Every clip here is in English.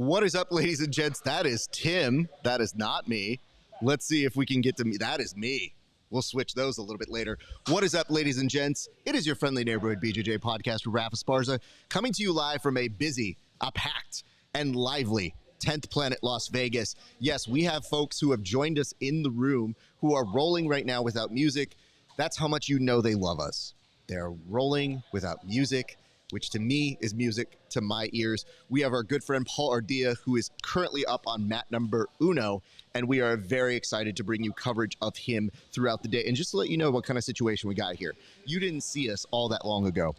What is up, ladies and gents? That is Tim. That is not me. Let's see if we can get to me. That is me. We'll switch those a little bit later. What is up, ladies and gents? It is your friendly neighborhood BJJ podcast with RAF ESPARZA, coming to you live from a busy, packed, and lively 10th Planet Las Vegas. Yes, we have folks who have joined us in the room who are rolling right now without music. That's how much you know they love us. They're rolling without music, which to me is music to my ears. We have our good friend Paul Ardia, who is currently up on mat number uno, and we are very excited to bring you coverage of him throughout the day. And just to let you know what kind of situation we got here, you didn't see us all that long ago.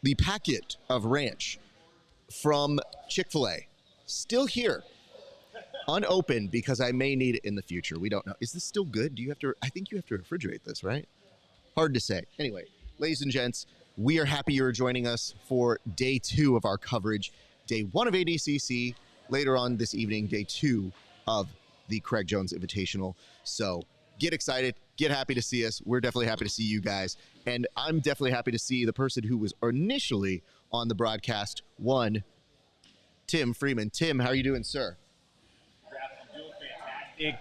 The packet of ranch from Chick-fil-A, still here, unopened, because I may need it in the future. We don't know. Is this still good? Do you have to? I think you have to refrigerate this, right? Hard to say. Anyway, ladies and gents, we are happy you're joining us for day 2 of our coverage. Day 1 of ADCC, later on this evening, day 2 of the CRAIG Jones Invitational. So get excited, get happy to see us. We're definitely happy to see you guys. And I'm definitely happy to see the person who was initially on the broadcast, Tim Freeman. Tim, how are you doing, sir? I'm doing fantastic.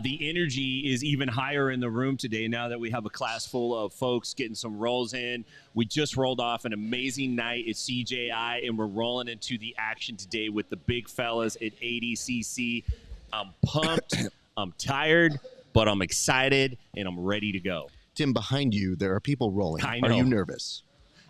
The energy is even higher in the room today now that we have a class full of folks getting some rolls in. We just rolled off an amazing night at CJI, and we're rolling into the action today with the big fellas at ADCC. I'm pumped, I'm tired, but I'm excited, and I'm ready to go. Tim, behind you, there are people rolling. I know. Are you nervous?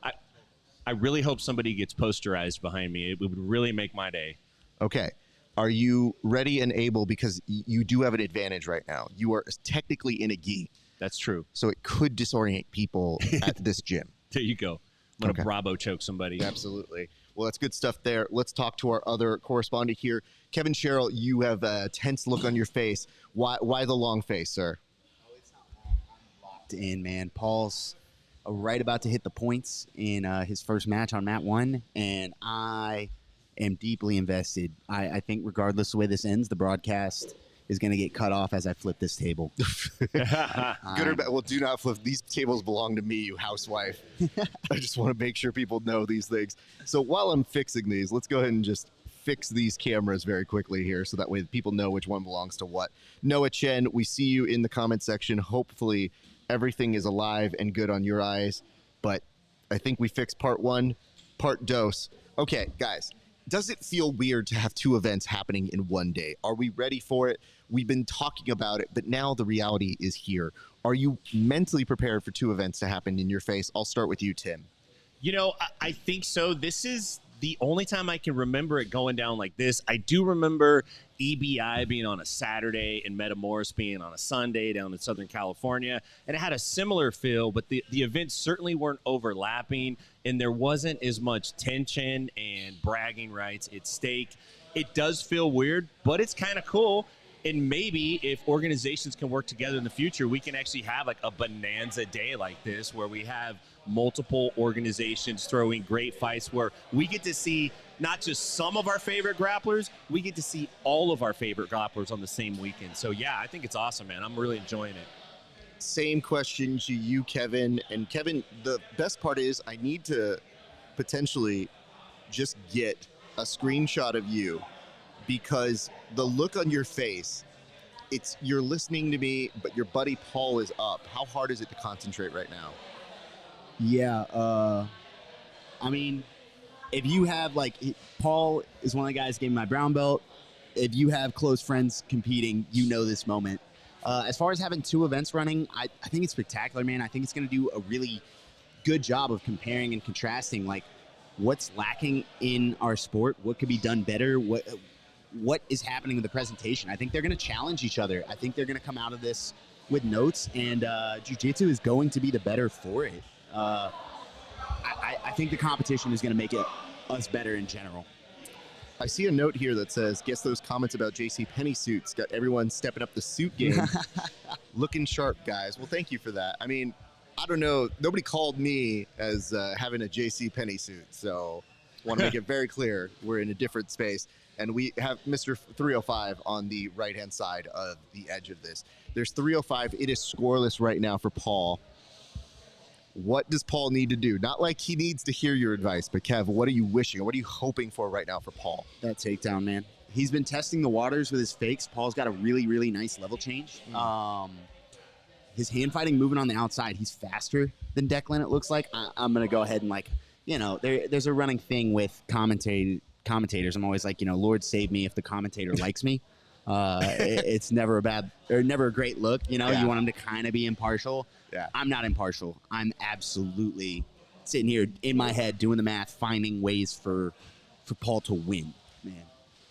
I really hope somebody gets posterized behind me. It would really make my day. Okay. Are you ready and able? Because you do have an advantage right now. You are technically in a gi. That's true. So it could disorient people at this gym. There you go. I'm going to Bravo choke somebody. Absolutely. Well, that's good stuff there. Let's talk to our other correspondent here. KEVIN Sherrill, you have a tense look on your face. Why the long face, sir? Oh, it's not long. I'm locked in, man. Paul's right about to hit the points in his first match on mat 1, and I am deeply invested. I think regardless of the way this ends, the broadcast is going to get cut off as I flip this table. Good or bad? Well, do not flip. These tables belong to me, you housewife. I just want to make sure people know these things. So while I'm fixing these, let's go ahead and just fix these cameras very quickly here so that way people know which one belongs to what. Noah Chen, we see you in the comment section. Hopefully everything is alive and good on your eyes, but I think we fixed part 1, part dose. Okay, guys. Does it feel weird to have 2 events happening in one day? Are we ready for it? We've been talking about it, but now the reality is here. Are you mentally prepared for 2 events to happen in your face? I'll start with you, Tim. You know, I think so. This is the only time I can remember it going down like this. I do remember EBI being on a Saturday and Metamoris being on a Sunday down in Southern California, and it had a similar feel, but the events certainly weren't overlapping, and there wasn't as much tension and bragging rights at stake. It does feel weird, but it's kind of cool. And maybe if organizations can work together in the future, we can actually have like a bonanza day like this where we have multiple organizations throwing great fights where we get to see not just some of our favorite grapplers, we get to see all of our favorite grapplers on the same weekend. So yeah, I think it's awesome, man. I'm really enjoying it. Same question to you, Kevin. And Kevin, the best part is I need to potentially just get a screenshot of you, because the look on your face, you're listening to me, but your buddy Paul is up. How hard is it to concentrate right now? Yeah, I mean, if you have, Paul is one of the guys who gave me my brown belt. If you have close friends competing, you know this moment. As far as having 2 events running, I think it's spectacular, man. I think it's going to do a really good job of comparing and contrasting, what's lacking in our sport, what could be done better, what is happening with the presentation. I think they're going to challenge each other. I think they're going to come out of this with notes, and jiu-jitsu is going to be the better for it. I think the competition is going to make us better in general. I see a note here that says, guess those comments about JCPenney suits got everyone stepping up the suit game. Looking sharp, guys. Well, thank you for that. I mean, I don't know. Nobody called me as having a JCPenney suit, so I want to make it very clear we're in a different space. And we have Mr. 305 on the right-hand side of the edge of this. There's 305. It is scoreless right now for Paul. What does Paul need to do? Not like he needs to hear your advice, but Kev, what are you wishing? What are you hoping for right now for Paul? That takedown, man. He's been testing the waters with his fakes. Paul's got a really, really nice level change. His hand fighting moving on the outside, he's faster than Declan, it looks like. I'm going to go ahead and, like, you know, there's a running thing with commentators. I'm always like, you know, Lord save me if the commentator likes me. It's never a bad or never a great look. You know, you want him to kind of be impartial. Yeah. I'm not impartial. I'm absolutely sitting here in my head doing the math, finding ways for Paul to win, man.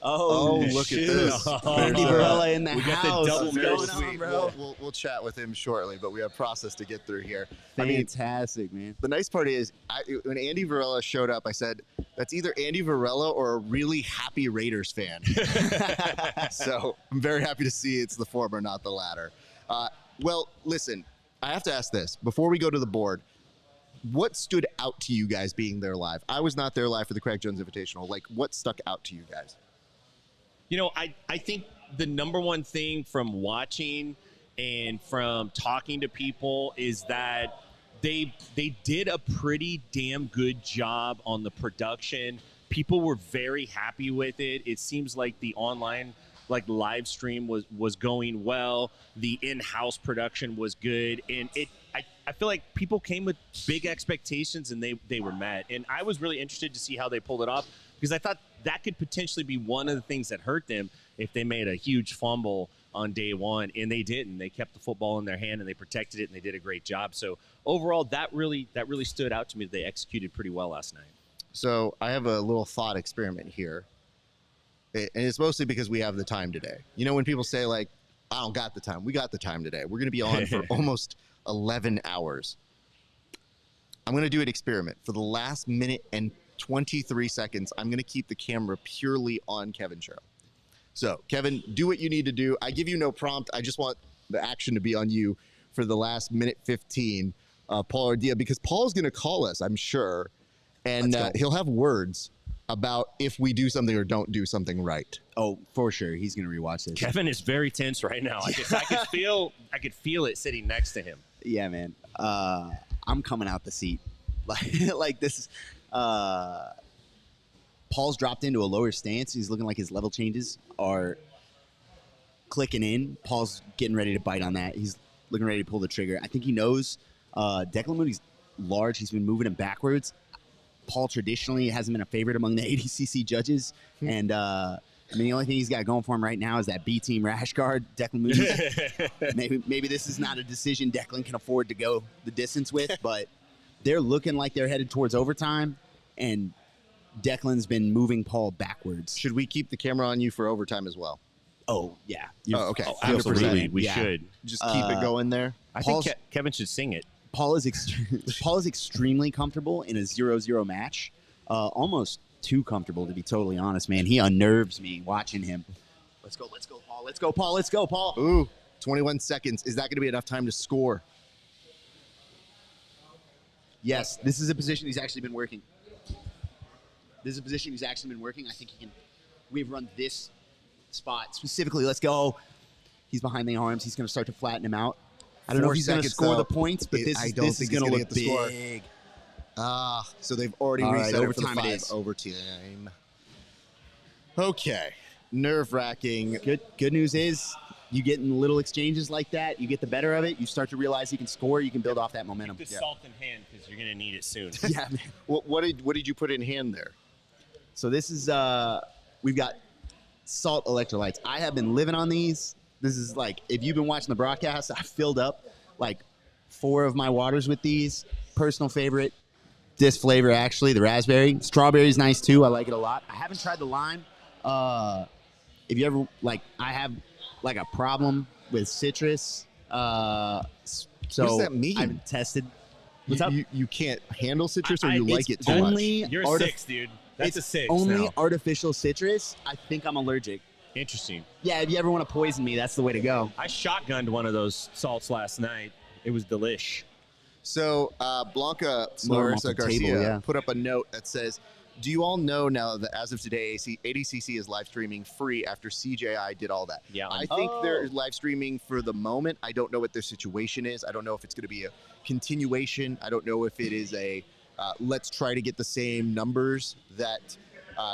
Oh, look at this. Andy Varela in the we house. got the double What's mirror going on, suite. bro? We'll chat with him shortly, but we have process to get through here. Fantastic, man. The nice part is, when Andy Varela showed up, I said, that's either Andy Varela or a really happy Raiders fan. So I'm very happy to see it's the former, not the latter. Well, listen, I have to ask this. Before we go to the board, what stood out to you guys being there live? I was not there live for the CRAIG Jones Invitational. Like, what stuck out to you guys? You know, I think the number one thing from watching and from talking to people is that they did a pretty damn good job on the production. People were very happy with it. It seems like the online live stream was going well. The in-house production was good, and I feel like people came with big expectations and they were met. And I was really interested to see how they pulled it off, because I thought that could potentially be one of the things that hurt them if they made a huge fumble on day one, and they didn't. They kept the football in their hand and they protected it, and they did a great job. So overall, that really stood out to me. That they executed pretty well last night. So I have a little thought experiment here, and it's mostly because we have the time today. You know, when people say, like, I don't got the time, we got the time today. We're going to be on for almost 11 hours. I'm going to do an experiment. For the last minute and 23 seconds, I'm going to keep the camera purely on KEVIN Sherrill. So, Kevin, do what you need to do. I give you no prompt. I just want the action to be on you for the last minute 15, Paul Ardia, because Paul's going to call us, I'm sure, and he'll have words about if we do something or don't do something right. Oh, for sure. He's going to rewatch this. Kevin is very tense right now. I could feel it sitting next to him. Yeah, man. I'm coming out the seat. Like this is Paul's dropped into a lower stance. He's looking like his level changes are clicking in. Paul's getting ready to bite on that. He's looking ready to pull the trigger. I think he knows Declan Moody's large. He's been moving him backwards. Paul traditionally hasn't been a favorite among the ADCC judges. And I mean, the only thing he's got going for him right now is that B team rash guard, Declan Moody. maybe this is not a decision Declan can afford to go the distance with, but they're looking like they're headed towards overtime, and Declan's been moving Paul backwards. Should we keep the camera on you for overtime as well? Oh, yeah. Okay. Oh, absolutely. We should. Just keep it going there. I think Kevin should sing it. Paul is extremely comfortable in a 0-0 match. Almost too comfortable, to be totally honest, man. He unnerves me watching him. Let's go, Paul. Let's go, Paul. Let's go, Paul. Ooh, 21 seconds. Is that going to be enough time to score? Yes, this is a position he's actually been working. I think he can. We've run this spot specifically. Let's go. He's behind the arms. He's going to start to flatten him out. I don't know if he's going to score the points, but this is going to look big. So they've already reset overtime. It is overtime. Okay, nerve-wracking. Good news is, you get in little exchanges like that, you get the better of it. You start to realize you can score. You can build off that momentum. Keep the salt in hand, because you're going to need it soon. Yeah, man. What did you put in hand there? So this is we've got salt electrolytes. I have been living on these. This is like, if you've been watching the broadcast, I filled up like 4 of my waters with these. Personal favorite. This flavor, actually, the raspberry. Strawberry's nice too. I like it a lot. I haven't tried the lime. If you ever I have like a problem with citrus. So what does that mean? I haven't tested. What's up? You can't handle citrus, or you like it too only much? You're a 6, dude. That's a 6 only now. artificial citrus. I think I'm allergic. Interesting. Yeah, if you ever want to poison me, that's the way to go. I shotgunned one of those salts last night. It was delish. So Blanca Slow 'em off Marissa the Garcia table, yeah. put up a note that says, do you all know now that as of today, ADCC is live streaming free after CJI did all that? Yeah. I think they're live streaming for the moment. I don't know what their situation is. I don't know if it's going to be a continuation. I don't know if it is a let's try to get the same numbers that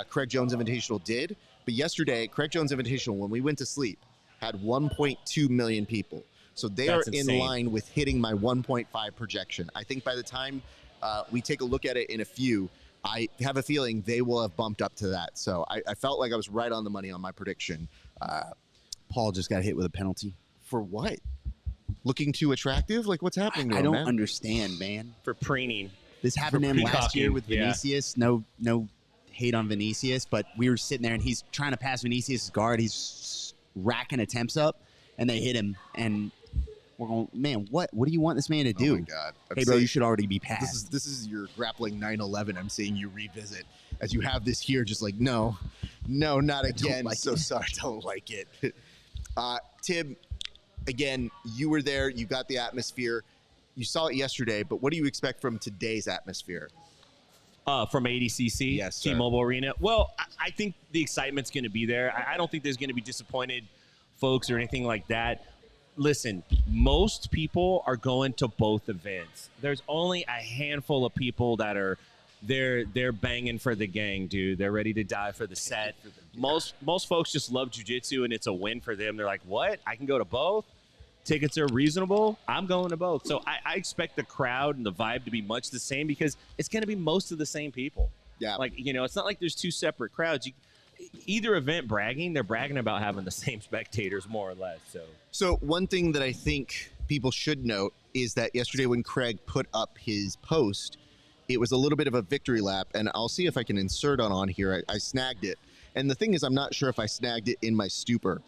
CRAIG Jones Invitational did. But yesterday, CRAIG Jones Invitational, when we went to sleep, had 1.2 million people. So they That's are insane. in line with hitting my 1.5 projection. I think by the time we take a look at it in a few, I have a feeling they will have bumped up to that. So I felt like I was right on the money on my prediction. Paul just got hit with a penalty. For what? Looking too attractive? Like, what's happening to I him, don't man? understand, man. For preening. This happened to him last year peacocking, with yeah. Vinicius. No hate on Vinicius, but we were sitting there and he's trying to pass Vinicius' guard. He's racking attempts up, and they hit him. And we're going, man, what do you want this man to do? Oh my God. Hey, bro, you should already be passed. This is your grappling 9/11. I'm seeing you revisit as you have this here. Just like, no, not again. like So it. sorry, don't like it. Tim, again, you were there. You got the atmosphere. You saw it yesterday, but what do you expect from today's atmosphere? From ADCC, Yes, sir. T-Mobile Arena. Well, I think the excitement's going to be there. I don't think there's going to be disappointed folks or anything like that. Listen, most people are going to both events. There's only a handful of people that are they're banging for the gang, dude. They're ready to die for the set. Most folks just love jiu-jitsu, and it's a win for them. They're like, what? I can go to both? Tickets are reasonable. I'm going to both. So I expect the crowd and the vibe to be much the same because it's going to be most of the same people. Yeah. Like, it's not like there's two separate crowds. Either event they're bragging about having the same spectators more or less. So one thing that I think people should note is that yesterday when Craig put up his post, it was a little bit of a victory lap, and I'll see if I can insert on here. I snagged it. And the thing is, I'm not sure if I snagged it in my stupor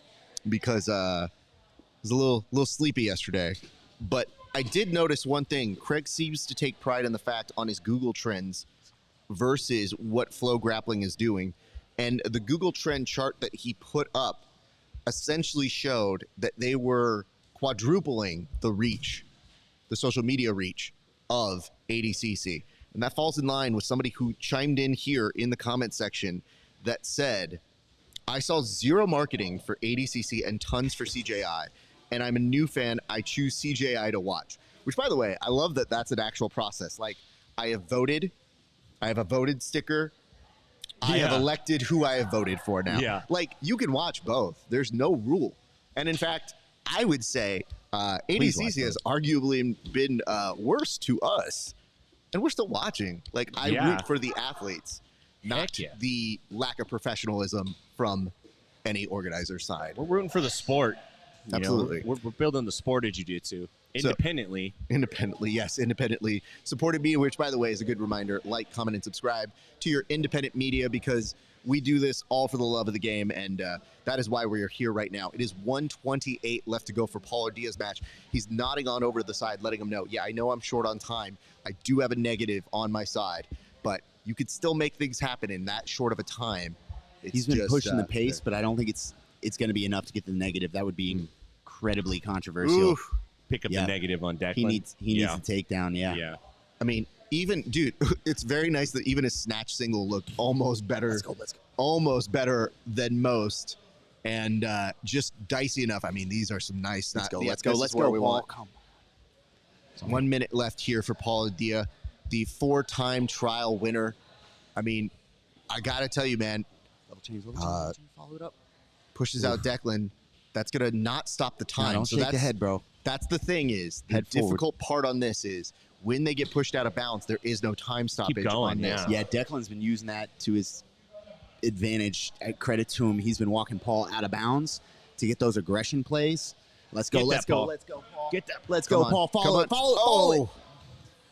because I was a little sleepy yesterday. But I did notice one thing. Craig seems to take pride in the fact on his Google Trends versus what Flow Grappling is doing. And the Google Trend chart that he put up essentially showed that they were quadrupling the reach, the social media reach of ADCC. And that falls in line with somebody who chimed in here in the comment section that said, I saw zero marketing for ADCC and tons for CJI. And I'm a new fan. I choose CJI to watch. Which, by the way, I love that that's an actual process. Like, I have voted. I have a voted sticker. I have elected who I have voted for now. Yeah. Like, you can watch both. There's no rule. And in fact, I would say ADCC has arguably been worse to us. And we're still watching. Like, I root for the athletes, not the lack of professionalism from any organizer's side. We're rooting for the sport. Absolutely. We're building the sport of jiu-jitsu independently. Independently supported media, which, by the way, is a good reminder. Like, comment, and subscribe to your independent media because we do this all for the love of the game, and that is why we're here right now. It is 1:28 left to go for Paul Ardia's match. He's nodding on over to the side, letting him know, yeah, I know I'm short on time. I do have a negative on my side, but you could still make things happen in that short of a time. He's been pushing the pace, but I don't think it's going to be enough to get the negative. That would be incredibly controversial. Oof. Pick up the negative on Declan. He needs a takedown. Yeah. I mean, even, dude, it's very nice that even a snatch single looked almost better. Let's go. Almost better than most. And just dicey enough. I mean, these are some nice. Let's go, Paul. Come. 1 minute left here for Paul Ardia, the 4-time trial winner. I mean, I got to tell you, man. Level change. Follow it up. Pushes out Declan. That's going to not stop the time. No, don't shake the head, bro. That's the thing is, the Head forward. difficult part on this is when they get pushed out of bounds, there is no time stoppage on this. Yeah, Declan's been using that to his advantage. Credit to him. He's been walking Paul out of bounds to get those aggression plays. Let's go, let's go, Paul. Get that. Let's go, Paul. Follow it.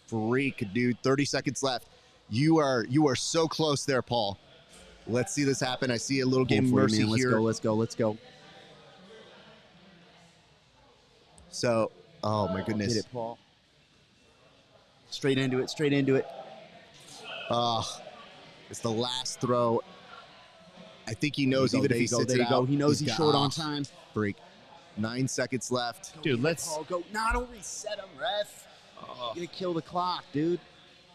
Freak, dude. 30 seconds left. You are so close there, Paul. Let's see this happen. I see a little game of mercy here. Let's go. So, oh my goodness. Hit it, Paul. Straight into it. It's the last throw. I think he knows even if he sits it out. Go. He knows he's short on time. Freak. 9 seconds left. Dude, let's Paul, go. No, don't reset him, ref. You're gonna kill the clock, dude.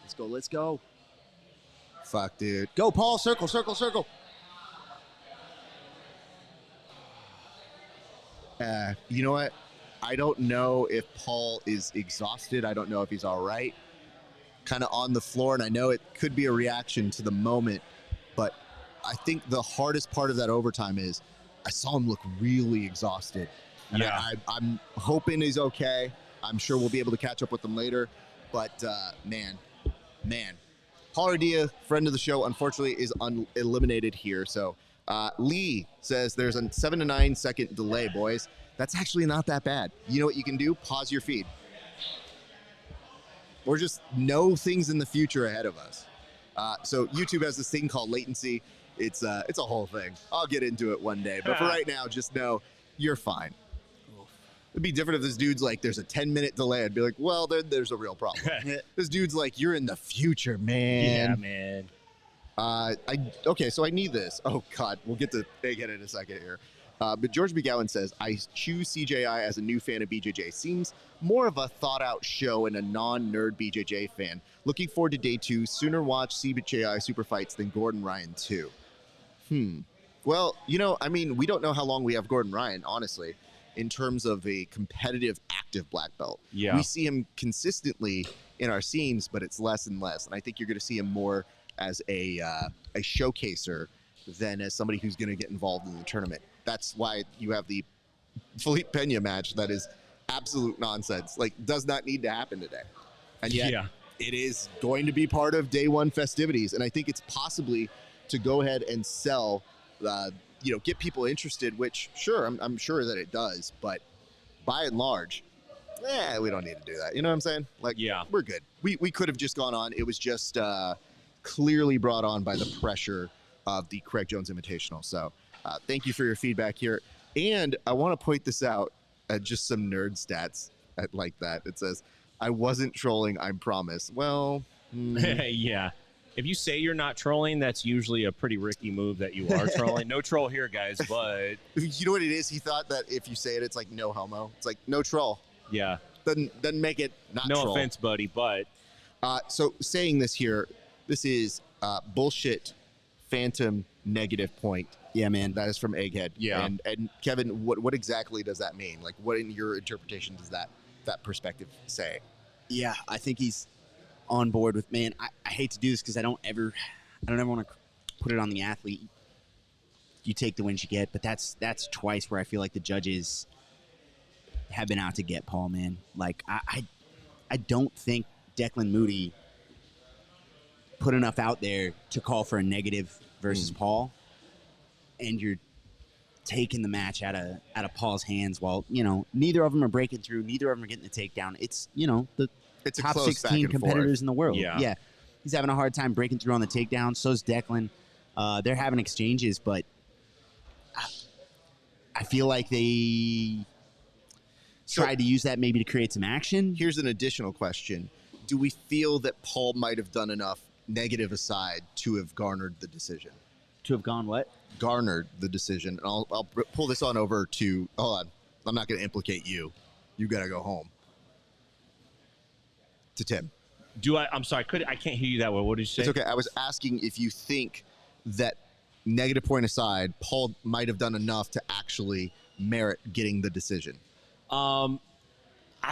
Let's go. Fuck, dude. Go, Paul. Circle, circle, circle. You know what? I don't know if Paul is exhausted. I don't know if he's all right. Kind of on the floor, and I know it could be a reaction to the moment, but I think the hardest part of that overtime is I saw him look really exhausted. And Yeah. I'm hoping he's okay. I'm sure we'll be able to catch up with him later. But, man. Paul Ardia, friend of the show, unfortunately is eliminated here. So Lee says there's a 7 to 9 second delay, boys. That's actually not that bad. You know what you can do? Pause your feed. Or just know things in the future ahead of us. So YouTube has this thing called latency. It's a whole thing. I'll get into it one day. But for right now, just know you're fine. It'd be different if this dude's like, there's a 10-minute delay. I'd be like, well, there's a real problem. This dude's like, you're in the future, man. Yeah, man. Okay, so I need this. Oh, God. We'll get to Egghead in a second here. But George McGowan says, I choose CJI as a new fan of BJJ. Seems more of a thought-out show and a non-nerd BJJ fan. Looking forward to day 2. Sooner watch CJI Super Fights than Gordon Ryan 2. Well, you know, I mean, we don't know how long we have Gordon Ryan, honestly, in terms of a competitive, active black belt. Yeah. We see him consistently in our scenes, but it's less and less. And I think you're going to see him more as a showcaser than as somebody who's going to get involved in the tournament. That's why you have the Felipe Pena match that is absolute nonsense. Like, does not need to happen today. And yet, it is going to be part of day 1 festivities. And I think it's possibly to go ahead and sell, get people interested, which, sure, I'm sure that it does. But by and large, we don't need to do that. You know what I'm saying? Like, we're good. We could have just gone on. It was just clearly brought on by the pressure of the CRAIG Jones Invitational. So thank you for your feedback here. And I want to point this out at just some nerd stats like that. It says, I wasn't trolling, I promise. Well, yeah. If you say you're not trolling, that's usually a pretty risky move that you are trolling. No troll here, guys, but... You know what it is? He thought that if you say it, it's like no homo. It's like no troll. Yeah. Doesn't make it not troll. No offense, buddy, but... So saying this here, this is bullshit phantom negative point. Yeah, man. That is from Egghead. Yeah. And Kevin, what exactly does that mean? Like, what in your interpretation does that perspective say? Yeah, I think he's on board with, man, I hate to do this because I don't ever want to put it on the athlete. You take the wins you get, but that's twice where I feel like the judges have been out to get Paul, man. Like, I don't think Declan Moody put enough out there to call for a negative versus Paul, and you're taking the match out of Paul's hands while, neither of them are breaking through, neither of them are getting the takedown. It's, it's top 16 competitors in the world. Yeah. He's having a hard time breaking through on the takedown. So's Declan. They're having exchanges, but I feel like they tried to use that maybe to create some action. Here's an additional question. Do we feel that Paul might have done enough, negative aside, to have garnered the decision? To have gone what? Garnered the decision. And I'll pull this on over to, hold on, I'm not going to implicate you. You got to go home. To Tim. I'm sorry, I can't hear you that well. What did you say? It's okay. I was asking if you think that, negative point aside, Paul might have done enough to actually merit getting the decision. I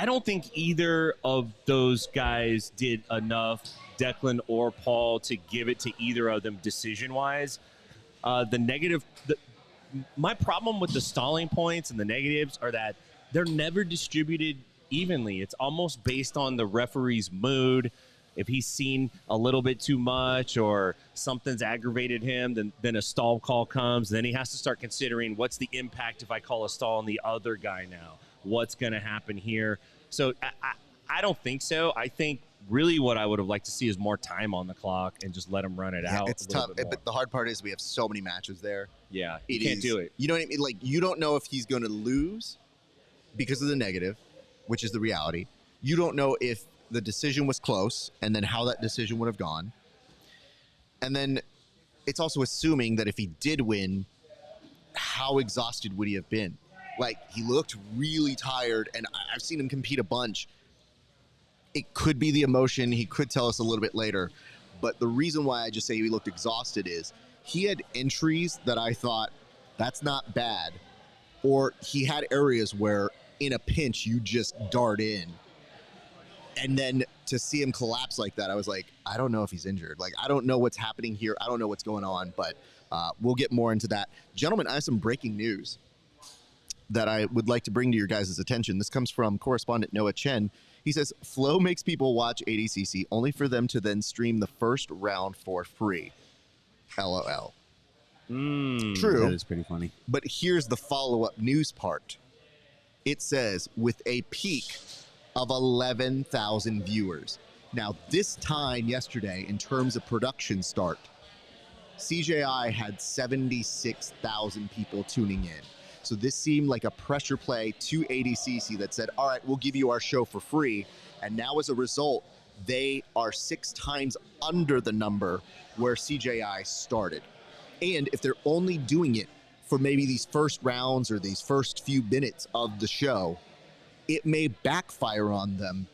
don't think either of those guys did enough, Declan or Paul, to give it to either of them decision-wise. My problem with the stalling points and the negatives are that they're never distributed evenly. It's almost based on the referee's mood. If he's seen a little bit too much or something's aggravated him, then a stall call comes. Then he has to start considering, what's the impact if I call a stall on the other guy now? What's going to happen here? So I don't think so. I think really what I would have liked to see is more time on the clock and just let him run it out. It's tough, but the hard part is we have so many matches there. Yeah, you can't do it. You know what I mean? Like, you don't know if he's going to lose because of the negative, which is the reality. You don't know if the decision was close and then how that decision would have gone. And then it's also assuming that if he did win, how exhausted would he have been? Like, he looked really tired, and I've seen him compete a bunch. It could be the emotion. He could tell us a little bit later. But the reason why I just say he looked exhausted is he had entries that I thought, that's not bad. Or he had areas where in a pinch, you just dart in. And then to see him collapse like that, I was like, I don't know if he's injured. Like, I don't know what's happening here. I don't know what's going on, but we'll get more into that. Gentlemen, I have some breaking news that I would like to bring to your guys' attention. This comes from correspondent Noah Chen. He says, Flow makes people watch ADCC only for them to then stream the first round for free. LOL. True. That is pretty funny. But here's the follow-up news part. It says, with a peak of 11,000 viewers. Now, this time yesterday, in terms of production start, CJI had 76,000 people tuning in. So this seemed like a pressure play to ADCC that said, all right, we'll give you our show for free. And now as a result, they are 6 times under the number where CJI started. And if they're only doing it for maybe these first rounds or these first few minutes of the show, it may backfire on them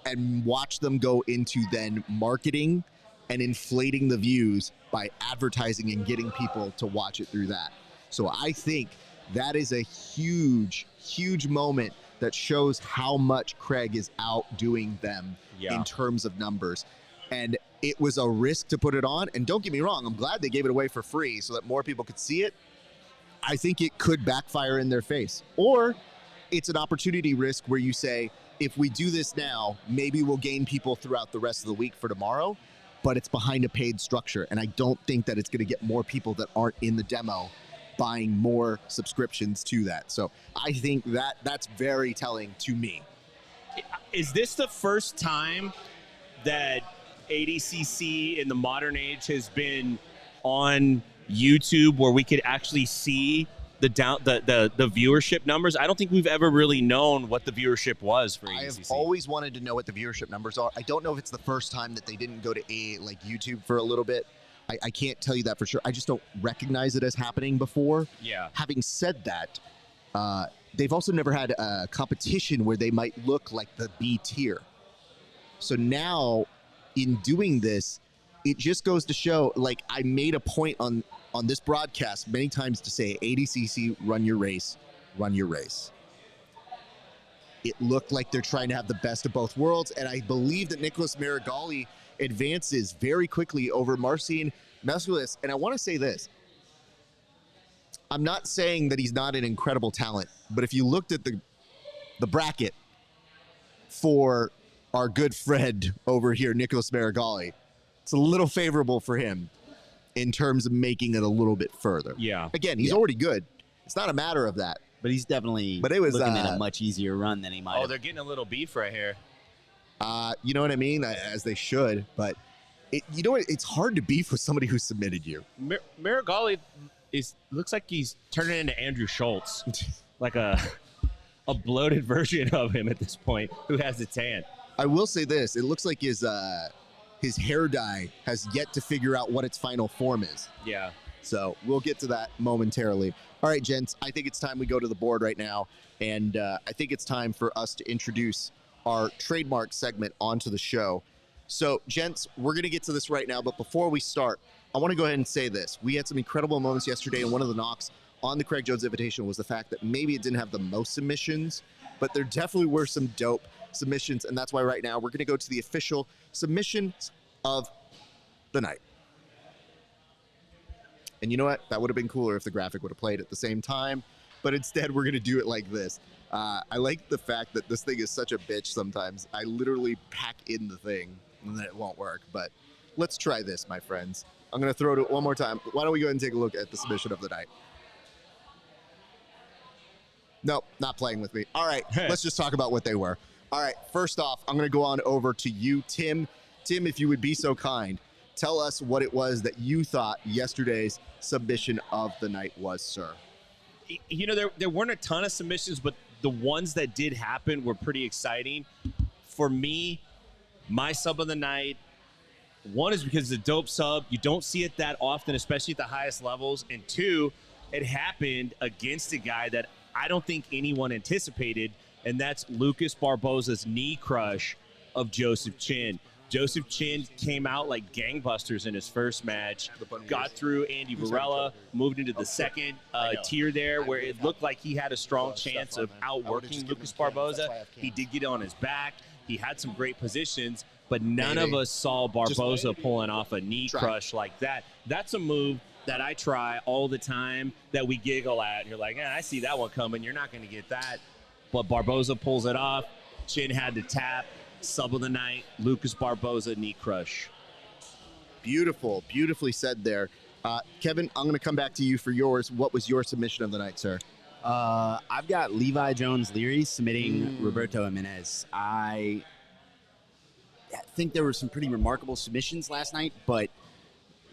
and watch them go into then marketing and inflating the views by advertising and getting people to watch it through that. So I think that is a huge, huge moment that shows how much Craig is outdoing them in terms of numbers. And it was a risk to put it on. And don't get me wrong, I'm glad they gave it away for free so that more people could see it. I think it could backfire in their face. Or it's an opportunity risk where you say, if we do this now, maybe we'll gain people throughout the rest of the week for tomorrow, but it's behind a paid structure. And I don't think that it's going to get more people that aren't in the demo buying more subscriptions to that. So I think that that's very telling to me. Is this the first time that ADCC in the modern age has been on YouTube where we could actually see the viewership numbers? I don't think we've ever really known what the viewership was for ADCC. I have always wanted to know what the viewership numbers are. I don't know if it's the first time that they didn't go to YouTube for a little bit. I can't tell you that for sure. I just don't recognize it as happening before. Yeah. Having said that, they've also never had a competition where they might look like the B tier. So now, in doing this, it just goes to show, like, I made a point on this broadcast many times to say, ADCC, run your race, run your race. It looked like they're trying to have the best of both worlds, and I believe that Nicholas Marigali advances very quickly over Marcin Mesculis. And I want to say this. I'm not saying that he's not an incredible talent, but if you looked at the bracket for our good friend over here, Nicholas Marigali, it's a little favorable for him in terms of making it a little bit further. Yeah. Again, he's already good. It's not a matter of that. But he's definitely But it was, looking at a much easier run than he might have. They're getting a little beef right here. You know what I mean? As they should. But you know what? It's hard to beef with somebody who submitted you. Marigali looks like he's turning into Andrew Schultz, like a bloated version of him at this point, who has a tan. I will say this: it looks like his hair dye has yet to figure out what its final form is. Yeah. So we'll get to that momentarily. All right, gents, I think it's time we go to the board right now, and I think it's time for us to introduce our trademark segment onto the show. So, gents, we're going to get to this right now, but before we start, I want to go ahead and say this. We had some incredible moments yesterday, and one of the knocks on the Craig Jones Invitational was the fact that maybe it didn't have the most submissions, but there definitely were some dope submissions, and that's why right now we're going to go to the official submissions of the night. And you know what? That would have been cooler if the graphic would have played at the same time, but instead we're going to do it like this. I like the fact that this thing is such a bitch sometimes. I literally pack in the thing and then it won't work, but let's try this, my friends. I'm going to throw it one more time. Why don't we go ahead and take a look at the submission of the night? Nope, not playing with me. All right, let's just talk about what they were. All right, first off, I'm going to go on over to you, Tim. Tim, if you would be so kind, tell us what it was that you thought yesterday's submission of the night was, sir. You know, there weren't a ton of submissions, but the ones that did happen were pretty exciting. For me, my sub of the night, one is because it's a dope sub. You don't see it that often, especially at the highest levels. And two, it happened against a guy that I don't think anyone anticipated, and that's Lucas Barboza's knee crush of Joseph Chin. Joseph Chin came out like gangbusters in his first match, got through Andy Varela, moved into the second tier there where it looked like he had a strong chance of outworking Lucas Barboza. He did get on his back. He had some great positions, but none of us saw Barboza pulling off a knee crush like that. That's a move that I try all the time that we giggle at. And you're like, I see that one coming. You're not going to get that. But Barboza pulls it off. Chin had to tap. Sub of the night, Lucas Barboza knee crush. Beautiful, beautifully said there. Kevin, I'm going to come back to you for yours. What was your submission of the night, sir? I've got Levi Jones Leary submitting Roberto Jimenez. I think there were some pretty remarkable submissions last night, but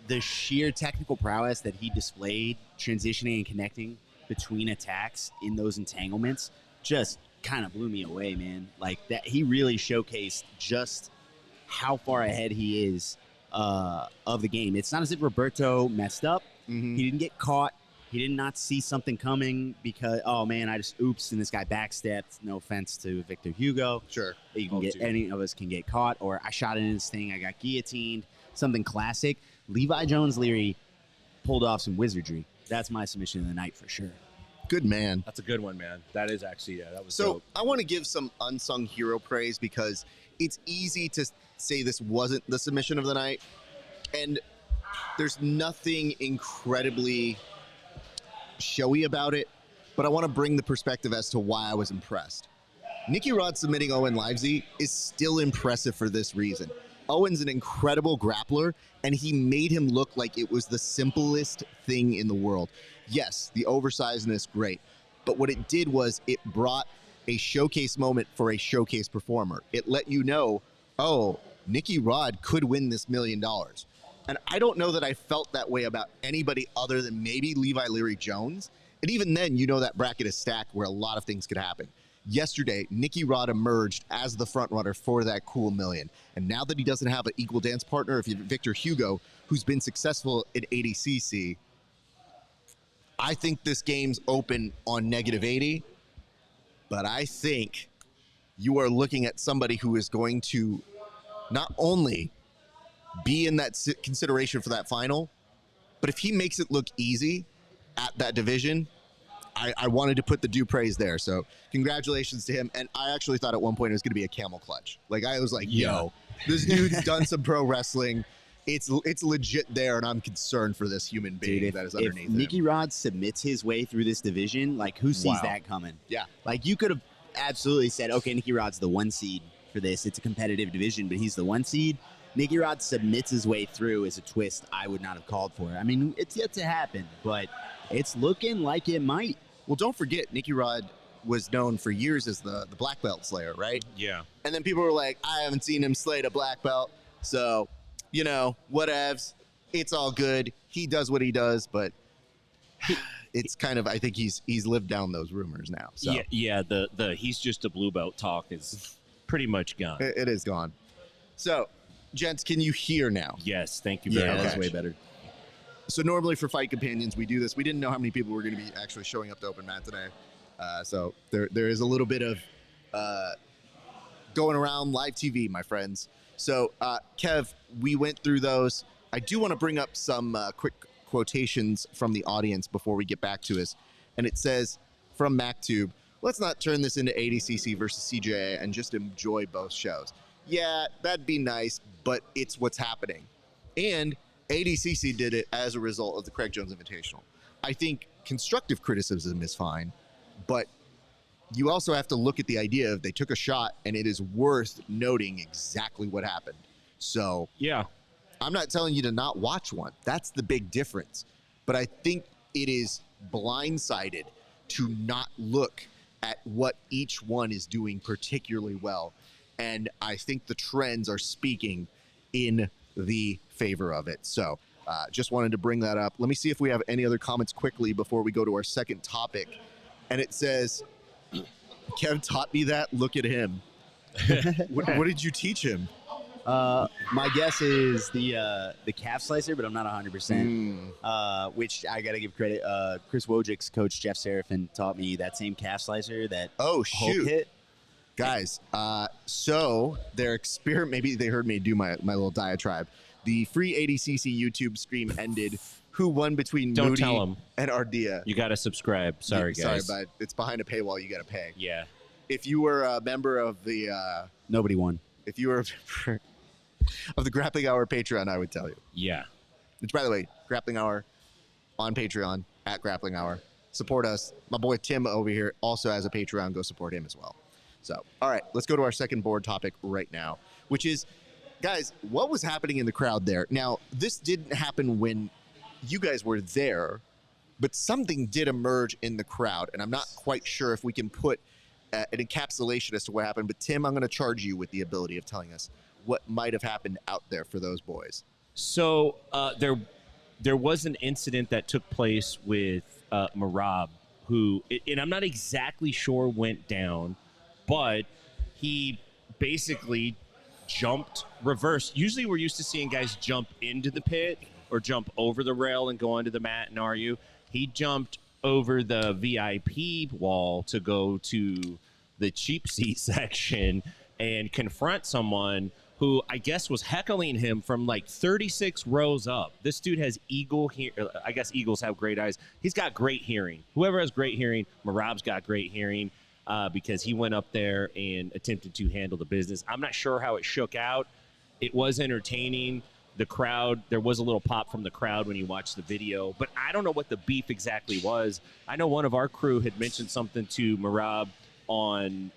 the sheer technical prowess that he displayed transitioning and connecting between attacks in those entanglements just kind of blew me away, man. Like that, he really showcased just how far ahead he is of the game. It's not as if Roberto messed up. He didn't get caught. He did not see something coming because, oh man, I just oops, and this guy backstepped. No offense to Victor Hugo. Sure. You can any of us can get caught, or I shot in this thing, I got guillotined. Something classic. Levi Jones Leary pulled off some wizardry. That's my submission of the night for sure. Good man. That's a good one, man. That is actually, that was so dope. I want to give some unsung hero praise because it's easy to say this wasn't the submission of the night, and there's nothing incredibly showy about it, but I want to bring the perspective as to why I was impressed. Nicky Rod submitting Owen Livesey is still impressive for this reason. Owen's an incredible grappler, and he made him look like it was the simplest thing in the world. Yes, the oversizedness, great. But what it did was it brought a showcase moment for a showcase performer. It let you know, oh, Nicky Rod could win this $1 million. And I don't know that I felt that way about anybody other than maybe Levi Leary Jones. And even then, you know that bracket is stacked where a lot of things could happen. Yesterday, Nicky Rod emerged as the front runner for that cool $1 million. And now that he doesn't have an equal dance partner, if you Victor Hugo, who's been successful in ADCC, I think this game's open on -80, but I think you are looking at somebody who is going to not only be in that consideration for that final, but if he makes it look easy at that division, I wanted to put the due praise there. So congratulations to him. And I actually thought at one point it was going to be a camel clutch. Like I was like, yo, this dude's done some pro wrestling. It's legit there, and I'm concerned for this human being that is underneath him. If Nicky Rod submits his way through this division, like who sees that coming? Yeah. Like you could have absolutely said, okay, Nicky Rod's the 1 seed for this. It's a competitive division, but he's the 1 seed. Nicky Rod submits his way through is a twist I would not have called for. I mean, it's yet to happen, but it's looking like it might. Well, don't forget, Nicky Rod was known for years as the black belt slayer, right? Yeah. And then people were like, I haven't seen him slay a black belt, so, you know, whatevs. It's all good. He does what he does, but it's kind of, I think he's lived down those rumors now. So. Yeah, the he's just a blue belt talk is pretty much gone. It is gone. So, gents, can you hear now? Yes, thank you very much. That's way better. So normally for Fight Companions, we do this. We didn't know how many people were going to be actually showing up to Open Mat today. So there is a little bit of going around live TV, my friends. So, Kev, we went through those. I do want to bring up some quick quotations from the audience before we get back to us. And it says, from MacTube, let's not turn this into ADCC versus CJA and just enjoy both shows. Yeah, that'd be nice, but it's what's happening. And ADCC did it as a result of the CRAIG Jones Invitational. I think constructive criticism is fine, but you also have to look at the idea of they took a shot and it is worth noting exactly what happened. So yeah, I'm not telling you to not watch one. That's the big difference. But I think it is blindsided to not look at what each one is doing particularly well. And I think the trends are speaking in the favor of it. So just wanted to bring that up. Let me see if we have any other comments quickly before we go to our second topic. And it says, Kev taught me that. Look at him. What did you teach him? My guess is the calf slicer, but I'm not 100%. Which I got to give credit. Chris Wojcik's coach, Jeff Serafin, taught me that same calf slicer that Hulk hit. Guys, so their maybe they heard me do my little diatribe. The free ADCC YouTube stream ended. Who won between Don't Moody tell them. and Ardia? You got to subscribe. Sorry, guys. Sorry, but it's behind a paywall. You got to pay. Yeah. If you were a member of the Nobody won. if you were a member of the Grappling Hour Patreon, I would tell you. Yeah. Which, by the way, Grappling Hour on Patreon at Grappling Hour. Support us. My boy Tim over here also has a Patreon. Go support him as well. So, all right, let's go to our second board topic right now, which is, guys, what was happening in the crowd there? Now, this didn't happen when you guys were there, but something did emerge in the crowd, and I'm not quite sure if we can put an encapsulation as to what happened. But Tim, I'm going to charge you with the ability of telling us what might have happened out there for those boys. So there was an incident that took place with Marab, who, and I'm not exactly sure went down, but he basically jumped reverse. Usually we're used to seeing guys jump into the pit or jump over the rail and go onto the mat and RU. He jumped over the VIP wall to go to the cheap seat section and confront someone who I guess was heckling him from like 36 rows up. This dude has I guess eagles have great eyes. He's got great hearing. Whoever has great hearing, Marab's got great hearing because he went up there and attempted to handle the business. I'm not sure how it shook out. It was entertaining. The crowd, there was a little pop from the crowd when you watched the video, but I don't know what the beef exactly was. I know one of our crew had mentioned something to Marab on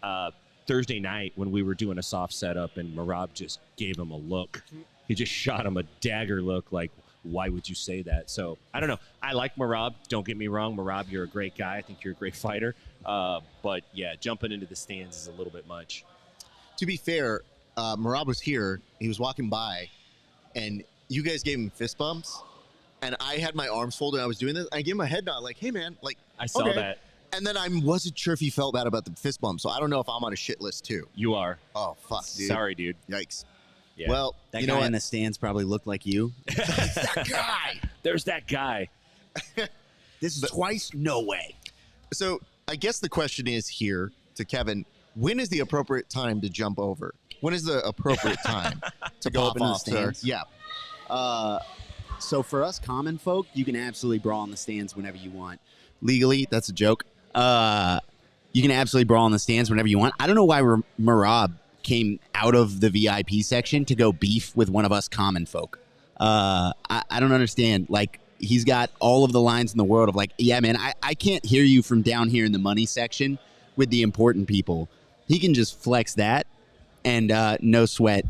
Thursday night when we were doing a soft setup, and Marab just gave him a look. He just shot him a dagger look like, why would you say that? So I don't know. I like Marab. Don't get me wrong. Marab, you're a great guy. I think you're a great fighter. But yeah, jumping into the stands is a little bit much. To be fair, Marab was here. He was walking by, and you guys gave him fist bumps, and I had my arms folded. And I was doing this. I gave him a head nod, like, "Hey, man!" Like, I saw that. And then I wasn't sure if he felt bad about the fist bump, so I don't know if I'm on a shit list too. You are. Oh fuck, dude. Sorry, dude. Yikes. Yeah. Well, That you guy know what? in the stands probably looked like you. That guy. There's that guy. This is twice? No way. So I guess the question is here to Kevin: when is the appropriate time to jump over? When is the appropriate time to go pop up into the off, sir? stands? Yeah. So for us common folk, you can absolutely brawl in the stands whenever you want. Legally, that's a joke. You can absolutely brawl in the stands whenever you want. I don't know why Marab came out of the VIP section to go beef with one of us common folk. I don't understand. Like, he's got all of the lines in the world of like, yeah, man, I can't hear you from down here in the money section with the important people. He can just flex that and no sweat.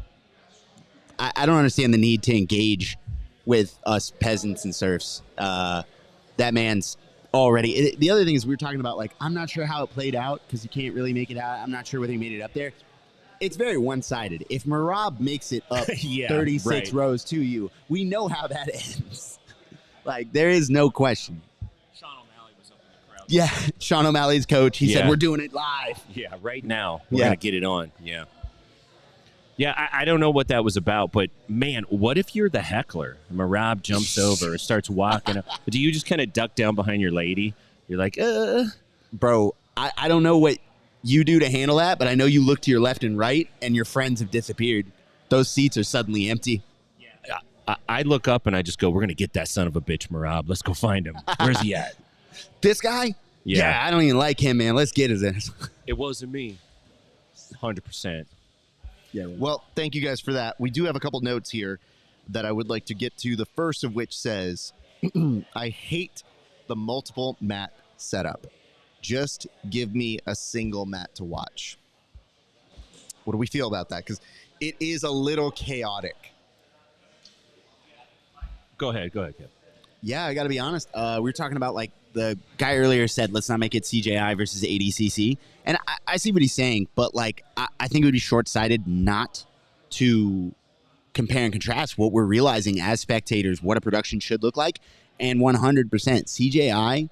I don't understand the need to engage with us peasants and serfs. That man's already. The other thing is we were talking about, like, I'm not sure how it played out because you can't really make it out. I'm not sure whether he made it up there. It's very one-sided. If Marab makes it up 36 rows to you, we know how that ends. Like, there is no question. Sean O'Malley was up in the crowd. Yeah, Sean O'Malley's coach. He said, we're doing it live. Yeah, right now. We're going to get it on. Yeah. Yeah, I don't know what that was about, but, man, what if you're the heckler? Marab jumps over and starts walking up. Do you just kind of duck down behind your lady? You're like, Bro, I don't know what you do to handle that, but I know you look to your left and right, and your friends have disappeared. Those seats are suddenly empty. Yeah. I look up and I just go, we're going to get that son of a bitch, Marab. Let's go find him. Where's he at? This guy? Yeah. I don't even like him, man. Let's get his ass. It wasn't me. 100%. Yeah. Well, thank you guys for that. We do have a couple notes here that I would like to get to. The first of which says, I hate the multiple mat setup. Just give me a single mat to watch. What do we feel about that? Because it is a little chaotic. Go ahead, Kev. Yeah, I got to be honest. We were talking about, like, the guy earlier said, let's not make it CJI versus ADCC. And I see what he's saying, but, like, I think it would be short-sighted not to compare and contrast what we're realizing as spectators, what a production should look like. And 100% CJI,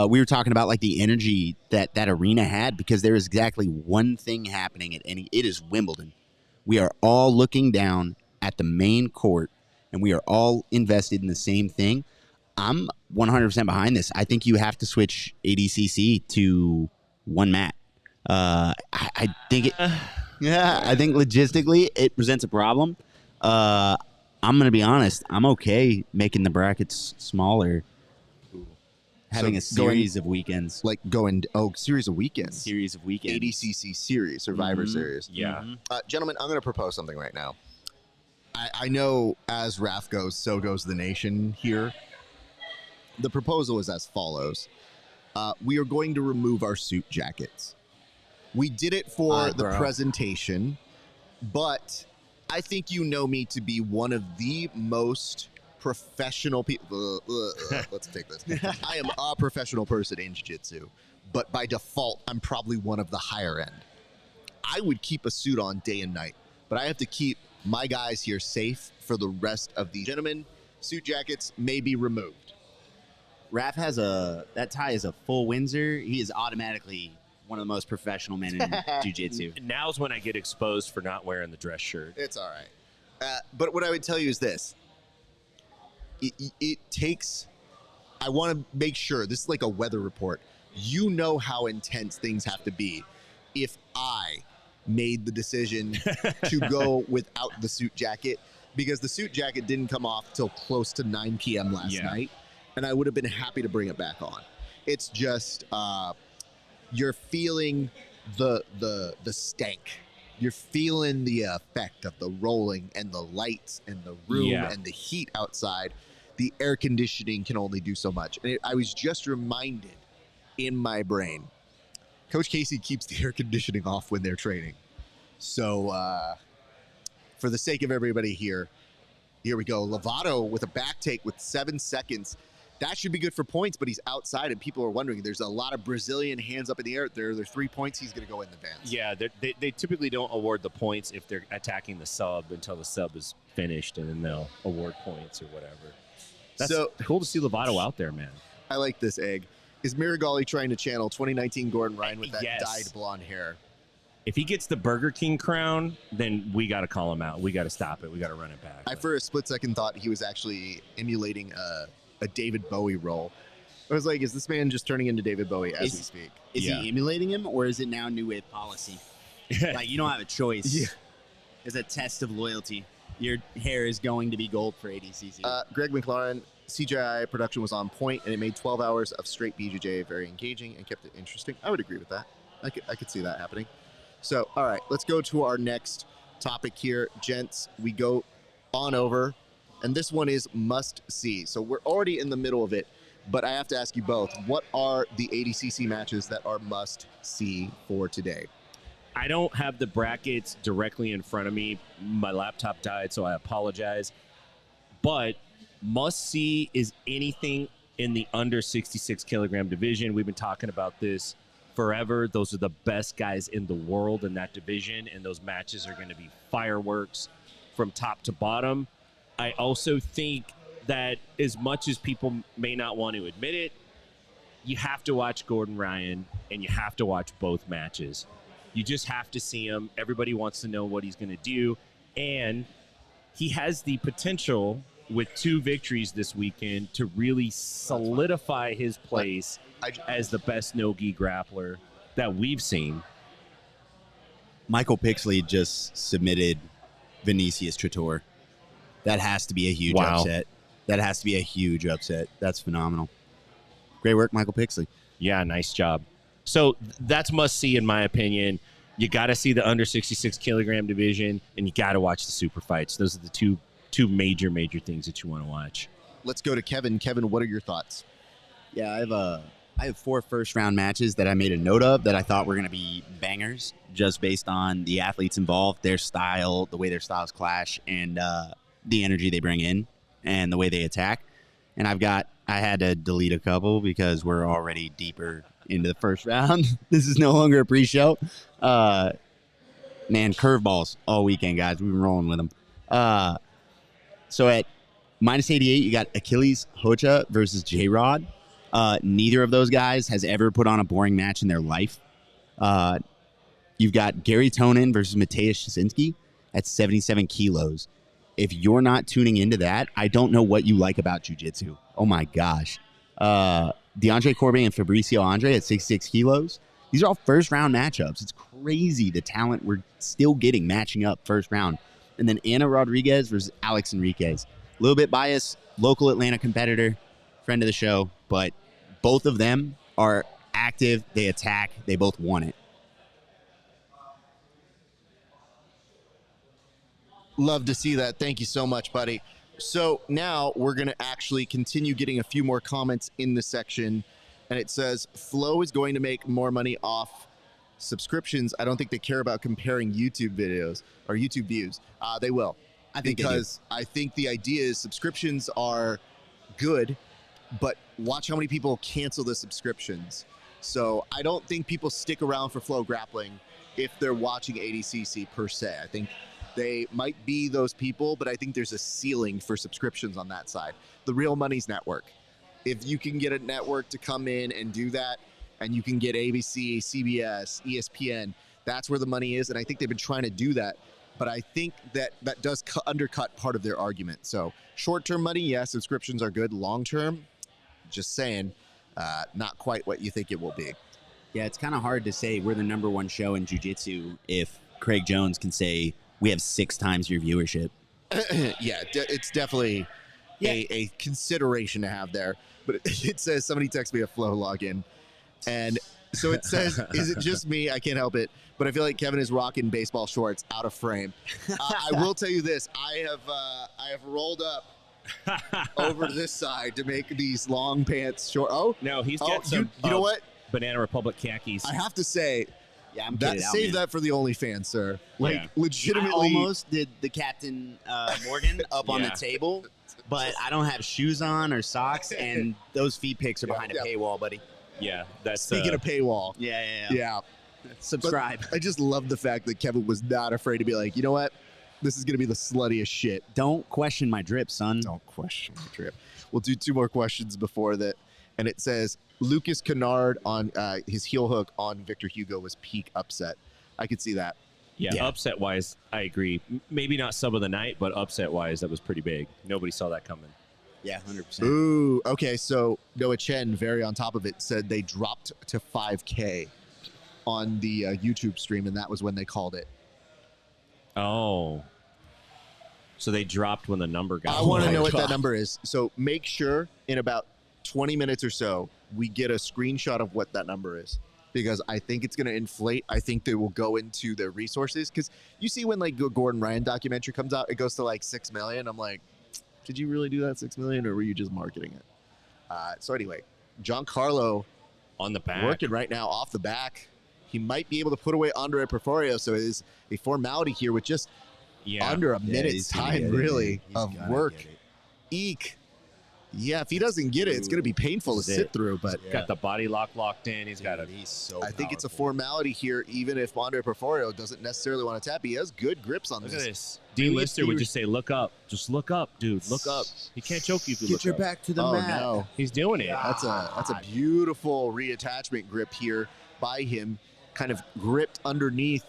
we were talking about, like, the energy that arena had, because there is exactly one thing happening it is Wimbledon. We are all looking down at the main court, and we are all invested in the same thing. I'm 100% behind this. I think you have to switch ADCC to one mat. I think I think logistically it presents a problem. I'm going to be honest. I'm okay making the brackets smaller. Having a series of weekends. Like series of weekends. Series of weekends. ADCC series, Survivor Series. Yeah. Gentlemen, I'm going to propose something right now. I know as RAF goes, so goes the nation here. The proposal is as follows. We are going to remove our suit jackets. We did it for the presentation, but I think you know me to be one of the most professional people. Let's take this. I am a professional person in jiu-jitsu, but by default, I'm probably one of the higher end. I would keep a suit on day and night, but I have to keep my guys here safe for the rest of the gentlemen. Suit jackets may be removed. Raph has that tie is a full Windsor. He is automatically one of the most professional men in jiu-jitsu. Now's when I get exposed for not wearing the dress shirt. It's all right. But what I would tell you is this. It takes, I want to make sure, this is like a weather report. You know how intense things have to be if I made the decision to go without the suit jacket, because the suit jacket didn't come off till close to 9 p.m. last night, and I would have been happy to bring it back on. It's just you're feeling the stank. You're feeling the effect of the rolling and the lights and the room and the heat outside. The air conditioning can only do so much. And I was just reminded in my brain, Coach Casey keeps the air conditioning off when they're training. So for the sake of everybody here we go. Lovato with a back take with 7 seconds. That should be good for points, but he's outside, and people are wondering. There's a lot of Brazilian hands up in the air. There are 3 points. He's going to go in the vans. Yeah, they typically don't award the points if they're attacking the sub until the sub is finished, and then they'll award points or whatever. That's cool to see Lovato out there, man. I like this, Egg. Is Miragali trying to channel 2019 Gordon Ryan with that dyed blonde hair? If he gets the Burger King crown, then we got to call him out. We got to stop it. We got to run it back. I, for a split second, thought he was actually emulating a David Bowie role. I was like, is this man just turning into David Bowie as we speak? Is he emulating him, or is it now new wave policy? Like, you don't have a choice. Yeah. It's a test of loyalty. Your hair is going to be gold for ADCC. Greg McLaurin, CGI production was on point, and it made 12 hours of straight BJJ very engaging and kept it interesting. I would agree with that. I could see that happening. So, all right, let's go to our next topic here. Gents, we go on over, and this one is must see. So we're already in the middle of it, but I have to ask you both, what are the ADCC matches that are must see for today? I don't have the brackets directly in front of me. My laptop died, so I apologize. But must see is anything in the under 66 kilogram division. We've been talking about this forever. Those are the best guys in the world in that division, and those matches are going to be fireworks from top to bottom. I also think that as much as people may not want to admit it, you have to watch Gordon Ryan, and you have to watch both matches. You just have to see him. Everybody wants to know what he's going to do, and he has the potential with 2 victories this weekend to really solidify his place as the best no-gi grappler that we've seen. Michael Pixley just submitted Vinicius Tritor. That has to be a huge upset. That has to be a huge upset. That's phenomenal. Great work, Michael Pixley. Yeah, nice job. So that's must-see in my opinion. You got to see the under 66 kilogram division, and you got to watch the super fights. Those are the two major things that you want to watch. Let's go to Kevin. Kevin, what are your thoughts? Yeah, I have 4 first-round matches that I made a note of that I thought were going to be bangers just based on the athletes involved, their style, the way their styles clash, and the energy they bring in and the way they attack. And I had to delete a couple because we're already deeper into the first round. This is no longer a pre-show. Man, curveballs all weekend, guys. We've been rolling with them. So at -88, you got Achilles Hocha versus J-Rod. Neither of those guys has ever put on a boring match in their life. You've got Gary Tonin versus Mateusz Szczynski at 77 kilos. If you're not tuning into that, I don't know what you like about jiu-jitsu. Oh, my gosh. DeAndre Corbin and Fabricio Andre at 66 kilos. These are all first round matchups. It's crazy the talent we're still getting matching up first round. And then Ana Rodriguez versus Alex Enriquez. A little bit biased, local Atlanta competitor, friend of the show, but both of them are active. They attack. They both want it. Love to see that. Thank you so much, buddy. So now we're going to actually continue getting a few more comments in the section. And it says, Flow is going to make more money off subscriptions. I don't think they care about comparing YouTube videos or YouTube views. They will. I think because I think the idea is subscriptions are good, but watch how many people cancel the subscriptions. So I don't think people stick around for Flow Grappling if they're watching ADCC per se. I think they might be those people, but I think there's a ceiling for subscriptions on that side. The real money's network. If you can get a network to come in and do that, and you can get ABC, CBS, ESPN, that's where the money is. And I think they've been trying to do that. But I think that that does undercut part of their argument. So short-term money, yes, subscriptions are good. Long-term, just saying, not quite what you think it will be. Yeah, it's kind of hard to say we're the number one show in jiu-jitsu if Craig Jones can say we have 6 times your viewership. Yeah, it's definitely a consideration to have there. But it says, somebody text me a Flow login. And so it says, is it just me? I can't help it. But I feel like Kevin is rocking baseball shorts out of frame. I will tell you this. I have rolled up over to this side to make these long pants short. Oh, No, he's got some. You know what? Banana Republic khakis. I have to say, Yeah, I'm that kidding out, save man. that for the OnlyFans, sir. Like, Yeah. legitimately. I almost did the Captain Morgan up on the Yeah. table, but I don't have shoes on or socks, and those feet pics are behind a paywall, buddy. Yeah, that's Speaking of paywall. Yeah. Yeah. Subscribe. But I just love the fact that Kevin was not afraid to be like, you know what? This is going to be the sluttiest shit. Don't question my drip, son. Don't question the trip. We'll do 2 more questions before that. And it says, Lucas Kennard on his heel hook on Victor Hugo was peak upset. I could see that. Yeah, upset wise, I agree. Maybe not sub of the night, but upset wise, that was pretty big. Nobody saw that coming. Yeah, 100%. Ooh, okay. So Noah Chen, very on top of it, said they dropped to 5K on the YouTube stream, and that was when they called it. Oh. So they dropped when the number got I want to low. know what that number is. So make sure in about 20 minutes or so, we get a screenshot of what that number is. Because I think it's going to inflate. I think they will go into their resources. Because you see when like Gordon Ryan documentary comes out, it goes to like 6 million. I'm like, did you really do that 6 million, or were you just marketing it? So anyway, Giancarlo On the back. working right now off the back. He might be able to put away Andre Porforio. So it is a formality here with just under a minute's he's gonna time, get it, really, man. He's of gonna work. get it. Eek. Yeah, if he doesn't get it, it's going to be painful to This is sit it. through. But Got the body lock locked in. He's got a. He's so I think it's a powerful. formality here, even if Andre Porforio doesn't necessarily want to tap. He has good grips on Look this. at this. Dean Maybe Lister if he would was- just say, "Look up, just look up, dude, look up." He can't choke you if you Get look your up. back to the Oh, mat. no. He's doing it. That's a beautiful reattachment grip here by him, kind of gripped underneath.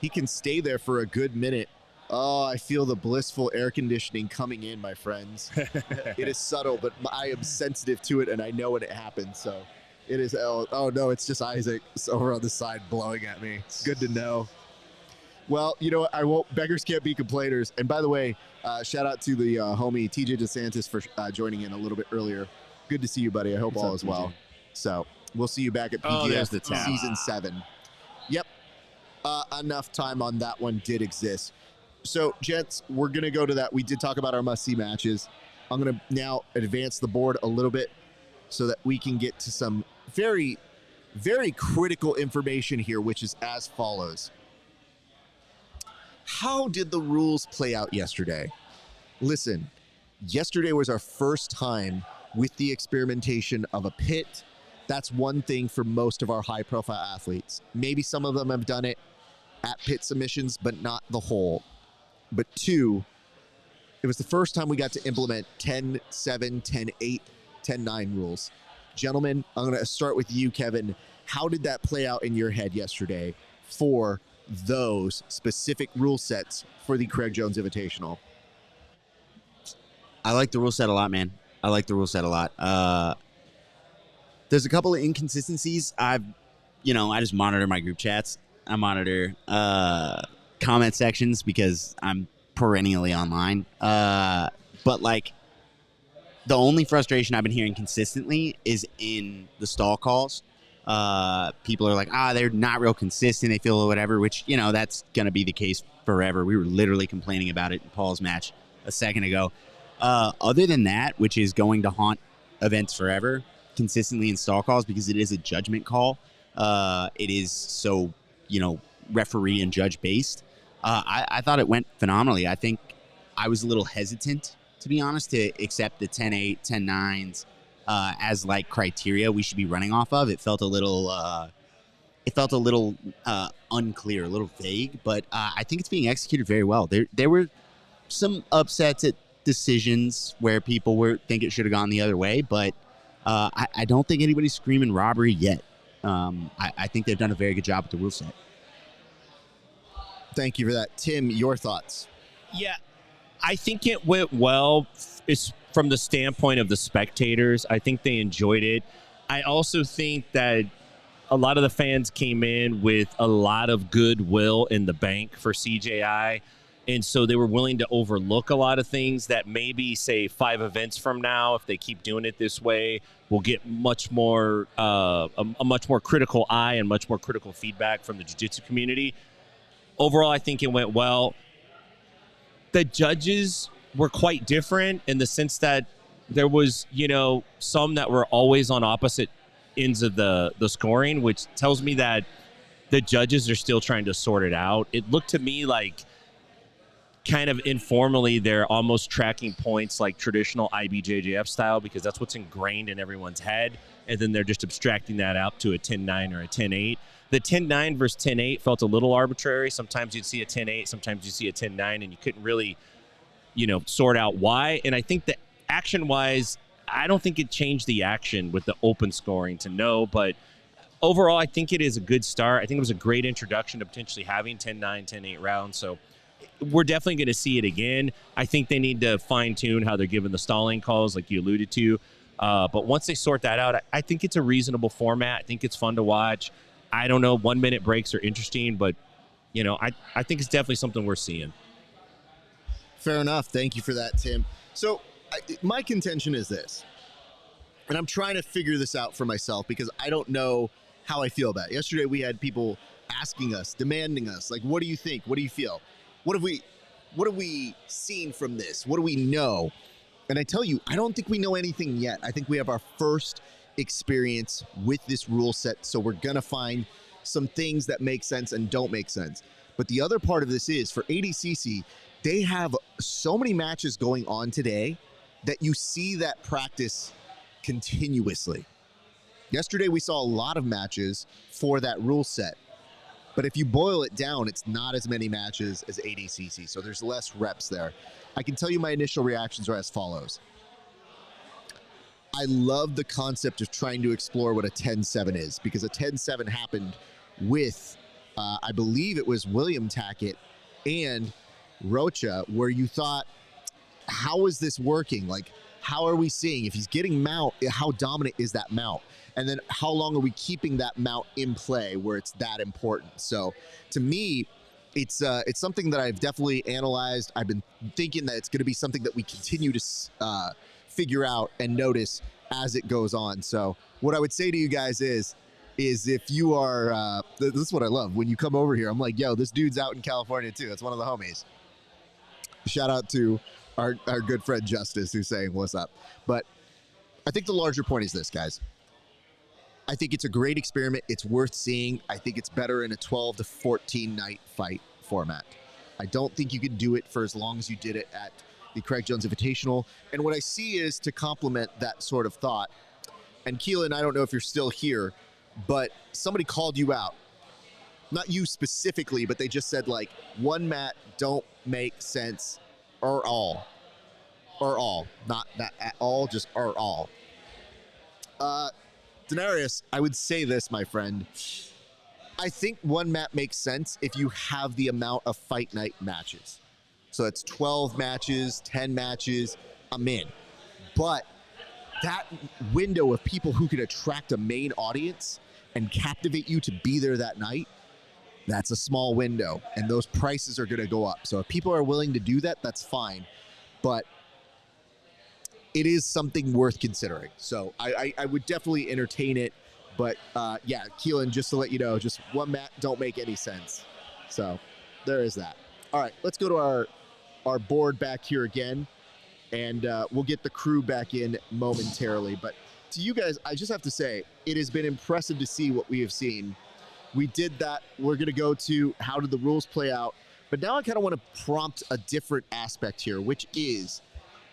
He can stay there for a good minute. Oh, I feel the blissful air conditioning coming in, my friends. It is subtle, but I am sensitive to it, and I know when it happens. So it is. Oh no, it's just Isaac over on the side blowing at me. Good to know. Well, you know what? I won't. Beggars can't be complainers. And by the way, shout out to the homie TJ DeSantis for joining in a little bit earlier. Good to see you, buddy. I hope What's all up, is well. TJ? So we'll see you back at Oh, there's PGF the tap. season 7. Yep. Enough time on that one did exist. So, gents, we're going to go to that. We did talk about our must-see matches. I'm going to now advance the board a little bit so that we can get to some very, very critical information here, which is as follows. How did the rules play out yesterday? Listen, yesterday was our first time with the experimentation of a pit. That's one thing for most of our high-profile athletes. Maybe some of them have done it at pit submissions, but not the whole. But 2, it was the first time we got to implement 10-7, 10-8, 10-9 rules. Gentlemen, I'm going to start with you, Kevin. How did that play out in your head yesterday for those specific rule sets for the Craig Jones Invitational? I like the rule set a lot, man. I like the rule set a lot. There's a couple of inconsistencies. I've I just monitor my group chats. I monitor comment sections because I'm perennially online. But like, the only frustration I've been hearing consistently is in the stall calls. People are like, they're not real consistent. They feel whatever, which, that's going to be the case forever. We were literally complaining about it in Paul's match a second ago. Other than that, which is going to haunt events forever, consistently in stall calls, because it is a judgment call. It is so, referee and judge based. I thought it went phenomenally. I think I was a little hesitant, to be honest, to accept the 10-8, 10-9s as like criteria we should be running off of. It felt a little unclear, a little vague, but I think it's being executed very well. There were some upsets at decisions where people think it should have gone the other way, but I don't think anybody's screaming robbery yet. I think they've done a very good job with the rule set. Thank you for that. Tim, your thoughts? Yeah, I think it went well. It's from the standpoint of the spectators. I think they enjoyed it. I also think that a lot of the fans came in with a lot of goodwill in the bank for CJI. And so they were willing to overlook a lot of things that maybe, say, 5 events from now, if they keep doing it this way, will get much more a much more critical eye and much more critical feedback from the jiu-jitsu community. Overall, I think it went well. The judges were quite different in the sense that there was, some that were always on opposite ends of the scoring, which tells me that the judges are still trying to sort it out. It looked to me like kind of informally they're almost tracking points like traditional IBJJF style, because that's what's ingrained in everyone's head, and then they're just abstracting that out to a 10-9 or a 10-8. The 10-9 versus 10-8 felt a little arbitrary. Sometimes you'd see a 10-8, sometimes you see a 10-9, and you couldn't really, sort out why. And I think that action-wise, I don't think it changed the action with the open scoring to know, but overall, I think it is a good start. I think it was a great introduction to potentially having 10-9, 10-8 rounds. So we're definitely going to see it again. I think they need to fine-tune how they're giving the stalling calls, like you alluded to. But once they sort that out, I think it's a reasonable format. I think it's fun to watch. I don't know, 1-minute breaks are interesting, but, I think it's definitely something we're seeing. Fair enough. Thank you for that, Tim. So my contention is this, and I'm trying to figure this out for myself because I don't know how I feel about it. Yesterday, we had people asking us, demanding us, like, what do you think? What do you feel? What have we seen from this? What do we know? And I tell you, I don't think we know anything yet. I think we have our first experience with this rule set, so we're gonna find some things that make sense and don't make sense. But the other part of this is, for ADCC, they have so many matches going on today that you see that practice continuously. Yesterday, we saw a lot of matches for that rule set. But if you boil it down, it's not as many matches as ADCC, so there's less reps there. I can tell you my initial reactions are as follows. I love the concept of trying to explore what a 10-7 is, because a 10-7 happened with, I believe it was William Tackett and Rocha, where you thought, how is this working? Like, how are we seeing? If he's getting mount, how dominant is that mount? And then how long are we keeping that mount in play where it's that important? So to me, it's something that I've definitely analyzed. I've been thinking that it's going to be something that we continue to figure out and notice as it goes on. So what I would say to you guys is if you are, this is what I love. When you come over here, I'm like, yo, this dude's out in California too. That's one of the homies. Shout out to our good friend Justice, who's saying what's up. But I think the larger point is this, guys. I think it's a great experiment. It's worth seeing. I think it's better in a 12 to 14 night fight format. I don't think you could do it for as long as you did it at the CRAIG Jones Invitational. And what I see is, to complement that sort of thought, and Keelan, I don't know if you're still here, but somebody called you out. Not you specifically, but they just said, like, one mat don't make sense, or all. Or all. Not that at all, just or all. Denarius, I would say this, my friend. I think one mat makes sense if you have the amount of fight night matches. So it's 12 matches, 10 matches, I'm in. But that window of people who can attract a main audience and captivate you to be there that night, that's a small window, and those prices are going to go up. So if people are willing to do that, that's fine. But it is something worth considering. So I would definitely entertain it. But yeah, Keelan, just to let you know, just one mat don't make any sense. So there is that. All right, let's go to our board back here again, and we'll get the crew back in momentarily. But to you guys, I just have to say, it has been impressive to see what we have seen. We did that. We're going to go to how did the rules play out. But now I kind of want to prompt a different aspect here, which is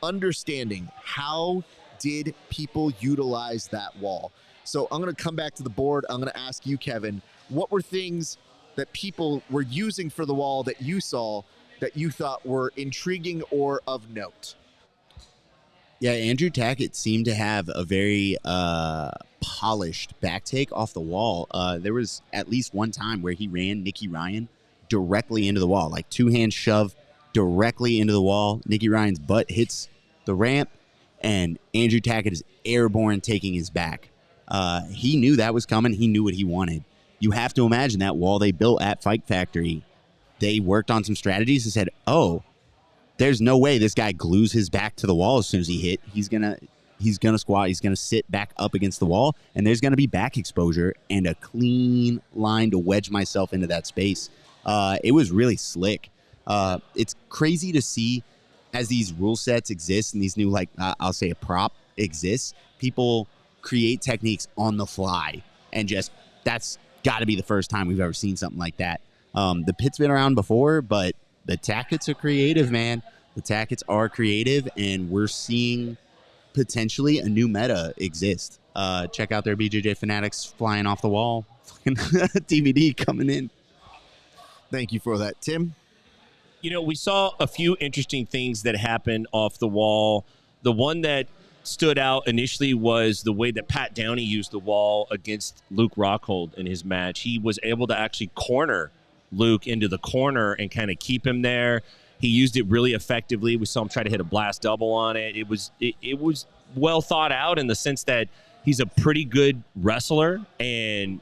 understanding how did people utilize that wall. So I'm going to come back to the board. I'm going to ask you, Kevin, what were things that people were using for the wall that you saw that you thought were intriguing or of note? Yeah, Andrew Tackett seemed to have a very polished back take off the wall. There was at least one time where he ran Nicky Ryan directly into the wall, like two-hand shove directly into the wall. Nicky Ryan's butt hits the ramp, and Andrew Tackett is airborne taking his back. He knew that was coming. He knew what he wanted. You have to imagine that wall they built at Fight Factory, they worked on some strategies and said, oh, there's no way this guy glues his back to the wall as soon as he hit. He's gonna squat. He's gonna sit back up against the wall, and there's gonna be back exposure and a clean line to wedge myself into that space. It was really slick. It's crazy to see as these rule sets exist and these new, like I'll say a prop exists. People create techniques on the fly, and just that's got to be the first time we've ever seen something like that. The pit's been around before, but the Tackets are creative, man. The Tackets are creative, and we're seeing potentially a new meta exist. Check out their BJJ Fanatics flying off the wall. DVD coming in. Thank you for that, Tim. You know, we saw a few interesting things that happened off the wall. The one that stood out initially was the way that Pat Downey used the wall against Luke Rockhold in his match. He was able to actually corner Luke into the corner and kind of keep him there. He used it really effectively. We saw him try to hit a blast double on it. It was well thought out in the sense that he's a pretty good wrestler, and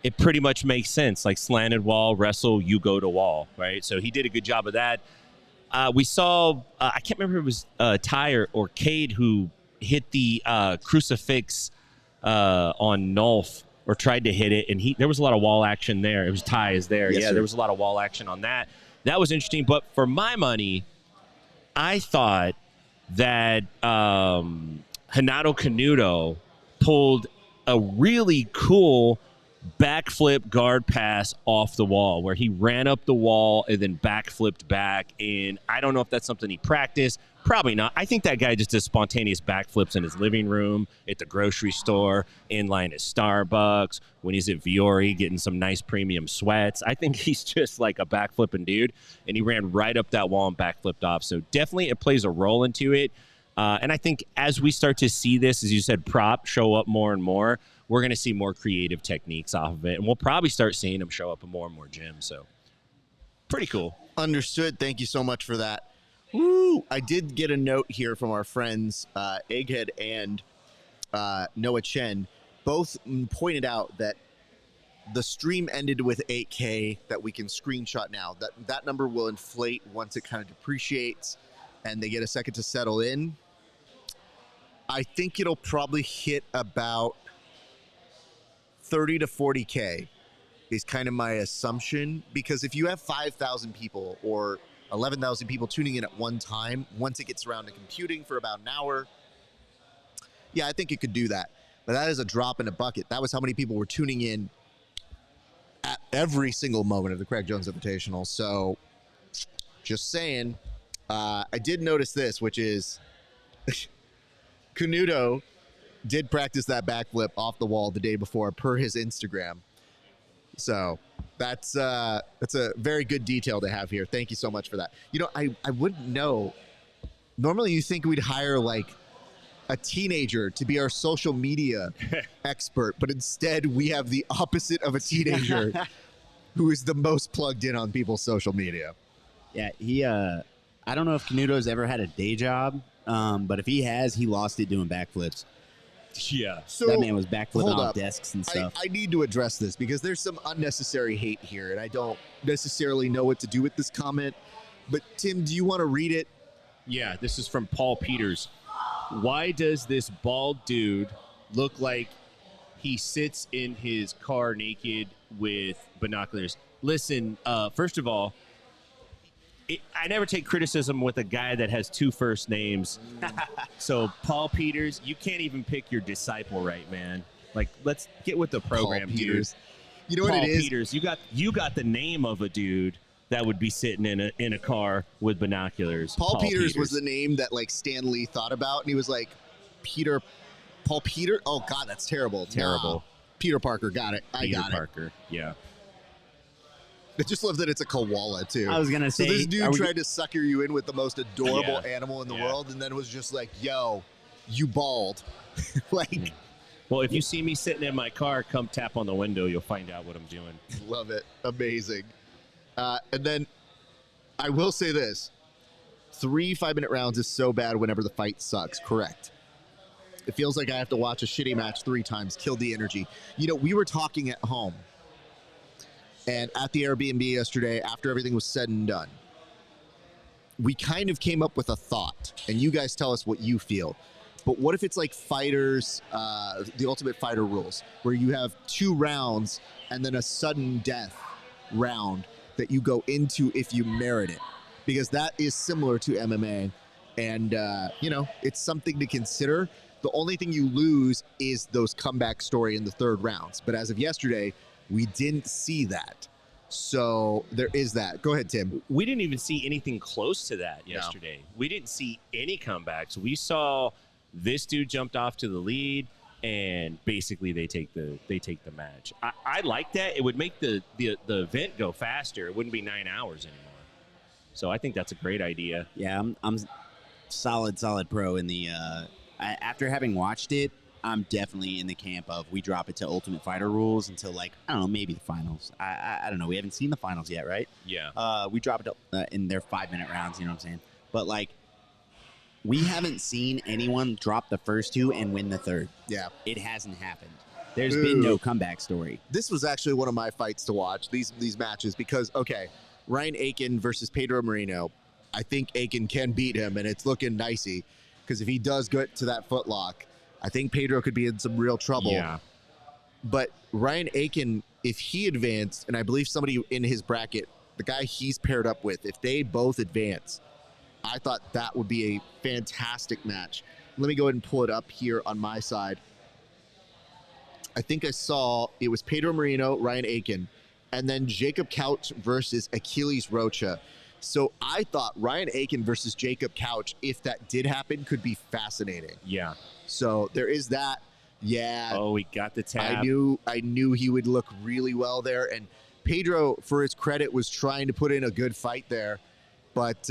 it pretty much makes sense. Like slanted wall, wrestle, you go to wall, right? So he did a good job of that. We saw, I can't remember if it was Ty or Cade who hit the crucifix on Nolf, or tried to hit it, and there was a lot of wall action there. It was Ty is there. Yes, yeah, sir. There was a lot of wall action on that. That was interesting. But for my money, I thought that Hanato Canuto pulled a really cool backflip guard pass off the wall where he ran up the wall and then backflipped back. And I don't know if that's something he practiced. Probably not. I think that guy just does spontaneous backflips in his living room, at the grocery store, in line at Starbucks, when he's at Viore getting some nice premium sweats. I think he's just like a backflipping dude, and he ran right up that wall and backflipped off. So definitely it plays a role into it. And I think as we start to see this, as you said, prop show up more and more, we're going to see more creative techniques off of it. And we'll probably start seeing them show up in more and more gyms. So pretty cool. Understood. Thank you so much for that. Woo! I did get a note here from our friends Egghead and Noah Chen. Both pointed out that the stream ended with 8K that we can screenshot now. That number will inflate once it kind of depreciates and they get a second to settle in. I think it'll probably hit about 30 to 40K is kind of my assumption, because if you have 5,000 people or 11,000 people tuning in at one time, once it gets around to computing for about an hour, yeah, I think it could do that. But that is a drop in a bucket. That was how many people were tuning in at every single moment of the Craig Jones Invitational. So just saying, I did notice this, which is Canuto did practice that backflip off the wall the day before per his Instagram. So that's a very good detail to have here. Thank you so much for that. You know, I wouldn't know. Normally you think we'd hire like a teenager to be our social media expert, but instead we have the opposite of a teenager who is the most plugged in on people's social media. Yeah, he I don't know if Canuto's ever had a day job, but if he has, he lost it doing backflips. Yeah. So That man was backflipping hold off up. desks and stuff. I need to address this because there's some unnecessary hate here, and I don't necessarily know what to do with this comment. But Tim, do you want to read it? Yeah, this is from Paul Peters. Why does this bald dude look like he sits in his car naked with binoculars? Listen, first of all, I never take criticism with a guy that has two first names. So, Paul Peters, you can't even pick your disciple right, man. Like, let's get with the program, Paul Peters. dude. You know Paul what it is? Peters, you got the name of a dude that would be sitting in a car with binoculars. Paul Peters was the name that like Stan Lee thought about, and he was like, Paul Peter. Oh God, that's terrible. Terrible. Nah. Peter Parker. Got it. I got Peter Parker. Yeah. it. I just love that it's a koala too. I was gonna So say, this dude tried to sucker you in with the most adorable Yeah. animal in the Yeah. world, and then was just like, "Yo, you bald." Like, Well, if you see me sitting in my car, come tap on the window. You'll find out what I'm doing. love it. Amazing. And then I will say this: 3 5-minute rounds is so bad whenever the fight sucks. Correct. It feels like I have to watch a shitty match 3 times, kill the energy. You know, we were talking at home and at the Airbnb yesterday after everything was said and done. We kind of came up with a thought, and you guys tell us what you feel. But what if it's like fighters, the Ultimate Fighter rules, where you have 2 rounds and then a sudden death round that you go into if you merit it? Because that is similar to MMA. And, you know, it's something to consider. The only thing you lose is those comeback story in the 3rd rounds. But as of yesterday, we didn't see that. So there is that. Go ahead, Tim. We didn't even see anything close to that yesterday. We didn't see any comebacks. We saw this dude jumped off to the lead, and basically they take the match. I like that. It would make the event go faster. It wouldn't be 9 hours anymore. So I think that's a great idea. Yeah, I'm solid pro in the. After having watched it, I'm definitely in the camp of we drop it to Ultimate Fighter rules until like I don't know, maybe the finals. I don't know. We haven't seen the finals yet, right? Yeah. We drop it in their 5-minute rounds. You know what I'm saying? But like, we haven't seen anyone drop the first 2 and win the 3rd. Yeah. It hasn't happened. There's been no comeback story. This was actually one of my fights to watch, these matches, because, okay, Ryan Aiken versus Pedro Moreno. I think Aiken can beat him, and it's looking nicey, because if he does get to that footlock, I think Pedro could be in some real trouble. Yeah. But Ryan Aiken, if he advanced, and I believe somebody in his bracket, the guy he's paired up with, if they both advance, I thought that would be a fantastic match. Let me go ahead and pull it up here on my side. I think I saw it was Pedro Moreno, Ryan Aiken, and then Jacob Couch versus Achilles Rocha. So I thought Ryan Aiken versus Jacob Couch, if that did happen, could be fascinating. Yeah. So there is that. Yeah. Oh, we got the tab. I knew he would look really well there. And Pedro, for his credit, was trying to put in a good fight there. But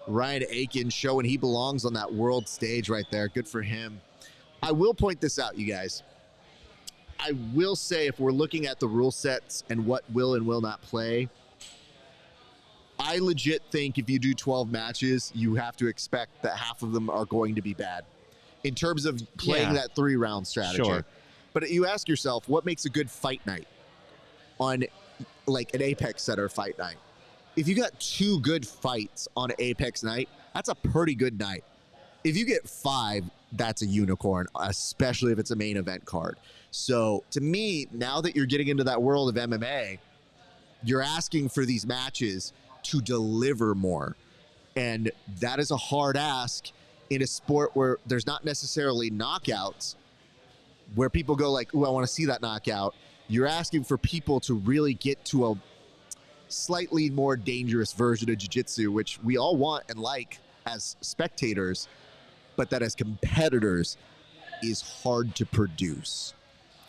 Ryan Aiken showing he belongs on that world stage right there. Good for him. I will point this out, you guys. I will say, if we're looking at the rule sets and what will and will not play, I legit think if you do 12 matches, you have to expect that half of them are going to be bad in terms of playing that 3-round strategy. Sure. But you ask yourself, what makes a good fight night on like an Apex Center fight night? If you got 2 good fights on an Apex night, that's a pretty good night. If you get 5, that's a unicorn, especially if it's a main event card. So to me, now that you're getting into that world of MMA, you're asking for these matches to deliver more. And that is a hard ask in a sport where there's not necessarily knockouts, where people go like, ooh, I want to see that knockout. You're asking for people to really get to a slightly more dangerous version of jiu-jitsu, which we all want and like as spectators, but that as competitors is hard to produce.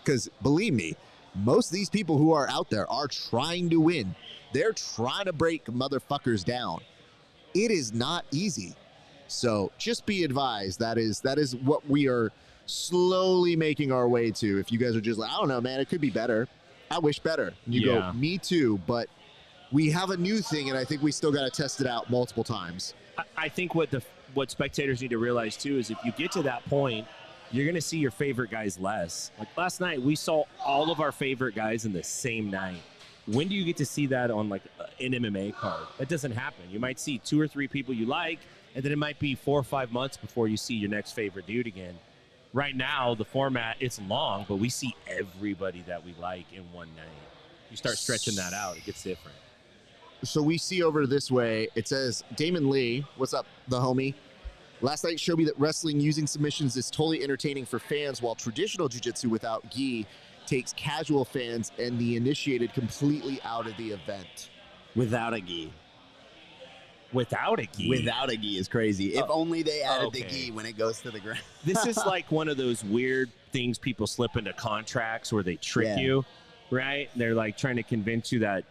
Because believe me, most of these people who are out there are trying to win. They're trying to break motherfuckers down. It is not easy. So just be advised, that is what we are slowly making our way to. If you guys are just like, I don't know, man, it could be better. I wish better. And you go, me too, but we have a new thing, and I think we still got to test it out multiple times. I think what spectators need to realize too is if you get to that point you're going to see your favorite guys less. Like last night, we saw all of our favorite guys in the same night. When do you get to see that on like an MMA card? That doesn't happen. You might see 2 or 3 people you like, and then it might be 4 or 5 months before you see your next favorite dude again. Right now, the format, it's long, but we see everybody that we like in one night. You start stretching that out, it gets different. So we see over this way, it says, Damon Lee, what's up, the homie? Last night showed me that wrestling using submissions is totally entertaining for fans, while traditional jiu-jitsu without gi takes casual fans and the initiated completely out of the event. Without a gi. Without a gi? Without a gi is crazy. If only they added the okay. gi when it goes to the ground. This is like one of those weird things people slip into contracts where they trick Yeah. you, right? They're like trying to convince you that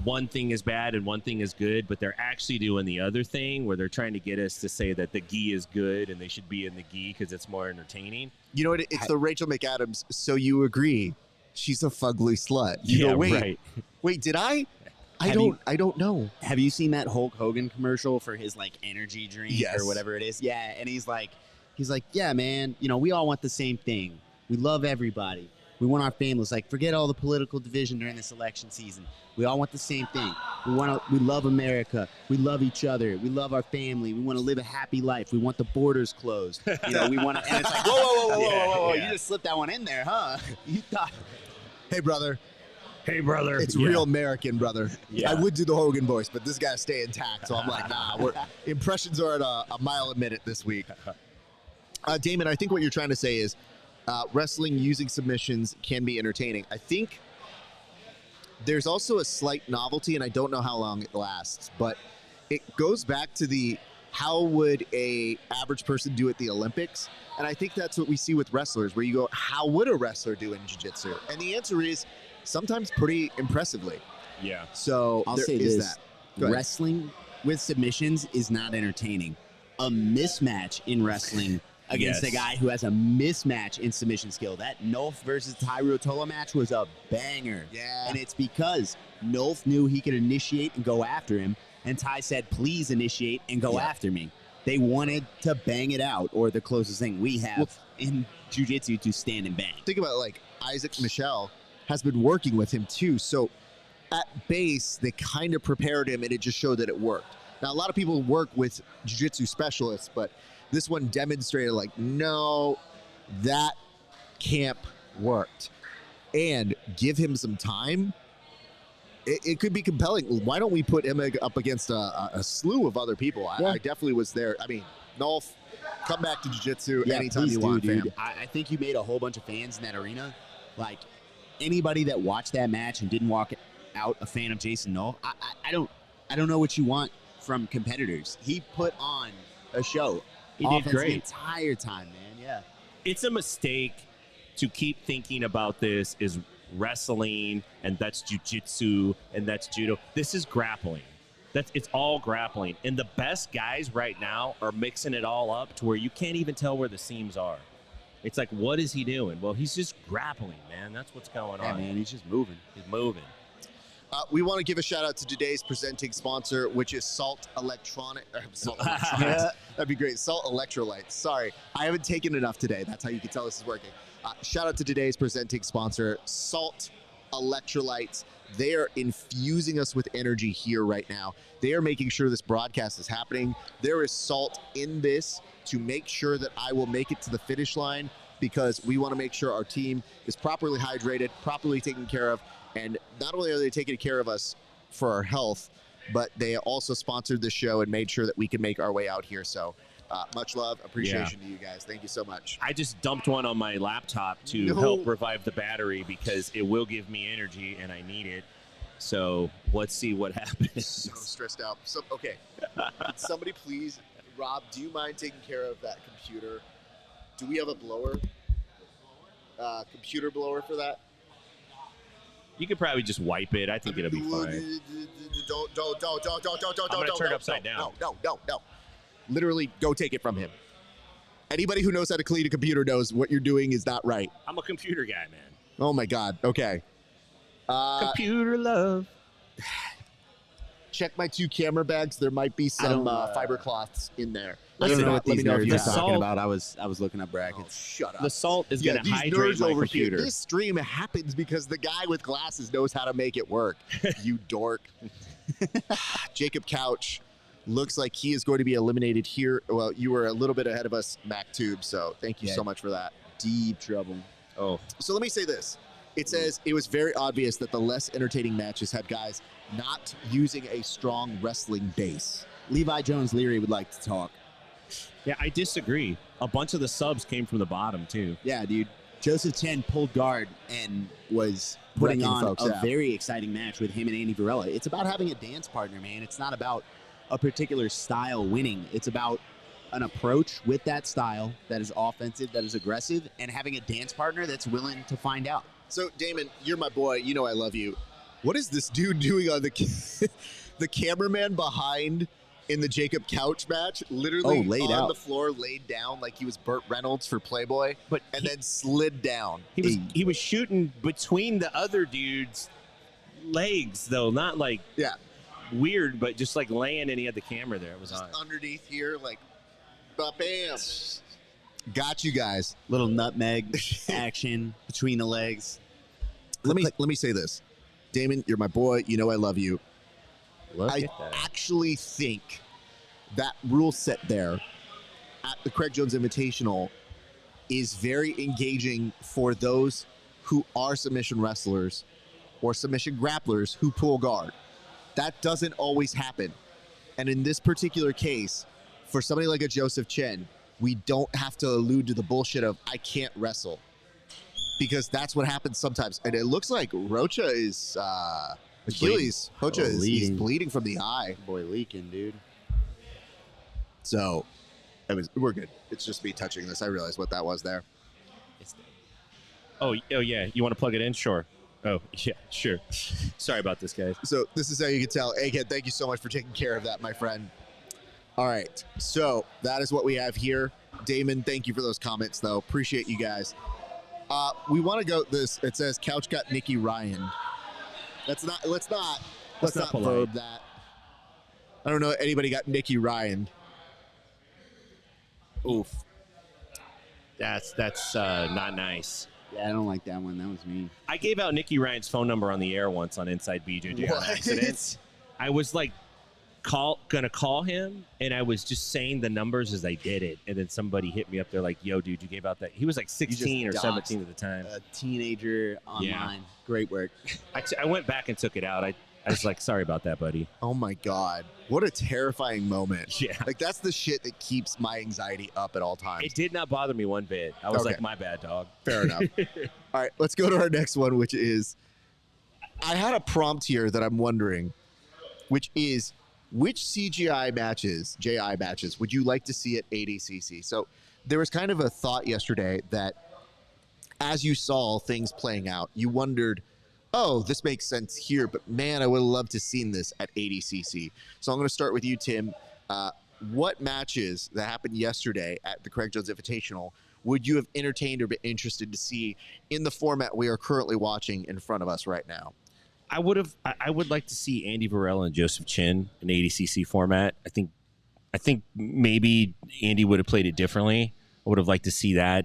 one thing is bad and one thing is good, but they're actually doing the other thing where they're trying to get us to say that the gi is good and they should be in the gi because it's more entertaining. You know what? It's the Rachel McAdams, so you agree. She's a fugly slut. You go, wait, right. wait, did I? I Have don't know. Have you seen that Hulk Hogan commercial for his like energy drink Yes. or whatever it is? Yeah, and he's like, yeah, man, you know, we all want the same thing. We love everybody. We want our families. Like, forget all the political division during this election season. We all want the same thing. We love America. We love each other. We love our family. We want to live a happy life. We want the borders closed. You know, we want to. And it's like, whoa! Yeah. You just slipped that one in there, huh? You thought. Hey, brother. Hey, brother. It's real American, brother. Yeah. I would do the Hogan voice, but this guy's stay intact. So I'm like, nah, impressions are at a mile a minute this week. Damon, I think what you're trying to say is wrestling using submissions can be entertaining. I think there's also a slight novelty, and I don't know how long it lasts, but it goes back to how would a average person do at the Olympics? And I think that's what we see with wrestlers, where you go, how would a wrestler do in jiu-jitsu? And the answer is sometimes pretty impressively. Yeah. So I'll there say is this. that. Go ahead. Wrestling with submissions is not entertaining. A mismatch in wrestling against Yes. a guy who has a mismatch in submission skill. That Nolf versus Tyro Tola match was a banger. Yeah. And it's because Nolf knew he could initiate and go after him, and Ty said, please initiate and go after me. They wanted to bang it out, or the closest thing we have in jiu-jitsu to stand and bang. Think about it, like Isaac Michel has been working with him too. So at base, they kind of prepared him, and it just showed that it worked. Now, a lot of people work with jiu-jitsu specialists, but this one demonstrated like, no, that camp worked. And give him some time. It could be compelling. Why don't we put him up against a slew of other people? I definitely was there. I mean, Nolf, come back to jiu-jitsu anytime please you do, want, dude. fam. I think you made a whole bunch of fans in that arena. Like, anybody that watched that match and didn't walk out a fan of Jason Nolf, I don't know what you want from competitors. He put on a show. He did Offense great. the entire time, man. Yeah. It's a mistake to keep thinking about this as wrestling and that's jiu-jitsu and that's judo. This is grappling. It's all grappling. And the best guys right now are mixing it all up to where you can't even tell where the seams are. It's like, what is he doing? Well, he's just grappling, man. That's what's going Yeah, on. man, he's just moving. He's moving. We want to give a shout out to today's presenting sponsor, which is Salt Electronics. That'd be great. Salt Electrolytes. Sorry, I haven't taken enough today. That's how you can tell this is working. Shout out to today's presenting sponsor, Salt Electrolytes. They are infusing us with energy here right now. They are making sure this broadcast is happening. There is salt in this to make sure that I will make it to the finish line, because we want to make sure our team is properly hydrated, properly taken care of. And not only are they taking care of us for our health, but they also sponsored the show and made sure that we can make our way out here. So much love, appreciation to you guys. Thank you so much. I just dumped one on my laptop to help revive the battery because it will give me energy and I need it. So let's see what happens. So stressed out. So, okay. Could somebody please, Rob, do you mind taking care of that computer? Do we have a blower? Computer blower for that? You could probably just wipe it. I think it'll be fine. Don't. I'm going to turn it upside down. No. Literally, go take it from him. Anybody who knows how to clean a computer knows what you're doing is not right. I'm a computer guy, man. Oh, my God. Okay. Computer love. check my 2 camera bags. There might be some fiber cloths in there. I don't know what these nerds are you're talking about. I was looking up Oh, brackets. shut up. The salt is going to these hydrate nerds my over computer. here. This stream happens because the guy with glasses knows how to make it work. You dork. Jacob Couch looks like he is going to be eliminated here. Well, you were a little bit ahead of us, Mac Tube, so thank you so much for that. Deep trouble. Oh, So let me say this. It says it was very obvious that the less entertaining matches had guys not using a strong wrestling base. Levi Jones Leary would like to talk. yeah, I disagree. A bunch of the subs came from the bottom, too. Yeah, dude. Joseph Chen pulled guard and was putting Wrecking on folks a out. very exciting match with him and Andy Varela. It's about having a dance partner, man. It's not about a particular style winning. It's about an approach with that style that is offensive, that is aggressive, and having a dance partner that's willing to find out. So, Damon, you're my boy. You know I love you. What is this dude doing on the cameraman behind in the Jacob Couch match? Literally laid on out. the floor, laid down like he was Burt Reynolds for Playboy, But and then slid down. he was shooting between the other dude's legs, though. Not like Yeah. weird, but just like laying, and he had the camera there. It was Just on. underneath here, like, bam. Got you guys. Little nutmeg action between the legs. Let me say this. Damon, you're my boy. You know I love you. Look I at that. actually think that rule set there at the Craig Jones Invitational is very engaging for those who are submission wrestlers or submission grapplers who pull guard. That doesn't always happen. And in this particular case, for somebody like a Joseph Chen, we don't have to allude to the bullshit of I can't wrestle, because that's what happens sometimes. And it looks like Rocha is Achilles. Rocha is he's bleeding from the eye. Boy, leaking, dude. So we're good. It's just me touching this. I realized what that was there. Oh, yeah. You want to plug it in? Sure. Oh, yeah, sure. Sorry about this, guys. So this is how you can tell. Egghead, thank you so much for taking care of that, my friend. All right. So that is what we have here. Damon, thank you for those comments, though. Appreciate you guys. We want to go this. It says Couch got Nikki Ryan. Let's not not polite. verb that. I don't know anybody got Nikki Ryan. Oof. That's not nice. Yeah, I don't like that one. That was mean. I gave out Nicky Ryan's phone number on the air once on Inside BJJ on What? accident. I was like gonna call him, and I was just saying the numbers as I did it, and then somebody hit me up. They're like, "Yo, dude, you gave out that." He was like 16 or doxed 17 at the time. A teenager online. Yeah. Great work. I went back and took it out. I was like, "Sorry about that, buddy." Oh my God. What a terrifying moment. Yeah. Like, that's the shit that keeps my anxiety up at all times. It did not bother me one bit. I was Okay. like, "My bad, dog." Fair enough. All right, let's go to our next one, which is I had a prompt here that I'm wondering, which is which CGI matches, JI matches, would you like to see at ADCC? So there was kind of a thought yesterday that as you saw things playing out, you wondered, oh, this makes sense here, but man, I would have loved to have seen this at ADCC. So I'm going to start with you, Tim. What matches that happened yesterday at the Craig Jones Invitational would you have entertained or been interested to see in the format we are currently watching in front of us right now? I would like to see Andy Varela and Joseph Chin in ADCC format. I think maybe Andy would have played it differently. I would have liked to see that.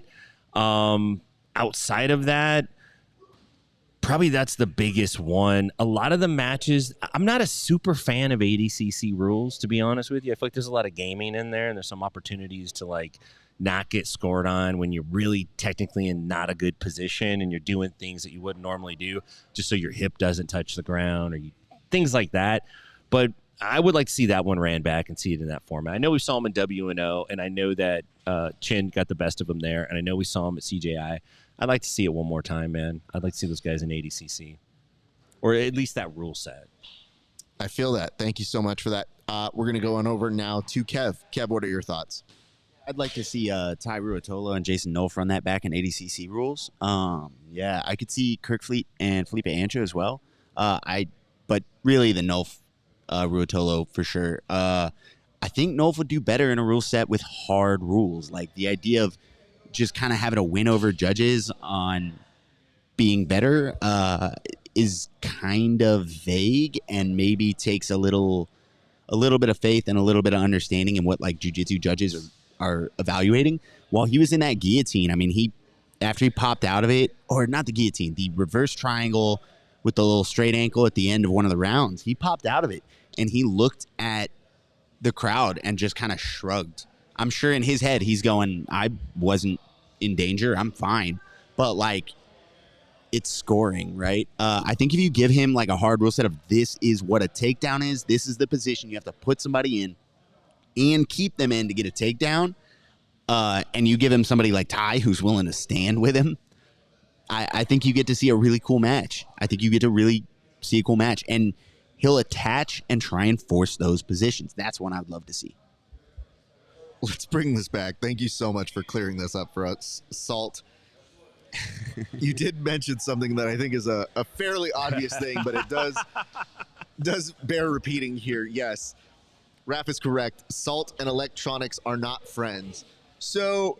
Outside of that, probably that's the biggest one. A lot of the matches, I'm not a super fan of ADCC rules, to be honest with you. I feel like there's a lot of gaming in there, and there's some opportunities to like not get scored on when you're really technically in not a good position and you're doing things that you wouldn't normally do just so your hip doesn't touch the ground or things like that. But I would like to see that one ran back and see it in that format. I know we saw him in WNO, and I know that Chin got the best of him there, and I know we saw him at CJI. I'd like to see it one more time, man. I'd like to see those guys in ADCC, or at least that rule set. I feel that. Thank you so much for that. We're going to go on over now to Kev. Kev, what are your thoughts? I'd like to see Ty Ruotolo and Jason Nolf run that back in ADCC rules. Yeah, I could see Kirk Fleet and Felipe Ancho as well. But really the Nolf Ruotolo for sure. I think Nolf would do better in a rule set with hard rules. Like the idea of just kind of having a win over judges on being better is kind of vague and maybe takes a little a little bit of faith and a little bit of understanding in what like jiu-jitsu judges are evaluating. While he was in that guillotine, I mean, after he popped out of it, or not the guillotine, the reverse triangle with the little straight ankle at the end of one of the rounds, he popped out of it and he looked at the crowd and just kind of shrugged. I'm sure in his head he's going, I wasn't in danger, I'm fine. But like, it's scoring, right? I think if you give him like a hard rule set of this is what a takedown is, this is the position you have to put somebody in and keep them in to get a takedown, and you give him somebody like Ty who's willing to stand with him, I think you get to see a really cool match. I think you get to really see a cool match. And he'll attach and try and force those positions. That's one I'd love to see. Let's bring this back. Thank you so much for clearing this up for us, Salt. You did mention something that I think is a fairly obvious thing, but it does bear repeating here. Yes, Raph is correct. Salt and electronics are not friends. So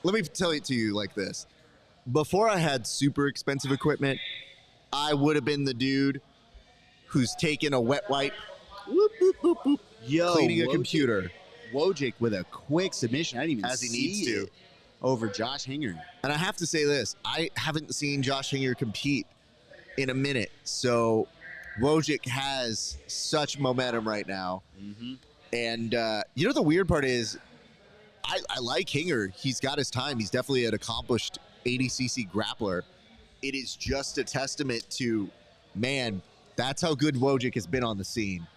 let me tell it to you like this. Before I had super expensive equipment, I would have been the dude who's taking a wet wipe, whoop, whoop, whoop, whoop, cleaning a computer. Wojcik with a quick submission. I didn't even As he see needs to. it over Josh Hinger. And I have to say this, I haven't seen Josh Hinger compete in a minute. So Wojcik has such momentum right now. Mm-hmm. And you know, the weird part is I like Hinger. He's got his time. He's definitely an accomplished ADCC grappler. It is just a testament to, man, that's how good Wojcik has been on the scene.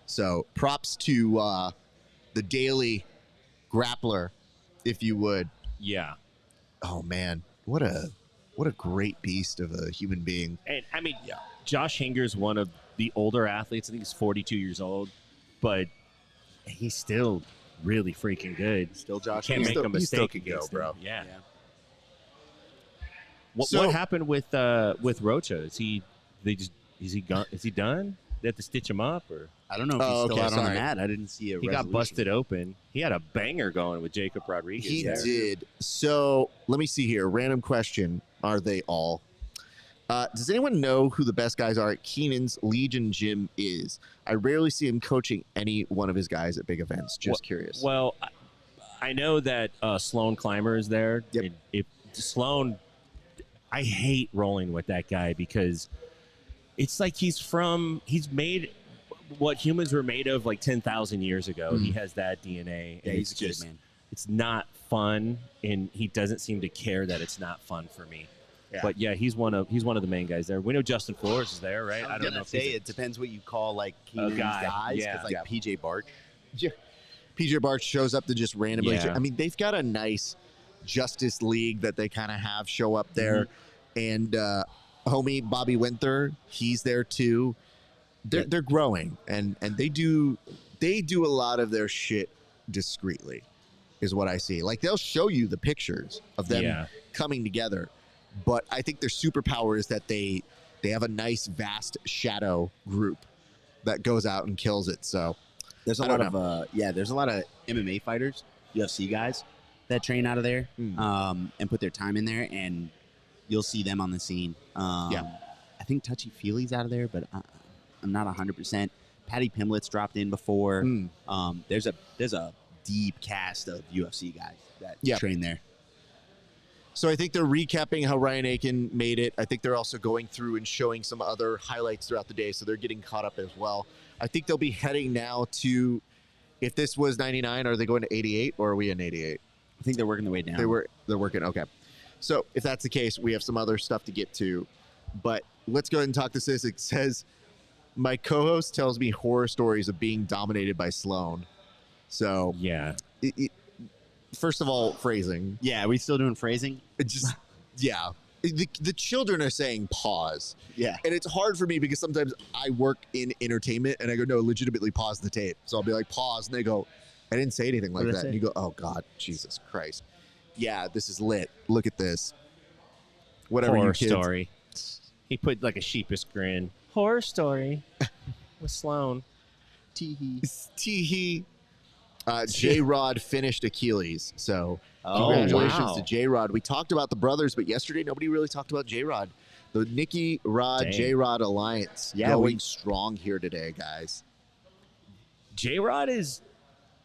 So props to the daily grappler, if you would. Yeah. Oh man, what a great beast of a human being. And I mean, Josh Hinger's one of the older athletes. I think he's 42 years old, but he's still really freaking good. Still Josh Can't Hinger. make a mistake still can go, against bro. him. Yeah. Yeah. What happened with Rocha? Is he done? They have to stitch him up, or I don't know if he's still out on the mat. I didn't see a he got busted open. He had a banger going with Jacob Rodriguez. He there. did. So let me see here. Random question. Are they all? Does anyone know who the best guys are at Keenan's Legion Gym is? I rarely see him coaching any one of his guys at big events. Just curious. Well, I know that Sloan Clymer is there. Yep. If Sloan, I hate rolling with that guy because it's like he's made what humans were made of like 10,000 years ago. Mm. He has that DNA. Yeah, And he's it's a good just, man. it's not fun, and he doesn't seem to care that it's not fun for me. Yeah. But yeah, he's one of the main guys there. We know Justin Flores is there, right? I don't know if it depends what you call like Keenan's guys, yeah. because like PJ Barch. PJ Barch shows up to just randomly. Yeah. I mean, they've got a nice Justice League that they kind of have show up there. Mm-hmm. And homie Bobby Winther, he's there too. They're growing, and they do a lot of their shit discreetly, is what I see. Like, they'll show you the pictures of them coming together, but I think their superpower is that they have a nice vast shadow group that goes out and kills it. So There's a lot of there's a lot of MMA fighters, UFC guys that train out of there and put their time in there, and you'll see them on the scene. I think Touchy Feely's out of there, but I'm not 100%. Patty Pimlet's dropped in before. There's a deep cast of UFC guys that train there. So I think they're recapping how Ryan Aiken made it. I think they're also going through and showing some other highlights throughout the day, so they're getting caught up as well. I think they'll be heading now to, if this was 99, are they going to 88, or are we in 88? I think they're working their way down. They're working, okay. So if that's the case, we have some other stuff to get to. But let's go ahead and talk this. It says, my co-host tells me horror stories of being dominated by Sloan. So Yeah. First of all, phrasing. Yeah, are we still doing phrasing? It just, yeah. The children are saying pause. Yeah. And it's hard for me because sometimes I work in entertainment and I go, no, legitimately pause the tape. So I'll be like, pause. And they go, I didn't say anything like that. And you go, oh, God, Jesus Christ. Yeah, this is lit. Look at this. Whatever Horror you kids. story. He put like a sheepish grin. Horror story with Sloan. Tee-hee. Tee-hee. J-Rod finished Achilles. So congratulations to J-Rod. We talked about the brothers, but yesterday nobody really talked about J-Rod. The Nicky Rod, J-Rod alliance going strong here today, guys. J-Rod is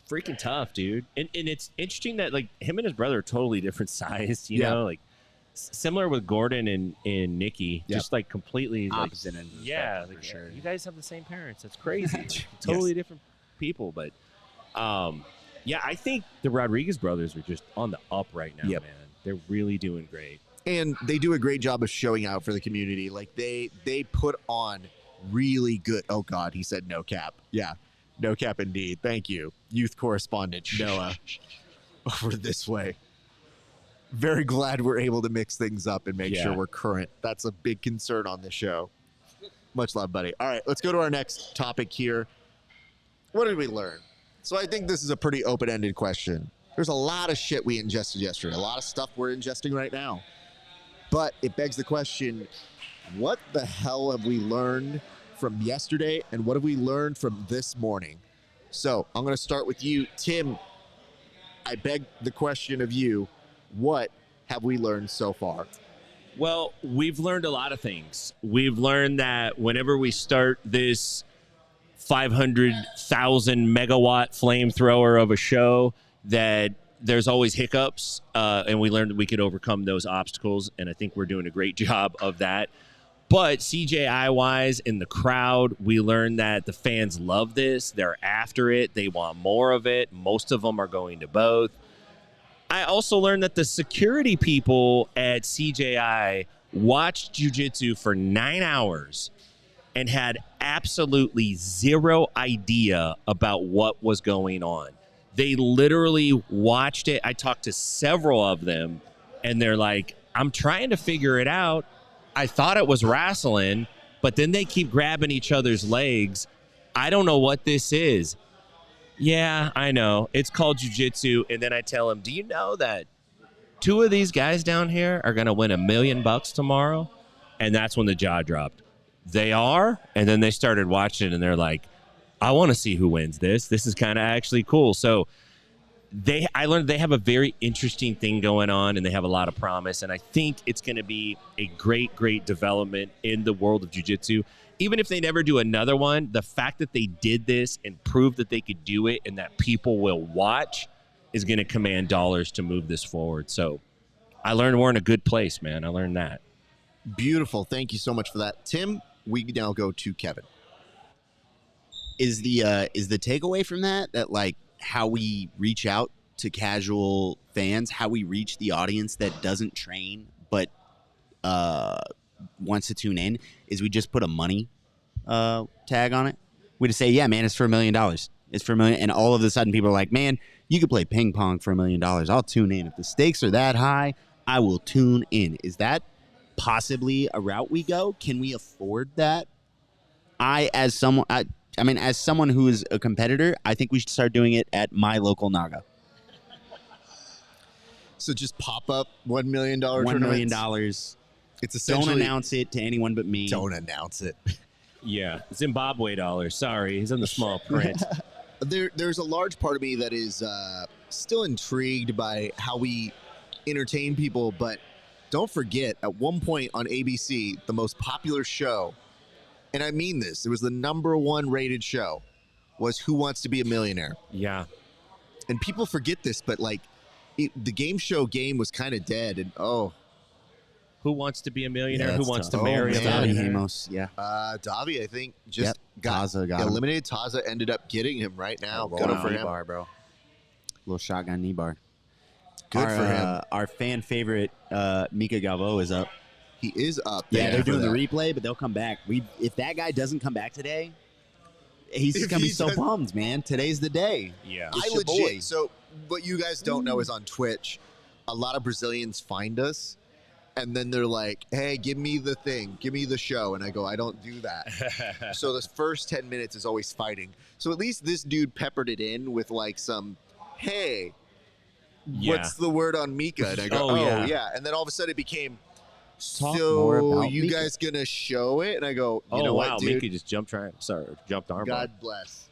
freaking tough, dude. And it's interesting that, like, him and his brother are totally different sized, you know? Like, similar with Gordon and Nikki. Just, like, completely... Opposite ends of the spectrum, like, for sure. you guys have the same parents. That's crazy. Totally different people. But, yeah, I think the Rodriguez brothers are just on the up right now, man. They're really doing great. And they do a great job of showing out for the community. Like, they put on really good... Oh, God, he said no cap. Yeah. No cap indeed. Thank you, youth correspondent Noah, over this way. Very glad we're able to mix things up and make sure we're current. That's a big concern on the show. Much love, buddy. All right, let's go to our next topic here. What did we learn? So I think this is a pretty open-ended question. There's a lot of shit we ingested yesterday, a lot of stuff we're ingesting right now. But it begs the question, what the hell have we learned from yesterday, and what have we learned from this morning? So I'm going to start with you, Tim. I beg the question of you, what have we learned so far? Well, we've learned a lot of things. We've learned that whenever we start this 500,000 megawatt flamethrower of a show, that there's always hiccups, and we learned that we could overcome those obstacles, and I think we're doing a great job of that. But CJI-wise, in the crowd, we learned that the fans love this. They're after it. They want more of it. Most of them are going to both. I also learned that the security people at CJI watched jiu-jitsu for 9 hours and had absolutely zero idea about what was going on. They literally watched it. I talked to several of them, and they're like, I'm trying to figure it out. I thought it was wrestling, but then they keep grabbing each other's legs. I don't know what this is. Yeah, I know. It's called jiu-jitsu. And then I tell them, do you know that 2 of these guys down here are going to win $1 million tomorrow? And that's when the jaw dropped. They are? And then they started watching, and they're like, I want to see who wins this. This is kind of actually cool. So I learned they have a very interesting thing going on, and they have a lot of promise. And I think it's going to be a great, great development in the world of jiu-jitsu. Even if they never do another one, the fact that they did this and proved that they could do it and that people will watch is going to command dollars to move this forward. So I learned we're in a good place, man. I learned that. Beautiful. Thank you so much for that. Tim, we now go to Kevin. Is the takeaway from that like how we reach out to casual fans, how we reach the audience that doesn't train but wants to tune in, is we just put a money tag on it. We just say, yeah, man, it's for $1 million. It's for $1 million. And all of a sudden people are like, man, you could play ping pong for $1 million. I'll tune in. If the stakes are that high, I will tune in. Is that possibly a route we go? Can we afford that? As someone who is a competitor, I think we should start doing it at my local Naga. So just pop up $1 million $1 million. It's essentially, don't announce it to anyone but me. Don't announce it. Yeah, Zimbabwe dollars. Sorry, he's in the small print. There's a large part of me that is still intrigued by how we entertain people, but don't forget, at one point on ABC, the most popular show, and I mean this, it was the #1 rated show, was Who Wants to Be a Millionaire? Yeah. And people forget this, but like the game show game was kind of dead, and Who wants to be a millionaire? Yeah, Who that's wants tough. to marry a Davi millionaire? Hamos, yeah. Davi, I think, just got Taza got him. eliminated. Taza ended up getting him right now. Good for him. Bar, bro. Little shotgun knee bar. Good for him. Our fan favorite Mika Galvo is up. He is up. Yeah, they're doing the replay, but they'll come back. If that guy doesn't come back today, he's gonna be so bummed, man. Today's the day. Yeah. I legit. So what you guys don't know is on Twitch, a lot of Brazilians find us, and then they're like, "Hey, give me the thing, give me the show," and I go, "I don't do that." So the first 10 minutes is always fighting. So at least this dude peppered it in with like some, "Hey, what's the word on Mika?" And I go, "Oh yeah," and then all of a sudden it became, Talk more "So about you Mika. guys gonna show it?" And I go, "You know wow, what, dude? Mika just jumped armbar. God bless."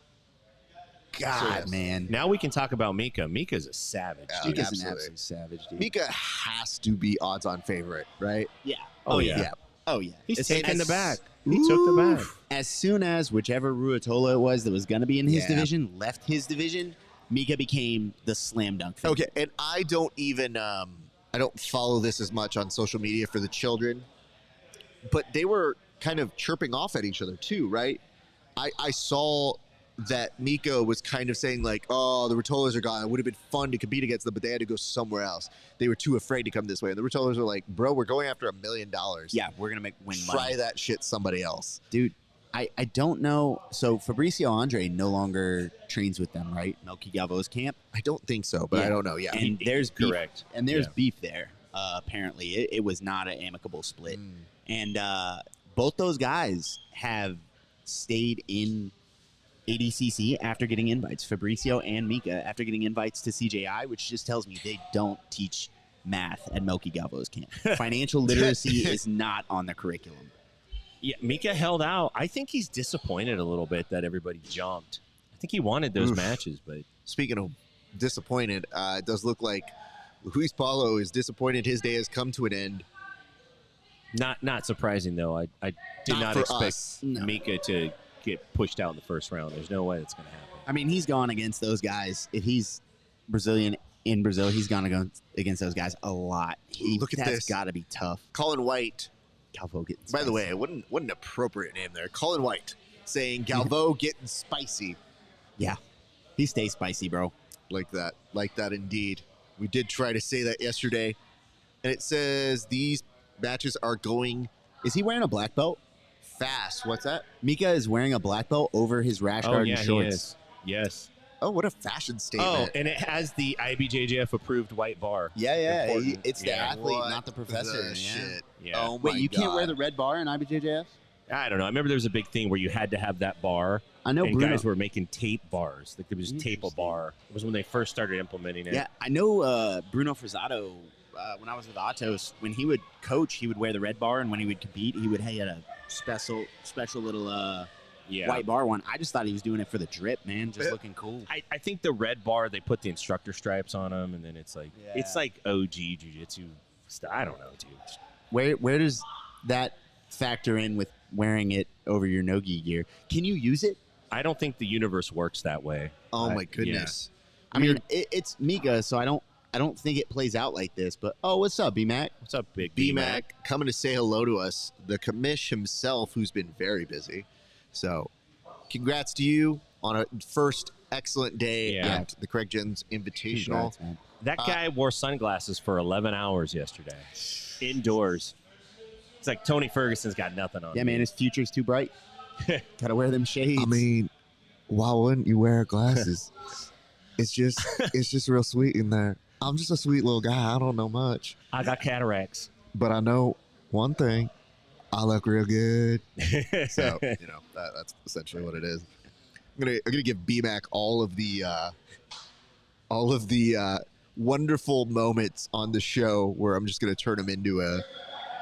God, Yes. man. Now we can talk about Mika. Mika's a savage. Yeah. dude. Mika's an absolutely. absolute savage, dude. Mika has to be odds-on favorite, right? Yeah. Oh, yeah. Oh, yeah. He's It's- taking as- the back. He took the bag. As soon as whichever Ruotolo it was that was going to be in his Yeah. division left his division, Mika became the slam dunk favorite. Okay, and I don't even I don't follow this as much on social media for the children, but they were kind of chirping off at each other too, right? I saw that Mika was kind of saying like, "Oh, the Rutolos are gone. It would have been fun to compete against them, but they had to go somewhere else. They were too afraid to come this way." And the Rutolos are like, "Bro, we're going after $1 million. Yeah, we're going to win Try money. that shit somebody else." Dude, I don't know. So Fabricio Andre no longer trains with them, right? Melky Galvo's camp. I don't think so, but I Yeah. don't know. Yeah. And there's beef. Correct. And there's Yeah. beef there. Apparently, it was not an amicable split. Mm. And both those guys have stayed in ADCC after getting invites. Fabricio and Mika after getting invites to CJI, which just tells me they don't teach math at Melky Galvo's camp. Financial literacy is not on the curriculum. Yeah, Mika held out. I think he's disappointed a little bit that everybody jumped. I think he wanted those Oof. matches, but Speaking of disappointed, it does look like Luis Paulo is disappointed his day has come to an end. not surprising though. I did Not not for expect us. No. Mika to get pushed out in the first round. There's no way that's going to happen. I mean, he's gone against those guys. If he's Brazilian in Brazil, he's gone to go against those guys a lot. Look at that's this. got to be tough. Colin White, Galvo getting by the spicy. way, what an appropriate name there. Colin White saying Galvo getting spicy. He stays spicy, bro. Like that indeed. We did try to say that yesterday. And it says these matches are going Is he wearing a black belt? fast. What's that? Mika is wearing a black belt over his rash guard and he shorts. is. Yes. Oh, what a fashion statement. Oh, and it has the IBJJF approved white bar. Yeah. Important. It's the Yeah. athlete, What not the professor. the yeah. shit. Yeah. Oh Wait, my you can't wear God. the red bar in IBJJF? I don't know. I remember there was a big thing where you had to have that bar, I know and Bruno. guys were making tape bars. Like there was tape a bar. It was when they first started implementing it. Yeah, I know Bruno Frazado, when I was with Atos, when he would coach, he would wear the red bar, and when he would compete, he would have a special little Yeah. white bar one. I just thought he was doing it for the drip, man, just looking cool. I think the red bar, they put the instructor stripes on them, and then it's like OG jiu-jitsu stuff. I don't know, dude. Where does that factor in with wearing it over your no-gi gear? Can you use it? I don't think the universe works that way. Oh I- my goodness. I mean, it's Mika, so I don't think it plays out like this. But what's up, B-Mac? What's up, Big B-Mac coming to say hello to us, the commish himself, who's been very busy. So, congrats to you on a first excellent day Yeah. at the CRAIG JONES Invitational. Congrats, man. That guy wore sunglasses for 11 hours yesterday, indoors. It's like Tony Ferguson's got nothing on. Yeah, man, his future's too bright. Gotta wear them shades. I mean, why wouldn't you wear glasses? it's just real sweet in there. I'm just a sweet little guy. I don't know much, I got cataracts. but I know one thing: I look real good. So that's essentially what it is. I'm gonna give BMAC all of the wonderful moments on the show where I'm just gonna turn him into a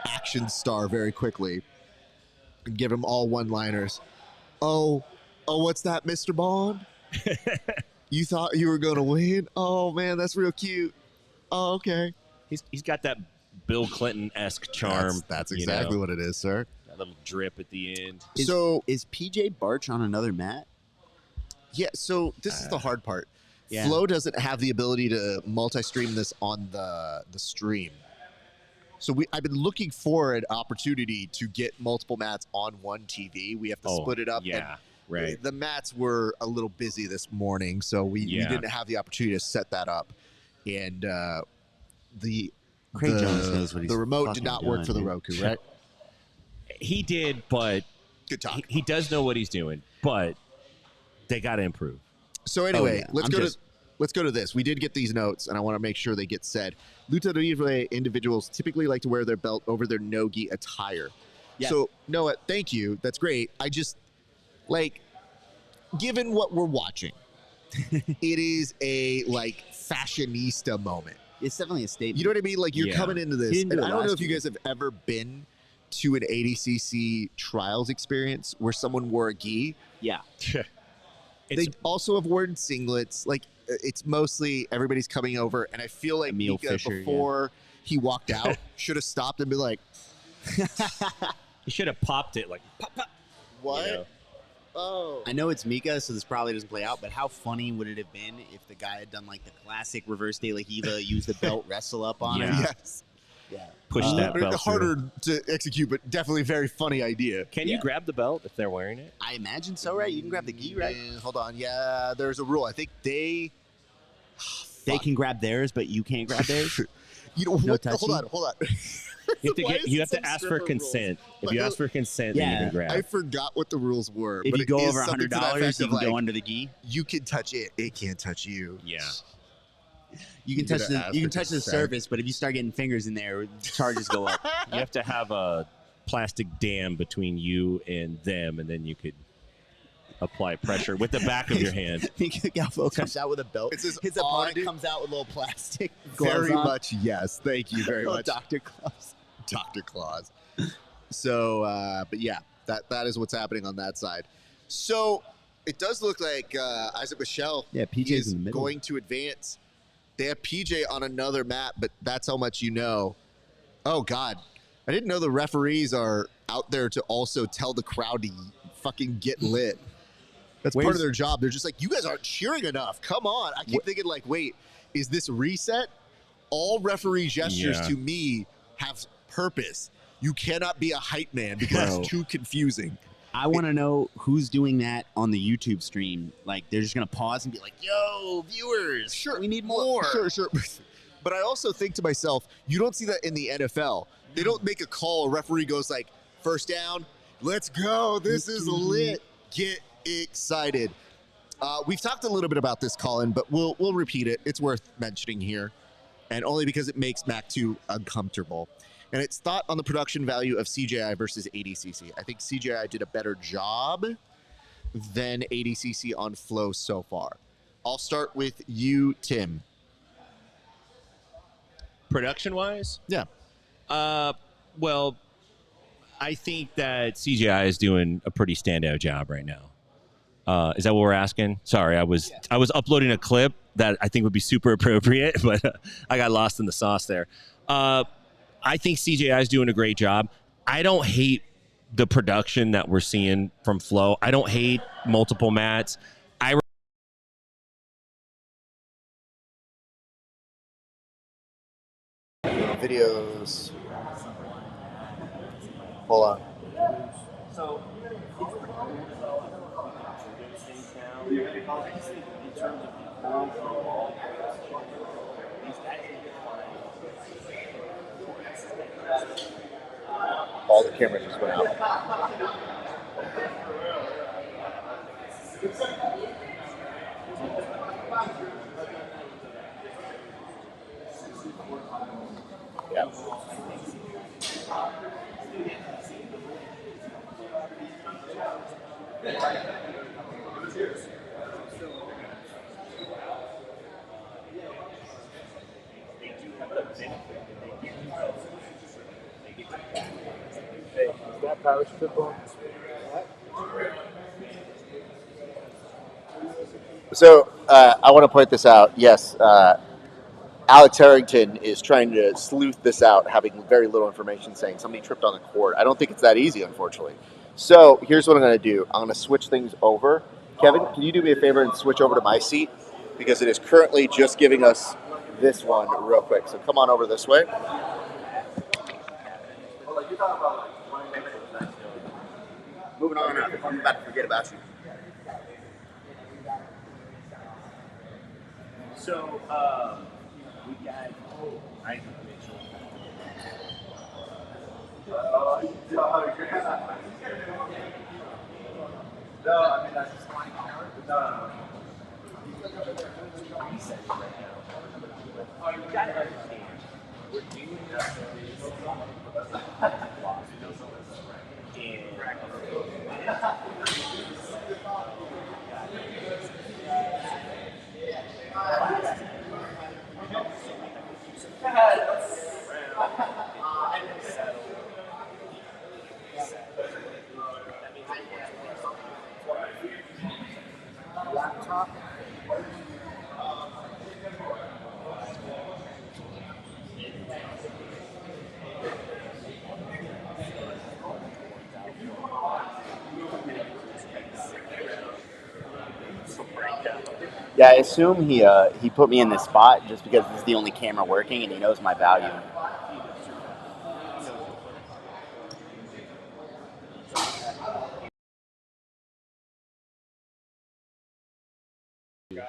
action star very quickly and give him all one-liners. Oh, what's that, Mr. Bond? You thought you were gonna win? Oh man, that's real cute. Oh, okay. He's got that Bill Clinton-esque charm. That's you exactly know, what it is, sir. that little drip at the end. Is PJ Barch on another mat? Yeah, so this is the hard part. Yeah. Flow doesn't have the ability to multi-stream this on the stream. So I've been looking for an opportunity to get multiple mats on one TV. We have to split it up. Yeah, and right. The mats were a little busy this morning, so we didn't have the opportunity to set that up. And the Craig Jones knows what he's the remote did fucking not work doing, for the man. Roku, right? He did, but Good talk. he does know what he's doing. But they got to improve. So anyway, yeah. let's go to this. We did get these notes, and I want to make sure they get said. Luta Libre individuals typically like to wear their belt over their no-gi attire. Yeah. So Noah, thank you. That's great. I just given what we're watching, it is a fashionista moment. It's definitely a statement. You know what I mean? Like you're Yeah. coming into He this. didn't do And it I don't know last if you year. guys have ever been to an ADCC trials experience where someone wore a gi. Yeah. They also have worn singlets. Like it's mostly everybody's coming over, and I feel like Emil Mika Fisher, before he walked out should have stopped and be like, You should have popped it like pop, pop. What? You know? Oh. I know it's Mika, so this probably doesn't play out, but how funny would it have been if the guy had done like the classic reverse De La Hiva, use the belt, wrestle up on Yeah. him? Yes. Yeah. Push that belt Harder through. to execute, but definitely a very funny idea. Can you grab the belt if they're wearing it? I imagine so, right? You can grab the gi, right? Hold on. Yeah, there's a rule. I think they Can grab theirs, but you can't grab theirs? You know, No what? touching? Hold on. You have to ask for consent. If you ask for consent, then you can grab. I forgot what the rules were. If but you go it is over something to that $100, effect you of, can go like, under the gi. You can touch it. It can't touch you. Yeah. You can You're touch gonna the ask you can for touch the consent. surface, but if you start getting fingers in there, charges go up. You have to have a plastic dam between you and them, and then you could apply pressure with the back of your hand. Mika Galvo comes out with a belt. It's his opponent odd- comes out with little plastic gloves Very on. much, yes. Thank you very Little much, Dr. Claus. Dr. Claus. So, but yeah, that is what's happening on that side. So it does look like Isaac Michelle Yeah, PJ's is in the middle. going to advance. They have PJ on another map, but that's how much you know. Oh, God. I didn't know the referees are out there to also tell the crowd to fucking get lit. That's part Where's- of their job. They're just like, you guys aren't cheering enough. Come on. I keep thinking, like, wait, is this reset? All referee gestures Yeah. to me have purpose. You cannot be a hype man because Bro. it's too confusing. I want to know who's doing that on the YouTube stream. Like, they're just going to pause and be like, yo, viewers, we need more. Sure. But I also think to myself, you don't see that in the NFL. They don't make a call. A referee goes like, first down, let's go. This is lit. Get excited. We've talked a little bit about this, Colin, but we'll repeat it. It's worth mentioning here, and only because it makes Mac 2 uncomfortable. And it's thought on the production value of CJI versus ADCC. I think CJI did a better job than ADCC on flow so far. I'll start with you, Tim. Production-wise? Yeah. Well, I think that CGI is doing a pretty standout job right now. Is that what we're asking? Sorry, I was uploading a clip that I think would be super appropriate, but I got lost in the sauce there. I think CGI is doing a great job. I don't hate the production that we're seeing from Flow. I don't hate multiple mats. Videos. Hold on. So All the cameras just went out. Yeah. So I want to point this out. Yes, Alex Harrington is trying to sleuth this out, having very little information, saying somebody tripped on the cord. I don't think it's that easy, unfortunately. So here's what I'm going to do. I'm going to switch things over. Kevin, can you do me a favor and switch over to my seat? Because it is currently just giving us this one real quick. So come on over this way. Moving on up. I'm about to forget about you. So, we got Isaac Mitchell. No, I mean, that's just flying camera. No. Oh, you got to understand. We're doing that. Yeah, I assume he put me in this spot just because this is the only camera working and he knows my value.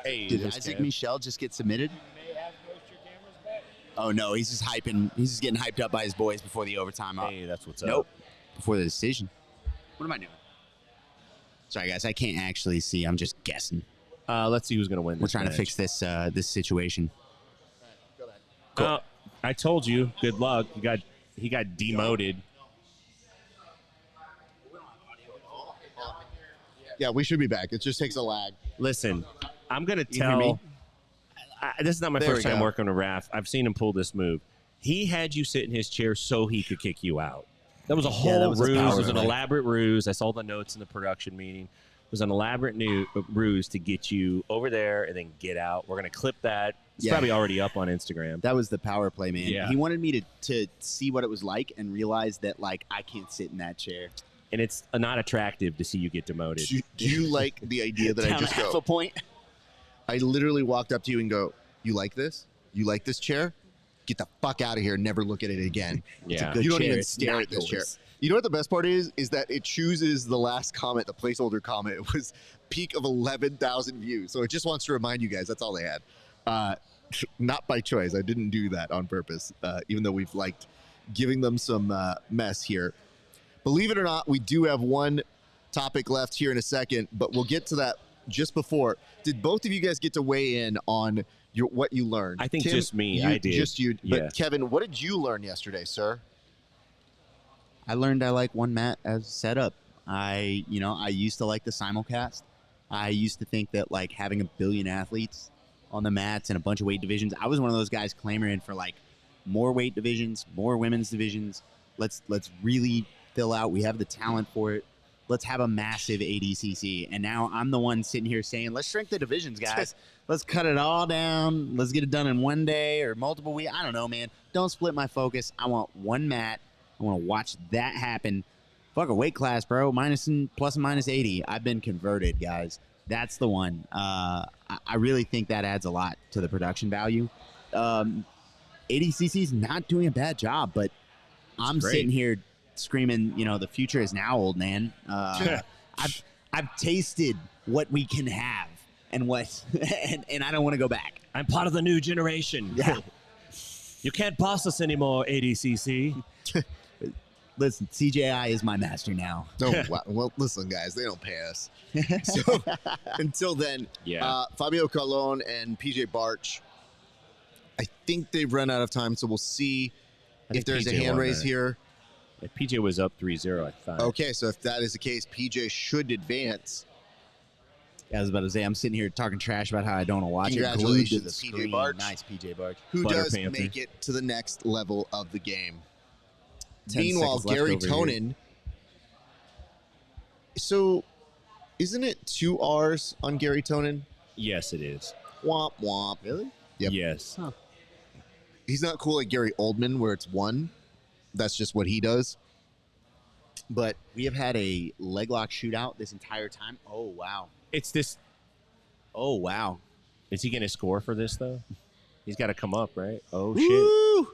Hey, Did this Isaac Kev. Michel just get submitted? Oh no, he's just hyping. He's just getting hyped up by his boys before the overtime. Hey, that's what's up. Nope, before the decision. What am I doing? Sorry guys, I can't actually see. I'm just guessing. Let's see who's gonna win. We're This trying match. to fix this situation. Cool. I told you. Good luck. He got demoted. Yeah, we should be back. It just takes a lag. Listen, I'm gonna You hear me? tell. This is not my There first we time go. working with RAF. I've seen him pull this move. He had you sit in his chair so he could kick you out. That was a whole that was a ruse. It power was an play. elaborate ruse. I saw the notes in the production meeting. It was an elaborate ruse to get you over there and then get out. We're gonna clip that. It's Yeah. probably already up on Instagram. That was the power play, man. Yeah. He wanted me to see what it was like and realize that like I can't sit in that chair. And it's not attractive to see you get demoted. Do you like the idea that I Down just half go? a point. I literally walked up to you and go, "You like this? You like this chair? Get the fuck out of here! Never look at it again." Yeah. good You don't chair. even It's stare not at this chair. yours. You know what the best part is? Is that it chooses the last comment, the placeholder comment. It was peak of 11,000 views. So it just wants to remind you guys that's all they had. Not by choice. I didn't do that on purpose, even though we've liked giving them some mess here. Believe it or not, we do have one topic left here in a second, but we'll get to that just before. Did both of you guys get to weigh in on what you learned? I think Tim, just me. you- I did. Just you. But Yeah. Kevin, what did you learn yesterday, sir? I learned I like one mat as setup. I used to like the simulcast. I used to think that like having 1 billion athletes on the mats and a bunch of weight divisions. I was one of those guys clamoring for like more weight divisions, more women's divisions. Let's really fill out. We have the talent for it. Let's have a massive ADCC. And now I'm the one sitting here saying, let's shrink the divisions, guys. Let's cut it all down. Let's get it done in one day or multiple weeks. I don't know, man. Don't split my focus. I want one mat. I want to watch that happen. Fuck a weight class, bro. Plus and minus 80. I've been converted, guys. That's the one. I really think that adds a lot to the production value. ADCC's not doing a bad job, but I'm great. sitting here screaming, the future is now, old man. I've tasted what we can have and what, and I don't want to go back. I'm part of the new generation. Yeah. You can't boss us anymore, ADCC. Listen, CJI is my master now. No, well, listen, guys, they don't pay us. So until then, Yeah. Fabio Colon and PJ Barch, I think they've run out of time, so we'll see I if think there's a PJ hand won raise that. here. Yeah, PJ was up 3-0, I thought. Okay, so if that is the case, PJ should advance. I was about to say, I'm sitting here talking trash about how I don't want to watch it. Congratulations, Glued to the PJ screen. Barch. Nice, PJ Barch. Who Butter does Panther. make it to the next level of the game? 10 Meanwhile, seconds left Gary over here. Tonin. So, isn't it 2 R's on Gary Tonin? Yes, it is. Womp womp. Really? Yep. Yes. He's not cool like Gary Oldman, where it's 1. That's just what he does. But We have had a leg lock shootout this entire time. Oh, wow. It's this. Oh, wow. Is he going to score for this, though? He's got to come up, right? Oh, shit. woo!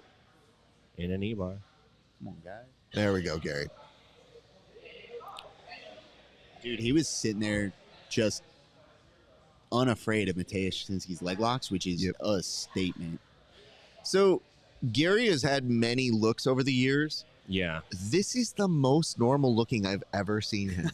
In an E-bar. Come on, guys. There we go, Gary. Dude, he was sitting there just unafraid of Mateusz Szczynski's leg locks, which is Yep. a statement. So, Gary has had many looks over the years. Yeah. This is the most normal looking I've ever seen him.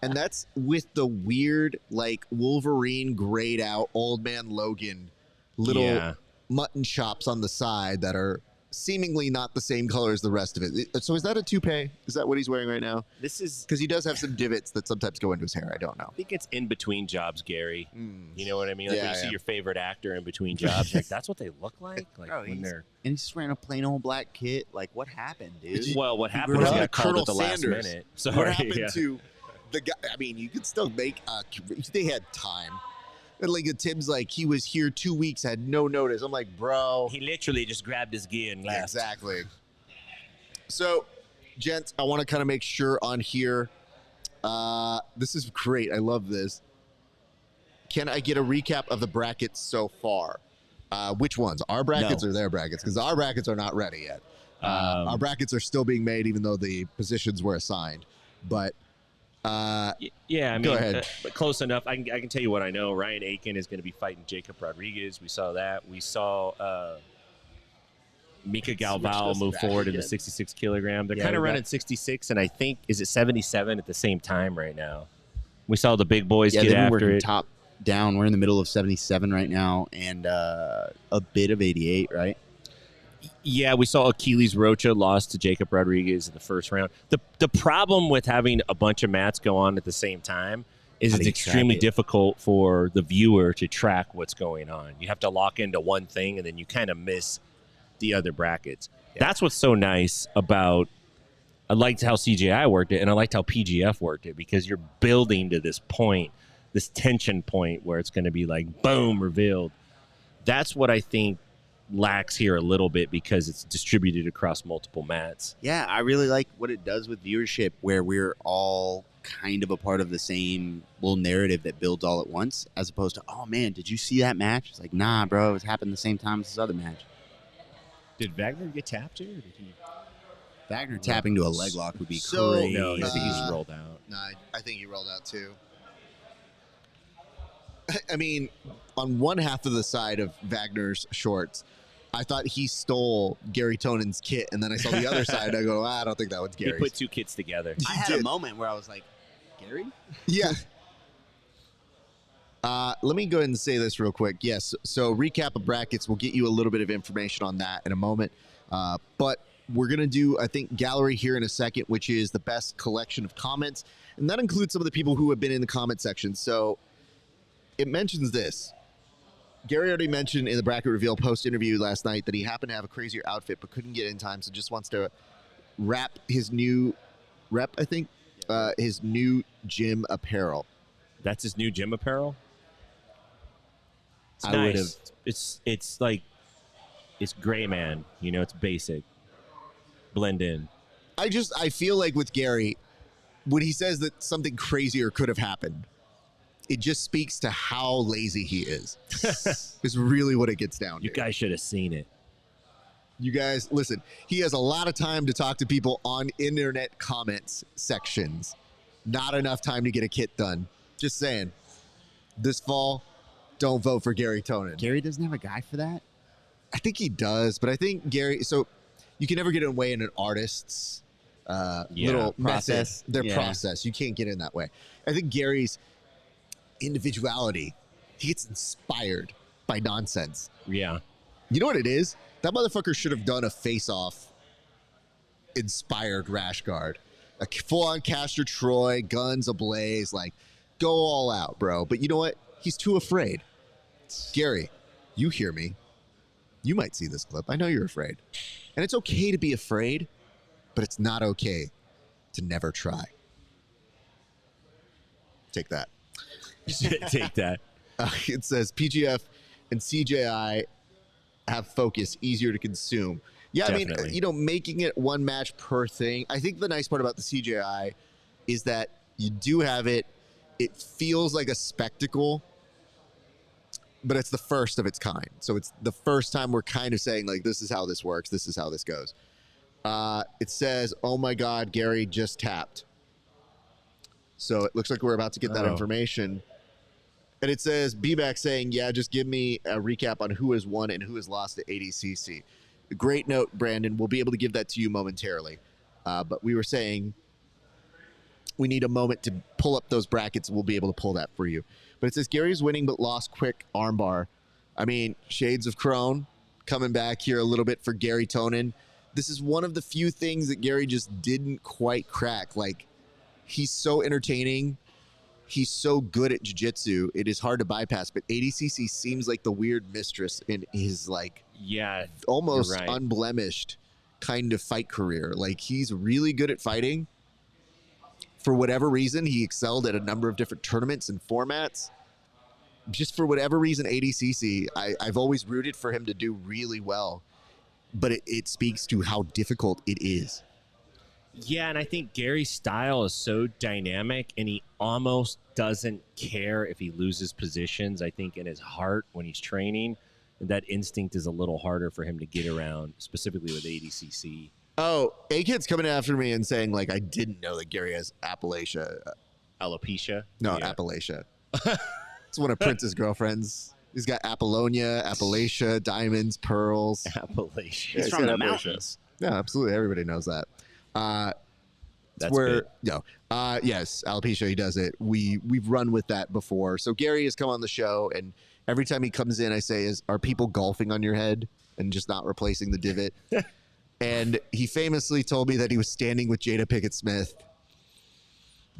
And that's with the weird, like, Wolverine grayed out old man Logan little Yeah. mutton chops on the side that are seemingly not the same color as the rest of it. So is that a toupee? Is that what he's wearing right now? This is. Because he does have some divots that sometimes go into his hair. I don't know. I think it's in between jobs, Gary. You know what I mean? Like Yeah, when you see yeah. your favorite actor in between jobs, like that's what they look like. Like Bro, when he's- they're. And he's just wearing a plain old black kit. Like, what happened, dude? Well, what happened What was he happened got to called Colonel at the last Sanders? minute. Sorry. What happened yeah. to the guy? I mean, you could still make. They had time. And like Tim's like he was here 2 weeks, had no notice. I'm like, bro. He literally just grabbed his gear and left. Exactly. So, gents, I want to kind of make sure on here. This is great. I love this. can I get a recap of the brackets so far? Which ones? Our brackets or their brackets? Because our brackets are not ready yet. Our brackets are still being made, even though the positions were assigned. But yeah, I mean, go ahead. Close enough. I can tell you what I know. Ryan Aiken is going to be fighting Jacob Rodriguez. We saw that. We saw Mika Galval move forward in the 66 kilogram. They're kind of running 66, and I think, is it 77 at the same time right now? We saw the big boys get after it. Top down. We're in the middle of 77 right now, and a bit of 88, right? Yeah, we saw Achilles Rocha lost to Jacob Rodriguez in the first round. The problem with having a bunch of mats go on at the same time is it's extremely difficult for the viewer to track what's going on. You have to lock into one thing, and then you kind of miss the other brackets. Yeah. That's what's so nice about. I liked how CJI worked it, and I liked how PGF worked it, because you're building to this point, this tension point where it's going to be like boom, revealed. That's what I think lacks here a little bit, because it's distributed across multiple mats. Yeah, I really like what it does with viewership, where we're all kind of a part of the same little narrative that builds all at once, as opposed to, oh man, did you see that match? It's like, nah, bro, it was happening the same time as this other match. Did Wagner get tapped here? Or did he? Wagner tapping to a leg lock would be crazy. No, I think he's rolled out. No, I think he rolled out too. I mean, on one half of the side of Wagner's shorts, I thought he stole Gary Tonen's kit, and then I saw the other side. I go, I don't think that was Gary's. He put two kits together. I had a moment where I was like, Gary? Yeah. Let me go ahead and say this real quick. Yes, so recap of brackets. We'll get you a little bit of information on that in a moment. But we're going to do, I think, gallery here in a second, which is the best collection of comments. And that includes some of the people who have been in the comment section. So it mentions this. Gary already mentioned in the bracket reveal post-interview last night that he happened to have a crazier outfit but couldn't get in time, so just wants to wrap his new his new gym apparel. That's his new gym apparel? It's I would have. It's like, it's gray, man. You know, it's basic. Blend in. I feel like with Gary, when he says that something crazier could have happened, it just speaks to how lazy he is. Is really what it gets down to. You guys should have seen it. You guys, listen, he has a lot of time to talk to people on internet comments sections. Not enough time to get a kit done. Just saying. This fall, don't vote for Gary Tonen. Gary doesn't have a guy for that? I think he does, but I think Gary, so you can never get away in an artist's little process. Method, their process. You can't get in that way. I think Gary's individuality, he gets inspired by nonsense. Yeah. You know what it is? That motherfucker should have done a face-off inspired rash guard. A full-on Castor Troy, guns ablaze, like, go all out, bro. But you know what? He's too afraid. Gary, you hear me. You might see this clip. I know you're afraid. And it's okay to be afraid, but it's not okay to never try. Take that. Take that. It says PGF and CJI have focus, easier to consume. Yeah, Definitely. I mean, you know, making it one match per thing. I think the nice part about the CJI is that you do have it. It feels like a spectacle, but it's the first of its kind. So it's the first time we're kind of saying, like, this is how this works. This is how this goes. It says, oh my God, Gary just tapped. So it looks like we're about to get that information. And it says, B-Back saying, yeah, just give me a recap on who has won and who has lost at ADCC. Great note, Brandon. We'll be able to give that to you momentarily. But we were saying we need a moment to pull up those brackets. We'll be able to pull that for you. But it says Gary's winning but lost quick armbar. I mean, shades of Crone coming back here a little bit for Gary Tonen. This is one of the few things that Gary just didn't quite crack. Like, he's so entertaining. He's so good at jiu-jitsu. It is hard to bypass, but ADCC seems like the weird mistress in his, like, almost unblemished kind of fight career. Like, he's really good at fighting. For whatever reason, he excelled at a number of different tournaments and formats. Just for whatever reason, ADCC, I've always rooted for him to do really well. But it speaks to how difficult it is. Yeah, and I think Gary's style is so dynamic, and he almost doesn't care if he loses positions. I think in his heart when he's training, that instinct is a little harder for him to get around, specifically with ADCC. Oh, A-Kid's coming after me and saying, like, I didn't know that Gary has Appalachia. Alopecia? No, Yeah. Appalachia. It's one of Prince's girlfriends. He's got Apollonia, Appalachia, diamonds, pearls. Appalachia. It's he's from got the Appalachia. mountains. Yeah, absolutely. Everybody knows that. That's where big. no, yes, alopecia. He does it. We've run with that before. So Gary has come on the show, and every time he comes in, I say, "Are people golfing on your head and just not replacing the divot?" And he famously told me that he was standing with Jada Pinkett Smith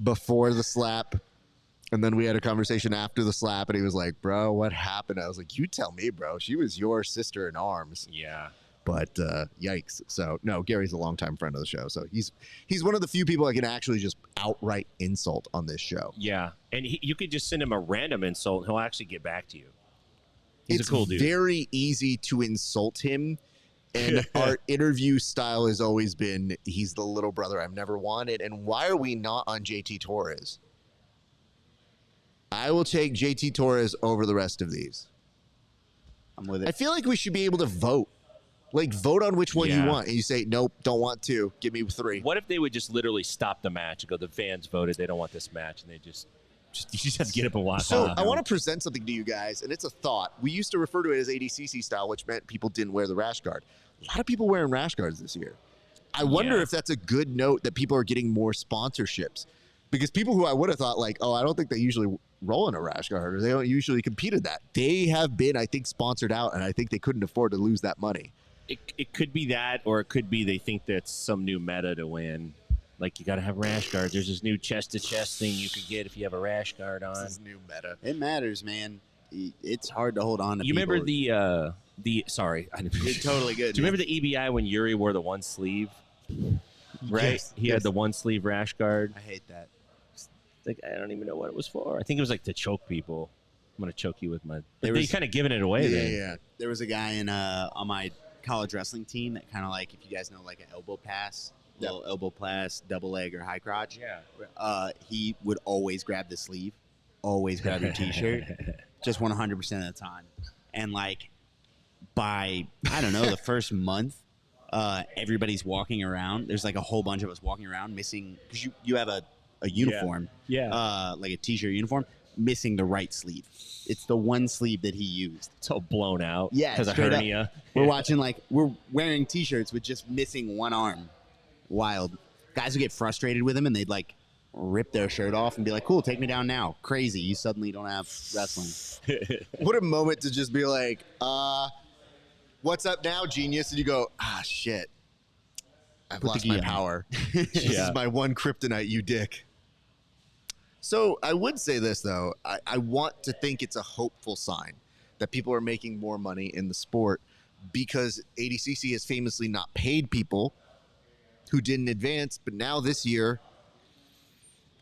before the slap. And then we had a conversation after the slap, and he was like, "Bro, what happened?" I was like, "You tell me, bro. She was your sister in arms." Yeah. But yikes. So no, Gary's a longtime friend of the show. So he's one of the few people I can actually just outright insult on this show. Yeah. And you could just send him a random insult, and he'll actually get back to you. He's It's a cool dude. very easy to insult him. And our interview style has always been, he's the little brother I've never wanted. And why are we not on JT Torres? I will take JT Torres over the rest of these. I'm with it. I feel like we should be able to vote. Like, vote on which one you Yeah. want. And you say, nope, don't want to. Give me 3. What if they would just literally stop the match and go, the fans voted, they don't want this match, and they just you just have to get up and watch So it. I want to present something to you guys, and it's a thought. We used to refer to it as ADCC style, which meant people didn't wear the rash guard. A lot of people wearing rash guards this year. I wonder Yeah. if that's a good note that people are getting more sponsorships. Because people who I would have thought, like, oh, I don't think they usually roll in a rash guard, or they don't usually compete in that. They have been, I think, sponsored out, and I think they couldn't afford to lose that money. It could be that, or it could be they think that's some new meta to win. Like, you got to have rash guards. There's this new chest-to-chest thing you could get if you have a rash guard on. This is new meta. It matters, man. It's hard to hold on to. You remember people. the sorry. It's totally good. Do you remember the EBI when Yuri wore the one sleeve? Right? Yes, He yes. had the one sleeve rash guard. I hate that. Like, I don't even know what it was for. I think it was like to choke people. I'm gonna choke you with my. There They was- kind of giving it away. Then. Yeah. There was a guy in on my college wrestling team that kind of like, if you guys know, like an elbow pass, little elbow pass, double leg or high crotch. He would always grab the sleeve, always grab your t-shirt, just 100% of the time. And like by I don't know the first month, everybody's walking around. There's like a whole bunch of us walking around missing because you have a uniform, like a t-shirt uniform, missing the right sleeve. It's the one sleeve that he used. It's all blown out. Yeah, because of straight up. hernia. We're watching we're wearing t-shirts with just missing one arm. Wild. Guys would get frustrated with him and they'd like rip their shirt off and be like, cool, take me down now. Crazy. You suddenly don't have wrestling. What a moment to just be like, what's up now, genius? And you go, shit. I've Put the lost gi my on. power. This Yeah. is my one kryptonite, you dick. So I would say this, though. I want to think it's a hopeful sign that people are making more money in the sport because ADCC has famously not paid people who didn't advance. But now this year,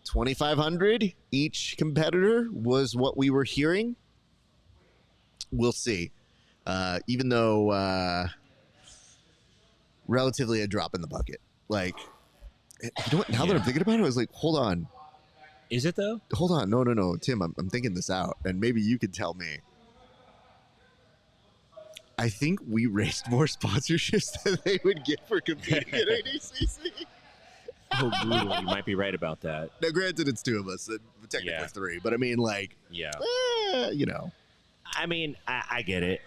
$2,500 each competitor was what we were hearing. We'll see. Even though relatively a drop in the bucket. Like, you know what? Now that I'm thinking about it, I was like, hold on. Is it though? Hold on. No. Tim, I'm thinking this out, and maybe you could tell me. I think we raised more sponsorships than they would get for competing at ADCC. Oh, brutal. You might be right about that. Now, granted, it's 2 of us, and technically Yeah. 3, but I mean, like, Yeah. you know. I mean, I get it.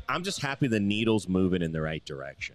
I'm just happy the needle's moving in the right direction.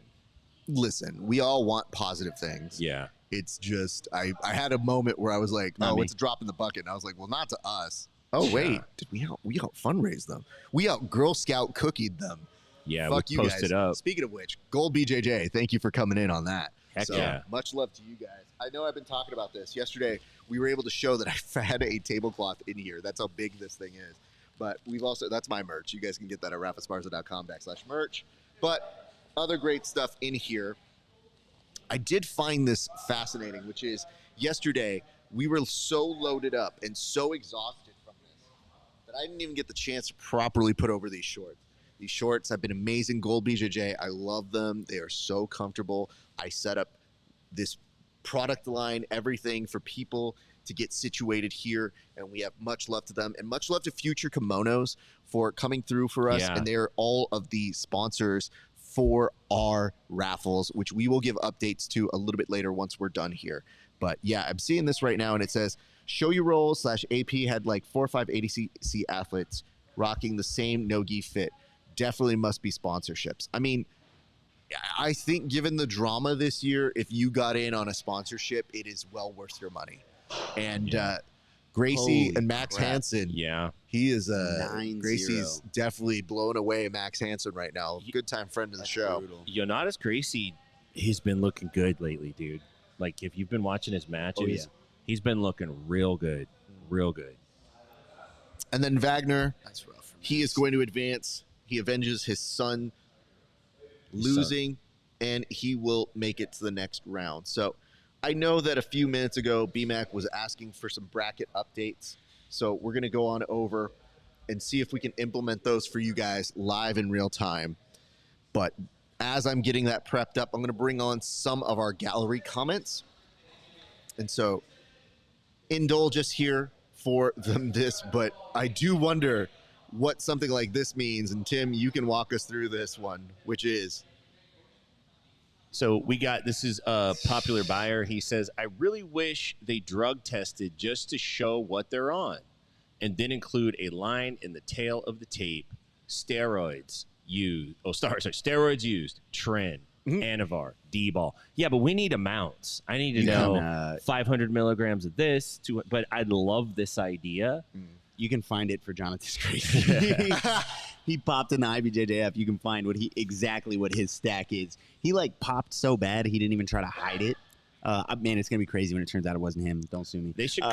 Listen, we all want positive things. Yeah. It's just, I had a moment where I was like, Not oh, me. it's a drop in the bucket. And I was like, well, not to us. Oh, Yeah. wait. Did we out fundraise them? We out Girl Scout cookied them. Yeah. Fuck we you posted guys. up. Speaking of which, Gold BJJ, thank you for coming in on that. Heck so yeah. much love to you guys. I know I've been talking about this. Yesterday, we were able to show that I had a tablecloth in here. That's how big this thing is. But we've also, that's my merch. You guys can get that at rafesparza.com/merch. But other great stuff in here. I did find this fascinating, which is yesterday we were so loaded up and so exhausted from this that I didn't even get the chance to properly put over these shorts. These shorts have been amazing. Gold BJJ, I love them. They are so comfortable. I set up this product line, everything for people to get situated here, and we have much love to them and much love to Future Kimonos for coming through for us. Yeah. And they're all of the sponsors for our raffles, which we will give updates to a little bit later once we're done here. But yeah, I'm seeing this right now, and it says Show You Roll / AP had like 4 or 5 ADCC athletes rocking the same no-gi fit. Definitely must be sponsorships. I mean, I think given the drama this year, if you got in on a sponsorship, it is well worth your money. And Gracie Holy and Max crap. Hansen, Yeah. he is 9-0. Gracie's definitely blowing away Max Hansen right now. Good time friend of the show. Brutal. Jonas Gracie, he's been looking good lately, dude. Like, if you've been watching his matches, he's been looking real good. Real good. And then Wagner, That's rough. he is going to advance. He avenges his son losing, and he will make it to the next round. So I know that a few minutes ago, BMAC was asking for some bracket updates. So we're going to go on over and see if we can implement those for you guys live in real time. But as I'm getting that prepped up, I'm going to bring on some of our gallery comments. And so indulge us here for this, but I do wonder what something like this means. And Tim, you can walk us through this one, which is... So we got, this is a popular buyer. He says, I really wish they drug tested just to show what they're on, and then include a line in the tail of the tape. Steroids used. Oh, sorry. Steroids used. Trend. Anavar. D-ball. Yeah, but we need amounts. I need to know 500 milligrams of this. But I love this idea. You can find it for Jonathan Gracie. He popped in the IBJJF. You can find exactly what his stack is. He like popped so bad he didn't even try to hide it. Man, it's gonna be crazy when it turns out it wasn't him. Don't sue me. They should.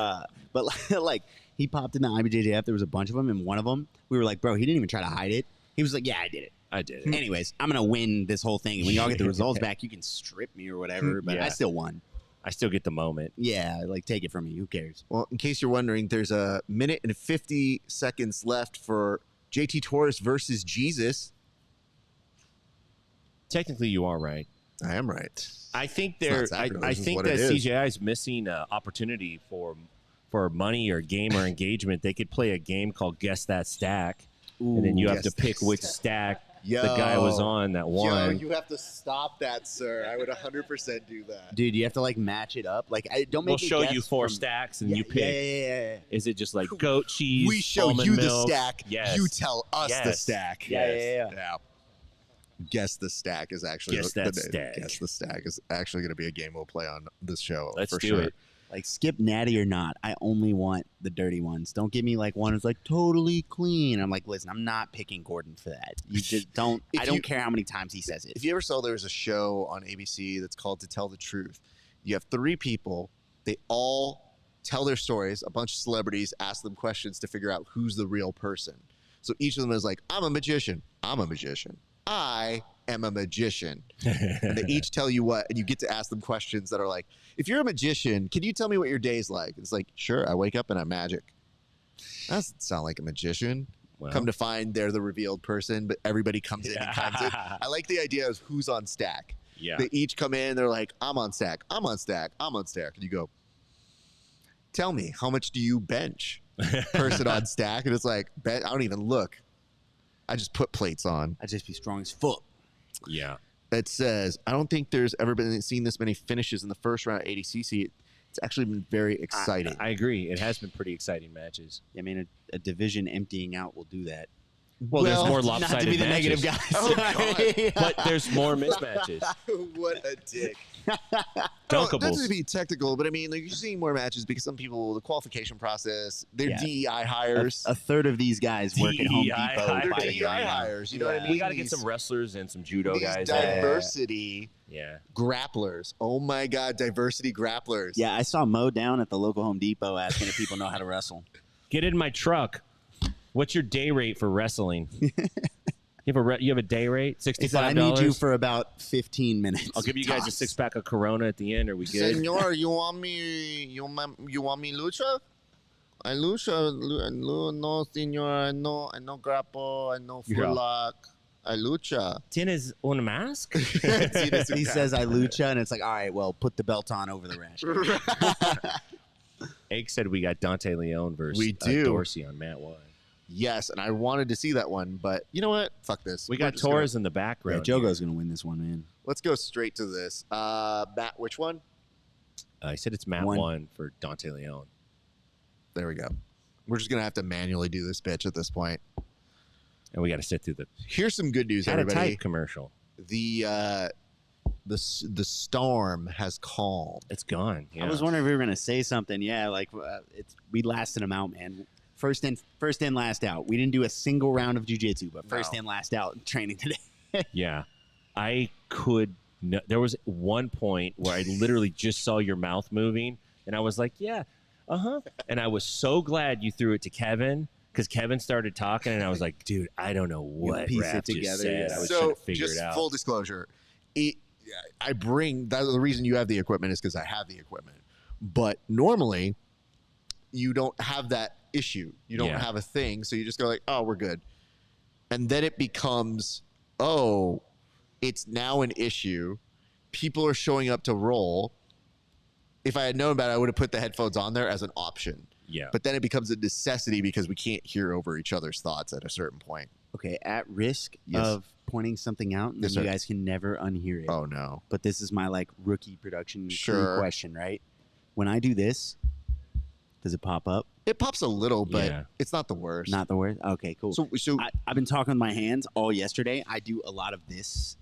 But like he popped in the IBJJF. There was a bunch of them, and one of them we were like, bro, he didn't even try to hide it. He was like, yeah, I did it. I did it. Anyways, I'm gonna win this whole thing, and when y'all get the results back, you can strip me or whatever. But Yeah. I still won. I still get the moment. Yeah, like take it from me. Who cares? Well, in case you're wondering, there's a minute and 50 seconds left for JT Torres versus Jesus. Technically, you are right. I am right. I think It's not I sacrilege, is think what that it is. CJI is missing an opportunity for money or game or engagement. They could play a game called Guess That Stack, and then you have to Guess pick That which Stack. stack the guy was on that won. Yo, you have to stop that, sir. I would 100% do that. Dude, you have to like match it up. Like, I don't make. We'll me show guess you 4 from- stacks, and Yeah, you pick. Yeah. Is it just like goat cheese? We show almond you the milk? stack. Yes. You tell us the Yes. stack. Yes. Yeah. Guess the stack is actually Guess that stack. Guess the stack is actually going to be a game we'll play on this show. Let's for do sure. it. Like, skip natty or not, I only want the dirty ones. Don't give me like one that's like totally clean. I'm like, listen, I'm not picking Gordon for that. You just don't. If I don't you- care how many times he says it. If you ever saw, there was a show on ABC that's called To Tell the Truth. You have 3 people. They all tell their stories. A bunch of celebrities ask them questions to figure out who's the real person. So each of them is like, I'm a magician. I'm a magician. I am a magician. And they each tell you what, and you get to ask them questions that are like, if you're a magician, can you tell me what your day's like? It's like, sure, I wake up and I'm magic. That doesn't sound like a magician. Well, Come to find they're the revealed person, but everybody comes in and comes in. I like the idea of who's on stack. yeah. They each come in, they're like, I'm on stack, I'm on stack, I'm on stack. And you go, tell me, how much do you bench? Person on stack. And it's like, I don't even look. I just put plates on. I'd just be strong as fuck. Yeah. It says, I don't think there's ever been seen this many finishes in the first round of ADCC. It's actually been very exciting. I agree. It has been pretty exciting matches. I mean, a division emptying out will do that. Well, there's more not lopsided to be the matches. negative guy. Oh, Sorry. But there's more mismatches. What a dick. Dunkables. Not to be technical, but I mean, like, you're seeing more matches because some people, the qualification process, they're Yeah. DEI hires. A third of these guys work at Home DEI Depot. hires. They're by the DEI year. hires. You know what I Yeah. mean? We got to get These- some wrestlers and some judo these guys. diversity Yeah. grapplers. Oh my God, diversity grapplers. Yeah, I saw Mo down at the local Home Depot asking if people know how to wrestle. Get in my truck. What's your day rate for wrestling? You have a day rate? He $65. said, I need you for about 15 minutes. I'll give you guys a 6-pack of Corona at the end. Are we good? Senor, you want me? You want me lucha? I lucha. No, senor. I know grapple. I know Yeah. full lock. I lucha. Tienes un mask? He says, I lucha, and it's like, all right, well, put the belt on over the rash. Egg said we got Dante Leone versus We do. Dorsey on Matt Wide. Yes, and I wanted to see that one, but you know what? Fuck this. We We're got just gonna- Torres in the Yeah, background. Jogo's going to win this one, man. Let's go straight to this. Matt, which one? He said it's Matt 1 for Dante Leone. There we go. We're just gonna have to manually do this bitch at this point. And we got to sit through the Here's some good news, Had a everybody. type commercial. The storm has calmed. It's gone. Yeah. I was wondering if we were going to say something. Yeah, like we lasted them out, man. First in, last out. We didn't do a single round of jiu-jitsu, but first in, last out in training today. Yeah. I could no, there was one point where I literally just saw your mouth moving and I was like, yeah, and I was so glad you threw it to Kevin because Kevin started talking and I was like, dude, I don't know what piece Raph it together, just said. yeah. I was trying So to figure just it out. full disclosure, I bring that the reason you have the equipment is because I have the equipment. But normally, you don't have that issue. You don't have a thing, so you just go like, "Oh, we're good," and then it becomes, "Oh, it's now an issue. People are showing up to roll." If I had known about it, I would have put the headphones on there as an option. Yeah. But then it becomes a necessity because we can't hear over each other's thoughts at a certain point. Okay, at risk Yes. of pointing something out, and Yes, then you sir. guys can never unhear it. Oh no. But this is my like rookie production crew Sure. question, right? When I do this, does it pop up? It pops a little, but Yeah. it's not the worst. Not the word? Okay, cool. So I've been talking with my hands all yesterday. I do a lot of this.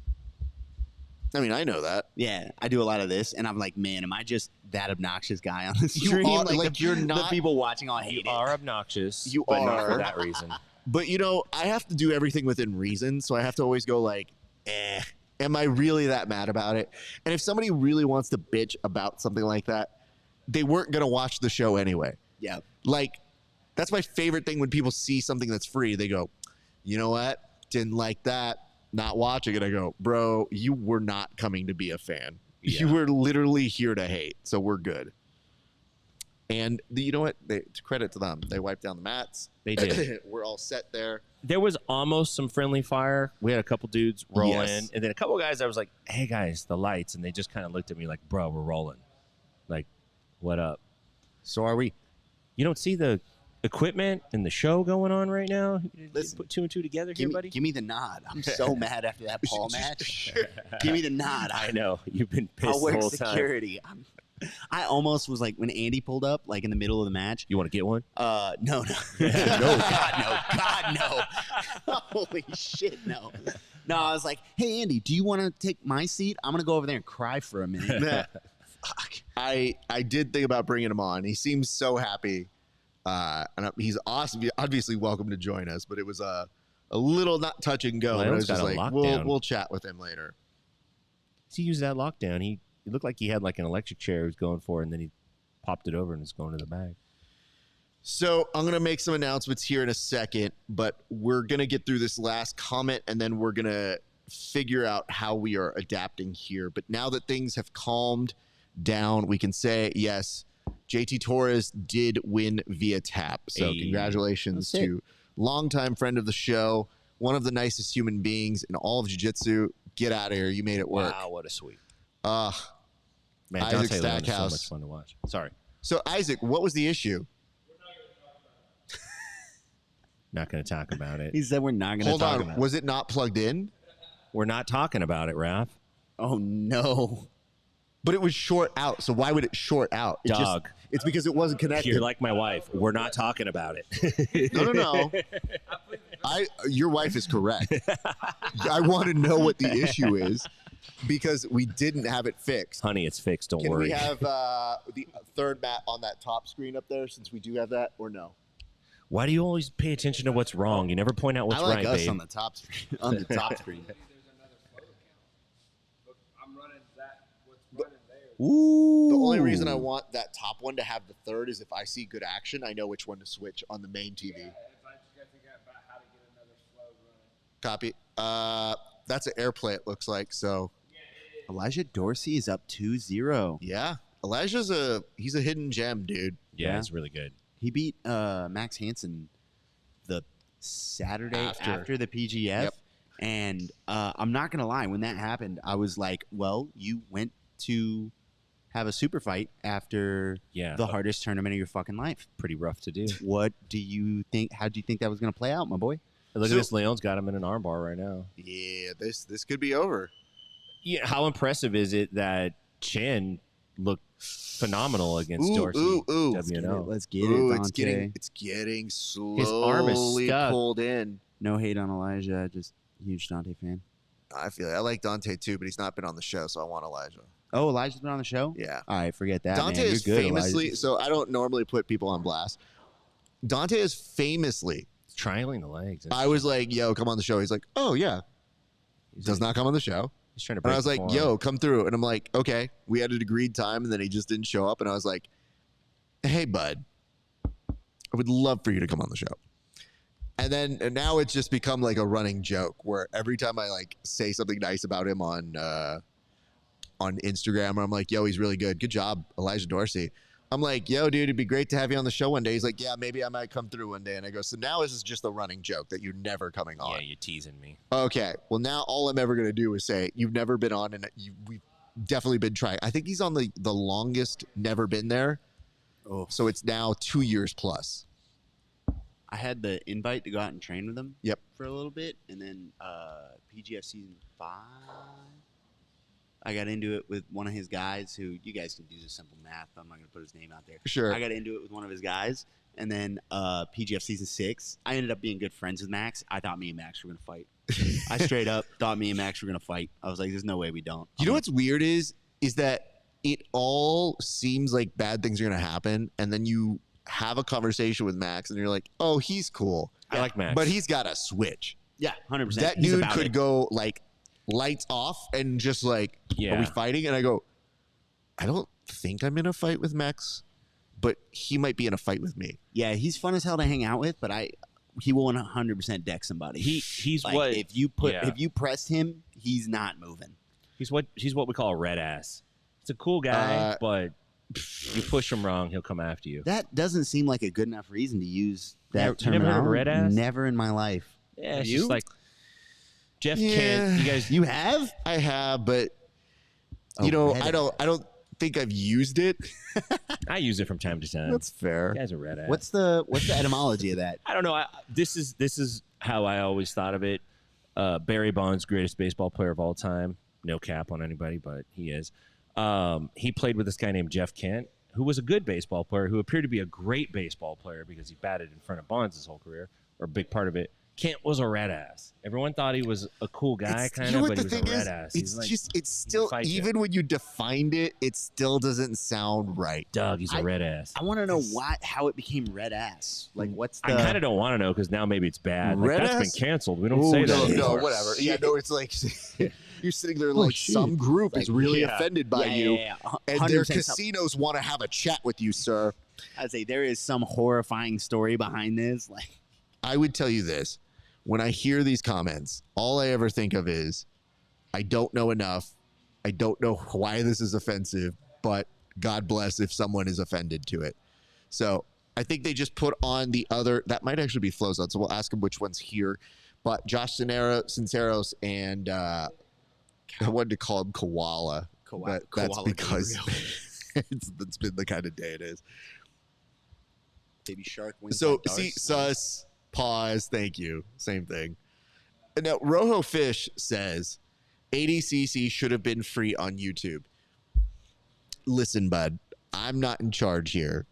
I mean, I know that. Yeah, I do a lot of this, and I'm like, man, am I just that obnoxious guy on the You stream? are, like like, you're the not- people watching all hate You it. are obnoxious. You but not are. for that reason. But you know, I have to do everything within reason, so I have to always go like, am I really that mad about it? And if somebody really wants to bitch about something like that, they weren't gonna watch the show anyway. Yeah. Like, that's my favorite thing when people see something that's free. They go, you know what? Didn't like that. Not watching it. I go, bro, you were not coming to be a fan. Yeah. You were literally here to hate. So we're good. And you know what? Credit to them. They wiped down the mats. They did. We're all set there. There was almost some friendly fire. We had a couple dudes roll Yes. in, and then a couple guys. I was like, "Hey guys, the lights," and they just kind of looked at me like, "Bro, we're rolling." Like, what up? So are we. You don't see the equipment and the show going on right now? You Listen, put two and two together here, buddy. Give me the nod. I'm so mad after that Paul match. Give me the nod. I know you've been pissed I'll the work whole time. security. I almost was like when Andy pulled up, like in the middle of the match. You want to get one? No, no, God, no. Holy shit, no. No, I was like, hey, Andy, do you want to take my seat? I'm gonna go over there and cry for a minute. I did think about bringing him on. He seems so happy. And he's awesome. Obviously welcome to join us, but it was a little not touch and go. And I was Lion's just got a like, lockdown. we'll chat with him later. He used that lockdown. He looked like he had like an electric chair he was going for, and then he popped it over and it's going to the bag. So I'm going to make some announcements here in a second, but we're going to get through this last comment and then we're going to figure out how we are adapting here. But now that things have calmed down, we can say, yes, JT Torres did win via tap. So Hey. congratulations That's it. to longtime friend of the show, one of the nicest human beings in all of jiu-jitsu. Get out of here. You made it work. Wow, what a sweep. Isaac Man, Dante Leone is so Stackhouse. much fun to watch. Sorry. So Isaac, what was the issue? Not going to talk about it. He said we're not gonna Hold talk on. about it. Was it not plugged in? We're not talking about it, Raph. Oh no. But it was short out. So why would it short out? It Dog. It's because it wasn't connected. You're like my wife. We're not talking about it. No. Your wife is correct. I want to know what the issue is because we didn't have it fixed. Honey, it's fixed. Don't Can worry. we have the third mat on that top screen up there since we do have that, or no? Why do you always pay attention to what's wrong? You never point out what's I like right, us babe. on the top screen. On the top screen. Ooh. The only reason I want that top one to have the third is if I see good action, I know which one to switch on the main TV. Copy. That's an airplay, it looks like. So, Elijah Dorsey is up 2-0. yeah. Elijah's he's a hidden gem, dude. Yeah, Yeah. it's really good. He beat Max Hansen the Saturday After. after the PGF. Yep. And I'm not going to lie, when that happened, I was like, well, you went to have a super fight after the hardest tournament of your fucking life. Pretty rough to do. What do you think? How do you think that was going to play out, my boy? Look at this. Leon's got him in an armbar right now. Yeah, this could be over. Yeah, how impressive is it that Chen looked phenomenal against Dorsey? WNO. Let's get it, Dante. It's getting slowly His arm is stuck. pulled in. No hate on Elijah, just huge Dante fan. I feel it. I like Dante too, but he's not been on the show, so I want Elijah. Oh, Elijah's been on the show? Yeah. All right, forget that. Dante man. is You're good, famously, Elijah. so I don't normally put people on blast. Dante is famously, Triangling the legs. I was like, yo, come on the show. He's like, oh, yeah. Does not come on the show. He's trying to And break I was the like, form. yo, come through. And I'm like, okay. We had an agreed time, and then he just didn't show up. And I was like, hey, bud, I would love for you to come on the show. And now it's just become like a running joke where every time I like say something nice about him on Instagram, or I'm like, yo, he's really good. Good job, Elijah Dorsey. I'm like, yo, dude, it'd be great to have you on the show one day. He's like, yeah, maybe I might come through one day. And I go, so now this is just a running joke that you're never coming on. Yeah, you're teasing me. Okay. Well, now all I'm ever going to do is say, you've never been on, and we've definitely been trying. I think he's on the longest never been there. Oh. So it's now 2 years plus. I had the invite to go out and train with him. Yep. For a little bit, and then PGF season 5. I got into it with one of his guys who, you guys can do the simple math. I'm not going to put his name out there. Sure. I got into it with one of his guys, and then PGF season 6. I ended up being good friends with Max. I thought me and Max were going to fight. I straight up thought me and Max were going to fight. I was like, there's no way we don't. You know what's weird is that it all seems like bad things are going to happen, and then you have a conversation with Max, and you're like, oh, he's cool. I like Max. But he's got a switch. Yeah, 100%. That He's dude about could it. go like lights off and just like, are we fighting? And I go, I don't think I'm in a fight with Max, but he might be in a fight with me. Yeah, he's fun as hell to hang out with, but he will 100% deck somebody. He's like, what if you press him, he's not moving. He's what we call a red ass. He's a cool guy, but you push him wrong, he'll come after you. That doesn't seem like a good enough reason to use that You never heard of a red ass? Never in my life. Yeah, it's You? just like Jeff Yeah. can't. You guys, You have? I have, but Oh, you know, red I don't think I've used it. I use it from time to time. That's fair. You guys are red ass. What's the etymology of that? I don't know. This is how I always thought of it. Barry Bonds, greatest baseball player of all time. No cap on anybody, but he is. He played with this guy named Jeff Kent, who was a good baseball player, who appeared to be a great baseball player because he batted in front of Bonds his whole career, or a big part of it. Kent was a red ass. Everyone thought he was a cool guy, kind of, but he was a red ass. It's still, even when you defined it, it still doesn't sound right. Doug, he's a red ass. I want to know how it became red ass. Like, what's the? I kind of don't want to know because now maybe it's bad. Like, Red that's ass? been canceled. We don't say that No, anymore. whatever. Yeah, no, it's like you're sitting there like some group is really offended by you, and their 100% casinos want to have a chat with you, sir. I'd say there is some horrifying story behind this. Like, I would tell you this. When I hear these comments, all I ever think of is, I don't know enough. I don't know why this is offensive, but God bless if someone is offended to it. So I think they just put on the other, that might actually be Flowzone, so we'll ask him which one's here. But Josh Sinceros and I wanted to call him Koala, but that's Koala because it's been the kind of day it is. Baby shark wins. So see, sus, pause, thank you, same thing. And now Rojo Fish says ADCC should have been free on YouTube. Listen, bud, I'm not in charge here.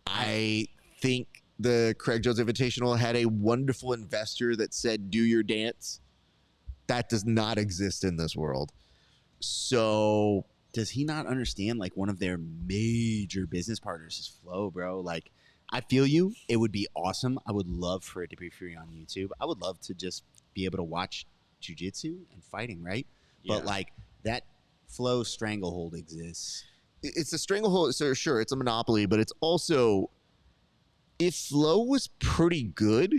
I think the CRAIG Jones Invitational had a wonderful investor that said, do your dance. That does not exist in this world. So does he not understand, like, one of their major business partners is Flow, bro? Like, I feel you. It would be awesome. I would love for it to be free on YouTube. I would love to just be able to watch jiu-jitsu and fighting, right? Yeah. But, like, that Flow stranglehold exists. it's a stranglehold. So sure, it's a monopoly, but it's also, if Flow was pretty good,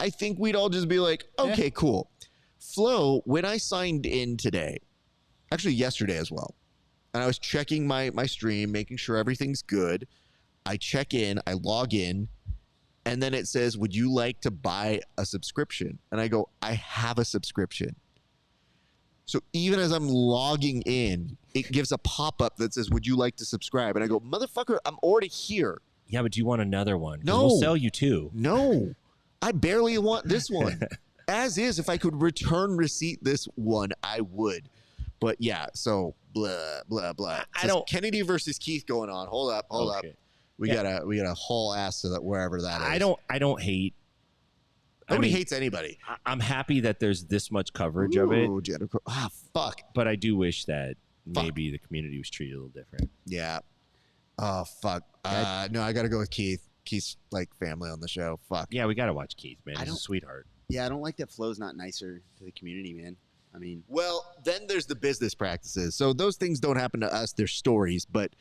I think we'd all just be like, okay, cool. Flow, when I signed in today, actually yesterday as well, and I was checking my stream, making sure everything's good. I check in, I log in, and then it says, would you like to buy a subscription? And I go, I have a subscription. So even as I'm logging in, it gives a pop-up that says, would you like to subscribe? And I go, motherfucker, I'm already here. Yeah, but do you want another one? 'Cause No. We'll sell you 2. No, I barely want this one. As is, if I could return receipt this one, I would. But yeah, so blah, blah, blah. I don't... Kennedy versus Keith going on. Hold up. We gotta haul ass to that wherever that is. I don't hate. Nobody hates anybody. I'm happy that there's this much coverage of it. Fuck. But I do wish that maybe the community was treated a little different. Yeah. Oh, fuck. No, I got to go with Keith. Keith's like family on the show. Fuck. Yeah, we got to watch Keith, man. He's a sweetheart. Yeah, I don't like that Flo's not nicer to the community, man. I mean. Well, then there's the business practices. So those things don't happen to us. They're stories. But,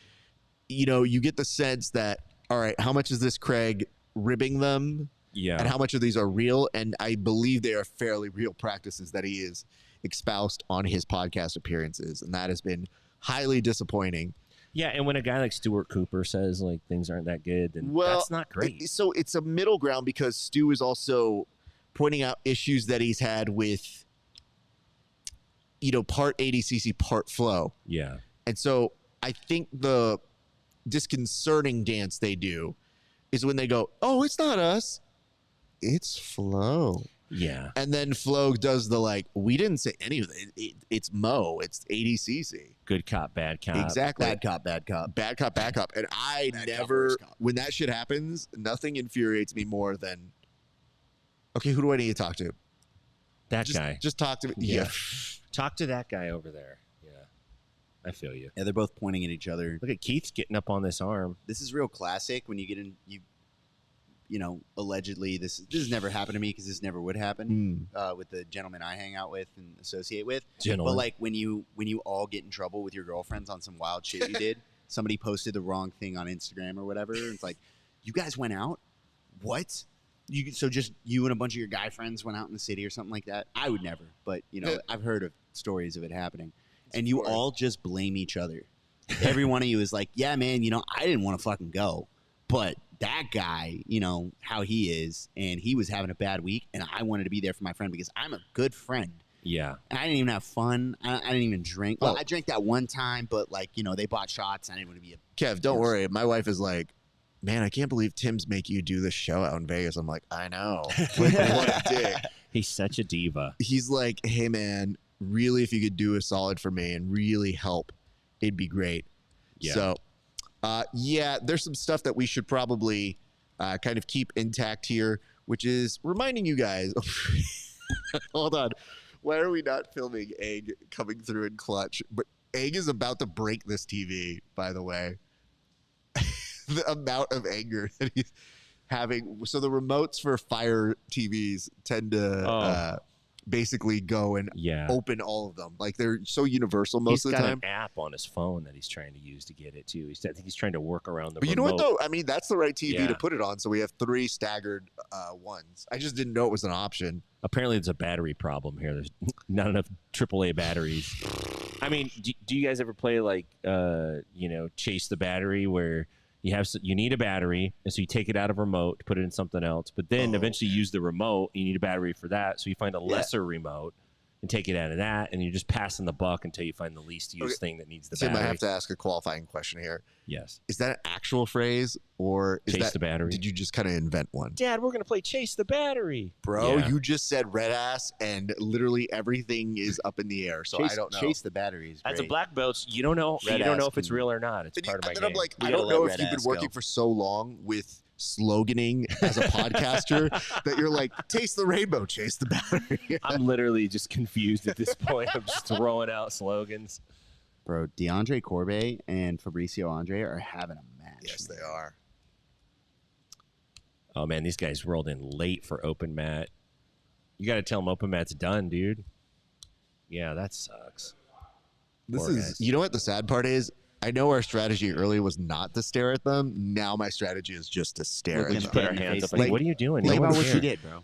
you get the sense that, all right, how much is this Craig ribbing them? Yeah. And how much of these are real? And I believe they are fairly real practices that he is espoused on his podcast appearances. And that has been highly disappointing. Yeah, and when a guy like Stuart Cooper says like things aren't that good, then that's not great. So it's a middle ground because Stu is also pointing out issues that he's had with, part ADCC, part Flow. Yeah. And so I think the disconcerting dance they do is when they go, oh, it's not us. It's Flow. Yeah. And then Flo does the we didn't say any of it. It's Mo. It's ADCC. Good cop, bad cop. Exactly. Bad cop, bad cop. Bad cop, bad cop. And I when that shit happens, nothing infuriates me more than, okay, who do I need to talk to? That guy. Just talk to me. Yeah. Talk to that guy over there. Yeah. I feel you. Yeah, they're both pointing at each other. Look at Keith's getting up on this arm. This is real classic when you get in, allegedly this has never happened to me because this never would happen with the gentlemen I hang out with and associate with. Gentlemen. But when you all get in trouble with your girlfriends on some wild shit you did, somebody posted the wrong thing on Instagram or whatever. And it's like, you guys went out? What? So just you and a bunch of your guy friends went out in the city or something like that? I would never, but I've heard of stories of it happening. And you all just blame each other. Every one of you is like, yeah, man, I didn't want to fucking go, but that guy, how he is, and he was having a bad week, and I wanted to be there for my friend because I'm a good friend. Yeah. And I didn't even have fun. I didn't even drink. Well, I drank that one time, but they bought shots. And I didn't want to be a... Kev, don't worry. My wife is like, man, I can't believe Tim's make you do this show out in Vegas. I'm like, I know. What a dick. He's such a diva. He's like, hey, man, really, if you could do a solid for me and really help, it'd be great. Yeah. So... there's some stuff that we should probably kind of keep intact here, which is reminding you guys. Hold on. Why are we not filming Egg coming through in clutch? But Egg is about to break this TV, by the way. The amount of anger that he's having. So the remotes for Fire TVs tend to basically go and open all of them. Like they're so universal most of the time. He's got an app on his phone that he's trying to use to get it too. I think he's trying to work around the But remote. you know what though? I mean, that's the right TV to put it on. So we have 3 staggered ones. I just didn't know it was an option. Apparently there's a battery problem here. There's not enough AAA batteries. I mean, do you guys ever play Chase the Battery where you need a battery, and so you take it out of remote to put it in something else, but then eventually use the remote. You need a battery for that, so you find a lesser remote and take it out of that, and you're just passing the buck until you find the least used thing that needs the battery. Tim, I have to ask a qualifying question here. Yes. Is that an actual phrase, or is Chase the Battery? Did you just kind of invent one? Dad, we're going to play Chase the Battery. Bro, you just said red ass, and literally everything is up in the air, so I don't know. Chase the Battery is great. As a black belt, you don't know if it's real or not. It's part of my game. I'm like, I don't know if you've been working for so long with sloganing as a podcaster that you're like, taste the rainbow, chase the battery. I'm literally just confused at this point. I'm just throwing out slogans. Bro, DeAndre Corbet and Fabricio Andre are having a match. Yes, they are. Oh, man, these guys rolled in late for open mat. You got to tell them open mat's done, dude. Yeah, that sucks. You know what the sad part is? I know our strategy early was not to stare at them. Now my strategy is just to stare at them. Put our hands up. Like, what are you doing? Think about what you did, bro.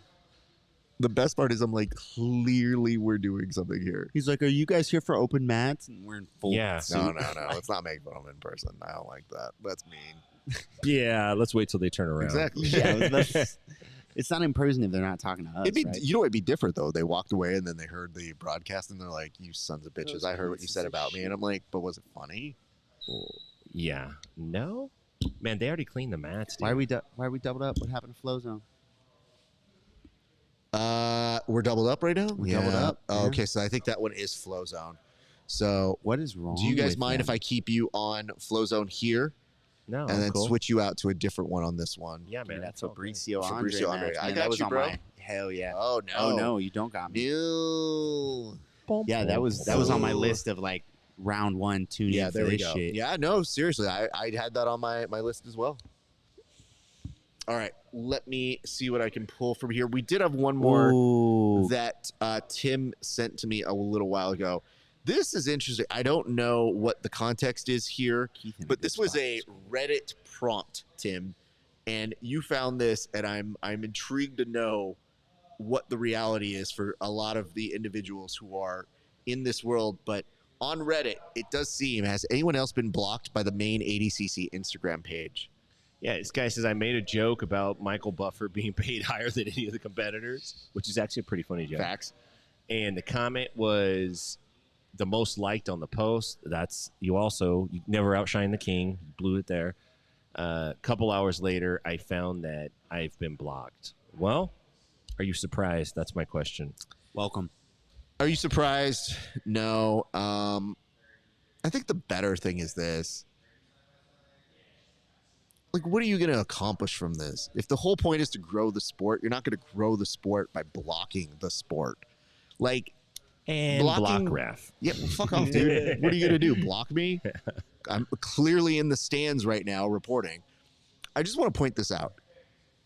The best part is I'm like, clearly we're doing something here. He's like, are you guys here for open mats? And we're in full suit. No. Let's not make fun of them in person. I don't like that. That's mean. Yeah, let's wait till they turn around. Exactly. Yeah, It's not in person if they're not talking to us, right? You know, it'd be different though. They walked away and then they heard the broadcast and they're like, "You sons of bitches! I heard what you said about me." And I'm like, "But was it funny?" Yeah. No? Man, they already cleaned the mats, dude. Why are we doubled up? What happened to Flow Zone? We're doubled up right now. We're doubled up. Oh, Yeah. okay, so I think that one is Flow Zone. So What is wrong? do you guys with mind them? if I keep you on Flow Zone here No, and then cool. switch you out to a different one on this one? Yeah, man. That's all good. Fabricio Fabricio Andre. Andre. Match, I man. got That was you, on bro. my hell yeah. Oh no! Oh no, you don't got me. No. Yeah, that was on my list of like round 1 tune Yeah, in for there we this go. shit. Yeah, no, seriously, I had that on my list as well. All right, let me see what I can pull from here. We did have one more Ooh. that Tim sent to me a little while ago. This is interesting. I don't know what the context is here, Keith in a but good this was spot. a Reddit prompt, Tim, and you found this, and I'm intrigued to know what the reality is for a lot of the individuals who are in this world. But on Reddit, it does seem, has anyone else been blocked by the main ADCC Instagram page? Yeah, this guy says I made a joke about Michael Buffer being paid higher than any of the competitors, which is actually a pretty funny joke. Facts. And the comment was the most liked on the post. That's you never outshine the king. You blew it there. A couple hours later, I found that I've been blocked. Well, are you surprised? That's my question. Welcome. Are you surprised? No. I think the better thing is this. Like, what are you going to accomplish from this? If the whole point is to grow the sport, you're not going to grow the sport by blocking the sport. Like, And blocking, block ref. yeah, well, fuck off, dude. What are you going to do? Block me? I'm clearly in the stands right now reporting. I just want to point this out.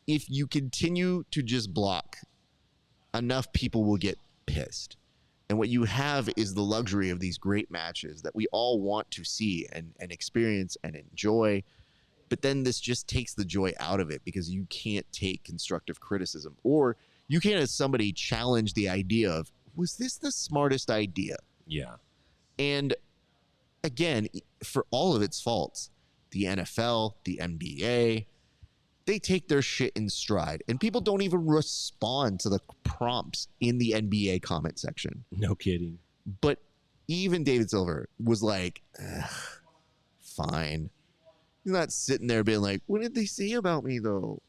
If you continue to just block, enough people will get pissed. And what you have is the luxury of these great matches that we all want to see and experience and enjoy. But then this just takes the joy out of it because you can't take constructive criticism, or you can't, as somebody, challenge the idea of, was this the smartest idea? Yeah. And again, for all of its faults, the NFL, the NBA, they take their shit in stride, and people don't even respond to the prompts in the NBA comment section. No kidding. But even David Silver was like, fine. He's not sitting there being like, what did they say about me, though?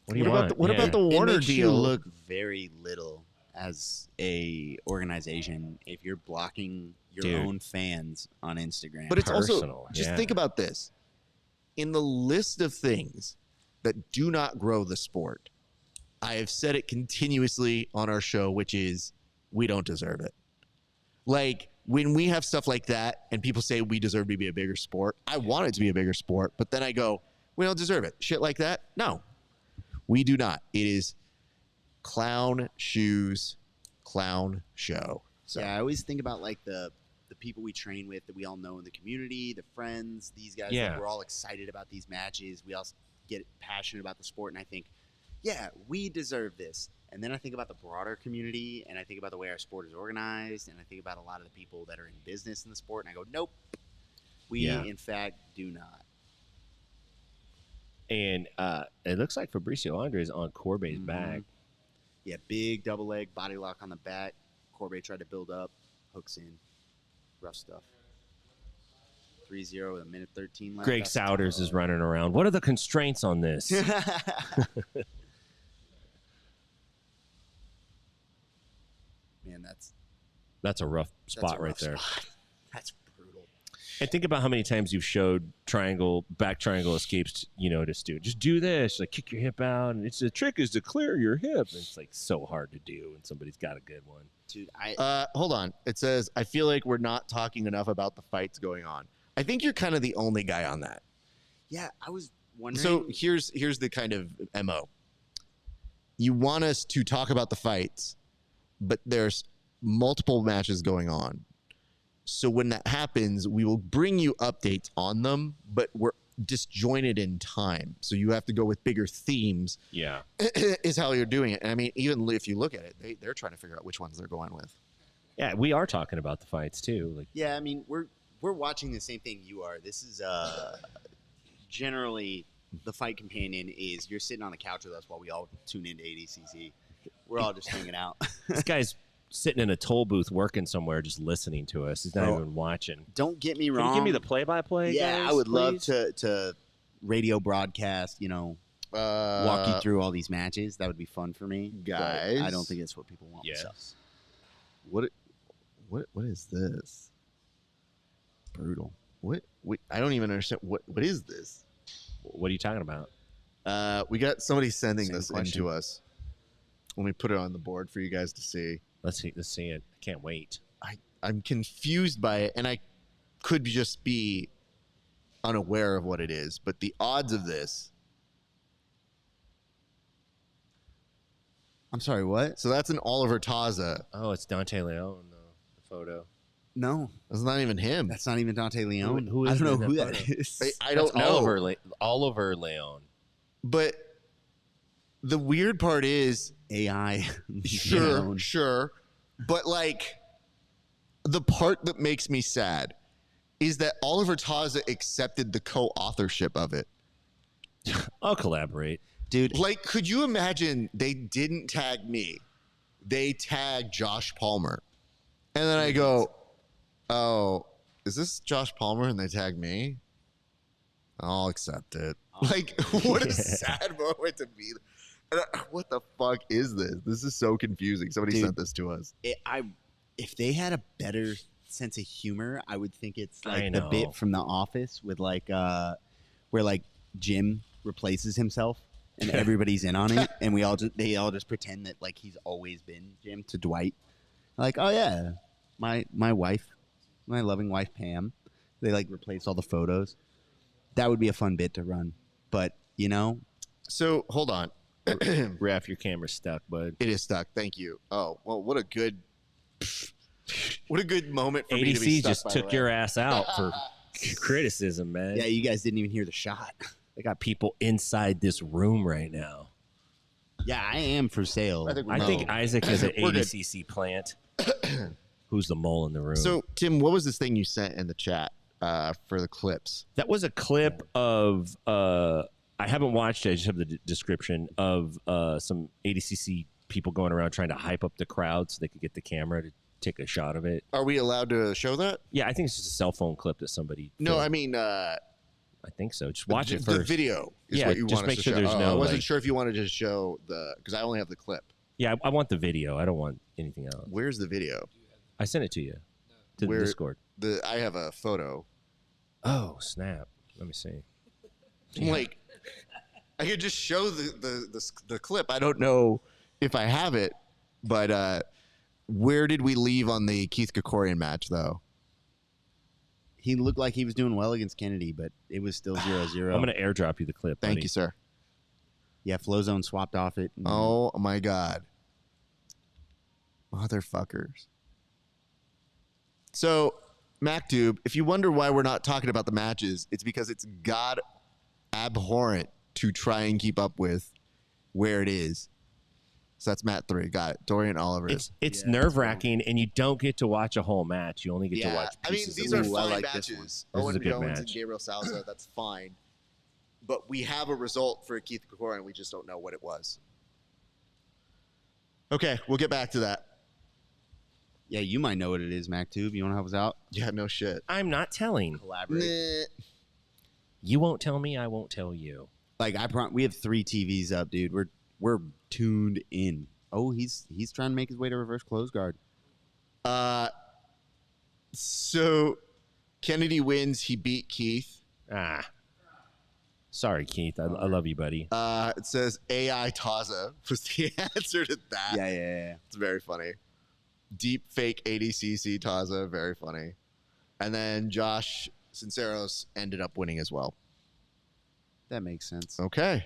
What do you about want? the, what Yeah. about the It Warner makes you deal? look very little as a organization if you're blocking your Dude. own fans on Instagram. But it's also, Personal, just yeah. think about this. In the list of things that do not grow the sport, I have said it continuously on our show, which is we don't deserve it. Like, when we have stuff like that and people say we deserve to be a bigger sport, I want it to be a bigger sport, but then I go, we don't deserve it. Shit like that? No, we do not. It is clown shoes, clown show. So yeah, I always think about like the people we train with that we all know in the community, the friends, these guys. Yeah. Like, we're all excited about these matches. We all get passionate about the sport, and I think, yeah, we deserve this. And then I think about the broader community, and I think about the way our sport is organized, and I think about a lot of the people that are in business in the sport, and I go, nope, we Yeah. in fact do not. And it looks like Fabricio Andre is on Corbet's back. Yeah, big double leg, body lock on the back. Corbet tried to build up, hooks in. Rough stuff. 3-0 with a minute 13 left. Greg That's Souders tough. is running around. What are the constraints on this? Man, That's a rough that's spot a right rough there. spot. That's brutal. And think about how many times you've showed back triangle escapes, to Stu. Just do this, like kick your hip out. And the trick is to clear your hip. And it's like so hard to do when somebody's got a good one. Dude, hold on. It says, I feel like we're not talking enough about the fights going on. I think you're kind of the only guy on that. yeah, I was wondering. So here's the kind of MO. You want us to talk about the fights, but there's multiple matches going on. So when that happens, we will bring you updates on them, but we're disjointed in time. So you have to go with bigger themes, Yeah. is how you're doing it. And I mean, even if you look at it, they're trying to figure out which ones they're going with. Yeah, we are talking about the fights too. Like, yeah, I mean, we're watching the same thing you are. This is generally the fight companion is you're sitting on the couch with us while we all tune into ADCC. We're all just hanging out. This guy's sitting in a toll booth working somewhere just listening to us. He's not even watching. Don't get me Can wrong. you give me the play-by-play, Yeah, guys, I would love please? to radio broadcast, walk you through all these matches. That would be fun for me. Guys. But I don't think that's what people want. Yes. So. What is this? Brutal. What I don't even understand. What is this? What are you talking about? We got somebody sending Same this question. into us. Let me put it on the board for you guys to see. Let's see it. I can't wait. I'm confused by it, and I could just be unaware of what it is, but the odds of this. I'm sorry, what? So that's an Oliver Taza. Oh, it's Dante Leone, the photo. No, That's not even him. that's not even Dante Leone. Who is I don't know in that who that photo? is. I don't That's know. Oliver Leone. But the weird part is, AI. sure, Leone. sure, but like the part that makes me sad is that Oliver Taza accepted the co-authorship of it. I'll collaborate. Dude, Like, could you imagine they didn't tag me? They tagged Josh Palmer. And then I go, oh, is this Josh Palmer? And they tag me? I'll accept it. Like, what a sad moment to be. What the fuck is this? This is so confusing. Somebody Dude. sent this to us. if they had a better sense of humor, I would think it's I like the know. bit from The Office with where like Jim replaces himself and everybody's in on it, and they all just pretend that like he's always been Jim to Dwight. Like, oh yeah, my wife, my loving wife Pam. They like replace all the photos. That would be a fun bit to run, but So, hold on. Raf, your camera's stuck, bud. It is stuck. Thank you. Oh, well, what a good moment for me to be ADC stuck, just by the took way. your ass out for criticism, man. yeah, you guys didn't even hear the shot. They got people inside this room right now. Yeah, I am for sale. I think Isaac is an We're good. ADCC plant. Who's the mole in the room? So, Tim, what was this thing you sent in the chat for the clips? that was a clip of I haven't watched it. I just have the description of some ADCC people going around trying to hype up the crowd so they could get the camera to take a shot of it. Are we allowed to show that? Yeah, I think it's just a cell phone clip that somebody. No, filmed. I mean, I think so. Just watch it the first. video is Yeah, what you just want us make to sure show. there's I no, wasn't like- sure if you wanted to show because I only have the clip. Yeah, I want the video. I don't want anything else. Where's the video? I sent it to you to Where- the Discord. I have a photo. Oh snap! Let me see. Like, I could just show the clip. I don't know if I have it, but where did we leave on the Keith Krikorian match, though? He looked like he was doing well against Kennedy, but it was still 0-0. I'm gonna airdrop you the clip. Thank buddy. you, sir. Yeah, Flowzone swapped off it. Oh my God, motherfuckers! So, MacTube, if you wonder why we're not talking about the matches, it's because it's god abhorrent to try and keep up with where it is. So that's Matt 3. Got it. Dorian Oliver. It's Yeah, nerve wracking, and you don't get to watch a whole match. You only get to watch I mean, pieces. these of are it. Ooh, I fine like this matches. one. This Owen is a good Jones and match. Gabriel Salza, that's fine. But we have a result for Keith Krikorian, and we just don't know what it was. Okay, we'll get back to that. Yeah, you might know what it is, MacTube. You want to help us out? Yeah, no shit. I'm not telling. Collaborate. Nah. You won't tell me. I won't tell you. Like we have 3 TVs up, dude. We're tuned in. Oh, he's trying to make his way to reverse close guard. So Kennedy wins. He beat Keith. Sorry, Keith. I love you, buddy. It says AI Taza was the answer to that. Yeah. It's very funny. Deep fake ADCC Taza, very funny. And then Josh Sinceros ended up winning as well. That makes sense. Okay.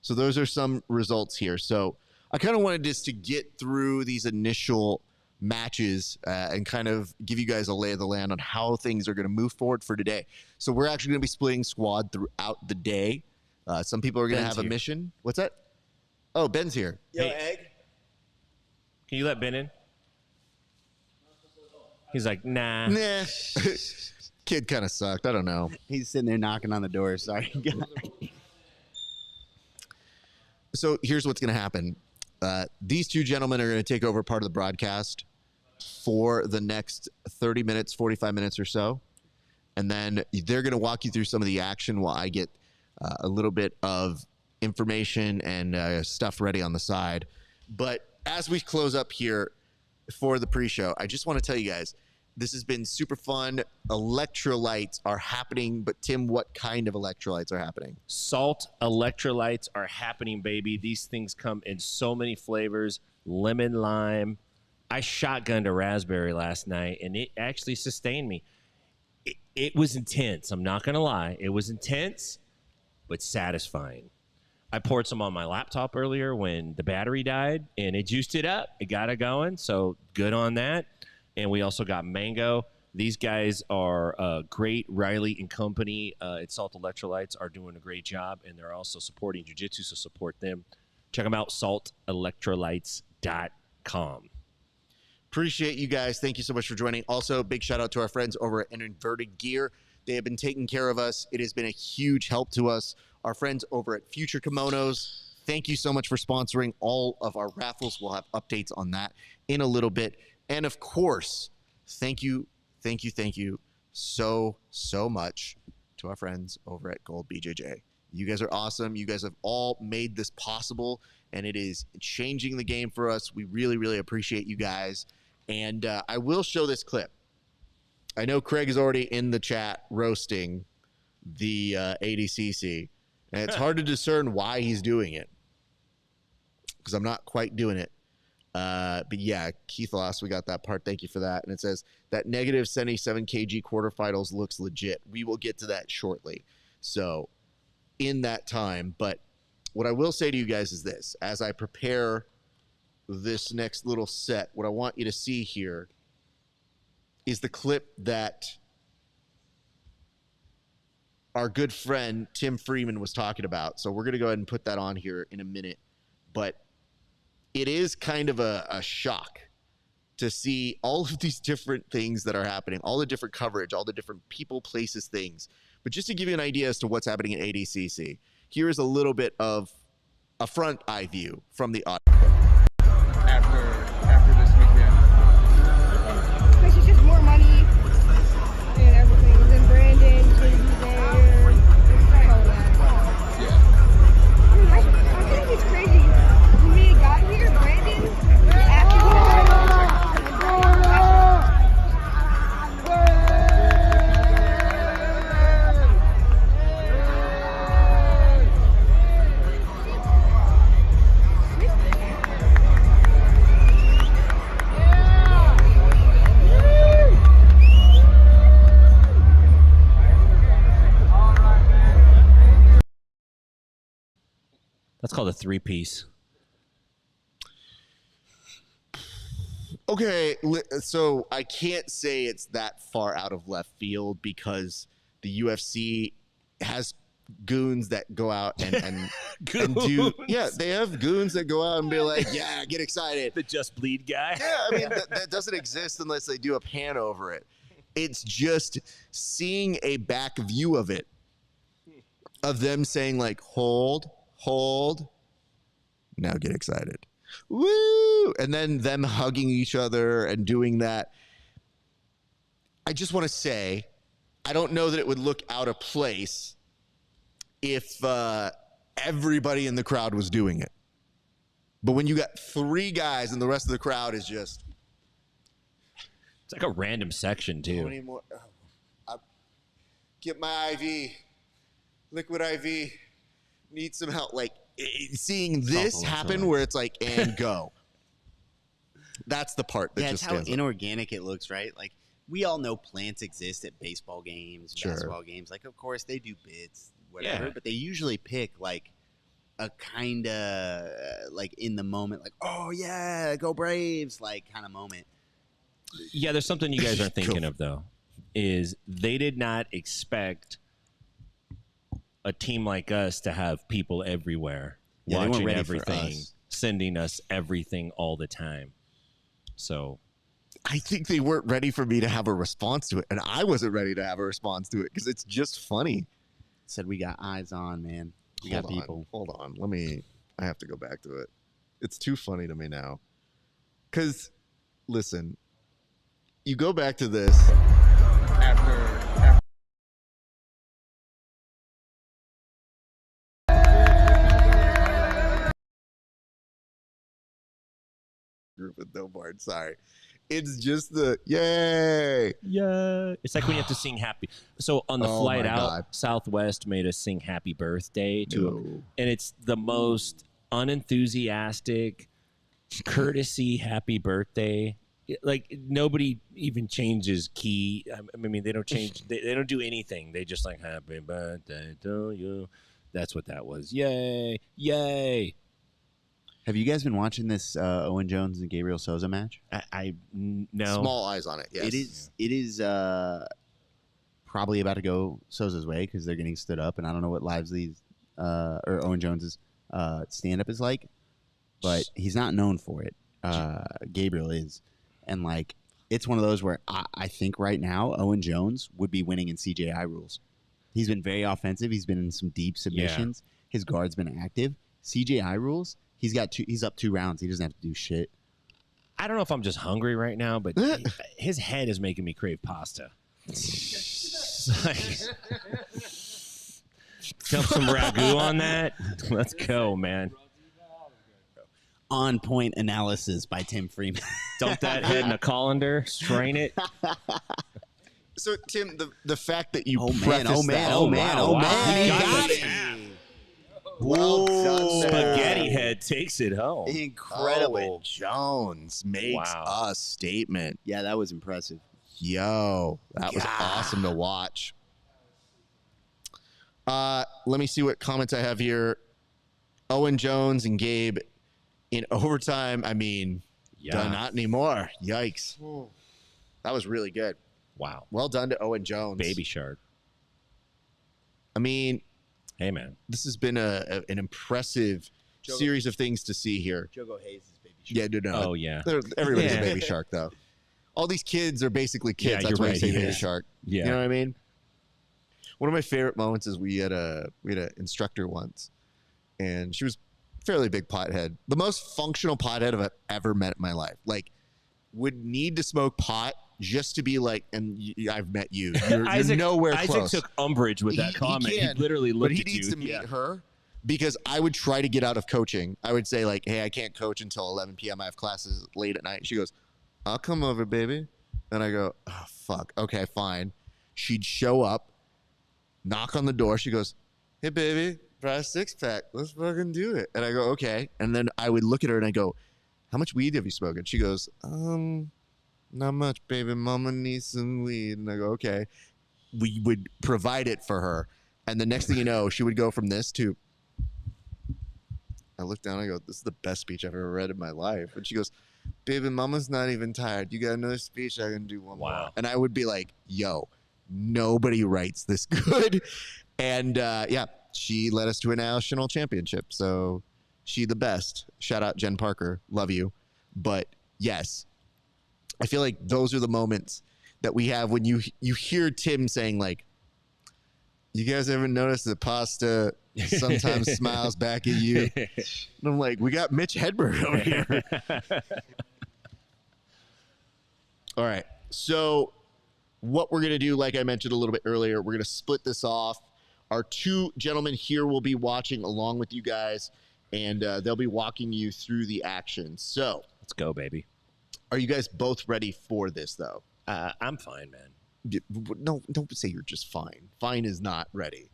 So those are some results here. So I kind of wanted just to get through these initial matches and kind of give you guys a lay of the land on how things are going to move forward for today. So we're actually going to be splitting squad throughout the day. Some people are going to Ben's have a here. mission. What's that? Oh, Ben's here. Hey. Egg. Can you let Ben in? He's like, nah. Nah. Kid kind of sucked. I don't know. He's sitting there knocking on the door. Sorry, guy. So here's what's going to happen. These two gentlemen are going to take over part of the broadcast for the next 30 minutes, 45 minutes or so. And then they're going to walk you through some of the action while I get a little bit of information and stuff ready on the side. But as we close up here for the pre-show, I just want to tell you guys, this has been super fun. Electrolytes are happening, but Tim, what kind of electrolytes are happening? Salt electrolytes are happening, baby. These things come in so many flavors. Lemon, lime. I shotgunned a raspberry last night, and it actually sustained me. It was intense. I'm not going to lie. It was intense, but satisfying. I poured some on my laptop earlier when the battery died, and it juiced it up. It got it going, so good on that. And we also got mango. These guys are great. Riley and company at Salt Electrolytes are doing a great job, and they're also supporting jiu-jitsu, so support them. Check them out, saltelectrolytes.com. Appreciate you guys. Thank you so much for joining. Also, big shout out to our friends over at Inverted Gear. They have been taking care of us. It has been a huge help to us. Our friends over at Future Kimonos, thank you so much for sponsoring all of our raffles. We'll have updates on that in a little bit. And of course, thank you so much to our friends over at Gold BJJ. You guys are awesome. You guys have all made this possible, and it is changing the game for us. We really, really appreciate you guys. And I will show this clip. I know Craig is already in the chat roasting the ADCC, and it's hard to discern why he's doing it because I'm not quite doing it. But yeah, Keith lost. We got that part. Thank you for that. And it says that negative 77 kg quarterfinals looks legit. We will get to that shortly. So in that time, but what I will say to you guys is this, as I prepare this next little set, what I want you to see here is the clip that our good friend Tim Freeman was talking about. So we're going to go ahead and put that on here in a minute, but it is kind of a shock to see all of these different things that are happening, all the different coverage, all the different people, places, things. But just to give you an idea as to what's happening at ADCC, here is a little bit of a front eye view from the audio. After this weekend. Because it's just more money and everything. Then Brandon, JD there. It's like all that. Yeah. I think it's crazy. When we got here, Brandon was That's called a three-piece. Okay, so I can't say it's that far out of left field because the UFC has goons that go out and do. Yeah, they have goons that go out and be like, yeah, get excited. The Just Bleed guy. Yeah, I mean, that doesn't exist unless they do a pan over it. It's just seeing a back view of it, of them saying like, hold, now get excited. Woo! And then them hugging each other and doing that. I just want to say, I don't know that it would look out of place if everybody in the crowd was doing it. But when you got three guys and the rest of the crowd is just... It's like a random section, too. Get my IV. Liquid IV. Need some help. Like, seeing this happen where it's like, and go. That's the part that just it's how inorganic it looks, right? Like, we all know plants exist at baseball games, basketball games. Like, of course, they do bits, whatever, but they usually pick, like, a kind of, like, in the moment, like, oh, yeah, go Braves, like, kind of moment. Yeah, there's something you guys aren't thinking of, though, is they did not expect a team like us to have people everywhere watching everything, sending us everything all the time. So I think they weren't ready for me to have a response to it, and I wasn't ready to have a response to it because it's just funny. Said we got eyes on, man. We got people. Hold on. Let me I have to go back to it. It's too funny to me now. Because, listen, you go back to this after group with no board. Sorry. It's just the yay. Yeah. It's like when you have to sing happy. So on the flight my out, God. Southwest made us sing happy birthday to him. And it's the most unenthusiastic, courtesy happy birthday. Like nobody even changes key. I mean, they don't change. They don't do anything. They just like happy birthday to you. That's what that was. Yay. Yay. Have you guys been watching this Owen Jones and Gabriel Souza match? No. Small eyes on it. Yes. It is probably about to go Souza's way because they're getting stood up, and I don't know what Livesley's or Owen Jones's stand-up is like, but he's not known for it. Gabriel is, and like it's one of those where I think right now Owen Jones would be winning in CJI rules. He's been very offensive. He's been in some deep submissions. Yeah. His guard's been active. CJI rules. He's up 2 rounds. He doesn't have to do shit. I don't know if I'm just hungry right now, but his head is making me crave pasta. Dump some ragu on that. Let's go, man. On point analysis by Tim Freeman. Dump that head in a colander, strain it. So Tim, the fact that you oh man, he got it. Well done, Spaghetti head takes it home. Incredible. Owen Jones makes a statement. Yeah, that was impressive. Yo, that was awesome to watch. Let me see what comments I have here. Owen Jones and Gabe in overtime. I mean, not anymore. Yikes. That was really good. Wow. Well done to Owen Jones. Baby shark. I mean, hey, man. This has been an impressive series of things to see here. Jogo Hayes is baby shark. Yeah, no. Oh, yeah. Everybody's a baby shark, though. All these kids are basically kids. Yeah, That's why you say right. baby shark. Yeah. You know what I mean? One of my favorite moments is we had an instructor once, and she was fairly big pothead. The most functional pothead I've ever met in my life. Like, would need to smoke pot just to be like, and I've met you. You're nowhere close. Isaac took umbrage with that comment. He literally looked at you. But he needs to meet her because I would try to get out of coaching. I would say like, hey, I can't coach until 11 p.m. I have classes late at night. She goes, I'll come over, baby. And I go, oh, fuck. Okay, fine. She'd show up, knock on the door. She goes, hey, baby, try a 6-pack. Let's fucking do it. And I go, okay. And then I would look at her and I go, how much weed have you smoked? And she goes, not much, baby. Mama needs some weed. And I go, okay. We would provide it for her. And the next thing you know, she would go from this to, I look down, I go, this is the best speech I've ever read in my life. And she goes, baby, mama's not even tired. You got another speech? I can do one more. And I would be like, yo, nobody writes this good. And she led us to a national championship. So she the best. Shout out Jen Parker. Love you. But yes, I feel like those are the moments that we have when you hear Tim saying like, you guys ever notice that pasta sometimes smiles back at you? And I'm like, we got Mitch Hedberg over here. All right. So what we're going to do, like I mentioned a little bit earlier, we're going to split this off. Our 2 gentlemen here will be watching along with you guys, and they'll be walking you through the action. So let's go, baby. Are you guys both ready for this, though? I'm fine, man. No, don't say you're just fine. Fine is not ready.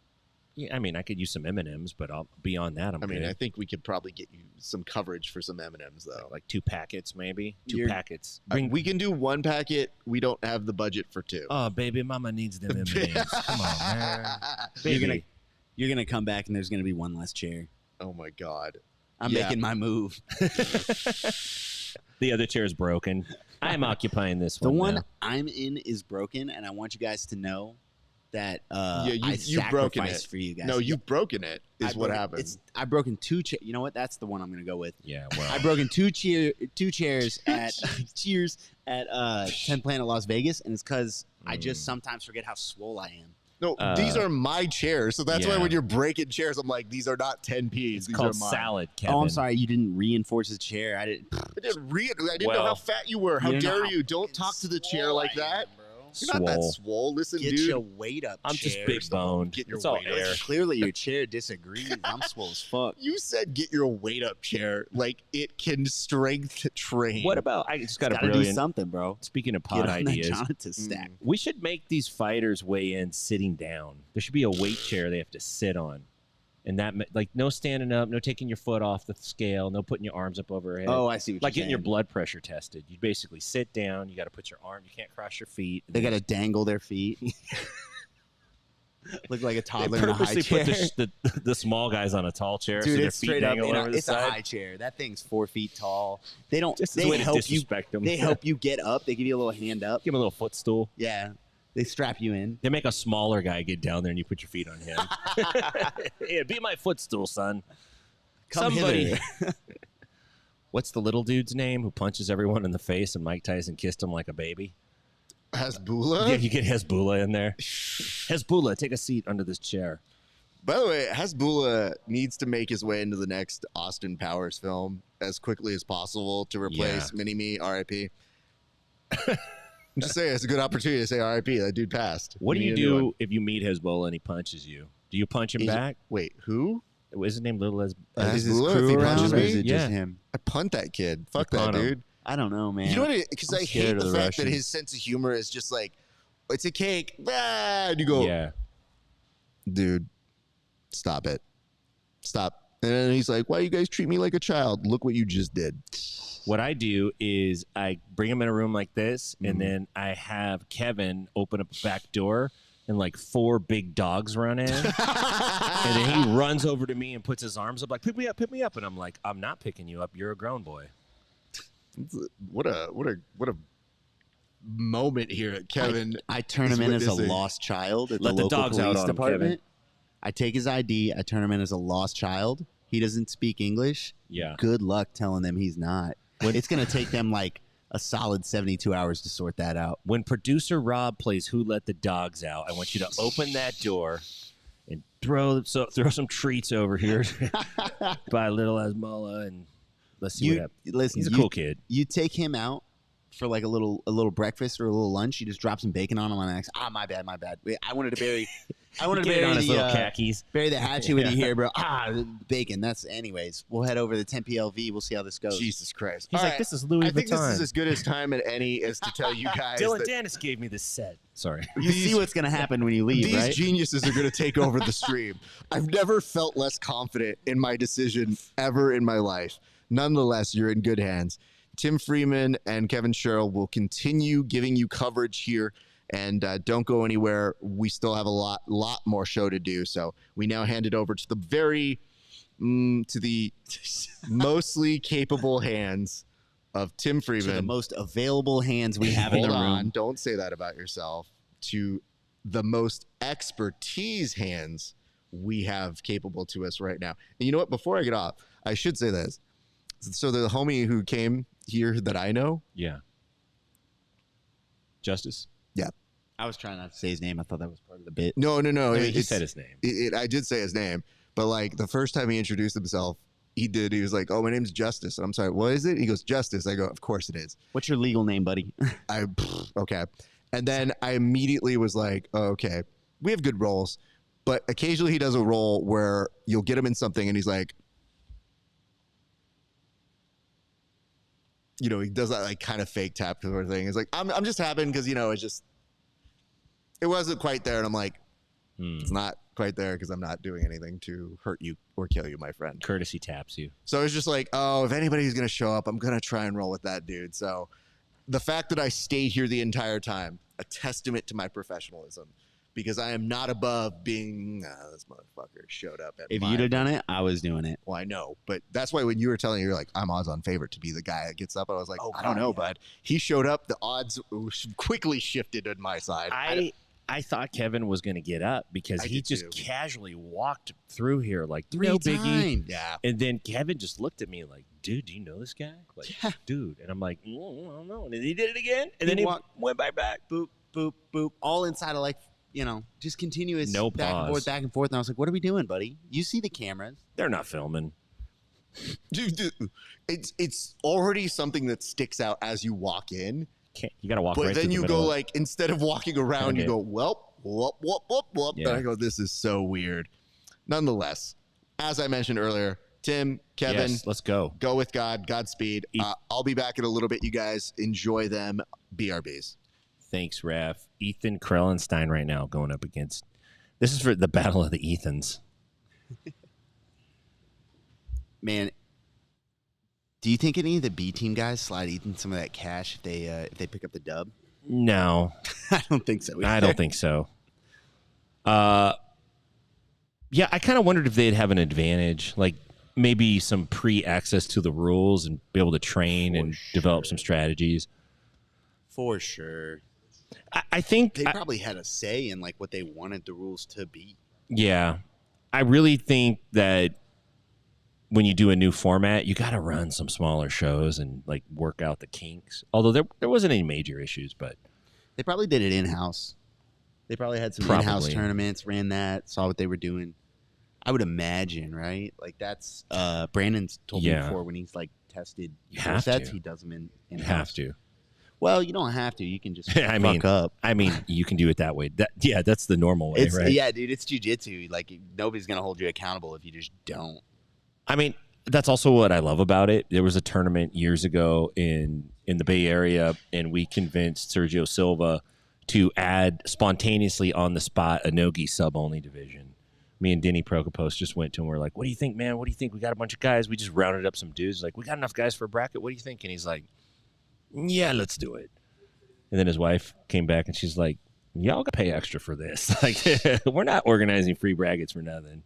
Yeah, I mean, I could use some M&Ms, but beyond that, I'm good. I think we could probably get you some coverage for some M&Ms, though. Like 2 packets, maybe. 2 packets. We can do 1 packet. We don't have the budget for 2. Oh, baby, mama needs them M&Ms. Come on, man. Baby. You're gonna come back, and there's gonna be 1 less chair. Oh, my God. I'm making my move. The other chair is broken. I'm occupying this one. The one now. I'm in is broken, and I want you guys to know that you've broken it for you guys. No, you've broken it. What happened? I've broken 2 chairs. You know what? That's the one I'm gonna go with. Yeah, well, I've broken 2 chairs at Cheers at 10 Planet Las Vegas, and it's because I just sometimes forget how swole I am. No, these are my chairs. So that's why yeah. when you're breaking chairs, I'm like, these are not 10Ps. It's These called are mine. salad, Kevin. Oh, I'm sorry. You didn't reinforce the chair. I didn't. I didn't know how fat you were. How You dare know you? Don't talk to the chair like that. You're not that Swole. swole. Listen, Get dude. your weight up. I'm just chair. big boned. Get your It's all weight up. air. Clearly, your chair disagrees. I'm swole as fuck. You said get your weight up chair. Like it can strength train. What about? I just got a Gotta do brilliant. something, bro. Speaking of Get pod on ideas, that Jonathan stack. we should make these fighters weigh in sitting down. There should be a weight chair they have to sit on, and that like no standing up, no taking your foot off the scale, no putting your arms up over your head. Oh, I see what Like you're getting your saying. blood pressure tested. You basically sit down. You got to put your arm. You can't cross your feet. They got to dangle their feet. Look like a They toddler in a high purposely chair. put the small guys on a tall chair, Dude, so their it's feet straight up. dangle over the It's a side. high chair. That thing's 4 feet tall. They don't. Just as They a way to help you. disrespect them. They help you get up. They give you a little hand up. Give him a little footstool. Yeah. They strap you in. They make a smaller guy get down there, and you put your feet on him. Yeah, be my footstool, son. Come Somebody. hither. What's the little dude's name who punches everyone in the face and Mike Tyson kissed him like a baby? Hezbollah? Yeah, you get Hezbollah in there. Hezbollah, take a seat under this chair. By the way, Hezbollah needs to make his way into the next Austin Powers film as quickly as possible to replace Mini-Me, R.I.P. I'm just saying, it's a good opportunity to say R.I.P. That dude passed. What do We you need a new one. do if you meet Hezbollah and he punches you? Do you punch him back? Wait, who? Is his name Little Is his Hezbollah, if crew he around, punches or me? is it just Yeah. him? I punt that kid. Fuck You that punt him. dude. I don't know, man. You know what? Because I'm I hate scared the of the fact that Russians. his sense of humor is just like, it's a cake. Ah, and you go, Yeah. dude, stop it. Stop. And then he's like, why you guys treat me like a child? Look what you just did. What I do is I bring him in a room like this, Mm-hmm. and then I have Kevin open up the back door, and like 4 big dogs run in. And then he runs over to me and puts his arms up like, pick me up, pick me up. And I'm like, I'm not picking you up. You're a grown boy. What a moment here at Kevin. I turn is him in as a witnessing. lost child at Let the the local dogs out police on him, department. Kevin. I take his ID. I turn him in as a lost child. He doesn't speak English. Yeah. Good luck telling them he's not. It's going to take them like a solid 72 hours to sort that out. When producer Rob plays Who Let the Dogs Out, I want you to open that door and throw some treats over here by little Asmola, and let's see what happens. Listen, He's a cool kid. You take him out for like a little breakfast or a little lunch. You just drop some bacon on him on the next. My bad. Wait, I wanted to bury. I wanted to Get it bury on his little the khakis. bury the hatchet with you here, bro. Bacon. That's anyways. We'll head over to 10 PLV. We'll see how this goes. Jesus Christ. He's All like, right. this is Louis I think this Vuitton. is as good as time at any as to tell you guys Dylan that Dennis gave me this set. Sorry. You see what's gonna happen when you leave, these right? geniuses are going to take over the stream. I've never felt less confident in my decision ever in my life. Nonetheless, you're in good hands. Tim Freeman and Kevin Sherrill will continue giving you coverage here. And don't go anywhere. We still have a lot more show to do. So we now hand it over to the mostly capable hands of Tim Freeman. To the most available hands we have in Hold the room. on, don't say that about yourself. To the most expertise hands we have capable to us right now. And you know what? Before I get off, I should say this. So the homie who came here that I know, Yeah. Justice? yeah. I was trying not to say his name. I thought that was part of the bit. No. I mean, he it's- said his name. I did say his name, but like the first time he introduced himself, he was like, "Oh, my name's Justice." And I'm sorry, what is it? He goes, "Justice." I go, "Of course it is." What's your legal name, buddy? Okay. And then I immediately was like, oh, okay, we have good roles, but occasionally he does a role where you'll get him in something and he's like, he does that like kind of fake tap sort of thing. It's like, I'm just tapping because, it wasn't quite there. And I'm like, it's not quite there because I'm not doing anything to hurt you or kill you, my friend. Courtesy taps you. So I was just like, oh, if anybody's going to show up, I'm going to try and roll with that dude. So the fact that I stayed here the entire time, a testament to my professionalism, because I am not above being, this motherfucker showed up at If my- you'd have done it, I was doing it. Well, I know, but that's why when you were telling me, you're like, I'm odds on favorite to be the guy that gets up. I was like, I don't know, bud. He showed up. The odds quickly shifted on my side. I thought Kevin was going to get up because I he did just too. casually walked through here like Three no biggie. times. Yeah. And then Kevin just looked at me like, dude, do you know this guy? Like, dude. And I'm like, I don't know. And then he did it again. And then he walked- went back. Boop, boop, boop. All inside of like just continuous No back and pause. back and forth. And I was like, what are we doing, buddy? You see the cameras. They're not filming. Dude, it's already something that sticks out as you walk in. You got to walk But right then through the you middle go of- like, instead of walking around, you Okay. go, whoop. Yeah. And I go, this is so weird. Nonetheless, as I mentioned earlier, Tim, Kevin, Yes, let's go. go with God. Godspeed. I'll be back in a little bit. You guys enjoy them. BRBs. Thanks, Raf. Ethan Krellenstein right now going up against. This is for the Battle of the Ethans. Man, do you think any of the B team guys slide Ethan some of that cash if they pick up the dub? No, I don't think so. I don't think so. Yeah, I kind of wondered if they'd have an advantage, like maybe some pre-access to the rules and be able to train and develop some strategies. For sure. I think They probably had a say in like what they wanted the rules to be. Yeah. I really think that when you do a new format, you got to run some smaller shows and like work out the kinks. Although there wasn't any major issues, but They probably did it in-house. They probably had some Probably. in-house tournaments, ran that, saw what they were doing. I would imagine, right? Like that's Brandon's told me Yeah. before when he's like tested You have sets, to. he does them in you have to. Well, you don't have to. You can just I mean, fuck up. I mean, you can do it that way. That's the normal way, It's right? yeah, dude. It's jujitsu. Like nobody's gonna hold you accountable if you just don't. I mean, that's also what I love about it. There was a tournament years ago in the Bay Area, and we convinced Sergio Silva to add spontaneously on the spot a Nogi sub-only division. Me and Denny Prokopos just went to him. We're like, what do you think, man? What do you think? We got a bunch of guys. We just rounded up some dudes. Like, we got enough guys for a bracket. What do you think? And he's like, yeah, let's do it. And then his wife came back, and she's like, y'all got to pay extra for this. Like, we're not organizing free brackets for nothing.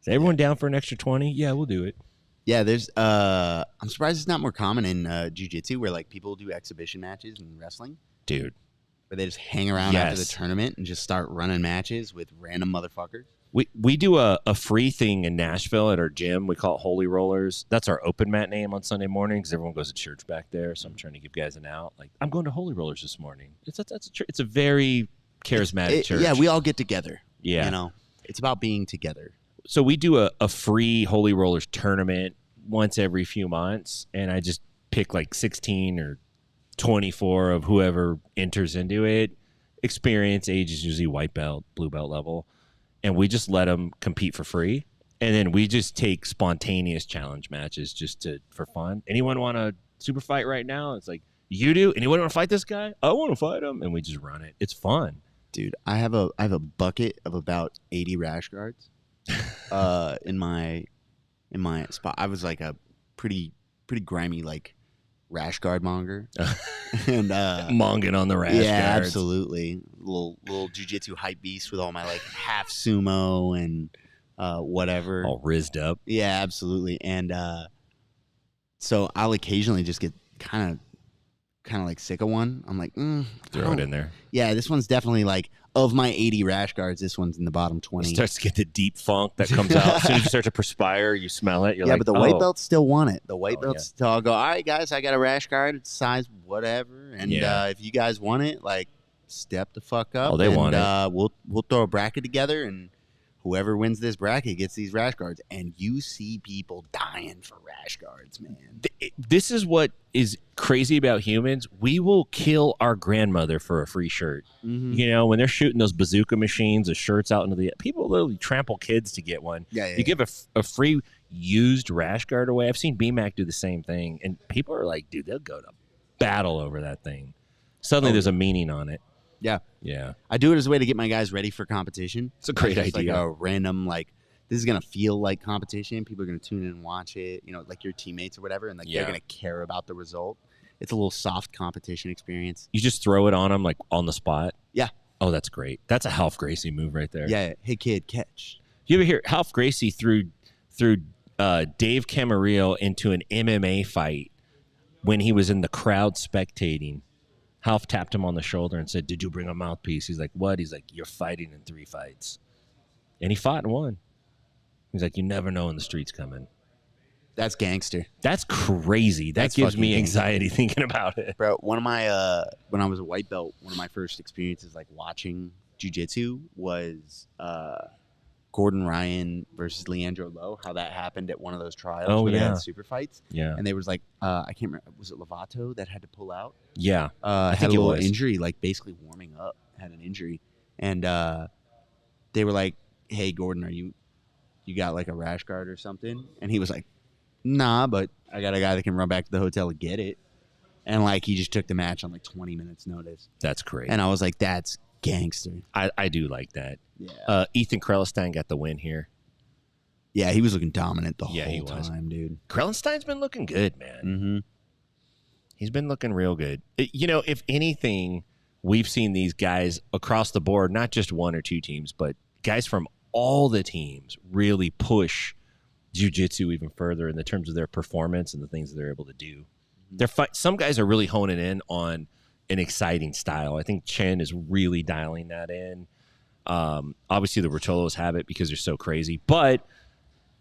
Is everyone down for an extra 20? Yeah, we'll do it. Yeah, there's. I'm surprised it's not more common in jujitsu where like people do exhibition matches in wrestling, Dude, where they just hang around after the Yes. tournament and just start running matches with random motherfuckers. we do a free thing in Nashville at our gym. We call it Holy Rollers. That's our open mat name on Sunday morning because everyone goes to church back there. So I'm trying to give guys an out. Like, I'm going to Holy Rollers this morning. It's a very charismatic church. Yeah, we all get together. Yeah. You know, it's about being together. So we do a free Holy Rollers tournament once every few months, and I just pick like 16 or 24 of whoever enters into it. Experience age is usually white belt, blue belt level, and we just let them compete for free. And then we just take spontaneous challenge matches just for fun. Anyone want a super fight right now? It's like, you do? Anyone want to fight this guy? I want to fight him. And we just run it. It's fun. Dude, I have a bucket of about 80 rash guards in my spot. I was like a pretty grimy like rash guard monger. And Monging on the rash yeah, guards. absolutely. Little jiu-jitsu hype beast with all my like half sumo and whatever. All rizzed up. Yeah, absolutely. And so I'll occasionally just get kind of like sick of one. I'm like, Throw it in there. Yeah, this one's definitely like of my 80 rash guards. This one's in the bottom 20. It starts to get the deep funk that comes out. As soon as you start to perspire, you smell it. You're Yeah, like, but the oh. white belts still want it. The white Oh, belts yeah. still I'll go, all right, guys, I got a rash guard. It's size whatever. And Yeah. if you guys want it, like, step the fuck up. Oh, they and, want it. We'll throw a bracket together, and whoever wins this bracket gets these rash guards. And you see people dying for rash guards, man. This is what is crazy about humans. We will kill our grandmother for a free shirt. Mm-hmm. You know, when they're shooting those bazooka machines of shirts out into the people literally trample kids to get one. Yeah. You give a free used rash guard away. I've seen BMAC do the same thing, and people are like, dude, they'll go to battle over that thing. Suddenly, there's a meaning on it. Yeah. Yeah, I do it as a way to get my guys ready for competition. it's a great Just idea. Like a random, like, this is going to feel like competition. People are going to tune in and watch it, you know, like your teammates or whatever, and like Yeah. they're going to care about the result. It's a little soft competition experience. You just throw it on them like on the spot. Yeah. Oh, that's great. That's a Half Gracie move right there. Yeah. Hey, kid, catch. You ever hear Half Gracie threw Dave Camarillo into an MMA fight when he was in the crowd spectating? Half tapped him on the shoulder and said, "Did you bring a mouthpiece?" He's like, "What?" He's like, "You're fighting in 3 fights." And he fought and won. He's like, "You never know when the street's coming." That's gangster. That's crazy. That That's gives fucking me gangster. anxiety thinking about it. Bro, one of my, when I was a white belt, one of my first experiences, like, watching jiu-jitsu was Gordon Ryan versus Leandro Lowe, how that happened at one of those trials where they had super fights. Yeah. And there was like, I can't remember, was it Lovato that had to pull out? Yeah. I think had a little injury, like basically warming up, had an injury. And they were like, hey, Gordon, you got like a rash guard or something? And he was like, nah, but I got a guy that can run back to the hotel and get it. And like he just took the match on like 20 minutes notice. That's great. And I was like, that's gangster. I do like that. Yeah. Ethan Krellenstein got the win here. Yeah, he was looking dominant the whole time, dude. Krellenstein's been looking good, man. Mm-hmm. He's been looking real good. If anything, we've seen these guys across the board, not just one or two teams, but guys from all the teams really push jiu-jitsu even further in the terms of their performance and the things that they're able to do. Some guys are really honing in on an exciting style. I think Chen is really dialing that in. Obviously, the Rotolos have it because they're so crazy. But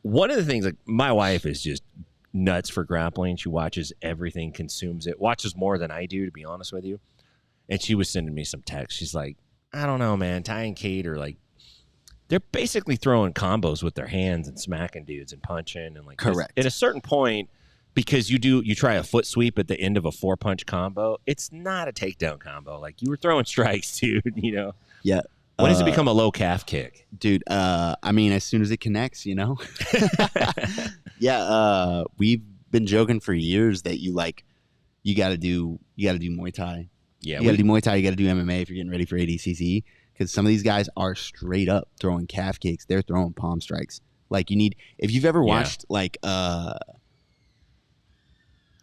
one of the things, like my wife is just nuts for grappling. She watches everything, consumes it, watches more than I do, to be honest with you. And she was sending me some text. She's like, I don't know, man. Ty and Kate are like, they're basically throwing combos with their hands and smacking dudes and punching. And like, correct. At a certain point, because you try a foot sweep at the end of a 4-punch combo, it's not a takedown combo. Like you were throwing strikes, dude, Yeah. When does it become a low calf kick? Dude, I mean, as soon as it connects, Yeah, we've been joking for years that you got to do Muay Thai. Yeah. You got to do Muay Thai, you got to do MMA if you're getting ready for ADCC, because some of these guys are straight up throwing calf kicks. They're throwing palm strikes. Like if you've ever watched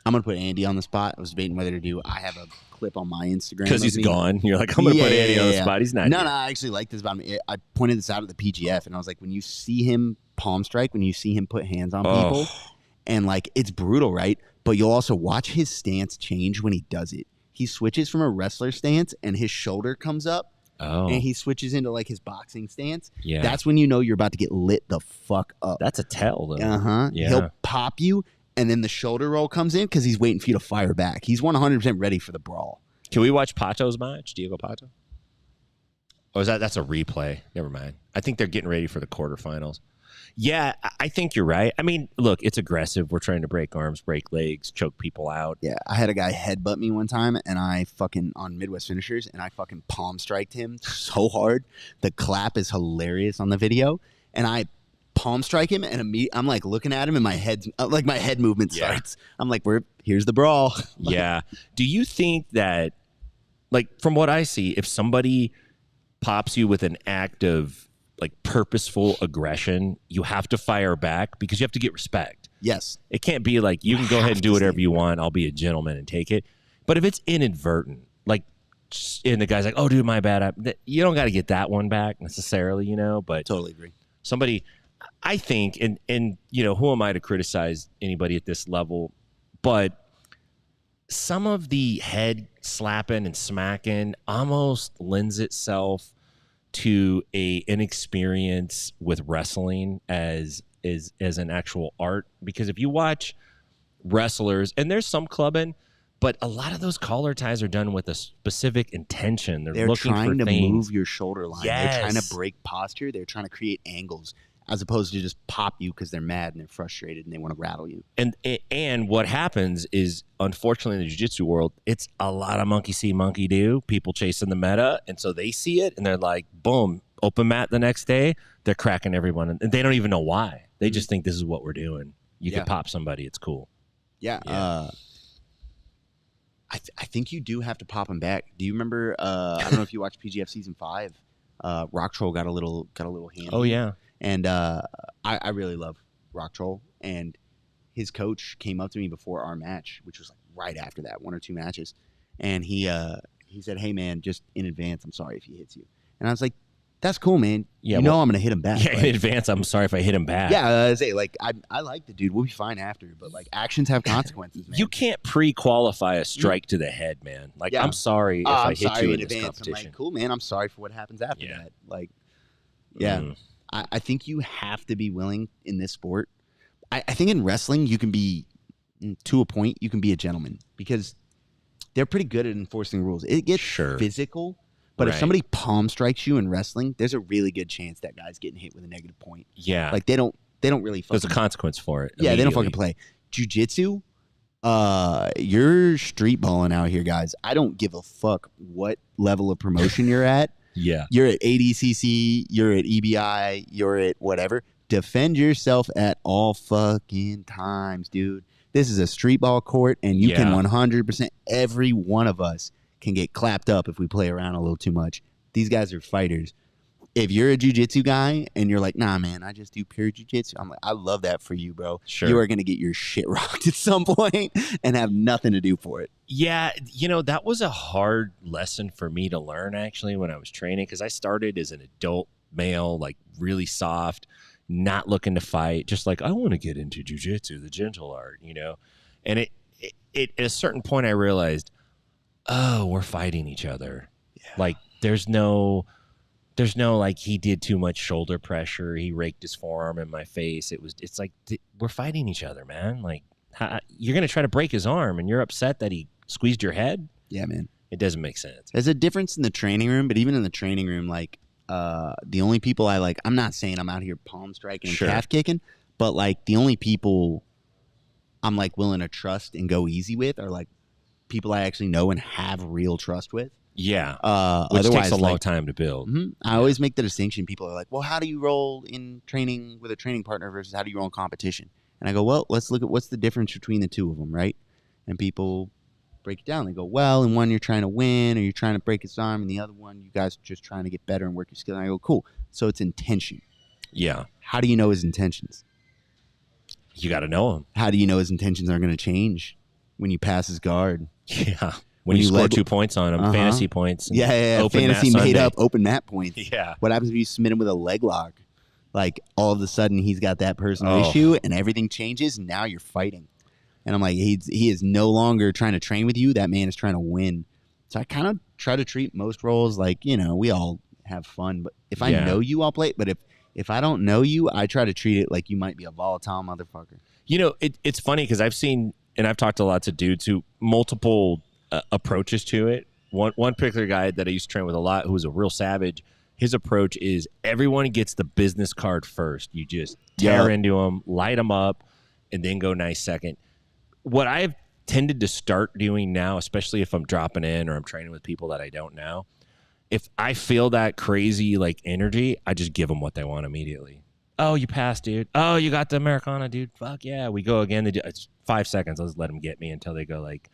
I'm going to put Andy on the spot. I was debating whether to do, I have a clip on my Instagram. Because he's gone. You're like, I'm going to put Andy on the spot. He's not. No, I actually like this about him. I pointed this out at the PGF, and I was like, when you see him palm strike, when you see him put hands on people, and like, it's brutal, right? But you'll also watch his stance change when he does it. He switches from a wrestler stance, and his shoulder comes up, and he switches into like his boxing stance. Yeah. That's when you know you're about to get lit the fuck up. That's a tell, though. Uh-huh. Yeah. He'll pop you, and then the shoulder roll comes in because he's waiting for you to fire back. He's 100% ready for the brawl. Can we watch Pato's match, Diego Pato? Or is that's a replay? Never mind. I think they're getting ready for the quarterfinals. Yeah, I think you're right. I mean, look, it's aggressive. We're trying to break arms, break legs, choke people out. Yeah, I had a guy headbutt me one time, and I fucking, on Midwest Finishers, and I fucking palm striked him so hard. The clap is hilarious on the video, and I palm strike him, and I'm like looking at him, and my head movement starts. I'm like, here's the brawl. Yeah. Do you think that, like, from what I see, if somebody pops you with an act of like purposeful aggression, you have to fire back because you have to get respect. Yes. It can't be like, you can go ahead and do whatever you want. I'll be a gentleman and take it. But if it's inadvertent, like, and the guy's like, oh, dude, my bad. You don't got to get that one back necessarily, but Totally agree. somebody, I think, and who am I to criticize anybody at this level? But some of the head slapping and smacking almost lends itself to a inexperience with wrestling as an actual art. Because if you watch wrestlers, and there's some clubbing, but a lot of those collar ties are done with a specific intention. They're looking trying for to things. move your shoulder line. Yes. They're trying to break posture. They're trying to create angles, as opposed to just pop you because they're mad and they're frustrated and they want to rattle you. And what happens is, unfortunately, in the jiu-jitsu world, it's a lot of monkey see, monkey do. People chasing the meta, and so they see it, and they're like, boom, open mat the next day. They're cracking everyone, and they don't even know why. They just think this is what we're doing. You can pop somebody. It's cool. Yeah. I think you do have to pop them back. Do you remember? I don't know if you watched PGF season 5. Rock Troll got a little hand. Oh yeah. And I really love Rock Troll. And his coach came up to me before our match, which was like right after that, 1 or 2 matches. And he said, hey, man, just in advance, I'm sorry if he hits you. And I was like, that's cool, man. Yeah, I'm going to hit him back. Yeah, in advance, I'm sorry if I hit him back. Yeah, I like the dude. We'll be fine after. But, like, actions have consequences, man. You can't pre-qualify a strike to the head, man. Like, I'm sorry if I hit you in this competition. I'm like, cool, man. I'm sorry for what happens after that. Like, I think you have to be willing in this sport. I think in wrestling, you can be, to a point, you can be a gentleman because they're pretty good at enforcing rules. It gets physical, But if Right. somebody palm strikes you in wrestling, there's a really good chance that guy's getting hit with a negative point. Yeah. Like they don't really There's a fucking consequence for it. yeah, they don't immediately. fucking play. Jiu-jitsu, you're street balling out here, guys. I don't give a fuck what level of promotion you're at. Yeah. You're at ADCC, you're at EBI, you're at whatever. Defend yourself at all fucking times, dude. This is a street ball court, and you can Yeah. 100%, every one of us can get clapped up if we play around a little too much. These guys are fighters. If you're a jiu-jitsu guy and you're like, nah, man, I just do pure jiu-jitsu, I'm like, I love that for you, bro. Sure. You are going to get your shit rocked at some point and have nothing to do for it. Yeah, that was a hard lesson for me to learn, actually, when I was training, because I started as an adult male, like really soft, not looking to fight, just like, I want to get into jiu-jitsu, the gentle art, And it at a certain point, I realized, oh, we're fighting each other. Yeah. Like, there's no like he did too much shoulder pressure. He raked his forearm in my face. It's like we're fighting each other, man. Like you're going to try to break his arm and you're upset that he squeezed your head. Yeah, man. It doesn't make sense. There's a difference in the training room, but even in the training room, like the only people I like, I'm not saying I'm out here palm striking and Sure. calf kicking, but like the only people I'm like willing to trust and go easy with are like people I actually know and have real trust with. Yeah. Which Otherwise, takes a long like, time to build. I always make the distinction. People are like, well, how do you roll in training with a training partner versus how do you roll in competition? And I go, well, let's look at what's the difference between the two of them, right? And people break it down. They go, well, in one you're trying to win or you're trying to break his arm, and the other one you guys are just trying to get better and work your skill. And I go, cool. So it's intention. Yeah. How do you know his intentions? You got to know him. How do you know his intentions aren't going to change when you pass his guard? Yeah. When you score 2 points on him, fantasy points. Yeah. Open Fantasy mat made Sunday. up, open mat points. Yeah. What happens if you submit him with a leg lock? Like, all of a sudden, he's got that personal Oh. issue, and everything changes, and now you're fighting. And I'm like, he is no longer trying to train with you. That man is trying to win. So I kind of try to treat most roles like, we all have fun. But if I Yeah. know you, I'll play it. But if I don't know you, I try to treat it like you might be a volatile motherfucker. It's funny because I've seen, and I've talked to lots of dudes who multiple approaches to it. One particular guy that I used to train with a lot, who was a real savage, his approach is everyone gets the business card first. You just tear into them, light them up, and then go nice second. What I've tended to start doing now, especially if I'm dropping in or I'm training with people that I don't know, if I feel that crazy like energy, I just give them what they want immediately. Oh, you passed, dude. Oh, you got the Americana, dude. Fuck yeah. We go again. It's 5 seconds. I'll just let them get me until they go like,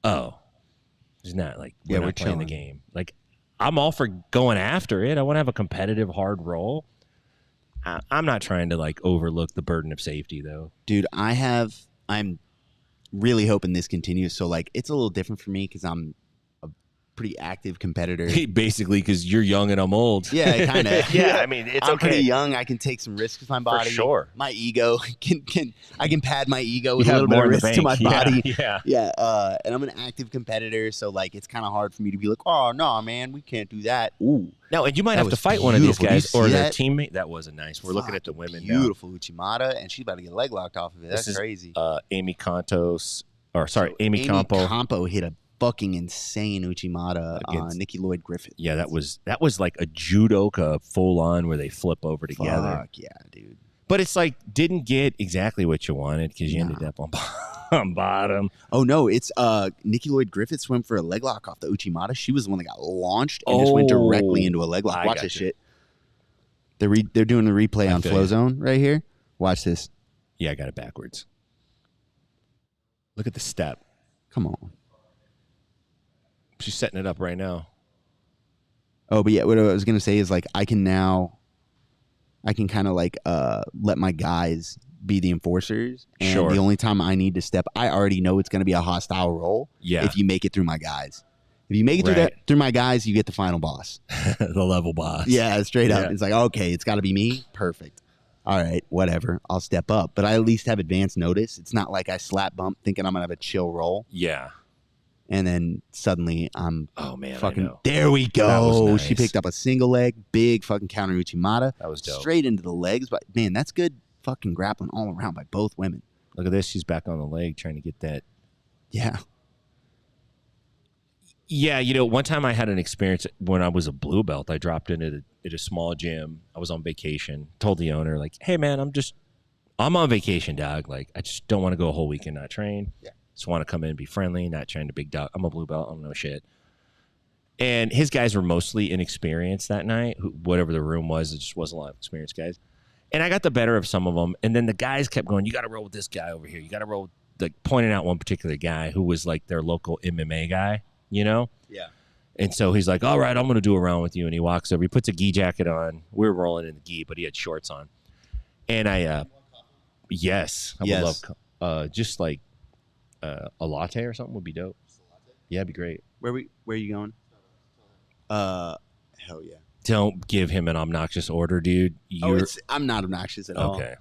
oh, it's not like we're not playing the game. Like, I'm all for going after it. I want to have a competitive, hard role. I'm not trying to like overlook the burden of safety though. Dude, I'm really hoping this continues. So, like, it's a little different for me because I'm a pretty active competitor. Basically, because you're young and I'm old. Yeah, kind of. Yeah, I mean, it's I'm okay. pretty young. I can take some risks with my body. sure. My ego I can pad my ego with You a have little bit more of in the risk to my bank. body. Yeah. Yeah. And I'm an active competitor, so like it's kind of hard for me to be like, oh no, man, we can't do that. Ooh. No, and you might That have to was fight one of these beautiful. Did you guys or see their that? teammate. That wasn't nice. We're looking at the women now. Beautiful Uchimata, and she's about to get leg locked off of it. That's This is, crazy. Amy Cantos, or sorry, So Amy Campo. Campo hit a fucking insane Uchimata on Against- Nikki Lloyd Griffith. Yeah, that was like a judoka full on where they flip over together. Fuck yeah, dude. But it's like didn't get exactly what you wanted because you ended up on bottom. Oh no, it's Nikki Lloyd Griffith went for a leg lock off the Uchimata. She was the one that got launched and just went directly into a leg lock. I Watch got this you. shit. They're doing the replay I on feel Flow you. Zone right here. Watch this. Yeah, I got it backwards. Look at the step. Come on. She's setting it up right now. Oh, but yeah, what I was gonna say is like I can kind of like let my guys be the enforcers, and Sure. the only time I need to step, I already know it's gonna be a hostile roll. Yeah. If you make it through my guys, if you make it Right. through my guys, you get the final boss. The level boss. Yeah, straight up. Yeah. It's like, okay, it's got to be me. Perfect. All right, whatever. I'll step up. But I at least have advance notice. It's not like I slap bump thinking I'm going to have a chill roll. Yeah. And then suddenly I'm Oh, man. I fucking, know. there we go. That was She nice. picked up a single leg, big fucking counter Uchimata. That was dope. Straight into the legs. But man, that's good fucking grappling all around by both women. Look at this. She's back on the leg trying to get that. Yeah. Yeah, one time I had an experience when I was a blue belt. I dropped in at a small gym. I was on vacation. Told the owner, like, hey, man, I'm on vacation, dog. Like, I just don't want to go a whole weekend not train. Yeah. Just want to come in and be friendly, not train the big dog. I'm a blue belt. I don't know shit. And his guys were mostly inexperienced that night. Whatever the room was, it just wasn't a lot of experienced guys. And I got the better of some of them. And then the guys kept going, you got to roll with this guy over here. You got to roll with, like, pointing out one particular guy who was like their local MMA guy, Yeah. And so he's like, all right, I'm going to do a round with you. And he walks over. He puts a gi jacket on. We were rolling in the gi, but he had shorts on. And I would love just like a latte or something would be dope. Yeah, it'd be great. Where are you going? Hell yeah. Don't give him an obnoxious order, dude. I'm not obnoxious at all. Okay.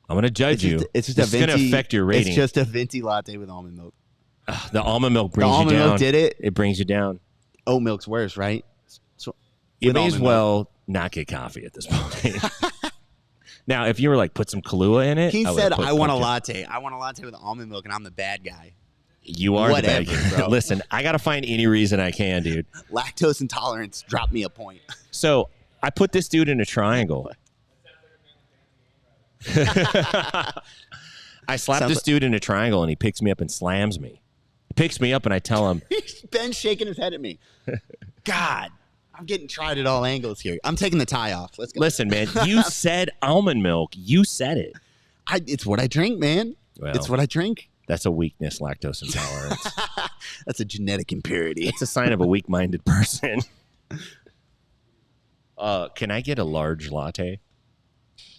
I'm going to judge you. It's just it's going to affect your rating. It's just a venti latte with almond milk. The almond milk brings you down. The almond milk did it? It brings you down. Oat milk's worse, right? So you may as well not get coffee at this point. Now, if you were like, put some Kahlua in it. He said, I want a latte. I want a latte with almond milk, and I'm the bad guy. You are the bad guy, bro. Listen, I got to find any reason I can, dude. Lactose intolerance dropped me a point. So I put this dude in a triangle. I slap this dude in a triangle, and he picks me up and slams me. He picks me up, and I tell him. Ben's shaking his head at me. God, I'm getting tried at all angles here. I'm taking the tie off. Let's go. Listen, man, you said almond milk. You said it. It's what I drink, man. Well, it's what I drink. That's a weakness, lactose intolerance. That's a genetic impurity. It's a sign of a weak-minded person. Can I get a large latte?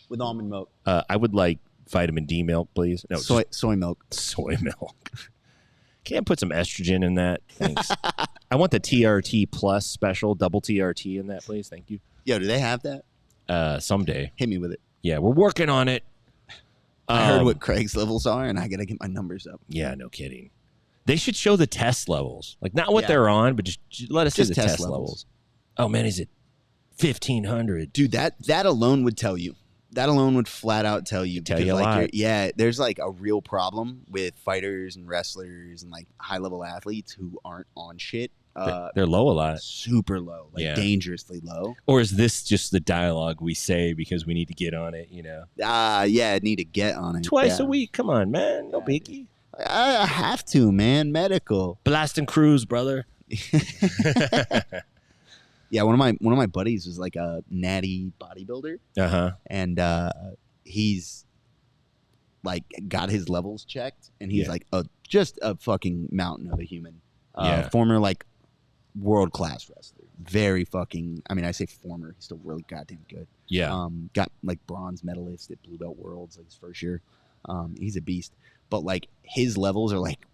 With almond milk. I would like vitamin D milk, please. No, soy milk. Soy milk. Can't put some estrogen in that. Thanks. I want the TRT plus special, double TRT in that, please. Thank you. Yo, do they have that? Someday. Hit me with it. Yeah, we're working on it. I heard what Craig's levels are, and I got to get my numbers up. Yeah, no kidding. They should show the test levels. Like, not what they're on, but just let us see the test levels. Oh, man, is it 1,500? Dude, that alone would tell you. That alone would flat out tell you. Tell you a lot. Yeah, there's like a real problem with fighters and wrestlers and like high-level athletes who aren't on shit. They're low a lot. Super low. Like dangerously low. Or is this just the dialogue we say because we need to get on it, Yeah, need to get on it. Twice a week. Come on, man. No biggie. I have to, man. Medical. Blast and cruise, brother. Yeah, one of my buddies was like a natty bodybuilder. Uh-huh. And he's like got his levels checked, and he's like just a fucking mountain of a human. Former like world-class wrestler. Very fucking, I mean, I say former, he's still really goddamn good. Yeah. Got like bronze medalist at Blue Belt Worlds like his first year. He's a beast. But like his levels are like,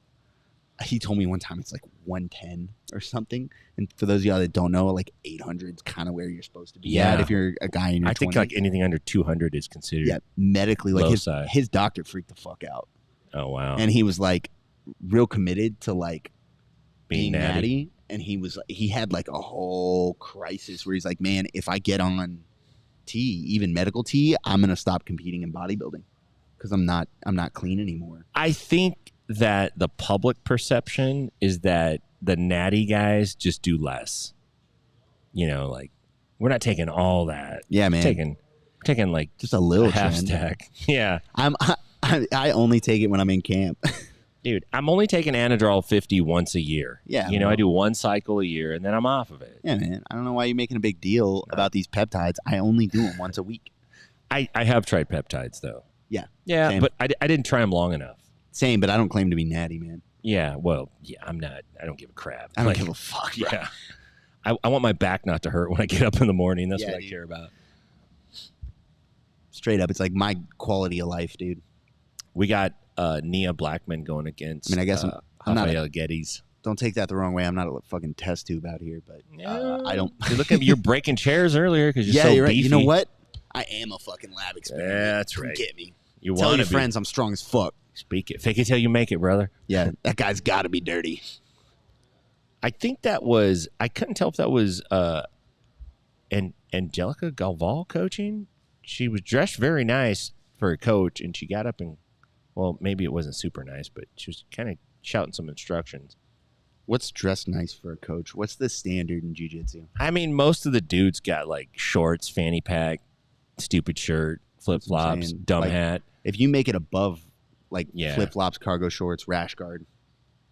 he told me one time it's like 110 or something. And for those of y'all that don't know, like 800 is kind of where you're supposed to be at if you're a guy in your 20s. I think like anything under 200 is considered medically, like his doctor freaked the fuck out. Oh, wow. And he was like real committed to like being natty. And he had like a whole crisis where he's like, man, if I get on even medical T, I'm going to stop competing in bodybuilding because I'm not clean anymore. I think that the public perception is that the natty guys just do less. Like we're not taking all that. Yeah, man. We're taking like just a little half stack. Yeah. I only take it when I'm in camp. Dude, I'm only taking Anadrol 50 once a year. Yeah. I do one cycle a year and then I'm off of it. Yeah, man. I don't know why you're making a big deal about these peptides. I only do them once a week. I have tried peptides though. Yeah. Yeah, same. but I didn't try them long enough. Same, but I don't claim to be natty, man. Yeah, well, I'm not. I don't give a crap. I don't give a fuck. Bro. Yeah. I want my back not to hurt when I get up in the morning. That's what I care about. Straight up, it's like my quality of life, dude. We got Nia Blackman going against I guess I'm not Geddes. Don't take that the wrong way. I'm not a fucking test tube out here, but I don't. You're breaking chairs earlier because you're so you're right. beefy. You know what? I am a fucking lab experiment. Yeah, that's right. Get me. You tell your friends I'm strong as fuck. Speak it. Fake it till you make it, brother. Yeah, that guy's got to be dirty. I think that was. I couldn't tell if that was Angelica Galval coaching. She was dressed very nice for a coach, and she got up and, well, maybe it wasn't super nice, but she was kind of shouting some instructions. What's dressed nice for a coach? What's the standard in jiu-jitsu? I mean, most of the dudes got like shorts, fanny pack, stupid shirt, flip flops, saying. dumb Like, hat. If you make it above like Yeah. flip flops, cargo shorts, rash guard,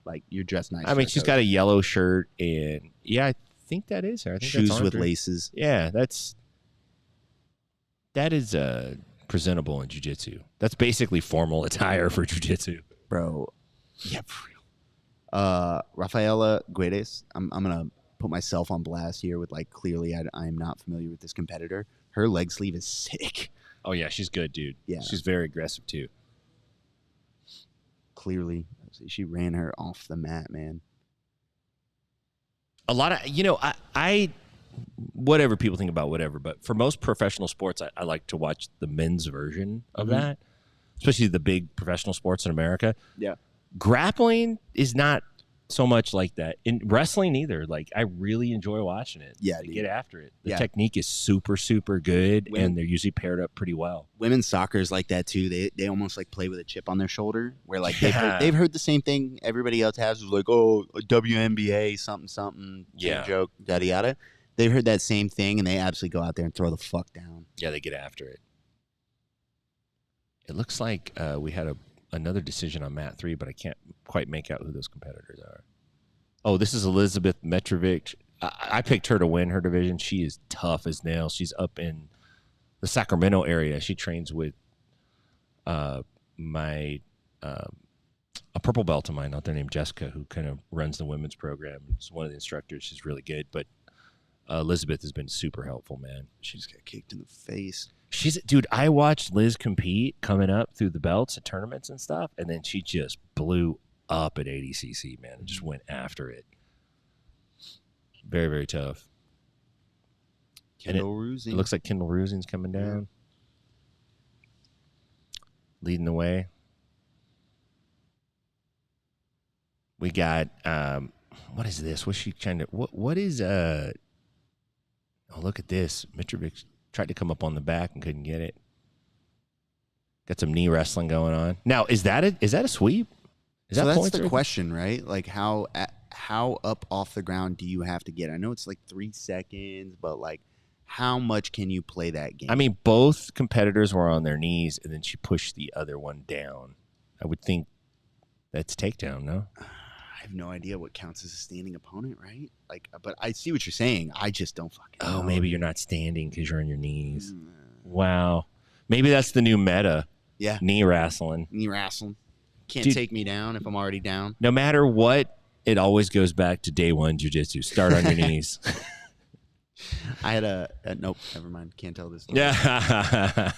like you're dressed nice. I mean, she's got a yellow shirt and I think that is her. I think shoes that's with Ardia. laces. Yeah, that is presentable in jiu-jitsu. That's basically formal attire for jiu-jitsu. Bro. Yeah, for real. Rafaela Guedes, I'm gonna put myself on blast here with like clearly I am not familiar with this competitor. Her leg sleeve is sick. Oh yeah, she's good, dude. Yeah. She's very aggressive too. Clearly, she ran her off the mat, man. A lot of I whatever people think about whatever, but for most professional sports, I like to watch the men's version of that, especially the big professional sports in America. Yeah. Grappling is not so much like that. In wrestling either. Like I really enjoy watching it. Yeah, They dude. get after it. The Yeah. technique is super, super good, Women- and they're usually paired up pretty well. Women's soccer is like that too. They almost like play with a chip on their shoulder, where like Yeah. they've heard the same thing everybody else has. Was like, oh, WNBA something, Yeah. joke, yada yada. They've heard that same thing, and they absolutely go out there and throw the fuck down. Yeah, they get after it. It looks like we had another decision on Mat 3, but I can't quite make out who those competitors are. Oh, this is Elizabeth Mitrovic. I picked her to win her division. She is tough as nails. She's up in the Sacramento area. She trains with a purple belt of mine out there named Jessica, who kind of runs the women's program. She's one of the instructors. She's really good, but Elizabeth has been super helpful, man. She just got kicked in the face. Dude, I watched Liz compete coming up through the belts at tournaments and stuff, and then she just blew up at ADCC, man, and just went after it. Very, very tough. Kendall It Rusing. looks like Kendall Rusing's coming down. Leading the way. We got, what is this? What's she trying to, what is, oh, look at this. Mitrovic tried to come up on the back and couldn't get it. Got some knee wrestling going on. Now, is that a sweep? Is So that that's points the or- question, right? Like how up off the ground do you have to get? I know it's like 3 seconds, but like how much can you play that game? I mean, both competitors were on their knees, and then she pushed the other one down. I would think that's takedown, no? I have no idea what counts as a standing opponent, right? Like, but I see what you're saying. I just don't fucking know. Oh, maybe you're not standing because you're on your knees. Mm, Wow. Maybe that's the new meta. Yeah. Knee wrestling. knee wrestling. Can't Dude. take me down if I'm already down. No matter what, it always goes back to day one jiu-jitsu. Start on your knees. I had nope, never mind. Can't tell this story. Yeah.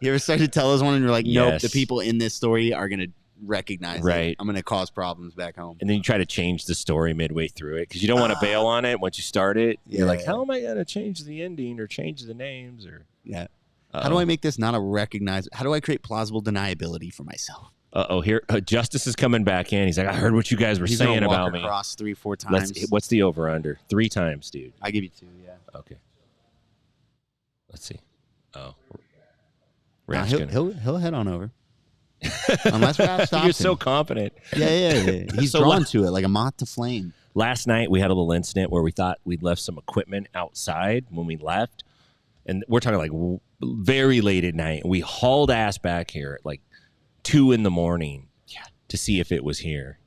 You ever started to tell us one and you're like, nope, Yes. the people in this story are going to recognize it. Right. I'm going to cause problems back home. And then you try to change the story midway through it because you don't want to bail on it once you start it. You're like, Yeah. how am I going to change the ending or change the names? Or Yeah. How do I make this not a recognized? How do I create plausible deniability for myself? Here Justice is coming back in. He's like, I heard what you guys were He's saying gonna walk about me. across 3-4 times. What's the over under? 3 times, dude. I give you 2. Yeah. Okay. Let's see. Oh, Nah, Raf's he'll, gonna- he'll head on over. Unless Raf stops You're so him. confident. Yeah. He's So drawn to it like a moth to flame. Last night we had a little incident where we thought we'd left some equipment outside when we left, and we're talking like very late at night. We hauled ass back here at like 2 a.m. to see if it was here,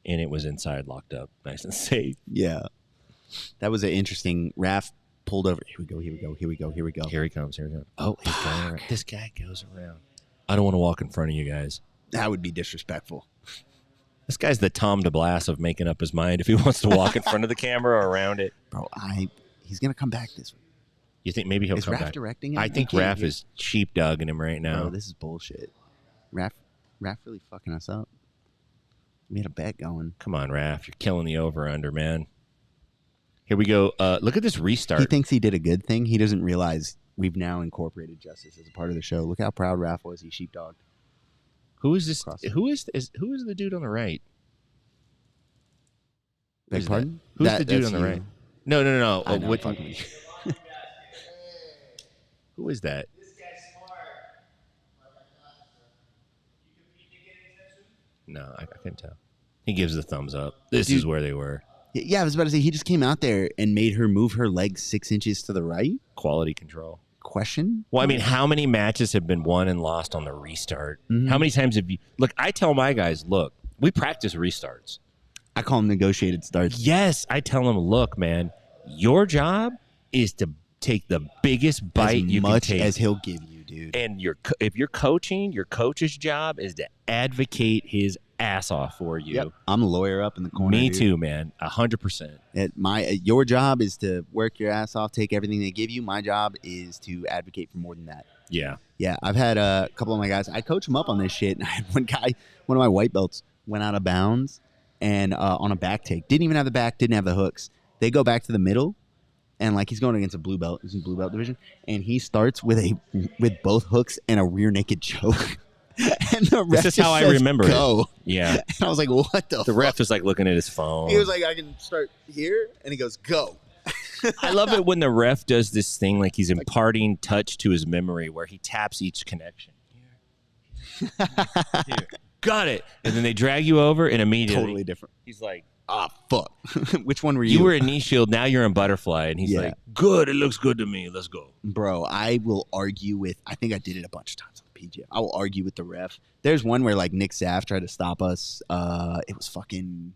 and it was inside, locked up, nice and safe. Yeah. That was an interesting. Raf pulled over. Here we go. Here he comes. Oh, he's going around. This guy goes around. I don't want to walk in front of you guys. That would be disrespectful. This guy's the Tom DeBlass of making up his mind if he wants to walk in front of the camera or around it. Bro, he's going to come back this week. You think maybe he'll Is come Raf back? directing it? I think You can't Raf hear- is sheepdogging him right now. Bro, this is bullshit. Raf really fucking us up. We had a bet going. Come on, Raf. You're killing the over-under, man. Here we go. Look at this restart. He thinks he did a good thing. He doesn't realize we've now incorporated Justice as a part of the show. Look how proud Raf was. He sheepdogged. Who is this? Cross. Who is the dude on the right? Beg Who's pardon? Who's the dude that's on the you. right? No. I know, What- fuck me. who is that? No, I couldn't tell. He gives the thumbs up. This Dude. is where they were. Yeah, I was about to say, he just came out there and made her move her leg 6 inches to the right. Quality control. Question? Well, I mean, how many matches have been won and lost on the restart? Mhm. How many times have you... Look, I tell my guys, look, we practice restarts. I call them negotiated starts. Yes, I tell them, look, man, your job is to take the biggest bite as you much can take. as he'll give you, dude. And if you're coaching, your coach's job is to advocate his ass off for you. Yep. I'm a lawyer up in the corner. Me dude. too, man. 100%. Your job is to work your ass off, take everything they give you. My job is to advocate for more than that. Yeah. Yeah, I've had a couple of my guys. I coach them up on this shit. And I had one guy, one of my white belts, went out of bounds and on a back take. Didn't even have the back. Didn't have the hooks. They go back to the middle, and like he's going against a blue belt. He's in blue belt division, and he starts with both hooks and a rear naked choke. And the ref This is how I says, remember it. go. Yeah. And I was like, what the The fuck? ref is like looking at his phone. He was like, I can start here, and he goes, go. I love it when the ref does this thing like he's imparting touch to his memory where he taps each connection. Here. Got it. And then they drag you over and immediately Totally different. he's like, Ah, fuck. Which one were you? you were in knee shield, now you're in butterfly. And he's Yeah. like, good, it looks good to me. Let's go. Bro, I will argue with, I think I did it a bunch of times on the PGA. I will argue with the ref. There's one where like Nick Saff tried to stop us. It was fucking,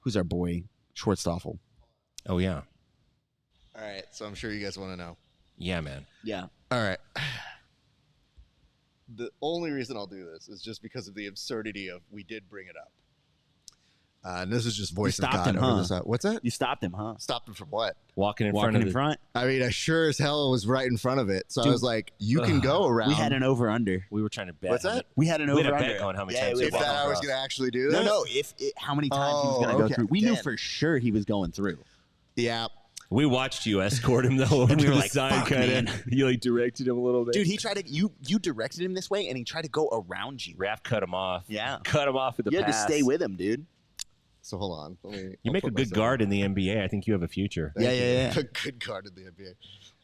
who's our boy? Schwartzstoffel. Oh, yeah. All right, so I'm sure you guys want to know. Yeah, man. Yeah. All right. The only reason I'll do this is just because of the absurdity of we did bring it up. And this is just voice of stopped God him, over huh? this. What's that? You stopped him, huh? Stopped him from what? Walking in Walking front of in the front. I mean, I sure as hell was right in front of it. So I Dude. was like, you can go around. We had an over-under. We were trying to bet. What's how that? We had an We had a over-under. bet on how many Yeah, times it he If was- walked that I was across. going to actually do No, that? no. How many times he was going to go okay. through. We knew Damn. for sure he was going through. Yeah. We watched you escort him though over And we to were the like, side, "Fuck, kind man." of. You like directed him a little bit. Dude, he tried to, you directed him this way, and he tried to go around you. Raph cut him off. Yeah. Cut him off with the You had to pass. stay with him, dude. So hold on. You I'll make a put good myself- guard in the NBA. I think you have a future. Thank Yeah, you. yeah, yeah. A good guard in the NBA.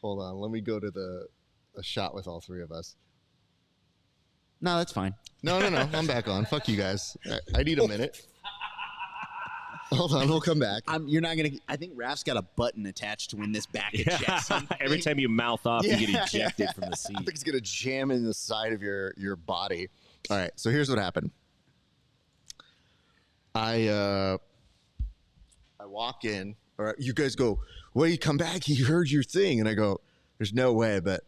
Hold on. Let me go to the shot with all three of us. No, that's fine. No. I'm back on. Fuck you guys. I need a minute. Hold on. We'll come back. You're not gonna. I think Raf's got a button attached to when this back Yeah. ejects him. Every time you mouth off, you Yeah. get ejected from the I seat. think it's gonna jam in the side of your body. All right, so here's what happened. I walk in, or you guys go, well, you come back, he heard your thing, and I go, there's no way, but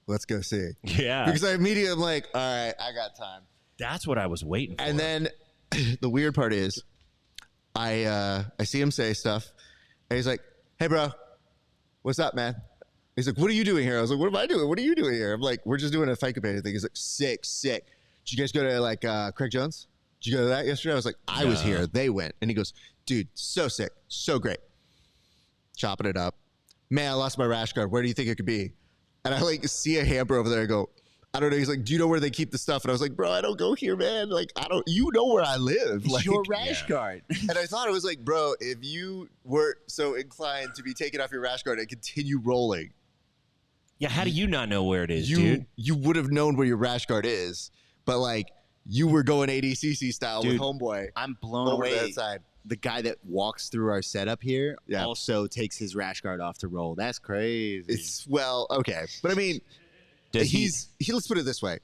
let's go see. Yeah. Because I immediately am like, all right, I got time. That's what I was waiting for. And then the weird part is, I see him say stuff, and he's like, hey, bro, what's up, man? He's like, what are you doing here? I was like, what am I doing? What are you doing here? I'm like, we're just doing a fight companion thing. He's like, sick. Did you guys go to like CRAIG Jones? Did you go to that yesterday? I was like, I was here. They went. And he goes, dude, so sick. So great. Chopping it up. Man, I lost my rash guard. Where do you think it could be? And I like see a hamper over there. I go, I don't know. He's like, do you know where they keep the stuff? And I was like, bro, I don't go here, man. Like, you know where I live. It's Like, your rash guard. and I thought it was like, bro, if you were so inclined to be taking off your rash guard and continue rolling, yeah, how do you not know where it is, dude? you would have known where your rash guard is. But like, you were going ADCC style Dude, with homeboy I'm blown over away. that side. The guy that walks through our setup here Yeah. also takes his rash guard off to roll. That's crazy. It's well, okay, but I mean, Does he- let's put it this way,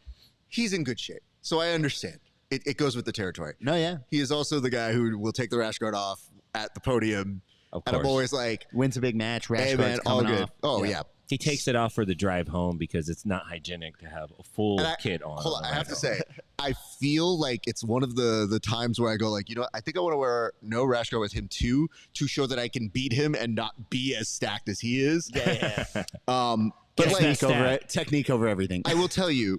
he's in good shape, so I understand. It goes with the territory. No, yeah. He is also the guy who will take the rash guard off at the podium, Of and I'm course. always like, Wins a big match. Rash hey guard's man, all coming good. off. Oh yeah. He takes it off for the drive home because it's not hygienic to have a full And kit on. Hold on, the I have to ride home. say, I feel like it's one of the times where I go like, you know what? I think I want to wear no rash guard with him too, to show that I can beat him and not be as stacked as he is. Yeah. But Yes, like, that's that. Technique over everything. I will tell you,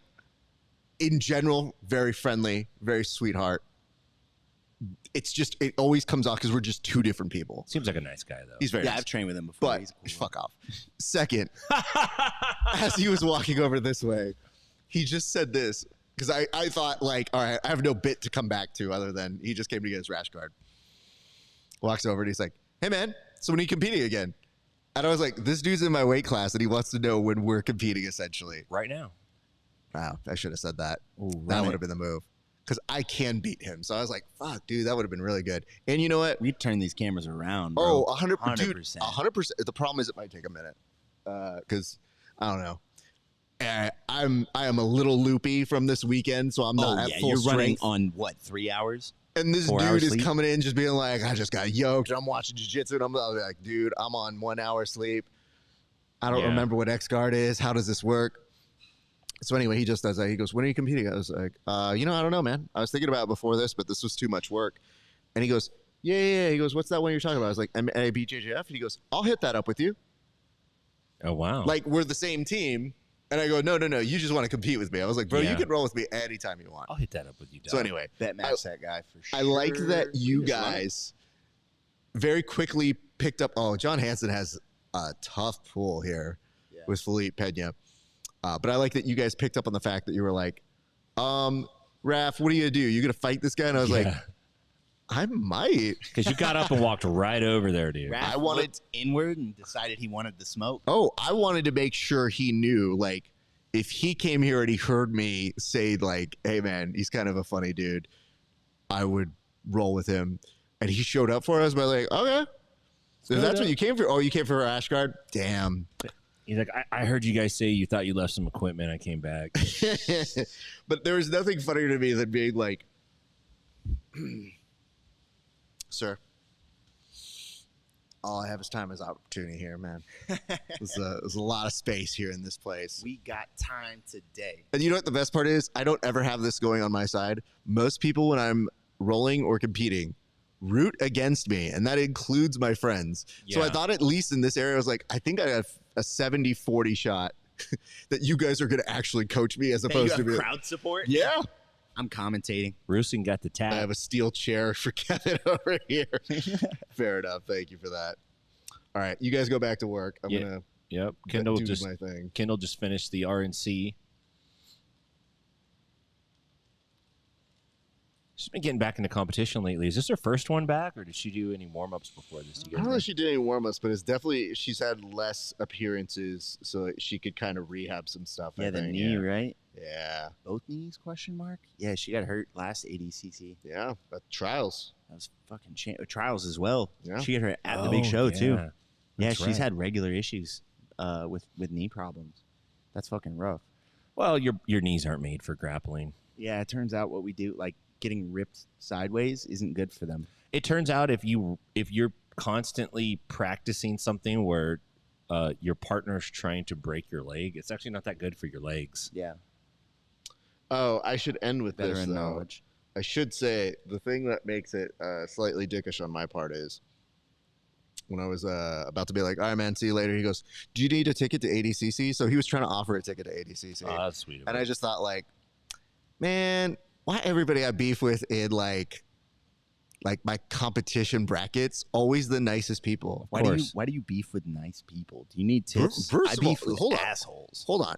in general, very friendly, very sweetheart. It's just, it always comes off because we're just two different people. Seems like a nice guy though. He's very Yeah, nice. I've trained with him before. But He's cool. fuck off. Second, as he was walking over this way, he just said this because I thought like, all right, I have no bit to come back to other than he just came to get his rash guard. Walks over and he's like, hey man, so when are you competing again? And I was like, this dude's in my weight class and he wants to know when we're competing essentially. right now. Wow, I should have said that. Ooh, That run would it. have been the move. because I can beat him. So I was like, fuck, dude, that would have been really good. And you know what? We turn these cameras around, bro. Oh, 100%. Dude, 100%. The problem is it might take a minute because I don't know. I am a little loopy from this weekend, so I'm not at full you're strength. running on what, 3 hours? And this 4 dude hours is sleep? coming in just being like, I just got yoked. I'm watching jiu-jitsu. And I'm like, dude, I'm on 1 hour sleep. I don't remember what X guard is. How does this work? So anyway, he just does that. He goes, when are you competing? I was like, I don't know, man. I was thinking about it before this, but this was too much work. And he goes, yeah. He goes, what's that one you're talking about? I was like, BJJF. And he goes, I'll hit that up with you. Oh, wow. Like, we're the same team. And I go, no. You just want to compete with me. I was like, bro, you can roll with me anytime you want. I'll hit that up with you, dog. So anyway. Bet match that guy for sure. I like that you guys very quickly picked up. Oh, John Hansen has a tough pull here with Felipe Pena. But I like that you guys picked up on the fact that you were like, Raf, what are you going to do? You going to fight this guy? And I was like, I might. Because you got up and walked right over there, dude. Raph looked inward and decided he wanted the smoke. Oh, I wanted to make sure he knew, like, if he came here and he heard me say, like, hey, man, he's kind of a funny dude, I would roll with him. And he showed up for us, but like, okay. So that's what you came for? Oh, you came for Ashguard? Damn. He's like, I heard you guys say you thought you left some equipment. I came back. But there was nothing funnier to me than being like, sir, all I have is time is opportunity here, man. There's a lot of space here in this place. We got time today. And you know what the best part is? I don't ever have this going on my side. Most people, when I'm rolling or competing, root against me, and that includes my friends. So I thought at least in this area, I was like, I think I got a 70-40 shot that you guys are going to actually coach me as opposed to crowd support. Yeah. I'm commentating. Roosing got the tap. I have a steel chair for Kevin over here. Fair enough. Thank you for that. All right, you guys go back to work. I'm gonna Kendall do just my thing. Kendall just finished the RNC. She's been getting back into competition lately. Is this her first one back, or did she do any warm-ups before this? I don't know if she did any warm-ups, but it's definitely she's had less appearances, so she could kind of rehab some stuff. Yeah, I the think. knee, right? Yeah. Both knees? Question mark. Yeah, she got hurt last ADCC. Yeah, but trials. That was fucking trials as well. Yeah. She got hurt at the big show too. Yeah, That's she's had regular issues with knee problems. That's fucking rough. Well, your knees aren't made for grappling. Yeah, it turns out what we do, like getting ripped sideways, isn't good for them. It turns out if you're constantly practicing something where your partner's trying to break your leg, it's actually not that good for your legs. Yeah. Oh, I should end with this, Veteran though. knowledge. I should say the thing that makes it slightly dickish on my part is when I was about to be like, all right, man, see you later. He goes, do you need a ticket to ADCC? So he was trying to offer a ticket to ADCC. Oh, that's sweet. And I just thought, like, man, why everybody I beef with in like my competition brackets always the nicest people? Why do you beef with nice people? Do you need tips? First I beef of all, with assholes. Hold on.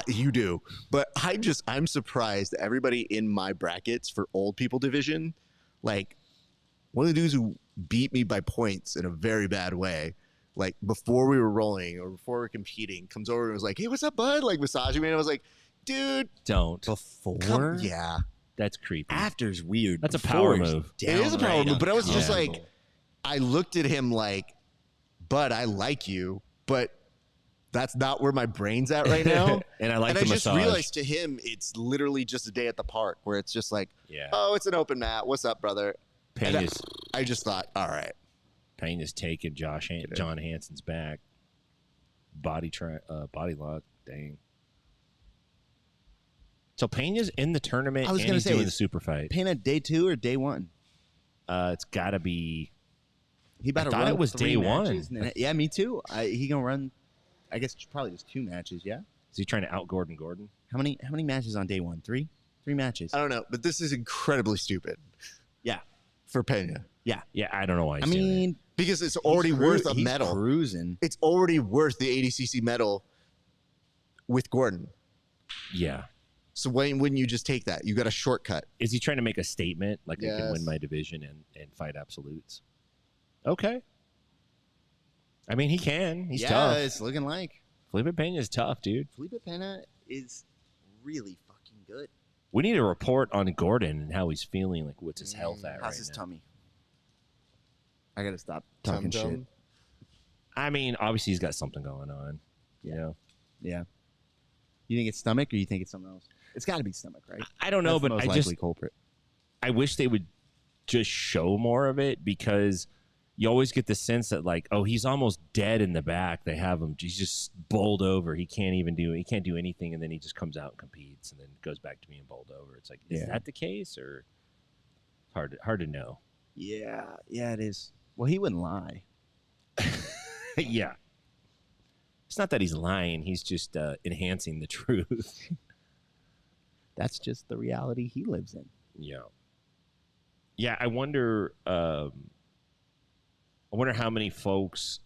You do. But I'm surprised that everybody in my brackets for old people division, like one of the dudes who beat me by points in a very bad way, like before we were rolling or before we were competing, comes over and was like, hey, what's up, bud? Like massaging me. And I was like, dude. Don't. Before? Yeah. That's creepy. After's weird. That's a power Before's move. It is a power move, but I was just uncomfortable. like, I looked at him like, bud, I like you, but that's not where my brain's at right now. And I like the and I just massage. realized to him, it's literally just a day at the park where it's just like, Yeah. oh, it's an open mat. What's up, brother? And Pena's I just thought, all right. taking John Hansen's back. Body lock. Dang. So Pena's in the tournament. I was and gonna he's say, doing the is super fight. Pena day 2 or day 1? It's got to be. He about I to thought run it was 3 day matches, one. and then- yeah, me too. He gonna run. I guess probably just 2 matches. Yeah. Is he trying to out Gordon? How many matches on day 1? 3 matches. I don't know, but this is incredibly stupid. Yeah. For Pena. Yeah. Yeah, I don't know why. I mean, Because it's already worth a he's medal. Cruising. It's already worth the ADCC medal with Gordon. Yeah. So why wouldn't you just take that? You got a shortcut. Is he trying to make a statement like I can Yes. win my division and fight absolutes? Okay. I mean, he can. He's tough. It's looking like Felipe Pena is tough, dude. Felipe Pena is really fucking good. We need a report on Gordon and how he's feeling. Like, what's his health at How's right his now? tummy? I gotta stop talking shit. Tum-tum. I mean, obviously he's got something going on. You know? Yeah. You think it's stomach, or you think it's something else? It's got to be stomach, right? I don't know, That's the but most I likely just culprit. I wish they would just show more of it, because you always get the sense that, like, oh, he's almost dead in the back. They have him. He's just bowled over. He can't do anything, and then he just comes out and competes, and then goes back to being bowled over. It's like, is that the case, or hard to know? Yeah, it is. Well, he wouldn't lie. Yeah. It's not that he's lying. He's just enhancing the truth. That's just the reality he lives in. Yeah. Yeah, I wonder how many folks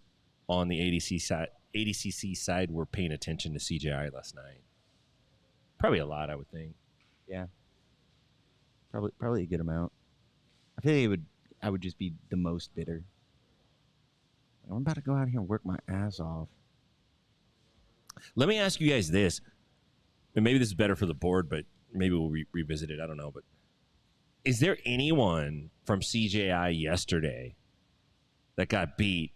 on the ADCC side were paying attention to CJI last night. Probably a lot, I would think. Yeah. Probably a good amount. I feel like I would just be the most bitter. I'm about to go out here and work my ass off. Let me ask you guys this, and maybe this is better for the board, but maybe we'll revisit it. I don't know, but is there anyone from CJI yesterday that got beat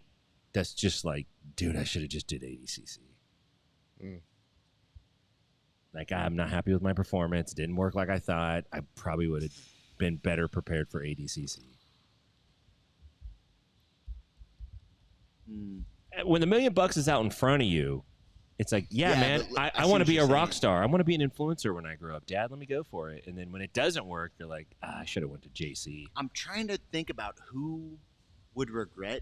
that's just like, dude, I should have just did ADCC? Like, I'm not happy with my performance. It didn't work like I thought. I probably would have been better prepared for ADCC. When the $1 million is out in front of you, it's like, man, I want to be a rock star. I want to be an influencer when I grow up. Dad, let me go for it. And then when it doesn't work, you're like, I should have went to JC. I'm trying to think about who would regret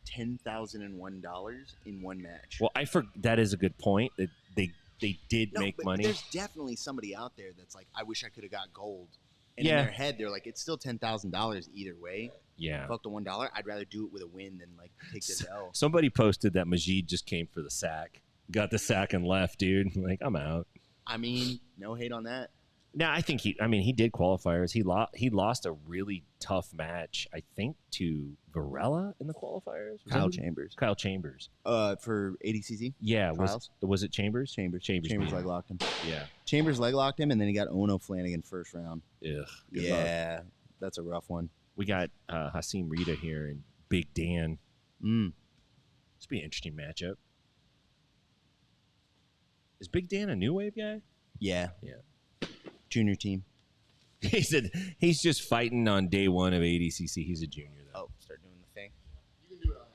$10,001 in one match. Well, that is a good point. That they did make but money. There's definitely somebody out there that's like, I wish I could have got gold. And in their head, they're like, it's still $10,000 either way. Yeah. Fuck the $1. I'd rather do it with a win than like take this L. Somebody posted that Majid just came for the sack. Got the sack and left, dude. Like, I'm out. I mean, no hate on that. No, I think he did qualifiers. He lost a really tough match, I think, to Varela in the qualifiers. Kyle Chambers. For ADCC? Yeah. Was it Chambers? Chambers leg locked him. Yeah. Chambers leg locked him, and then he got Ono Flanagan first round. Ugh. Yeah. That's a rough one. We got Hasim Rita here and Big Dan. This be an interesting matchup. Is Big Dan a new wave guy? Yeah. Yeah. Junior team. He said he's just fighting on day one of ADCC. He's a junior, though. Oh, start doing the thing. You can do it on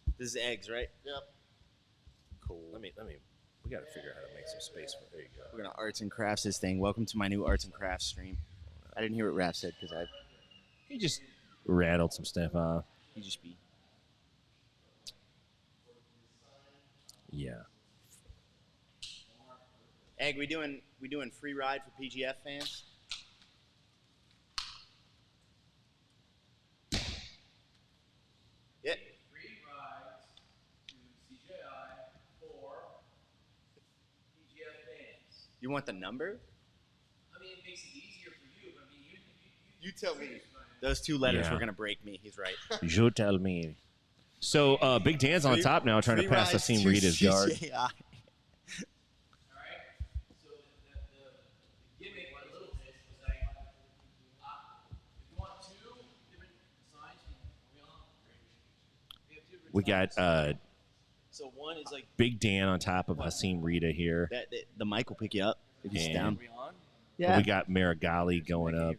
that. This is eggs, right? Yep. Cool. Let me. We got to figure out how to make some space for. There you go. We're gonna arts and crafts this thing. Welcome to my new arts and crafts stream. I didn't hear what Raph said because He just rattled some stuff off. he just be. Yeah. Egg, we doing free ride for PGF fans? Yeah. Free rides to CJI for PGF fans. You want the number? I mean, it makes it easier for you, but I mean, You tell me. Those two letters Yeah. were gonna break me. He's right. You tell me. So Big Dan's on top now, trying to pass Hasim Rita's yard. All right. So the gimmick a little bit was like, if you want two different designs, we have two different We got designs. So one is like Big Dan on top of Hasim Rita here. The mic will pick you up if you sit And- down. we on. Yeah. We got Marigali going up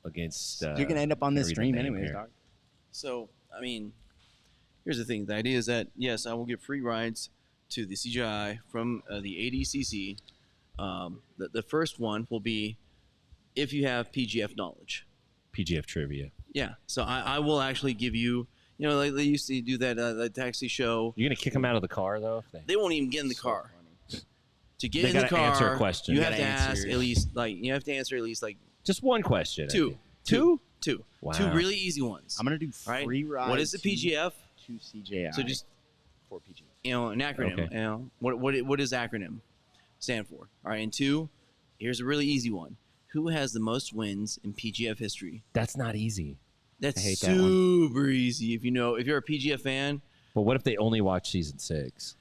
against. You're gonna end up on this Rita stream Name anyways, here. dog. So, I mean, here's the thing. The idea is that, yes, I will give free rides to the CGI from the ADCC. The first one will be if you have PGF knowledge. PGF trivia. Yeah. So I will actually give you, like they used to do that the taxi show. You're gonna kick them out of the car though. They won't even get in the car. To get They in the gotta car, answer a question. you You have to gotta answer ask it. at least Just one question. I two. think. Two? Wow. Two really easy ones. I'm gonna do All right? free ride. What is the PGF? to CJI? So just for PGF. an acronym. Okay. What does acronym stand for? All right, and two, here's a really easy one. Who has the most wins in PGF history? That's not easy. That's I hate that one. super easy. If you're a PGF fan, But what if they only watch season 6?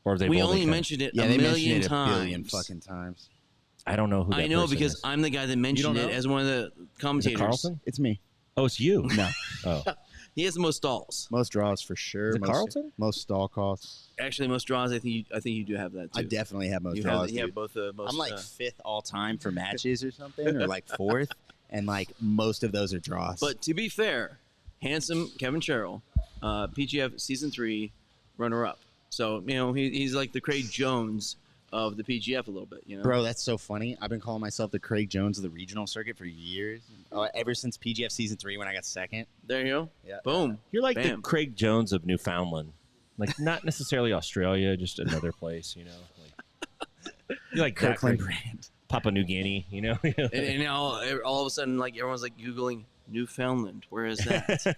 Or if they we only mentioned it Yeah, a they million mentioned it times. a billion fucking times. I don't know who that I know person because is. I'm the guy that mentioned it as one of the Is it commentators. Carlton? It's me. Oh, it's you. No. Oh. He has the most stalls. Most draws for sure. Is it most, Carlton? Most stall costs. Actually, most draws. I think you do have that too. I definitely have most you draws. have, dude. both. Most, I'm like fifth all time for matches or something, or like fourth, and like most of those are draws. But to be fair, handsome KEVIN SHERRILL, PGF season 3 runner-up. So he's like the Craig Jones of the PGF a little bit. Bro, that's so funny. I've been calling myself the Craig Jones of the regional circuit for years. Ever since PGF season 3 when I got second. There you go. Yeah. Boom. You're like Bam. the Craig Jones of Newfoundland. Like, not necessarily Australia, just another place, Like, you're like that, Kirkland Craig. brand. Papua New Guinea, And now all of a sudden, like everyone's like Googling Newfoundland. Where is that?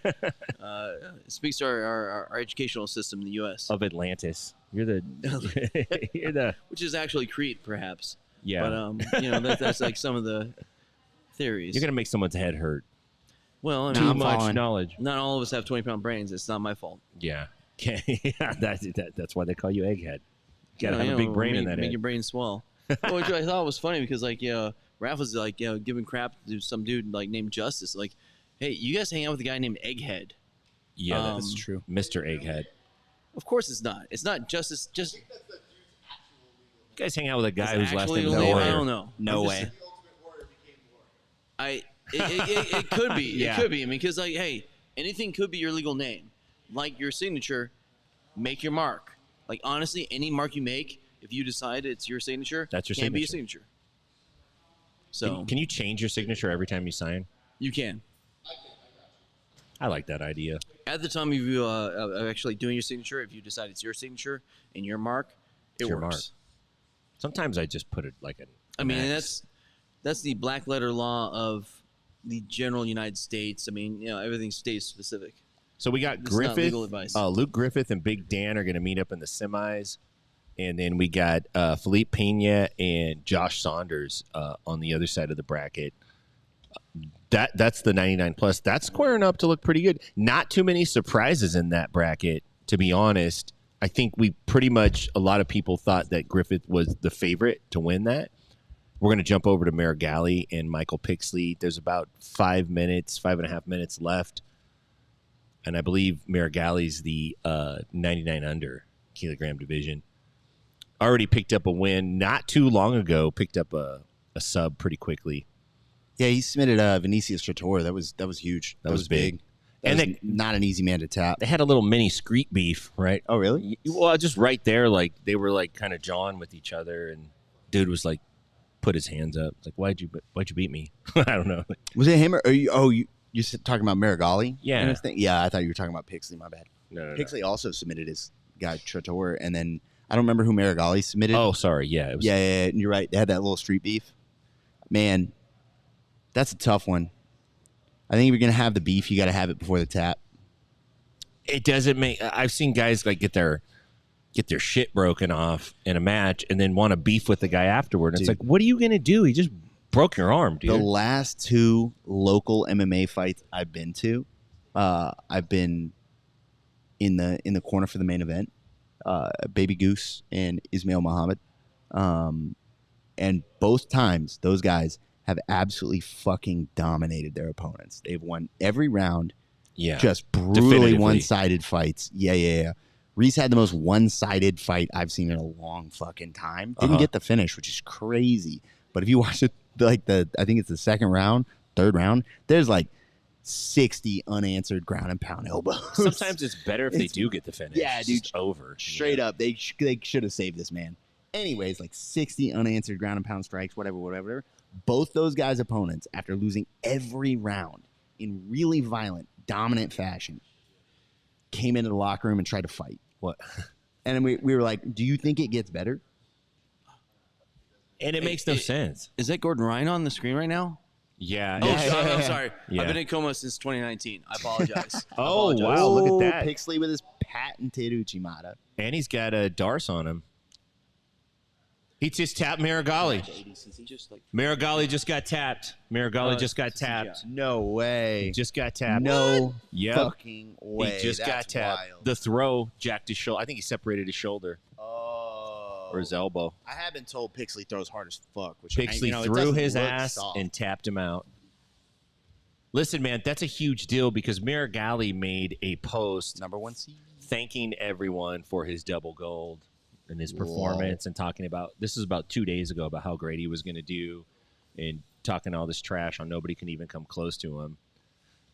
It speaks to our educational system in the U.S. of Atlantis. You're the Which is actually Crete, perhaps. yeah. But that's like some of the theories. You're gonna make someone's head hurt. Well, I Too mean, I'm much following. knowledge. not all of us have 20-pound brains. It's not my fault. Yeah. Yeah, that's why they call you egghead. You gotta have a big brain in that Make head. your brain swell. Which I thought was funny because Raph was like giving crap to some dude like named Justice. Like, hey, you guys hang out with a guy named Egghead. Yeah, That's true. Mr. Egghead. Of course, it's not. It's not Justice. Just You guys hang out with a guy whose last actually name is no illegal. way. I Warrior. don't know. No I'm way. just- it could be. Yeah. It could be. I mean, because like, hey, anything could be your legal name. Like your signature, make your mark. Like honestly, any mark you make, if you decide it's your signature, That's your can be a signature. signature. So Can you change your signature every time you sign? you can. I like that idea. At the time of you actually doing your signature, if you decide it's your signature and your mark, it It's your works. mark. Sometimes I just put it like an. I mean, an and X. that's the black letter law of the general United States. I mean, everything's state specific. So we got It's not Griffith, legal advice. Luke Griffith, and Big Dan are going to meet up in the semis, and then we got Felipe Pena and Josh Saunders on the other side of the bracket. That's the 99 plus. That's squaring up to look pretty good. Not too many surprises in that bracket, to be honest. I think a lot of people thought that Griffith was the favorite to win that. We're going to jump over to Marigali and Michael Pixley. There's about 5.5 minutes left. And I believe Marigali's the 99 under kilogram division. Already picked up a win not too long ago. Picked up a sub pretty quickly. Yeah, he submitted Vinicius Trator. That was huge. That was big. And And not an easy man to tap. They had a little mini street beef, right? Oh, really? Well, just right there, like they were like kind of jawing with each other, and dude was like, put his hands up, like, why'd you beat me? I don't know. Was it him or you talking about Marigali? Yeah. And his thing? Yeah, I thought you were talking about Pixley. My bad. No. Pixley also submitted his guy Trator, and then I don't remember who Marigali submitted. Oh, sorry. Yeah. It was, yeah, and you're right. They had that little street beef. Man, that's a tough one. I think if you're gonna have the beef, you got to have it before the tap. It doesn't make. I've seen guys like get their shit broken off in a match and then want to beef with the guy afterward. And it's Dude. like, what are you gonna do? He just broke your arm, dude. The last 2 local MMA fights I've been to, I've been in the corner for the main event. Baby Goose and Ismail Muhammad, and both times those guys have absolutely fucking dominated their opponents. They've won every round. Yeah. Just brutally Definitively. one-sided fights. Yeah. Reese had the most one-sided fight I've seen in a long fucking time. Didn't get the finish, which is crazy. But if you watch it, like I think it's the second round, third round, there's like 60 unanswered ground and pound elbows. Sometimes it's better if they It's- do get the finish. Yeah, It's dude. just over. Straight up, they should have saved this man. Anyways, like 60 unanswered ground and pound strikes, whatever. Both those guys' opponents, after losing every round in really violent, dominant fashion, came into the locker room and tried to fight. What? And then we were like, do you think it gets better? And it makes no sense. Is that Gordon Ryan on the screen right now? Yeah. Oh, it's- I'm sorry. Yeah. I've been in coma since 2019. I apologize. Oh, apologize. wow. Look at that. Pixley with his patented Uchimata. And he's got a Darce on him. He just tapped Marigali. Marigali just got tapped. Marigali just got tapped. No way. Just got tapped. No Yep. fucking way. He just got That's tapped. wild. The throw jacked his shoulder. I think he separated his shoulder. Oh. or his elbow. I have been told Pixley throws hard as fuck. Which Pixley it threw doesn't his look ass soft. and tapped him out. Listen, man, that's a huge deal because Marigali made a post #1 seed. thanking everyone for his double gold and his performance and talking about, this is about 2 days ago, about how great he was going to do and talking all this trash on nobody can even come close to him.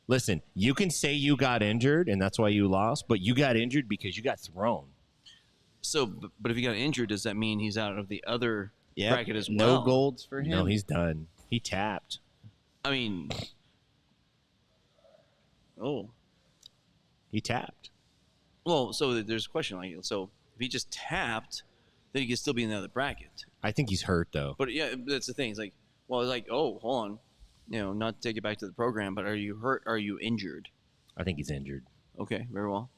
Listen, you can say you got injured and that's why you lost, but you got injured because you got thrown. So, but if he got injured, does that mean he's out of the other bracket as well? No golds for him. No, he's done. He tapped. I mean, He tapped. well, so there's a question like, so if he just tapped, then he could still be in the other bracket. I think he's hurt, though. But yeah, that's the thing. It's like, well, it's like, oh, hold on, not to take it back to the program, but are you hurt? Are you injured? I think he's injured. Okay, very well.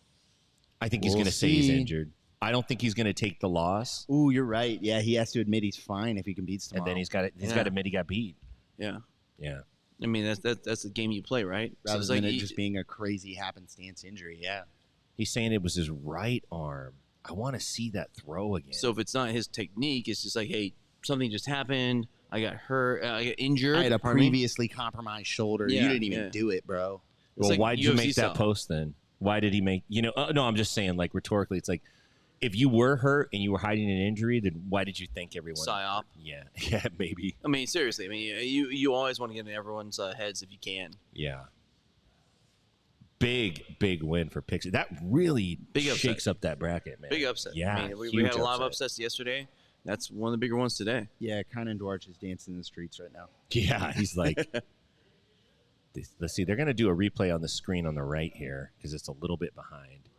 I think he's We'll going to say he's see. injured. I don't think he's going to take the loss, Ooh, you're right. Yeah, he has to admit he's fine if he competes tomorrow. and then he's got Yeah. to admit he got beat. Yeah, Yeah. I mean that's the game you play, right? rather it's than like it just being a crazy happenstance injury. Yeah. He's saying it was his right arm. I want to see that throw again. so if it's not his technique, it's just like, hey, something just happened. I got hurt. I got injured. I had a pardon me. previously compromised shoulder. Yeah, you didn't even yeah. do it, bro. well, like why'd you UFC make that style. post then? Why did he make, no, I'm just saying, like, rhetorically, it's like, if you were hurt and you were hiding an injury, then why did you think everyone? Psyop. Yeah. Yeah, maybe. I mean, seriously. I mean, you always want to get in everyone's heads if you can. Yeah. Big win for Pixie. That really Big upset. shakes up that bracket, man. Big upset. Yeah. I mean, we huge had a lot of upset. upsets yesterday. That's one of the bigger ones today. Yeah, Conan Dwarch is dancing in the streets right now. Yeah, he's like, let's see. They're going to do a replay on the screen on the right here because it's a little bit behind.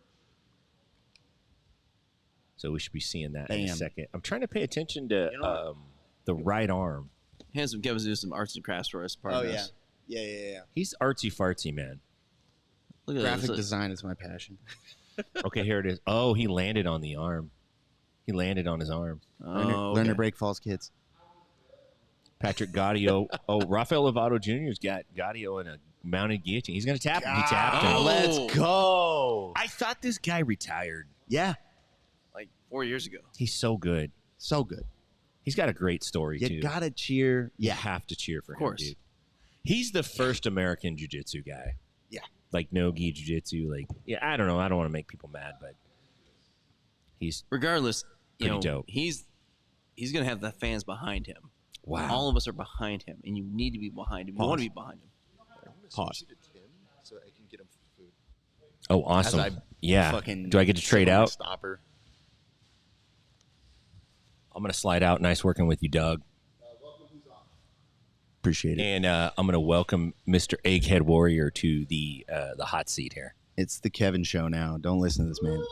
So we should be seeing that in a Bam. second. I'm trying to pay attention to You know the right arm. Handsome Kevin's doing some arts and crafts for us. Part of this. Yeah. He's artsy fartsy, man. Look at Graphic this. design is my passion. Okay, here it is. Oh, he landed on the arm. He landed on his arm. Learn okay. to break false kids. Patrick Gaudio. Oh, Rafael Lovato Jr.'s got Gaudio in a mounted guillotine. He's going to tap him. He tapped him. Oh. Let's go. I thought this guy retired. Yeah, Like 4 years ago. He's so good. so good. He's got a great story, You too. gotta cheer. You Yeah, have to cheer for Of course. him, dude. He's the first American jiu-jitsu guy. Yeah. Like no-gi jiu-jitsu. Like, yeah, I don't know. I don't want to make people mad, but he's Regardless, Pretty dope. he's gonna have the fans behind him. wow. All of us are behind him, and you need to be behind him. You want to be behind him. Pause. So I can get him food. Oh, awesome. As I Yeah. fucking Do I get to trade sit on my out? Stopper. I'm going to slide out. Nice working with you, Doug. Appreciate it. And I'm going to welcome Mr. Egghead Warrior to the hot seat here. It's the Kevin show now. Don't listen to this man.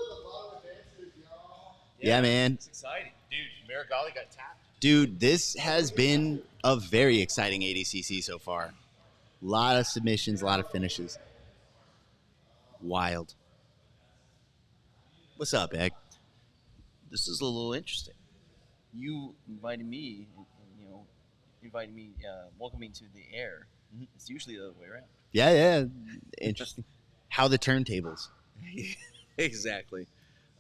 Yeah, man. It's exciting. Dude, Marigali got tapped. Dude, this has been a very exciting ADCC so far. A lot of submissions, a lot of finishes. Wild. What's up, Egg? This is a little interesting. You invited me, welcome me to the air. It's usually the other way around. Yeah. Interesting. How the turntables. Exactly.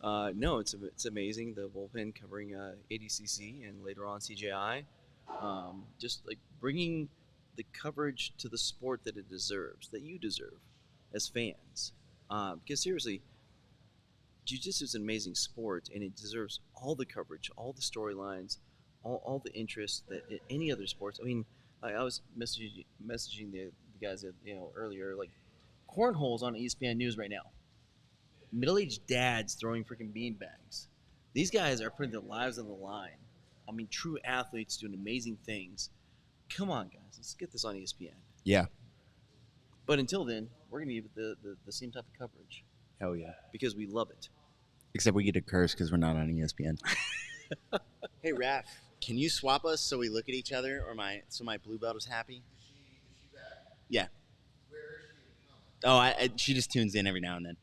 No, it's amazing. The Bullpen covering ADCC and later on CJI, just like bringing the coverage to the sport that it deserves, that you deserve as fans. Because seriously, jiu-jitsu is an amazing sport, and it deserves all the coverage, all the storylines, all the interest that in any other sports. I mean, I was messaging the guys that, earlier, like cornhole's on ESPN News right now. Middle-aged dads throwing freaking beanbags. These guys are putting their lives on the line. I mean, true athletes doing amazing things. Come on, guys, let's get this on ESPN. Yeah. But until then, we're gonna give it the same type of coverage Hell yeah. because we love it. Except we get to curse because we're not on ESPN. Hey, Raph, can you swap us so we look at each other, or my blue belt is happy? Yeah. Oh, she just tunes in every now and then.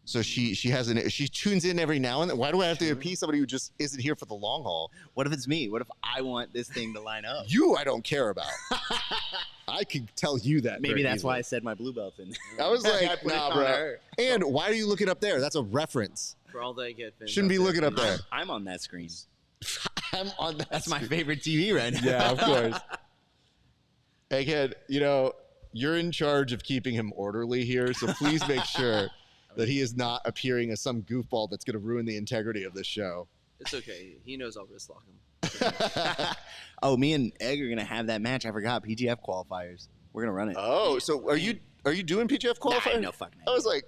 So she tunes in every now and then. Why do I have to appease somebody who just isn't here for the long haul? What if it's me? What if I want this thing to line up? You, I don't care about. I could tell you that. Maybe very that's why I easily. said my blue belt's in. I was I like, put it nah, on bro. her. And why are you looking up there? That's a reference. For all that get fans Shouldn't out be looking up there. I'm on that screen. I'm on that. That's my screen. favorite TV right now. Yeah, of course. Hey, kid, you're in charge of keeping him orderly here, so please make sure that he is not appearing as some goofball that's going to ruin the integrity of this show. It's okay. He knows I'll wrist lock him. Oh, me and Egg are going to have that match. I forgot. PGF qualifiers. We're going to run it. Oh, so are you doing PGF qualifiers? I have no fucking idea. I was like,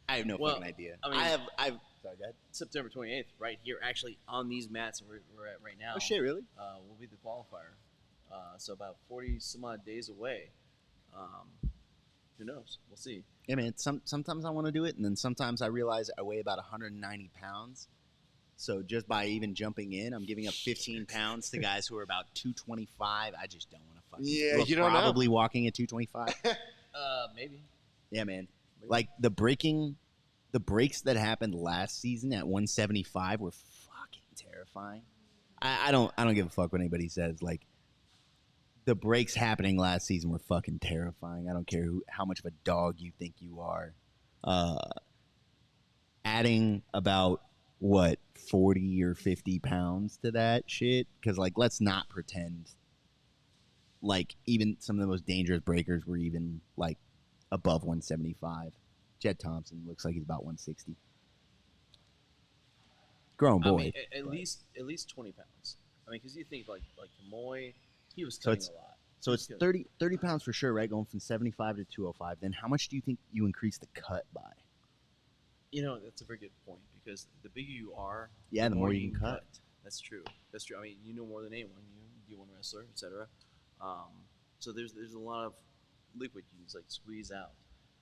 I have no Well, fucking idea. I mean- I've sorry, go ahead. September 28th, right here, actually on these mats we're at right now. Oh, shit, really? Will be the qualifier. So about 40 some odd days away. Who knows? We'll see. Yeah, man. Sometimes I want to do it, and then sometimes I realize I weigh about 190 pounds. So just by even jumping in, I'm giving up 15 pounds to guys who are about 225. I just don't want to fucking. Yeah, look you don't know. probably walking at 225. Maybe. Yeah, man. Like the breaks that happened last season at 175 were fucking terrifying. I don't give a fuck what anybody says. Like the breaks happening last season were fucking terrifying. I don't care how much of a dog you think you are. Adding about 40 or 50 pounds to that shit, because like let's not pretend like even some of the most dangerous breakers were even like above 175. Jed Thompson looks like he's about 160. Grown boy. I mean, at least 20 pounds. I mean, because you think like Moy, he was cutting a lot. So it's 30 pounds for sure, right? Going from 75 to 205. Then how much do you think you increase the cut by? That's a very good point, because the bigger you are, Yeah, the more you can cut. That's true. That's true. I mean, you know more than anyone. You D1 wrestler, etc. So there's a lot of liquid you can like squeeze out.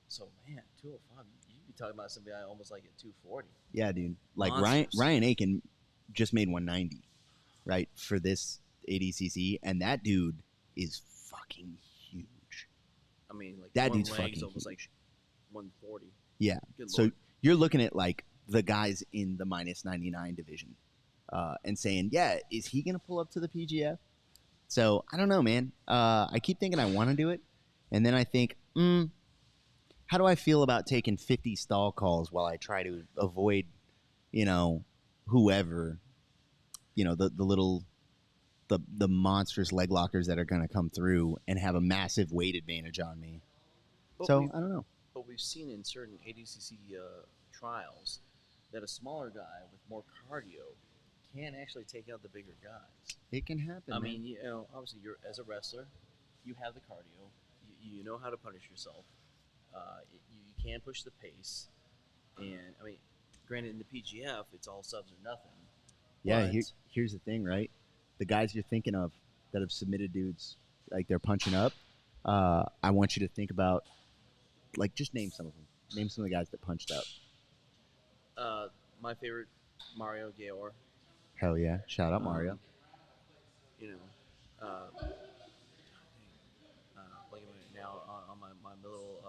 So man, 205. You'd be talking about somebody almost like at 240. Yeah, dude. Like Monsters. Ryan Aiken just made 190, right, for this ADCC, and that dude is fucking huge. I mean, like That one dude's leg's fucking almost huge. like 140. Yeah. Good So Lord. you're looking at like the guys in the minus 99 division, and saying, yeah, is he gonna pull up to the PGF? So I don't know, man. I keep thinking I want to do it, and then I think, how do I feel about taking 50 stall calls while I try to avoid, whoever, the monstrous leg lockers that are going to come through and have a massive weight advantage on me. But So we've- I don't know. But we've seen in certain ADCC trials that a smaller guy with more cardio can actually take out the bigger guys. It can happen. I man. mean, obviously, you're as a wrestler, you have the cardio, you know how to punish yourself. You can push the pace, and I mean, granted, in the PGF, it's all subs or nothing. Yeah, but- here's the thing, right? The guys you're thinking of that have submitted dudes, like they're punching up, I want you to think about, like, just name some of them. Name some of the guys that punched up. My favorite, Mario Gayor. Hell yeah. Shout out Mario. Like now on my little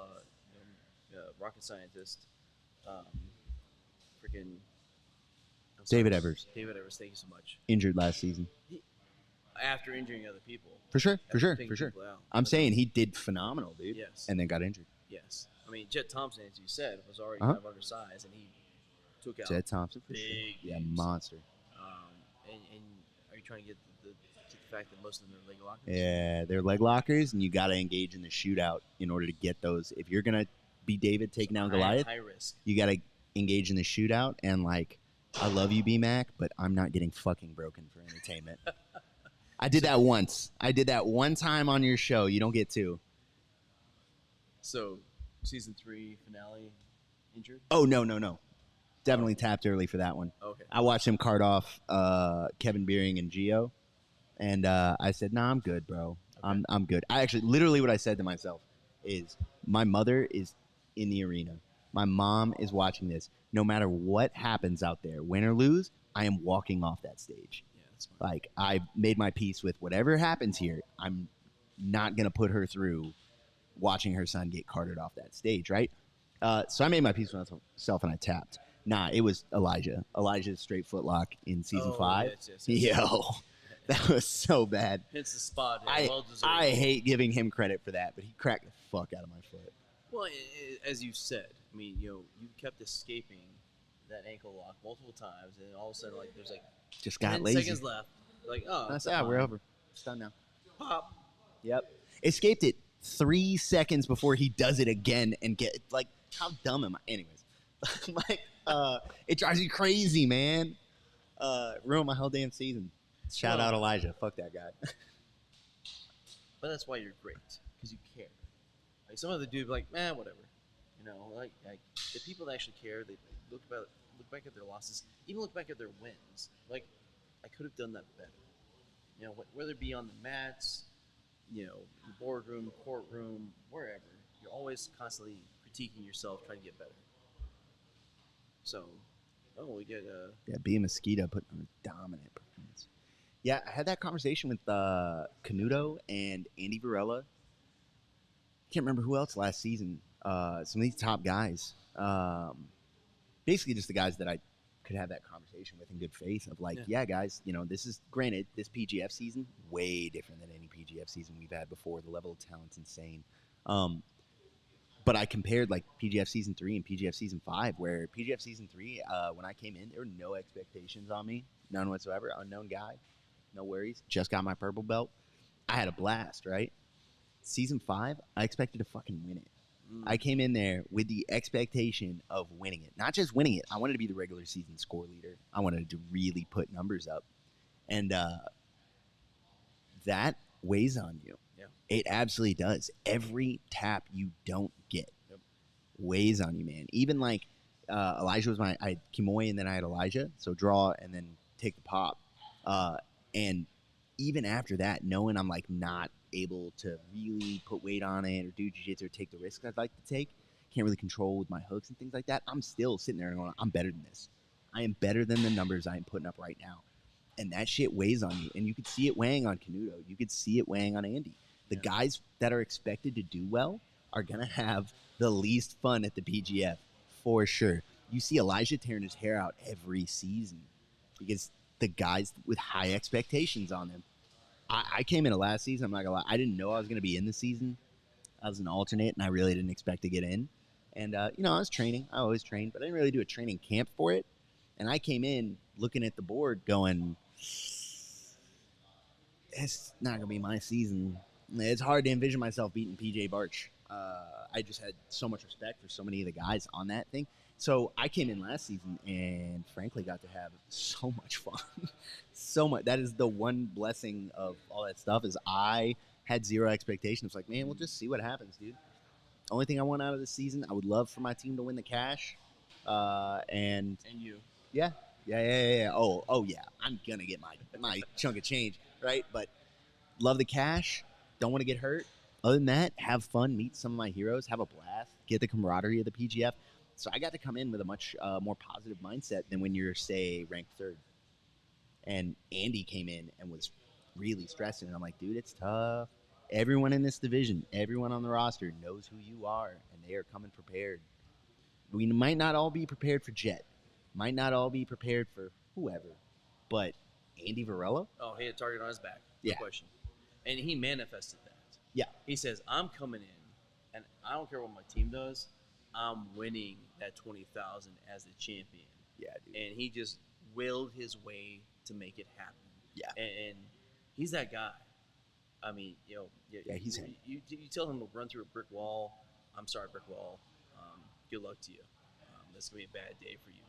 rocket scientist, freaking David Evers. David Evers, thank you so much. Injured last season. After injuring other people. For sure. after taking people out. I'm But, saying he did phenomenal, dude. Yes. And then got injured. Yes. I mean, Jet Thompson, as you said, was already Uh-huh. kind of undersized, and he took out Jed Thompson, for big sure. Yeah, names. monster. And are you trying to get to the fact that most of them are leg lockers? Yeah, they're leg lockers, and you got to engage in the shootout in order to get those. If you're going to be David taking down Goliath, High risk. you got to engage in the shootout. And, like, I love you, B-Mac, but I'm not getting fucking broken for entertainment. I did that once. I did that one time on your show. You don't get two. So, season 3 finale, injured? Oh, no. Definitely tapped early for that one. Okay. I watched him cart off Kevin Beering and Gio, and I said, "Nah, I'm good, bro. Okay. I'm good." I actually, literally, what I said to myself is, "My mother is in the arena. My mom is watching this. No matter what happens out there, win or lose, I am walking off that stage. Yeah, that's fine. Like I made my peace with whatever happens here. I'm not gonna put her through watching her son get carted off that stage, right? So I made my peace with myself, and I tapped." Nah, it was Elijah. Elijah's straight footlock in season 5. Yes. Yo, that was so bad. Hits the spot. Yeah, well deserved. I hate giving him credit for that, but he cracked the fuck out of my foot. Well, as you said, I mean, you kept escaping that ankle lock multiple times, and all of a sudden, like, there's like Just got 10 lazy. seconds left. Like, oh, That's it's we're fine. over. It's done now. Pop. Yep. Escaped it 3 seconds before he does it again and get like, how dumb am I? Anyways, like, it drives you crazy, man. Ruined my whole damn season. Shout out Elijah. Fuck that guy. But that's why you're great, because you care. Like, some of the dudes like, man, whatever. You know, like the people that actually care, they look back at their losses, even look back at their wins. Like, I could have done that better. You know, whether it be on the mats, you know, boardroom, courtroom, wherever, you're always constantly critiquing yourself, trying to get better. So, we get Yeah, B Mosquito put on a dominant performance. Yeah, I had that conversation with Canuto and Andy Varela. Can't remember who else last season. Some of these top guys. Basically just the guys that I could have that conversation with in good faith of like, yeah, guys, you know, this is granted, this PGF season, way different than any PGF season we've had before. The level of talent's insane. But I compared like PGF season 3 and PGF season 5, where PGF season 3, when I came in, there were no expectations on me, none whatsoever. Unknown guy, no worries. Just got my purple belt. I had a blast, right? Season 5, I expected to fucking win it. I came in there with the expectation of winning it. Not just winning it. I wanted to be the regular season score leader. I wanted to really put numbers up. And that weighs on you. Yeah. It absolutely does. Every tap you don't get weighs on you, man. Even like Elijah was I had Kimoy and then I had Elijah. So draw and then take the pop. And even after that, knowing I'm like not able to really put weight on it or do jiu-jitsu or take the risks I'd like to take, can't really control with my hooks and things like that, I'm still sitting there and going, I'm better than this. I am better than the numbers I am putting up right now. And that shit weighs on you. And you could see it weighing on Canuto. You could see it weighing on Andy. The guys that are expected to do well are going to have the least fun at the PGF, for sure. You see Elijah tearing his hair out every season because the guys with high expectations on him. I came into last season, I'm not gonna lie, I didn't know I was gonna be in the season. I was an alternate, and I really didn't expect to get in. And you know, I was training. I always trained, but I didn't really do a training camp for it. And I came in looking at the board, going, "It's not gonna be my season." It's hard to envision myself beating PJ Barch. I just had so much respect for so many of the guys on that thing. So I came in last season and frankly got to have so much fun. So much. That is the one blessing of all that stuff is I had zero expectations. It's like, man, we'll just see what happens, dude. Only thing I want out of this season, I would love for my team to win the cash. And you. Yeah. Oh yeah. I'm gonna get my chunk of change, right? But love the cash. Don't want to get hurt. Other than that, have fun, meet some of my heroes, have a blast, get the camaraderie of the PGF. So I got to come in with a much more positive mindset than when you're, say, ranked third. And Andy came in and was really stressing. And I'm like, dude, it's tough. Everyone in this division, everyone on the roster knows who you are, and they are coming prepared. We might not all be prepared for Jet. Might not all be prepared for whoever. But Andy Varela? Oh, he had a target on his back. Yeah. No question. And he manifested that. Yeah. He says, I'm coming in, and I don't care what my team does. I'm winning that 20,000 as the champion. Yeah, dude. And he just willed his way to make it happen. Yeah. And he's that guy. I mean, you know, he's you tell him to run through a brick wall. I'm sorry, brick wall. Good luck to you. That's gonna be a bad day for you.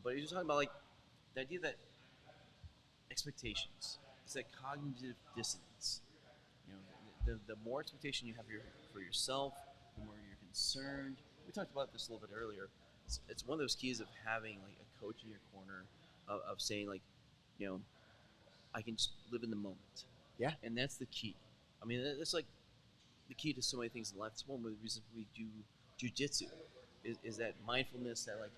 But he's just talking about like the idea that expectations. It's that cognitive dissonance. You know, the more expectation you have for yourself, the more you're concerned. We talked about this a little bit earlier. It's one of those keys of having like a coach in your corner of saying like, you know, I can just live in the moment. Yeah. And that's the key. I mean, that's like the key to so many things in life. It's one of the reasons we do jiu-jitsu is that mindfulness, that like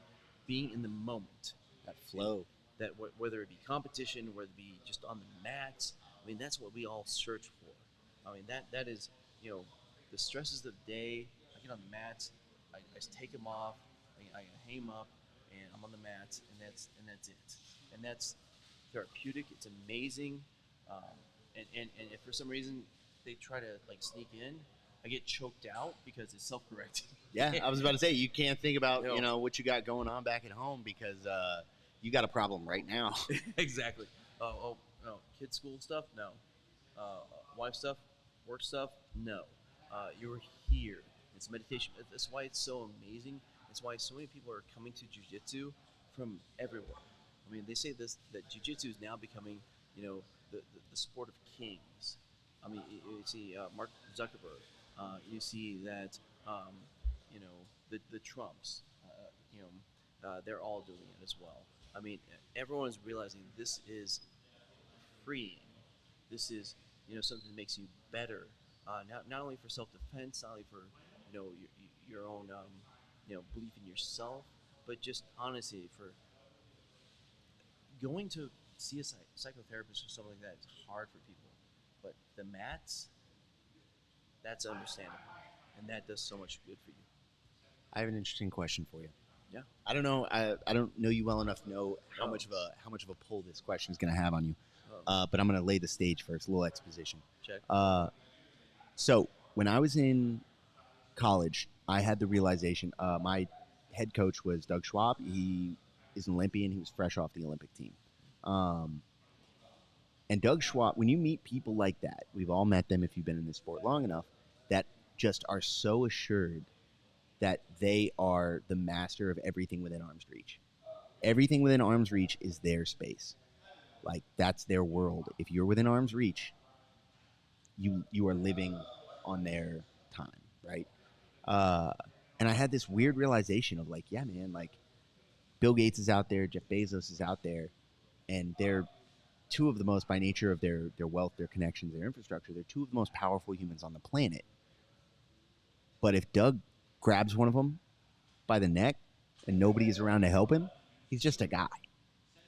being in the moment, that flow. That whether it be competition, whether it be just on the mats, I mean, that's what we all search for. I mean, that is, you know, the stresses of the day. I get on the mats, I just take them off, I hang them up, and I'm on the mats, and that's it. And that's therapeutic. It's amazing. And if for some reason they try to like sneak in, I get choked out because it's self-correcting. Yeah, I was about to say, you can't think about, No. what you got going on back at home because you got a problem right now. Exactly. Oh, no. Kids' school stuff? No. Wife stuff? Work stuff? No. You're here. It's meditation. That's why it's so amazing. It's why so many people are coming to jiu-jitsu from everywhere. I mean, they say that jiu-jitsu is now becoming, the sport of kings. I mean, you see Mark Zuckerberg. You see that, the Trumps. They're all doing it as well. I mean, everyone is realizing this is freeing. This is, something that makes you better. Not only for self-defense, not only for, your own, belief in yourself, but just honestly for going to see a psychotherapist or something like that is hard for people. But the mats, that's understandable, and that does so much good for you. I have an interesting question for you. Yeah. I don't know. I don't know you well enough to know how much of a pull this question is going to have on you. But I'm going to lay the stage first. A little exposition. Check. So when I was in college, I had the realization. My head coach was Doug Schwab. He is an Olympian. He was fresh off the Olympic team. And Doug Schwab, when you meet people like that, we've all met them if you've been in this sport long enough, that just are so assured that they are the master of everything within arm's reach. Everything within arm's reach is their space. Like, that's their world. If you're within arm's reach, you are living on their time, right? And I had this weird realization of like, yeah, man, like Bill Gates is out there, Jeff Bezos is out there, and they're two of the most, by nature of their wealth, their connections, their infrastructure, they're two of the most powerful humans on the planet. But if Doug grabs one of them by the neck and nobody is around to help him, he's just a guy.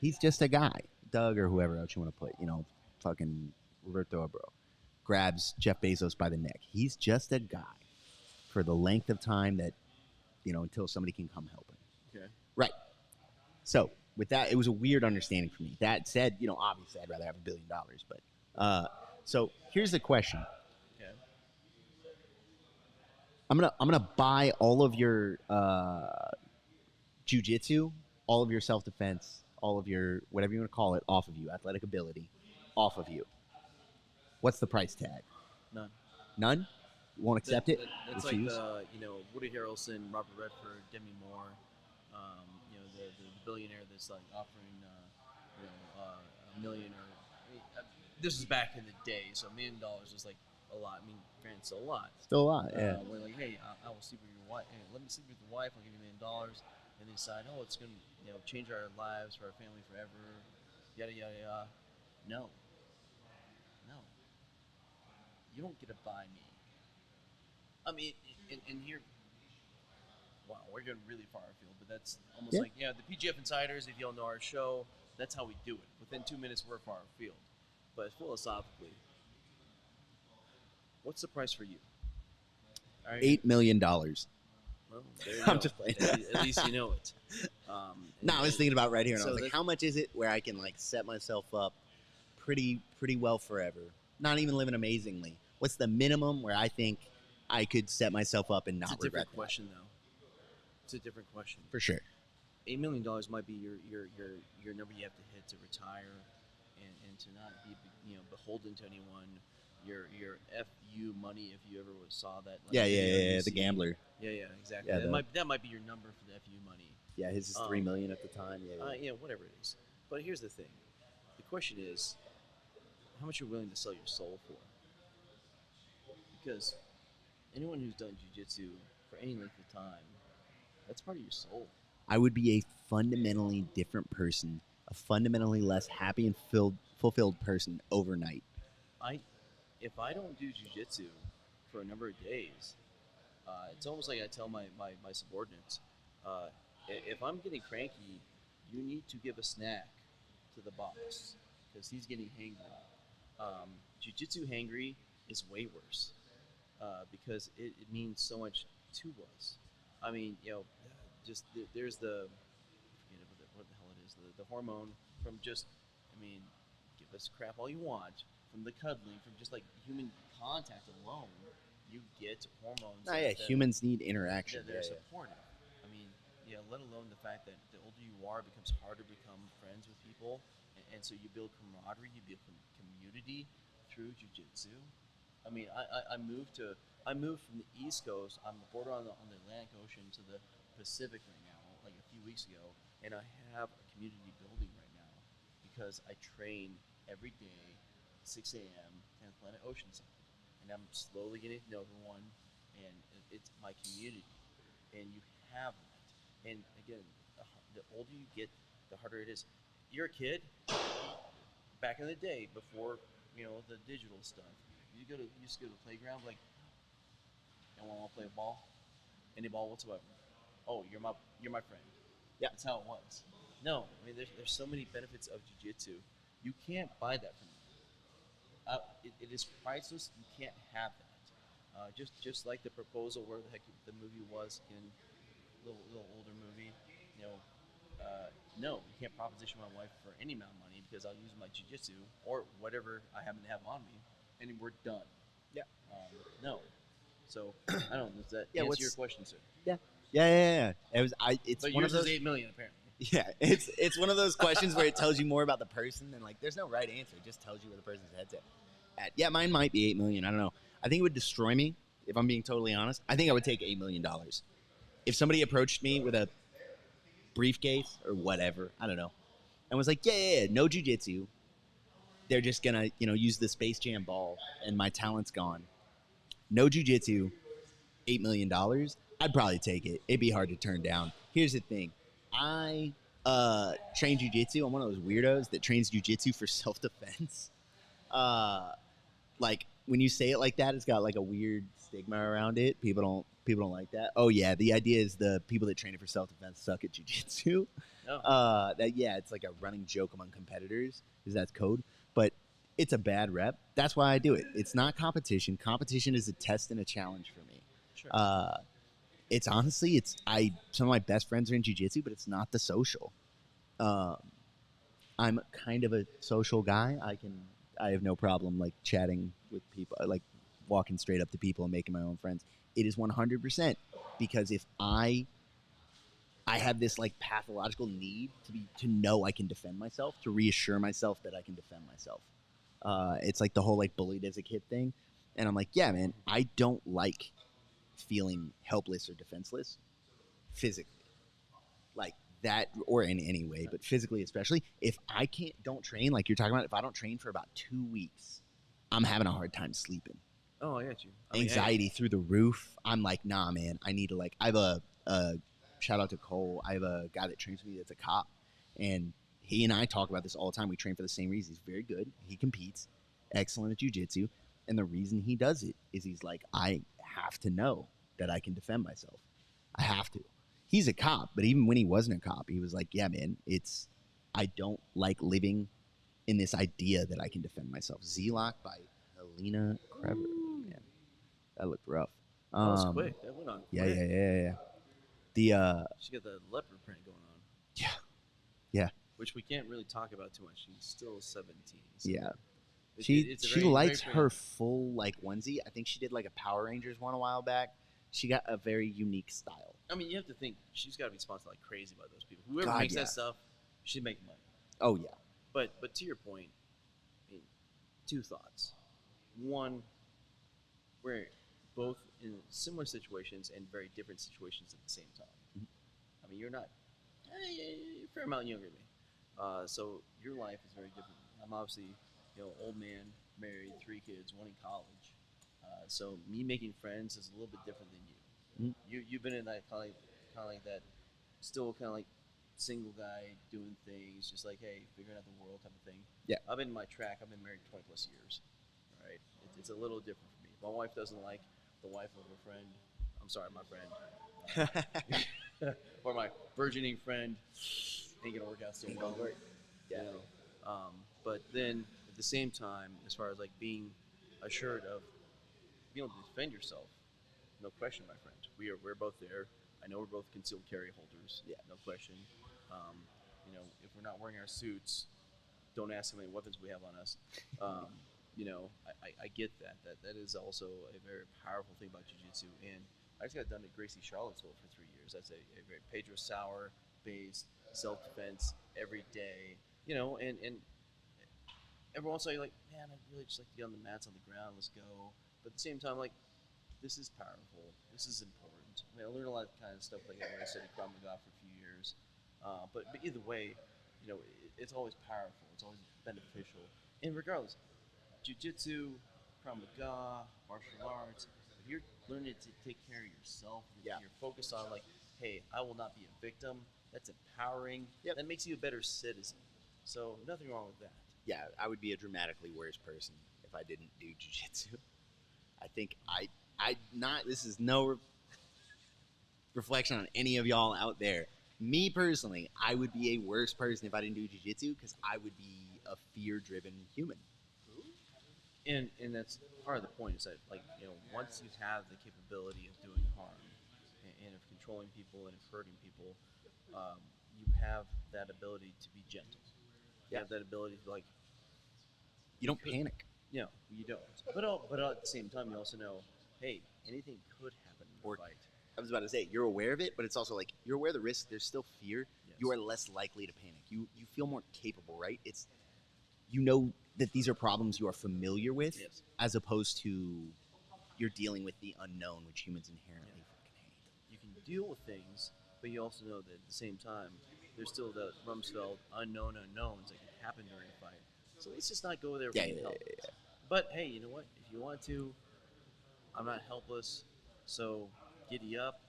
He's just a guy. Doug or whoever else you want to put, fucking Roberto Abro, grabs Jeff Bezos by the neck. He's just a guy for the length of time that, until somebody can come help him. Okay. Right. So with that, it was a weird understanding for me. That said, obviously I'd rather have $1 billion, but so here's the question. Okay. I'm gonna buy all of your jiu-jitsu, all of your self-defense, all of your whatever you want to call it, off of you, athletic ability, off of you. What's the price tag? None. None? You won't accept it? That's Refuse? like Woody Harrelson, Robert Redford, Demi Moore, the billionaire that's like offering $1 million this is back in the day, so $1 million was like a lot. I mean, granted, it's still a lot. Still a lot, yeah. We're like, hey, I will sleep with your wife. Hey, let me sleep with your wife. I'll give you $1 million. And they decide, oh, it's gonna change our lives for our family forever. Yada yada yada. No. You don't get to buy me. I mean, and here, wow, we're getting really far afield, but that's almost like the PGF Insiders. If you don't know our show, that's how we do it. Within 2 minutes, we're far afield. But philosophically, what's the price for you? Right. $8 million. Well, there you I'm go. just playing. At least you know it. No, I was thinking about right here, and so I was like, how much is it where I can like set myself up pretty well forever, not even living amazingly? What's the minimum where I think I could set myself up and not it's a regret different question, though. It's a different question. For sure. $8 million might be your number you have to hit to retire, and to not be beholden to anyone. Your FU money, if you ever saw that. Like, The gambler. Yeah, exactly. Yeah, that might be your number for the FU money. Yeah, his is $3 million at the time. Whatever it is. But here's the thing: the question is, how much you're willing to sell your soul for? Because anyone who's done jiu-jitsu for any length of time, that's part of your soul. I would be a fundamentally different person, a fundamentally less happy and fulfilled person overnight. If I don't do jiu-jitsu for a number of days, it's almost like I tell my subordinates, if I'm getting cranky, you need to give a snack to the boss because he's getting hangry. Jiu-jitsu hangry is way worse because it means so much to us. I mean, just there's the what the hell it is, the hormone from just, give us crap all you want, from the cuddling, from just like human contact alone, you get hormones. Oh, yeah, that- humans need interaction. They're Yeah, yeah. supportive. I mean, let alone the fact that the older you are, it becomes harder to become friends with people, and so you build camaraderie, you build community through jiu-jitsu. I mean, I moved from the East Coast. I'm the border on the Atlantic Ocean to the Pacific right now, like a few weeks ago, and I have a community building right now because I train every day, 6 a.m. 10th Planet Oceanside, and I'm slowly getting to know everyone, and it's my community, and you have that. And again, the older you get, the harder it is. You're a kid. Back in the day, before the digital stuff, you used to go to the playground, like, anyone want to play a ball? Any ball whatsoever? Oh, you're my friend. Yeah. That's how it was. No, I mean, there's so many benefits of jiu-jitsu. You can't buy that from me. It is priceless. You can't have that. Just like the proposal, where the heck the movie was in little older movie. No, you can't proposition my wife for any amount of money because I'll use my jiu-jitsu or whatever I happen to have on me, and we're done. Yeah. No. So I don't know. Does that Yeah, answer your question, sir? Yeah. It's But one yours of those. is 8 million apparently. Yeah, it's one of those questions where it tells you more about the person than like. There's no right answer. It just tells you where the person's head's at. Yeah, mine might be 8 million. I don't know. I think it would destroy me if I'm being totally honest. I think I would take $8 million if somebody approached me with a briefcase or whatever. I don't know, and was like, yeah, no jujitsu. They're just gonna use the Space Jam ball, and my talent's gone. No jujitsu, $8 million. I'd probably take it. It'd be hard to turn down. Here's the thing. I train jiu-jitsu. I'm one of those weirdos that trains jiu-jitsu for self-defense. Like when you say it like that, it's got like a weird stigma around it. People don't like that. Oh yeah, the idea is the people that train it for self-defense suck at jiu-jitsu. Oh. It's like a running joke among competitors because that's code. But it's a bad rep. That's why I do it. It's not competition. Competition is a test and a challenge for me. Sure. It's honestly, some of my best friends are in jiu-jitsu, but it's not the social. I'm kind of a social guy. I have no problem like chatting with people, like walking straight up to people and making my own friends. It is 100% because if I have this like pathological need to know I can defend myself, to reassure myself that I can defend myself. It's like the whole like bullied as a kid thing. And I'm like, yeah, man, I don't like feeling helpless or defenseless physically like that, or in any way, but physically especially. If I don't train like you're talking about, if I don't train for about 2 weeks, I'm having a hard time sleeping. Oh, I got you. I mean, Anxiety through the roof. I'm like, nah, man, I need to like, I have a shout out to Cole. I have a guy that trains with me that's a cop, and he and I talk about this all the time. We train for the same reason. He's very good. He competes, excellent at jiu-jitsu. And the reason he does it is he's like, I have to know that I can defend myself. I have to. He's a cop, but even when he wasn't a cop, he was like, yeah, man, I don't like living in this idea that I can defend myself. Z-Lock by Helena Krever. Man, that looked rough. that was quick. That went on quick. Yeah. She got the leopard print going on. Yeah. Which we can't really talk about too much. She's still 17. So Yeah. it's a She very, likes very her full like onesie. I think she did like a Power Rangers one a while back. She got a very unique style. I mean, you have to think she's got to be sponsored like crazy by those people. Whoever God, makes yeah. that stuff, she's making money. Oh yeah. But to your point, I mean, 2 thoughts. One, we're both in similar situations and very different situations at the same time. Mm-hmm. I mean, you're not you're a fair amount younger than me, so your life is very different. I'm obviously, old man, married, 3 kids, 1 in college. So me making friends is a little bit different than you. Mm-hmm. You've been in that kind of like that, still kind of like single guy doing things, just like, hey, figuring out the world type of thing. Yeah. I've been in my track. I've been married 20 plus years. Right. It's a little different for me. My wife doesn't like the wife of a friend. I'm sorry, my friend. Or my burgeoning friend. Ain't gonna work out soon. Don't worry. Yeah. But then at the same time, as far as like being assured of being able to defend yourself, no question, my friend. We're both there. I know we're both concealed carry holders. Yeah. No question. If we're not wearing our suits, don't ask how many weapons we have on us. I get that. That is also a very powerful thing about jiu-jitsu. And I just got done at Gracie Charlottesville for 3 years. That's a very Pedro Sauer based self-defense every day, and every once in a while you're like, man, I'd really just like to get on the mats on the ground, let's go. But at the same time, like, this is powerful, this is important. I mean, I learned a lot of kind of stuff like that when I studied Krav Maga for a few years. But either way, it's always powerful, it's always beneficial. And regardless, jiu-jitsu, Krav Maga, martial arts, if you're learning to take care of yourself, Yeah. you're focused on like, hey, I will not be a victim, that's empowering. Yep. That makes you a better citizen. So nothing wrong with that. Yeah, I would be a dramatically worse person if I didn't do jiu-jitsu. I think this is no reflection on any of y'all out there. Me personally, I would be a worse person if I didn't do jiu-jitsu because I would be a fear-driven human. And that's part of the point is that, like, once you have the capability of doing harm and of controlling people and of hurting people, you have that ability to be gentle. You have that ability to, like, You don't panic. you don't. But at the same time, you also know, hey, anything could happen in Or- a fight. I was about to say, you're aware of it, but it's also like, you're aware of the risk. There's still fear. Yes. You are less likely to panic. You feel more capable, right? It's, that these are problems you are familiar with, Yes. as opposed to you're dealing with the unknown, which humans inherently fucking hate. You can deal with things, but you also know that at the same time, there's still the Rumsfeld unknown unknowns that can happen during a fight. So let's just not go there for any help. But hey, you know what? If you want to, I'm not helpless. So giddy up.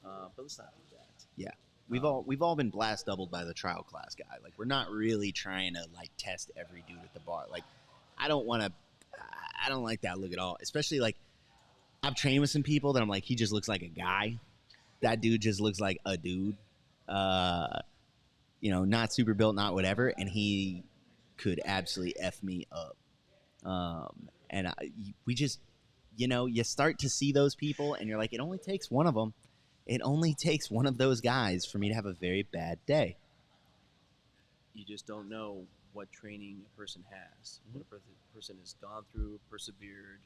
But let's not do that. Yeah. We've all been blast doubled by the trial class guy. Like, we're not really trying to like test every dude at the bar. Like, I don't like that look at all. Especially like, I've trained with some people that I'm like, he just looks like a guy. That dude just looks like a dude. Not super built, not whatever, and he could absolutely F me up. We just, you start to see those people, and you're like, it only takes one of them. It only takes one of those guys for me to have a very bad day. You just don't know what training a person has, what a person has gone through, persevered,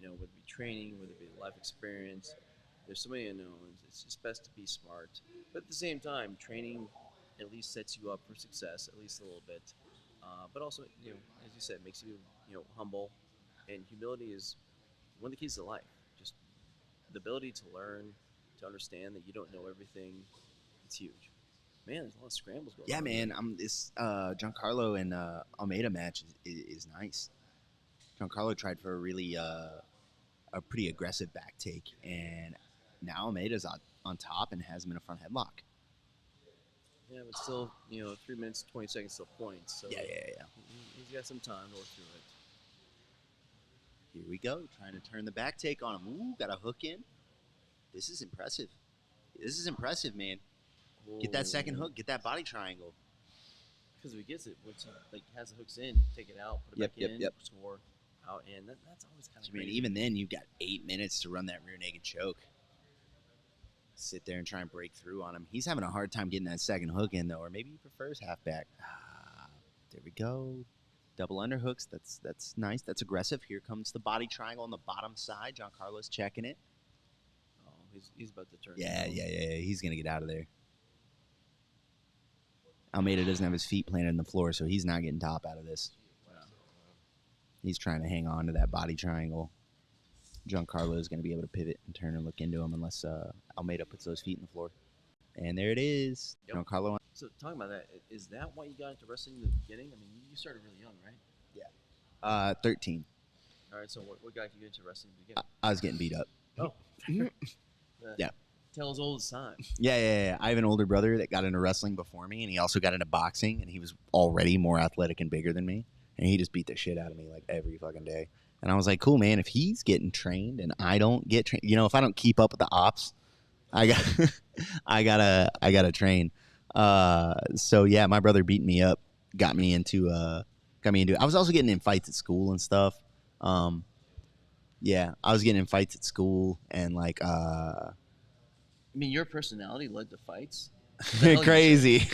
whether it be training, whether it be life experience. There's so many unknowns. It's just best to be smart. But at the same time, training at least sets you up for success, at least a little bit. But also, as you said, makes you, humble. And humility is one of the keys to life. Just the ability to learn, to understand that you don't know everything. It's huge. Man, there's a lot of scrambles going on. Yeah, man. This Giancarlo and Almeida match is nice. Giancarlo tried for a pretty aggressive back take, and now Almeida's on top and has him in a front headlock. Yeah, but still, 3 minutes, 20 seconds till points. So Yeah. He's got some time to work through it. Here we go, trying to turn the back take on him. Ooh, got a hook in. This is impressive, man. Get that second hook. Get that body triangle. Because if he gets it, once he has the hooks in, take it out, put it back in, score, out in. That's always kind of I mean, crazy. even then, you've got 8 minutes to run that rear naked choke. Sit there and try and break through on him. He's having a hard time getting that second hook in, though, or maybe he prefers half back. There we go. Double underhooks. That's nice. That's aggressive. Here comes the body triangle on the bottom side. Giancarlo's checking it. Oh, he's about to turn. Yeah. He's going to get out of there. Almeida doesn't have his feet planted in the floor, so he's not getting top out of this. Wow. He's trying to hang on to that body triangle. Giancarlo is going to be able to pivot and turn and look into him unless Almeida puts those feet in the floor. And there it is. Yep. Giancarlo. So talking about that, is that why you got into wrestling in the beginning? I mean, you started really young, right? 13. All right, so what got you into wrestling in the beginning? I was getting beat up. Oh. Yeah. Tell as old as time. Yeah. I have an older brother that got into wrestling before me, and he also got into boxing, and he was already more athletic and bigger than me, and he just beat the shit out of me like every fucking day. And I was like, cool, man, if he's getting trained and I don't get trained, if I don't keep up with the ops, I gotta train. So yeah, my brother beat me up, got me into I was also getting in fights at school and stuff. Yeah, I was getting in fights at school and I mean, your personality led to fights. crazy.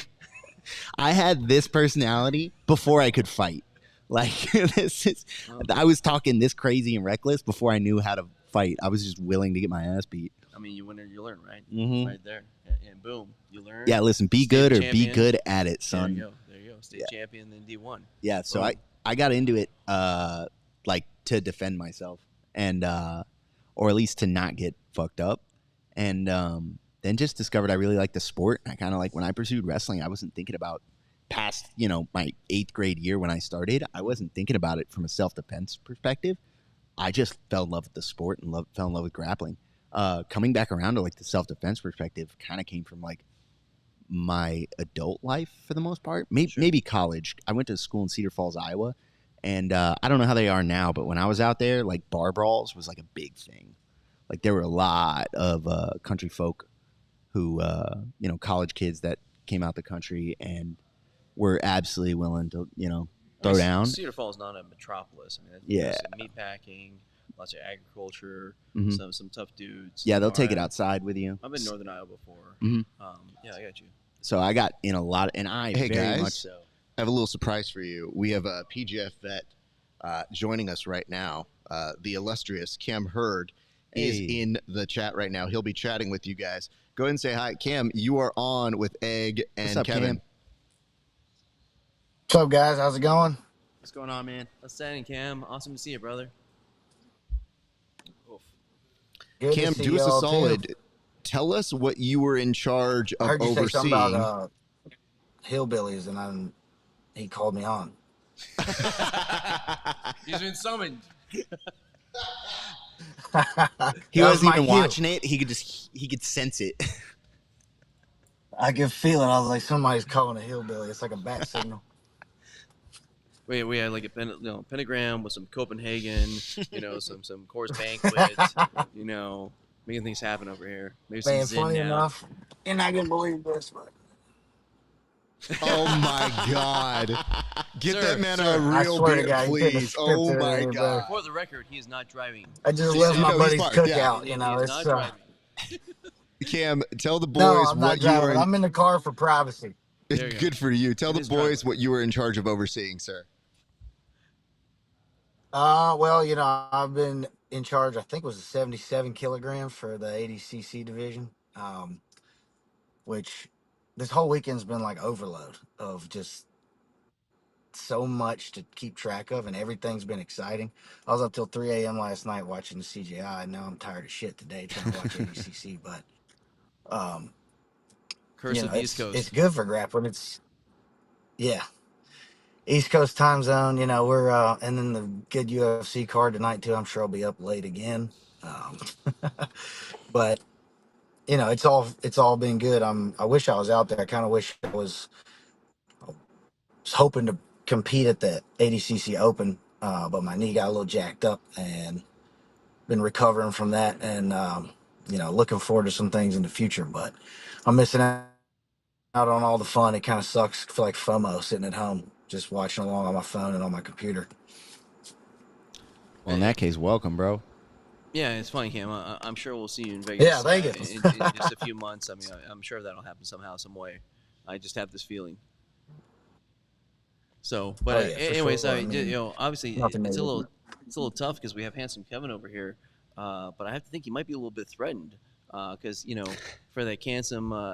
I had this personality before I could fight. Like this is. I was talking this crazy and reckless before I knew how to fight. I was just willing to get my ass beat. I mean, you win or you learn, right? Mhm. Right there, and boom, you learn. Yeah, listen, be State good or be champion. good at it, son. There you go. State champion, then D1. Yeah, so Boom. I got into it like to defend myself and or at least to not get fucked up. And then just discovered I really liked the sport. I kind of like when I pursued wrestling, I wasn't thinking about past, my 8th grade year when I started. I wasn't thinking about it from a self-defense perspective. I just fell in love with the sport and fell in love with grappling. Coming back around to like the self-defense perspective kind of came from like my adult life for the most part. Maybe college. I went to school in Cedar Falls, Iowa, and I don't know how they are now, but when I was out there, like bar brawls was like a big thing. Like there were a lot of country folk who, college kids that came out the country and were absolutely willing to, throw down. Cedar Falls is not a metropolis. I mean, Yeah. meat packing, lots of agriculture, Mhm. some tough dudes. Yeah, they'll take it Alright. outside with you. I've been in Northern Iowa before. Mhm. Yeah, I got you. So I got in a lot, and I Hey, very guys. much so. I have a little surprise for you. We have a PGF vet joining us right now. The illustrious Cam Hurd is Hey. in the chat right now. He'll be chatting with you guys. Go ahead and say hi. Cam, you are on with Egg and What's up, Kevin. Cam? What's up, guys? How's it going? What's going on, man? Outstanding, Cam. Awesome to see you, brother. Oof. Good Cam, to see do us a y'all, too. solid. Tell us what you were in charge I of heard you say something overseeing. about hillbillies, and he called me on. He's been summoned. He That was wasn't my even cue. watching it. He could sense it. I could feel it. I was like, somebody's calling a hillbilly. It's like a bat signal. We had like a pentagram with some Copenhagen, some course banquets, making things happen over here. Maybe some Man, Zen funny now. enough, you're not gonna believe this, but Oh my God! Get Sir, that man sir, a I real swear to beer, God, you couldn't have please. scripted Oh it my any God! better. For the record, he is not driving. I just See, left I my know he's buddy's smart, yeah. cookout. He You know, is it's not driving. Cam, tell the boys no, I'm not what you driving. were. I'm in the car for privacy. There you go. Good for you. Tell It the is boys driving. what you were in charge of overseeing, sir. Well, I've been in charge. I think it was 77 kilograms for the ADCC division, which this whole weekend's been like overload of just so much to keep track of, and everything's been exciting. I was up till 3 a.m. last night watching the CGI, and now I'm tired of shit today trying to watch ADCC. But Curse of the East Coast. it's good for grappling. Yeah. East Coast time zone, we're and then the good UFC card tonight too. I'm sure I'll be up late again, but it's all been good. I wish I was out there. I kind of wish I was hoping to compete at the ADCC Open, but my knee got a little jacked up and been recovering from that, and looking forward to some things in the future. But I'm missing out on all the fun. It kind of sucks. I feel like FOMO sitting at home, just watching along on my phone and on my computer. Well, in that case, welcome, bro. Yeah, it's funny, Cam. I'm sure we'll see you in Vegas. Yeah, Vegas. In just a few months. I mean, I'm sure that'll happen somehow, some way. I just have this feeling. So, but Oh, yeah, for anyways, sure. I mean, obviously nothing it's a negative. little tough because we have handsome Kevin over here, but I have to think he might be a little bit threatened because for that handsome I'm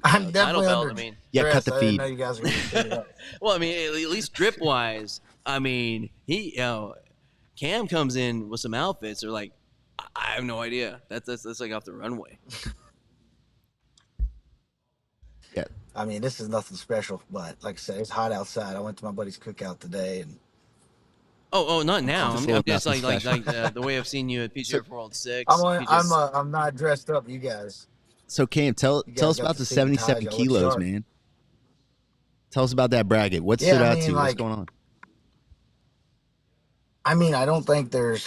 title definitely belt. under I mean, Yeah, cut stress. the I didn't feed. know you guys were gonna set it up. well, I mean, at least drip wise, I mean, Cam comes in with some outfits. They're like, I have no idea. That's like off the runway. Yeah. I mean, this is nothing special, but like I said, it's hot outside. I went to my buddy's cookout today, and Oh, not now. Just I'm little just nothing like special. the way I've seen you at PGF World 6. I'm not dressed up. You guys, So, Cam, tell You us guys got about the the suit and ties. 77 Y'all look kilos, sharp. man. Tell us about that bracket. What Yeah, stood I out mean, to you? What's like- going on? I don't think there's,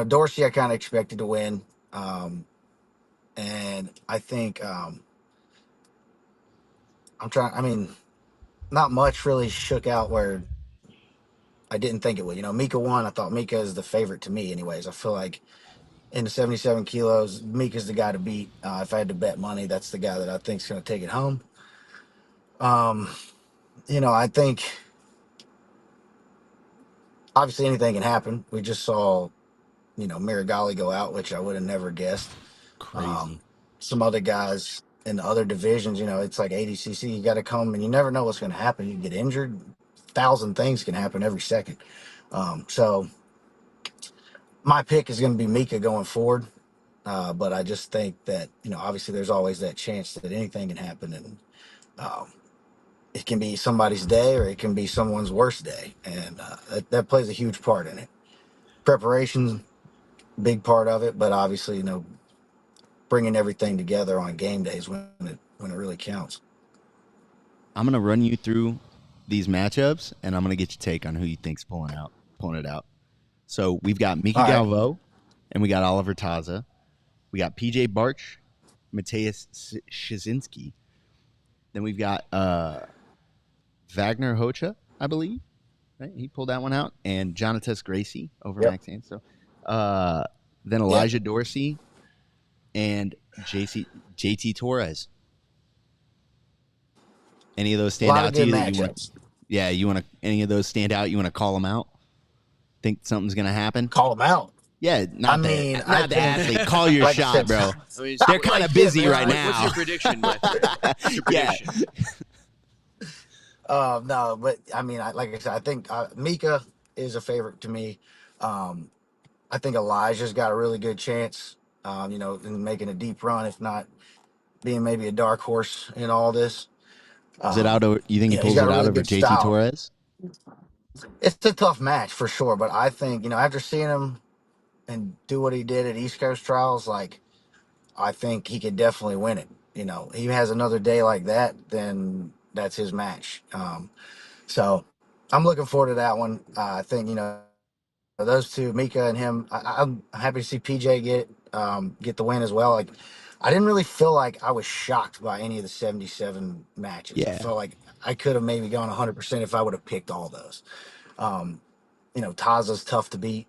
Dorsey. I kind of expected to win, and I think I'm trying. I mean, not much really shook out where I didn't think it would. Mika won. I thought Mika is the favorite to me, anyways. I feel like in the 77 kilos, Mika's the guy to beat. If I had to bet money, that's the guy that I think is going to take it home. I think obviously anything can happen. We just saw, Marigali go out, which I would have never guessed. Crazy. Some other guys in the other divisions, it's like ADCC. You got to come, and you never know what's going to happen. You get injured, 1,000 things can happen every second. So my pick is going to be Mika going forward. But I just think that, obviously there's always that chance that anything can happen, and um, it can be somebody's day or it can be someone's worst day, and that plays a huge part in it. Preparation, big part of it, but obviously, bringing everything together on game days when it really counts. I'm gonna run you through these matchups, and I'm gonna get your take on who you think's pulling it out. So we've got Mika All right. Galvo, and we got Oliver Taza. We got PJ Barch, Mateus Shizinski. Then we've got Wagner Hocha, I believe. Right? He pulled that one out. And Jonatas Gracie over Yep. Max Hands. So then Elijah Dorsey and JT Torres. Any of those stand out to you that you want? Yeah, any of those stand out? You want to call them out? Think something's gonna happen? Call them out. Yeah, not the athlete. Call your Like I shot, said, bro. I mean, They're kind of busy right what's now. your prediction? What's your prediction? No, but I mean, like I said, I think Mika is a favorite to me. I think Elijah's got a really good chance, in making a deep run, if not being maybe a dark horse in all this. Is it out over? You think he pulls he's it got a out really over good JT style. Torres? It's a tough match for sure, but I think, after seeing him and do what he did at East Coast Trials, like, I think he could definitely win it. He has another day like that, then that's his match. So I'm looking forward to that one. I think, those two, Mika and him, I'm happy to see PJ get the win as well. Like, I didn't really feel like I was shocked by any of the 77 matches. I Yeah. felt like I could have maybe gone 100% if I would have picked all those. Taza's tough to beat.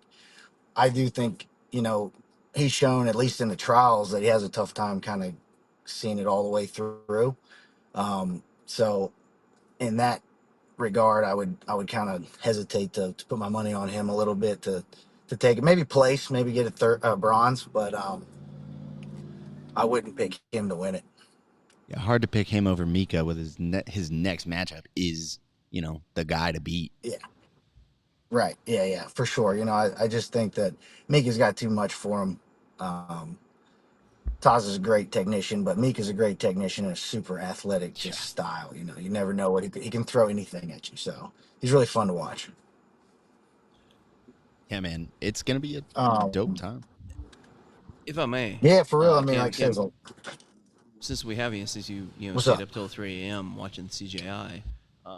I do think, he's shown, at least in the trials, that he has a tough time kind of seeing it all the way through. So in that regard, I would kind of hesitate to put my money on him a little bit to take it. Maybe place, maybe get a third bronze, but I wouldn't pick him to win it. Yeah, hard to pick him over Mika with his next matchup is, the guy to beat. Yeah. Right. Yeah, for sure. I just think that Mika's got too much for him. Taza's a great technician, but Mika's a great technician and a super athletic just style. You never know what he can throw anything at you. So he's really fun to watch. Yeah, man, it's gonna be a dope time. If I may. Yeah, for real. I mean, Cam, like I said, since we have you, since you What's stayed up? up till 3 a.m. watching the CJI,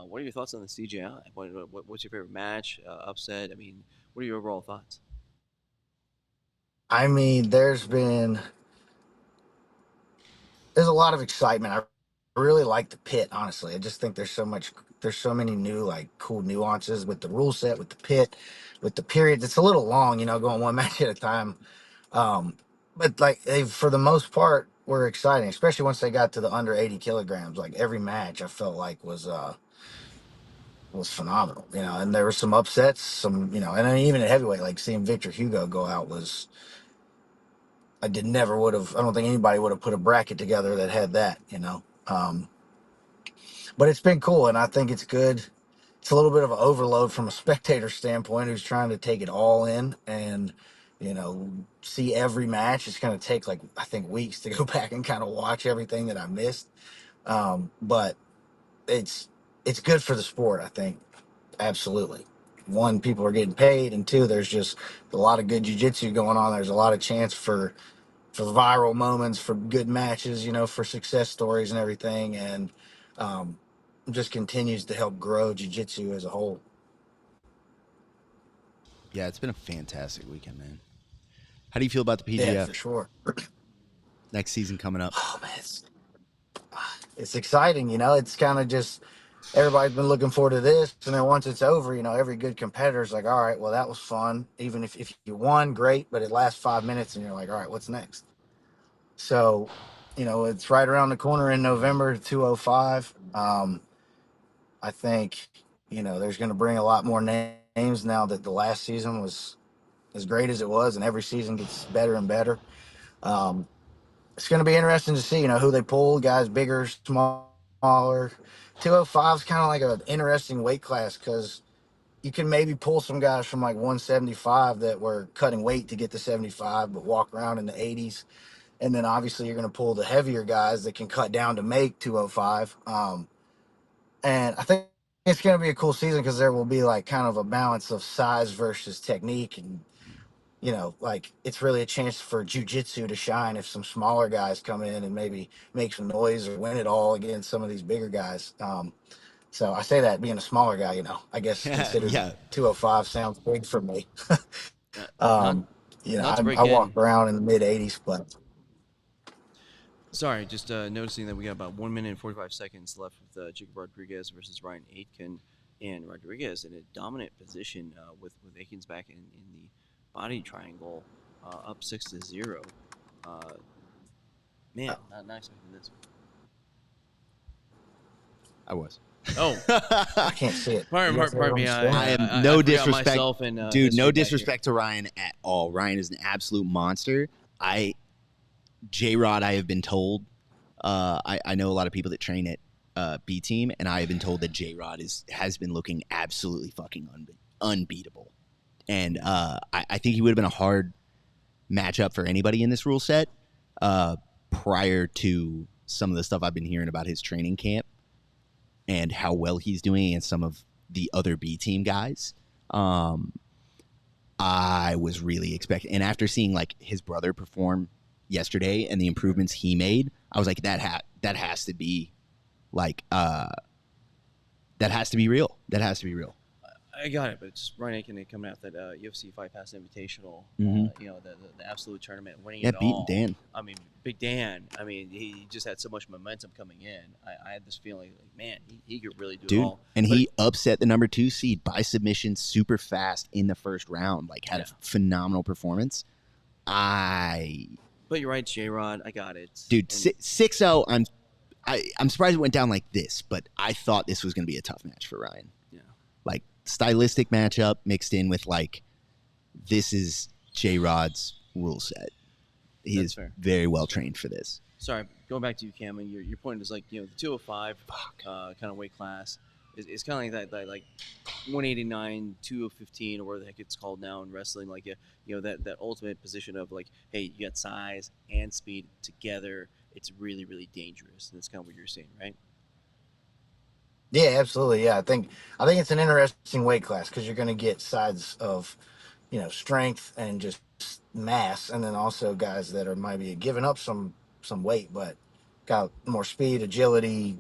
what are your thoughts on the CJI? What's your favorite match, upset? I mean, what are your overall thoughts? I mean, there's a lot of excitement. I really like the pit, honestly. I just think there's so many new, like, cool nuances with the rule set, with the pit, with the periods. It's a little long, going one match at a time. But like, for the most part, were exciting, especially once they got to the under 80 kilograms. Like, every match I felt like was phenomenal, and there were some upsets, and then even at heavyweight, like seeing Victor Hugo go out was, I don't think anybody would have put a bracket together that had that, but it's been cool, and I think it's good. It's a little bit of an overload from a spectator standpoint who's trying to take it all in and, see every match. It's going to take, like, I think, weeks to go back and kind of watch everything that I missed. But it's good for the sport, I think. Absolutely. One, people are getting paid, and two, there's just a lot of good jiu-jitsu going on. There's a lot of chance for viral moments, for good matches, for success stories and everything, and just continues to help grow jiu-jitsu as a whole. Yeah, it's been a fantastic weekend, man. How do you feel about the PGF? Yeah, for sure. Next season coming up. Oh, man, it's exciting. It's kind of just, everybody's been looking forward to this, and then once it's over, every good competitor's like, all right, well, that was fun. Even if you won, great, but it lasts 5 minutes, and you're like, all right, what's next? So, it's right around the corner in November, 205. I think, there's going to bring a lot more names games now that the last season was as great as it was, and every season gets better and better. It's going to be interesting to see, who they pull, guys bigger, smaller. 205 is kind of like an interesting weight class because you can maybe pull some guys from like 175 that were cutting weight to get to 75, but walk around in the 80s. And then obviously you're going to pull the heavier guys that can cut down to make 205. And I think it's going to be a cool season because there will be like kind of a balance of size versus technique. And, like it's really a chance for jiu-jitsu to shine if some smaller guys come in and maybe make some noise or win it all against some of these bigger guys. So I say that being a smaller guy, I guess considered 205 sounds big for me. Not to break I walk in. around in the mid 80s, but Sorry, just noticing that we got about 1 minute and 45 seconds left with Jacob Rodriguez versus Ryan Aitken, and Rodriguez in a dominant position with Aitken's back in the body triangle, up 6-0. Man, not expecting this. I was. Oh, I can't see it. pardon me. I am I no forgot disrespect, myself and, dude. No back here. disrespect to Ryan at all. Ryan is an absolute monster. J-Rod, I have been told. I know a lot of people that train at B Team, and I have been told that J-Rod has been looking absolutely fucking unbeatable. And I think he would have been a hard matchup for anybody in this rule set prior to some of the stuff I've been hearing about his training camp and how well he's doing against some of the other B Team guys. I was really expecting, and after seeing like his brother perform yesterday and the improvements he made, I was like, that has to be like that has to be real. That has to be real. I got it, but it's Ryan Aitken coming out that UFC Fight Pass Invitational, the absolute tournament, winning it beating all. Dan. I mean, Big Dan. I mean, he just had so much momentum coming in. I had this feeling like, man, he could really do it all. And he upset the number 2 seed by submission super fast in the first round. Like, had a phenomenal performance. But you're right, J-Rod. I got it. Dude, 6-0, I'm surprised it went down like this, but I thought this was going to be a tough match for Ryan. Yeah. Like, stylistic matchup mixed in with, like, this is J-Rod's rule set. He That's is fair. very well trained for this. Sorry, going back to you, Cam, and your point is like, the 205 kind of weight class is kind of like that like 189, 215, or whatever the heck it's called now in wrestling. Like, that ultimate position of like, hey, you got size and speed together. It's really, really dangerous. And that's kind of what you're saying, right? Yeah, absolutely. Yeah, I think it's an interesting weight class because you're going to get sides of, strength and just mass, and then also guys that are maybe giving up some weight, but got more speed, agility.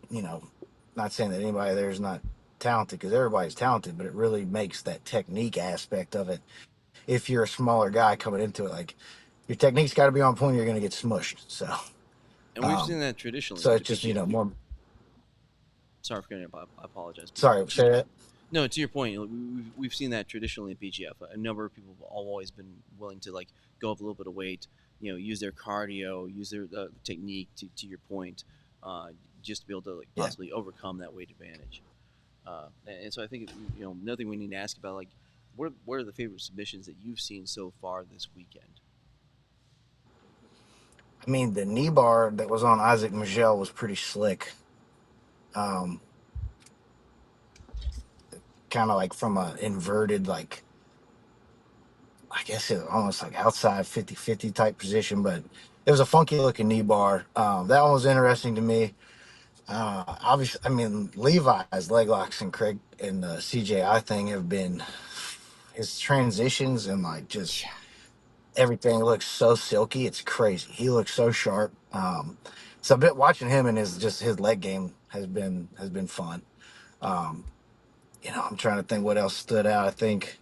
Not saying that anybody there is not talented because everybody's talented, but it really makes that technique aspect of it. If you're a smaller guy coming into it, like your technique's got to be on point, or you're going to get smushed. So, and we've seen that traditionally. So it's just more. Sorry for getting up. I apologize. Sorry, say that. No, to your point, we've seen that traditionally in PGF. A number of people have always been willing to like go up a little bit of weight, use their cardio, use their technique to your point, just to be able to like possibly overcome that weight advantage. And so I think another thing we need to ask about, like, what are the favorite submissions that you've seen so far this weekend? I mean, the knee bar that was on Isaac Michel was pretty slick. Kind of like from a inverted, like, I guess it almost like outside 50-50 type position, but it was a funky looking knee bar. That one was interesting to me. Obviously, I mean, Levi's leg locks and Craig and the CJI thing have been his transitions and like just everything looks so silky. It's crazy. He looks so sharp. So a bit watching him and his leg game has been fun. I'm trying to think what else stood out. I think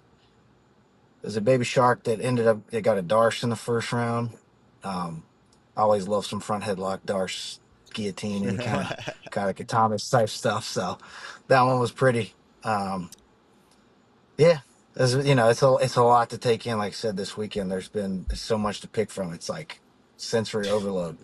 there's a Baby Shark that they got a Darce in the first round. I always love some front headlock Darce guillotine and kind of katana type stuff. So that one was pretty. It's a lot to take in. Like I said, this weekend there's so much to pick from. It's like sensory overload.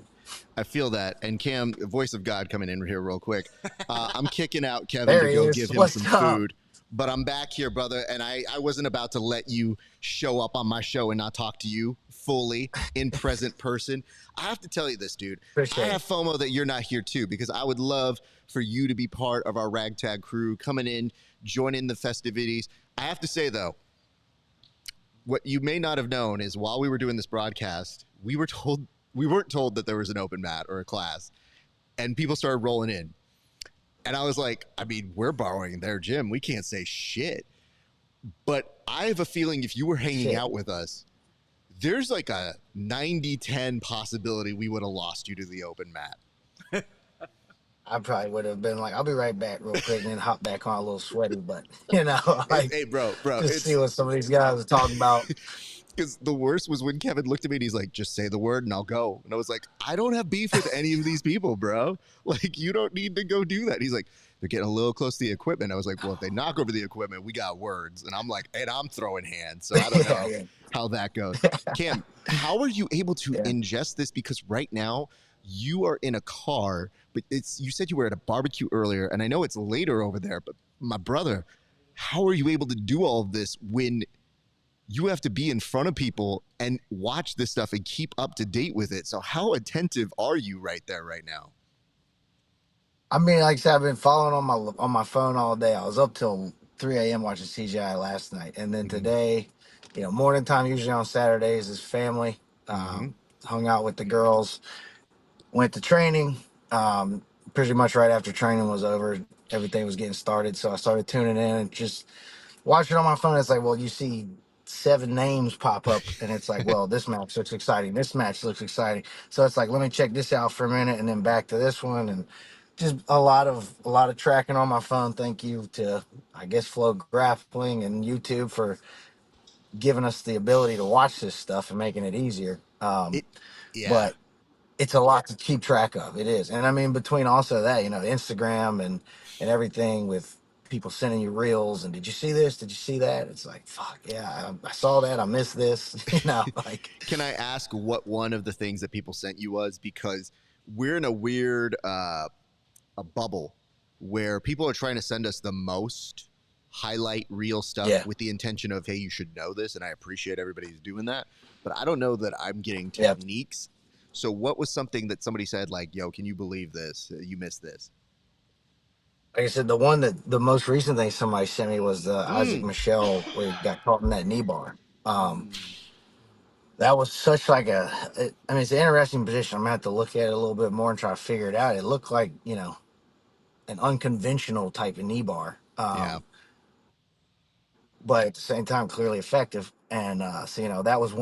I feel that. And Cam, voice of God coming in here real quick. I'm kicking out Kevin There to he go is. give him What's some up? food. but I'm back here, brother, and I wasn't about to let you show up on my show and not talk to you fully in present person. I have to tell you this, dude. Appreciate I have FOMO that you're not here too, because I would love for you to be part of our ragtag crew, coming in, joining the festivities. I have to say, though, what you may not have known is while we were doing this broadcast, we weren't told that there was an open mat or a class, and people started rolling in. And I was like, I mean, we're borrowing their gym. We can't say shit. But I have a feeling if you were hanging out with us, there's like a 90-10 possibility we would have lost you to the open mat. I probably would have been like, I'll be right back real quick and then hop back on a little sweaty, but like, hey, bro, just see what some of these guys are talking about. Because the worst was when Kevin looked at me and he's like, just say the word and I'll go. And I was like, I don't have beef with any of these people, bro. Like, you don't need to go do that. He's like, they're getting a little close to the equipment. I was like, well, if they knock over the equipment, we got words. And I'm like, and I'm throwing hands. So I don't know how that goes. Cam, how are you able to ingest this? Because right now you are in a car, but you said you were at a barbecue earlier, and I know it's later over there, but my brother, how are you able to do all of this when you have to be in front of people and watch this stuff and keep up to date with it? So how attentive are you right there right now? I mean, like I said, I've been following on my phone all day. I was up till 3 a.m. watching CGI last night. And then today, morning time, usually on Saturdays, is family. Hung out with the girls, went to training. Pretty much right after training was over, everything was getting started. So I started tuning in and just watching on my phone. It's like, well, you see 7 names pop up and it's like, well, this match looks exciting. This match looks exciting. So it's like, let me check this out for a minute and then back to this one. And just a lot of tracking on my phone. Thank you to, I guess, Flow Grappling and YouTube for giving us the ability to watch this stuff and making it easier. But it's a lot to keep track of. It is. And I mean, between also that, Instagram and everything with people sending you reels and did you see this? Did you see that? It's like, fuck yeah, I saw that. I missed this. Like. Can I ask what one of the things that people sent you was? Because we're in a weird a bubble where people are trying to send us the most highlight reel stuff with the intention of, hey, you should know this. And I appreciate everybody who's doing that. But I don't know that I'm getting techniques. So what was something that somebody said like, yo, can you believe this? You missed this. Like I said, the most recent thing somebody sent me was the Isaac Michelle where he got caught in that knee bar. That was such like it's an interesting position. I'm gonna have to look at it a little bit more and try to figure it out. It looked like, an unconventional type of knee bar. But at the same time, clearly effective. And so, that was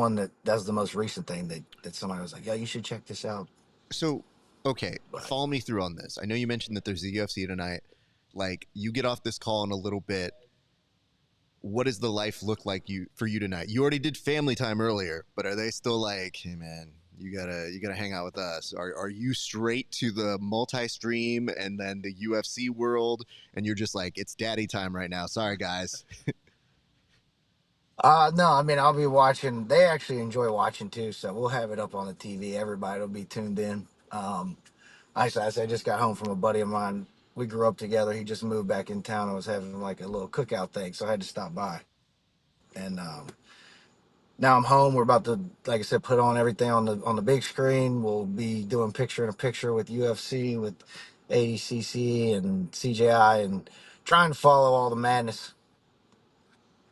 that's the most recent thing that somebody was like, yeah, you should check this out. So, okay, follow me through on this. I know you mentioned that there's the UFC tonight. Like, you get off this call in a little bit. What does the life look like for you tonight? You already did family time earlier, but are they still like, hey man, you gotta hang out with us? Are you straight to the multi-stream and then the UFC world, and you're just like, it's daddy time right now? Sorry guys. No, I'll be watching. They actually enjoy watching too, so we'll have it up on the TV. Everybody will be tuned in. I just got home from a buddy of mine. We grew up together. He just moved back in town and was having like a little cookout thing, so I had to stop by. And now I'm home. We're about to, like I said, put on everything on the big screen. We'll be doing picture-in-a-picture with UFC, with ADCC and CJI, and trying to follow all the madness.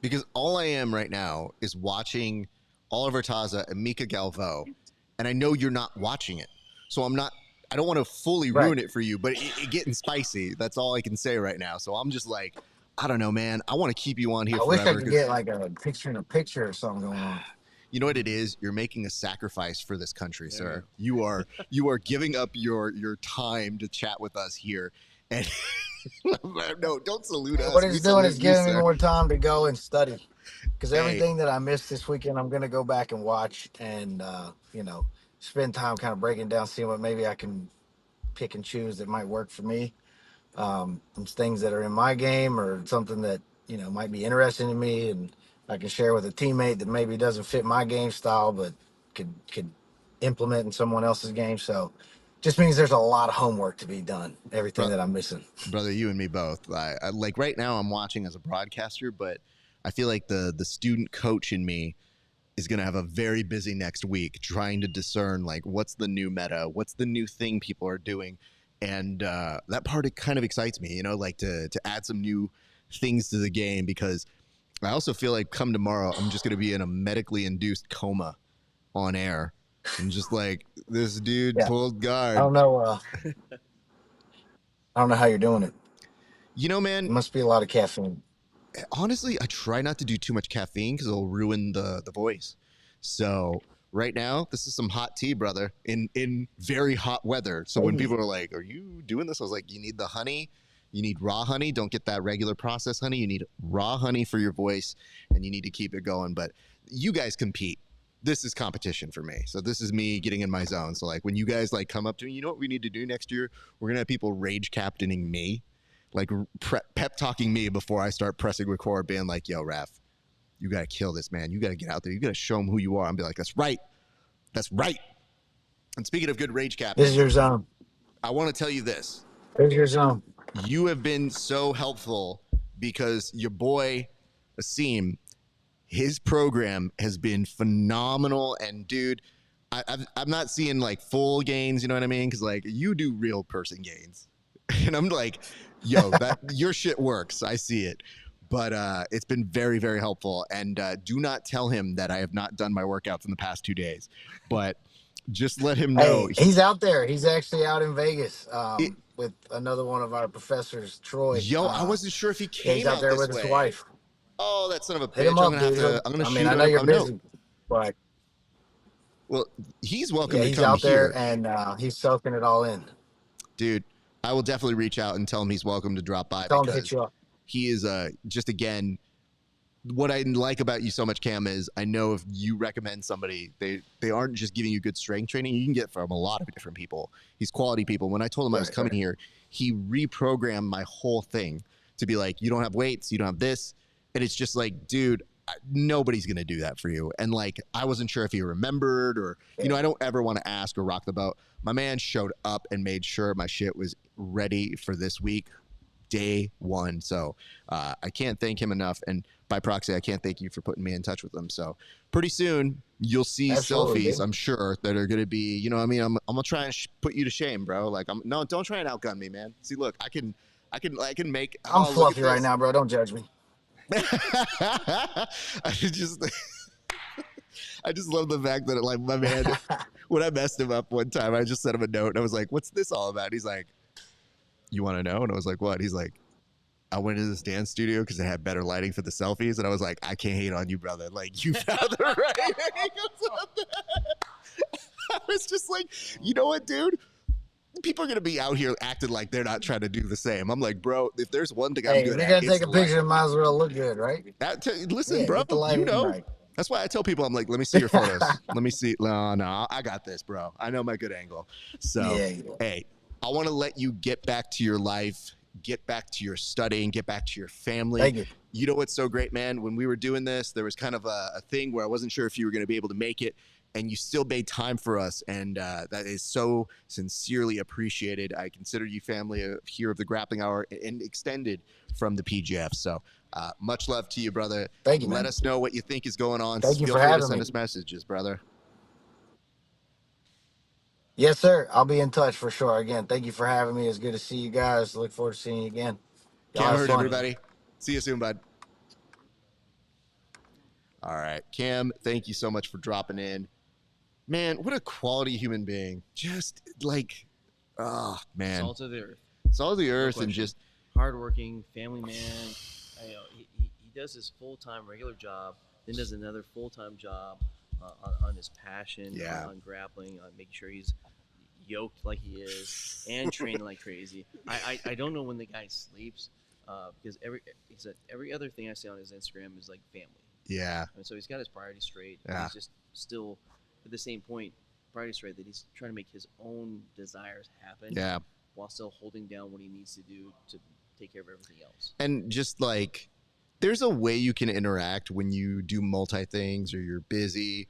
Because all I am right now is watching Oliver Taza and Mika Galvo, and I know you're not watching it. So I don't want to fully ruin it for you, but it's getting spicy. That's all I can say right now. So I'm just like, I don't know, man. I want to keep you on here forever. I wish I could get like a picture-in-a-picture or something going on. You know what it is? You're making a sacrifice for this country, sir. You are giving up your time to chat with us here. And no, don't salute us. What he's doing is giving me more time to go and study. Because everything that I missed this weekend, I'm going to go back and watch and, spend time kind of breaking down, seeing what maybe I can pick and choose that might work for me. Some things that are in my game or something that, might be interesting to me and I can share with a teammate that maybe doesn't fit my game style, but could implement in someone else's game. So just means there's a lot of homework to be done. Everything that I'm missing. Brother, you and me both. I like right now I'm watching as a broadcaster, but I feel like the student coach in me is going to have a very busy next week trying to discern like what's the new meta, what's the new thing people are doing. And that part, it kind of excites me, you know, like to add some new things to the game, because I also feel like come tomorrow, I'm just going to be in a medically induced coma on air. And just like, this dude pulled guard. I don't know. I don't know how you're doing it. You know, man, It must be a lot of caffeine. honestly, I try not to do too much caffeine because it'll ruin the voice. So right now, this is some hot tea, brother, in very hot weather. So when people are like, are you doing this? I was like, you need the honey. You need raw honey. Don't get that regular processed honey. You need raw honey for your voice, and you need to keep it going. But you guys compete. This is competition for me. So this is me getting in my zone. So like when you guys like come up to me, you know what we need to do next year? We're going to have people rage captaining me, like pep talking me before I start pressing record, being like, yo, Raf, you got to kill this, man. You got to get out there. You got to show them who you are. And be like, that's right. That's right. And speaking of good rage captain, This is your zone. I want to tell you this. This is your zone. You have been so helpful because your boy, Asim, his program has been phenomenal. And dude, I'm not seeing like full gains, you know what I mean? Because like you do real person gains. And I'm like, yo, that your shit works. I see it. But it's been very, very helpful. And do not tell him that I have not done my workouts in the past 2 days. But just let him know. Hey, he's out there. He's actually out in Vegas with another one of our professors, Troy. Yo, I wasn't sure if he Yeah, came he's out there this with way. his wife. Oh, that son of a Hit bitch. him I'm up, gonna have dude. to. I'm gonna I shoot mean, I him know you're a note. busy, but Well, he's welcome yeah, to he's come out there here, and he's soaking it all in. dude. I will definitely reach out and tell him he's welcome to drop by Tell him to hit because you up. he is just again. What I like about you so much, Cam, is I know if you recommend somebody, they aren't just giving you good strength training. You can get from a lot of different people. He's quality people. When I told him I was coming here, he reprogrammed my whole thing to be like, you don't have weights, you don't have this. And it's just like, dude, nobody's going to do that for you. And like, I wasn't sure if he remembered or, you know, I don't ever want to ask or rock the boat. My man showed up and made sure my shit was ready for this week, day one. So I can't thank him enough. And by proxy, I can't thank you for putting me in touch with them. So pretty soon you'll see selfies, I'm sure, that are going to be, you know what I mean? I'm going to try and put you to shame, bro. Like, no, don't try and outgun me, man. See, look, I can make, I'm fluffy right now, bro. Don't judge me. I just love the fact that like my man, when I messed him up one time, I just sent him a note and I was like, what's this all about? He's like, you want to know? And I was like, what? He's like, I went to this dance studio because they had better lighting for the selfies. And I was like, I can't hate on you, brother. Like, you found the right angles on that. I was just like, you know what, dude? People are going to be out here acting like they're not trying to do the same. I'm like, bro, if there's one thing I'm good If at, you're going to take a lighting. picture, it might as well look good, right? Listen, Yeah, bro, get the lighting you know. right. That's why I tell people, I'm like, let me see your photos. Let me see. No, I got this, bro. I know my good angle. So, hey, I want to let you get back to your life, get back to your studying, get back to your family. Thank you. You know what's so great, man? When we were doing this, there was kind of a thing where I wasn't sure if you were going to be able to make it, and you still made time for us, and that is so sincerely appreciated. I consider you family here of the Grappling Hour and extended from the PGF. So much love to you, brother. Thank you, man. Let us know what you think is going on. Thank you Feel for free to having send me. us messages, brother. Yes, sir. I'll be in touch for sure. Again, thank you for having me. It's good to see you guys. Look forward to seeing you again. Y'all Cam have heard fun. everybody. See you soon, bud. All right, Cam, thank you so much for dropping in. Man, what a quality human being. Just like, oh, man. Salt of the earth. Salt of the earth and question. just, Hardworking, family man. You know, he does his full-time regular job, then does another full-time job on his passion, on grappling, on making sure he's yoked like he is, and training like crazy. I don't know when the guy sleeps because every other thing I see on his Instagram is like family. yeah. And so he's got his priorities straight. Yeah. He's just still at the same point, priorities straight, that he's trying to make his own desires happen. Yeah. While still holding down what he needs to do to take care of everything else. And just like, there's a way you can interact when you do multi things or you're busy.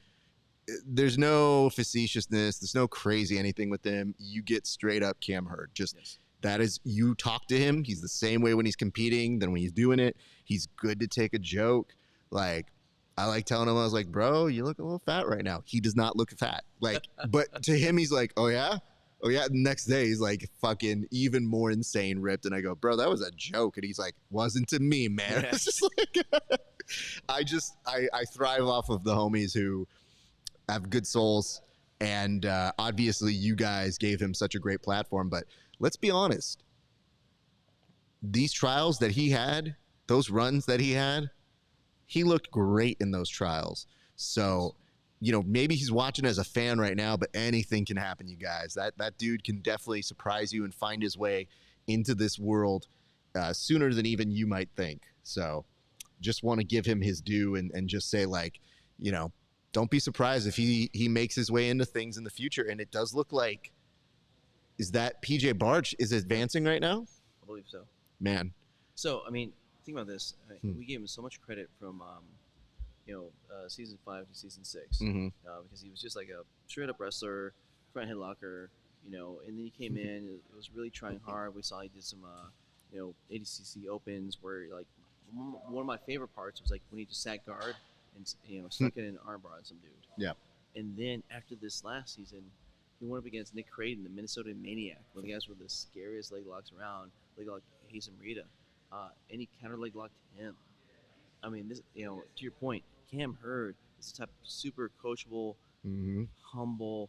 there's no facetiousness. There's no crazy anything with him. You get straight up Cam Hurd. Just that is, you talk to him. He's the same way when he's competing than when he's doing it. He's good to take a joke. Like, I like telling him, I was like, bro, you look a little fat right now. He does not look fat. Like, but to him, he's like, oh yeah? Oh yeah. The next day he's like fucking even more insane ripped. And I go, bro, that was a joke. And he's like, wasn't to me, man. It's just like, I thrive off of the homies who have good souls. And obviously you guys gave him such a great platform, but let's be honest. These trials that he had, those runs that he had, he looked great in those trials. So, you know, maybe he's watching as a fan right now, but anything can happen, you guys. That dude can definitely surprise you and find his way into this world sooner than even you might think. So just want to give him his due and just say, like, you know, don't be surprised if he makes his way into things in the future. And it does look like, is that PJ Barch is advancing right now? I believe so. Man. So, I mean, think about this. We gave him so much credit from, season 5 to season 6 because he was just like a straight up wrestler, front headlocker, you know, and then he came in, it was really trying hard. We saw he did some, ADCC opens where, like, one of my favorite parts was like when he just sat guard and, you know, stuck it in an armbar on some dude. Yeah. And then after this last season, he went up against Nick Creighton, the Minnesota Maniac, one of the guys with the scariest leg locks around, leg lock Hazen Rita, and he counter leg locked him. I mean, this, you know, to your point, Cam Hurd is the type of super coachable, humble,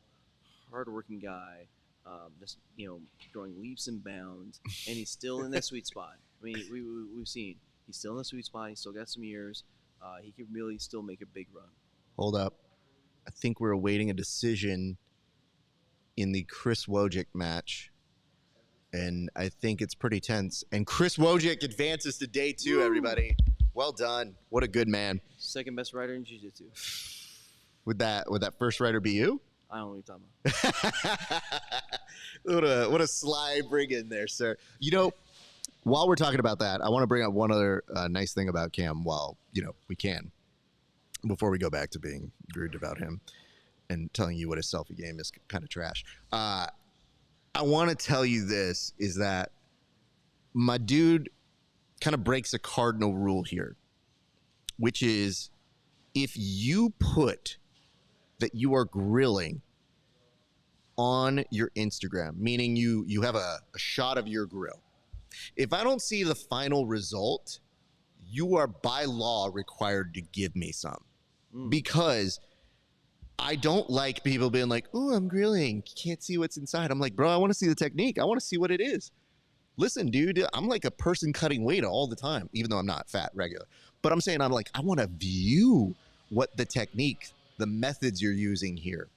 hardworking guy, just, you know, throwing leaps and bounds, and he's still in that sweet spot. I mean, we've seen he's still in the sweet spot. He's still got some years. He can really still make a big run. Hold up. I think we're awaiting a decision in the Chris Wojcik match, and I think it's pretty tense. And Chris Wojcik advances to day 2, everybody. Well done. What a good man. Second best rider in jiu-jitsu. Would that first rider be you? I don't know what you're talking about. What a sly bring in there, sir. You know, while we're talking about that, I want to bring up one other nice thing about Cam while, you know, we can, before we go back to being rude about him and telling you what his selfie game is kind of trash. I want to tell you this, is that my dude kind of breaks a cardinal rule here, which is if you put that you are grilling on your Instagram, meaning you have a shot of your grill, if I don't see the final result, you are by law required to give me some, because I don't like people being like, oh, I'm grilling, can't see what's inside. I'm like, bro, I want to see the technique. I want to see what it is. Listen, dude, I'm like a person cutting weight all the time, even though I'm not fat, regular. But I'm saying, I'm like, I want to view what the technique, the methods you're using here.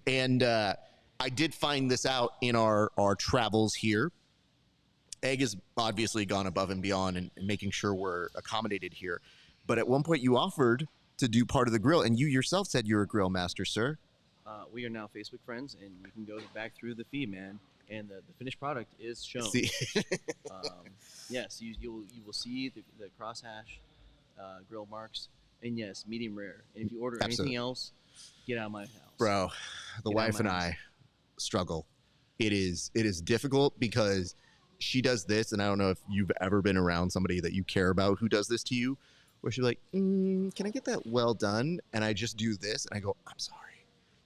And I did find this out in our travels here. Egg has obviously gone above and beyond and making sure we're accommodated here. But at one point you offered to do part of the grill, and you yourself said you're a grill master, sir. We are now Facebook friends, and you can go back through the feed, man. And the finished product is shown. See. Yes, you will see the crosshash grill marks. And yes, medium rare. And if you order anything else, get out of my house. Bro, the wife and I struggle. It is difficult because she does this, and I don't know if you've ever been around somebody that you care about who does this to you, where she's like, can I get that well done? And I just do this, and I go, I'm sorry.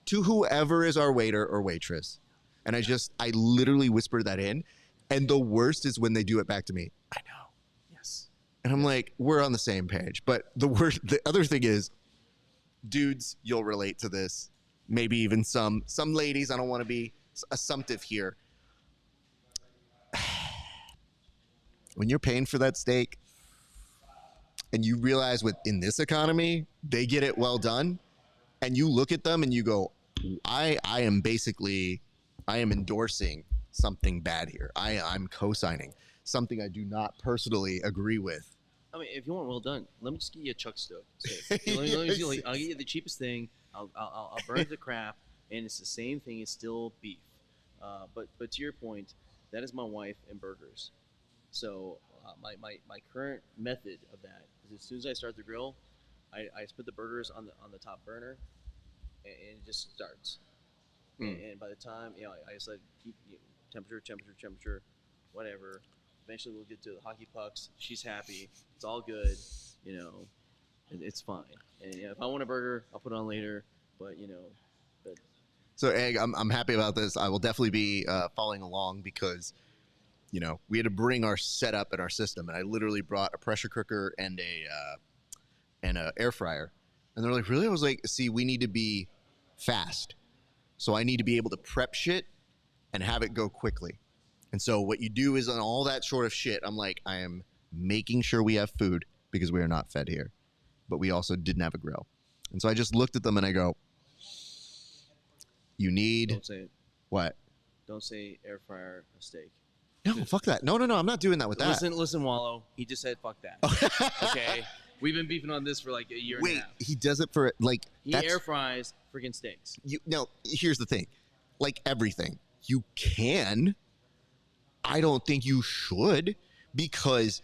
To whoever is our waiter or waitress. And I literally whisper that in. And the worst is when they do it back to me. I know. Yes. And I'm like, we're on the same page. But the other thing is, dudes, you'll relate to this. Maybe even some ladies. I don't want to be assumptive here. When you're paying for that steak and you realize in this economy, they get it well done, and you look at them and you go, I am endorsing something bad here. I'm co-signing something I do not personally agree with. I mean, if you want well done, let me just get you a Chuck steak. I'll get you the cheapest thing. I'll burn the crap, and it's the same thing. It's still beef. But to your point, that is my wife and burgers. So my current method of that is, as soon as I start the grill, I just put the burgers on the top burner, and it just starts. And by the time, I just let keep temperature, whatever. Eventually, we'll get to the hockey pucks. She's happy. It's all good. It's fine. And if I want a burger, I'll put it on later. But So, Egg, I'm happy about this. I will definitely be following along because, we had to bring our setup and our system, and I literally brought a pressure cooker and a air fryer. And they're like, really? I was like, see, we need to be fast. So I need to be able to prep shit and have it go quickly. And so what you do is on all that sort of shit, I'm like, I am making sure we have food because we are not fed here. But we also didn't have a grill. And so I just looked at them and I go, you need... Don't say it. What? Don't say air fryer a steak. No, fuck that. No, I'm not doing that with that. Listen, Wallow. He just said fuck that. Okay? We've been beefing on this for like a year and a half. He does it for like... He air fries freaking steaks. Here's the thing. Like everything, you can. I don't think you should, because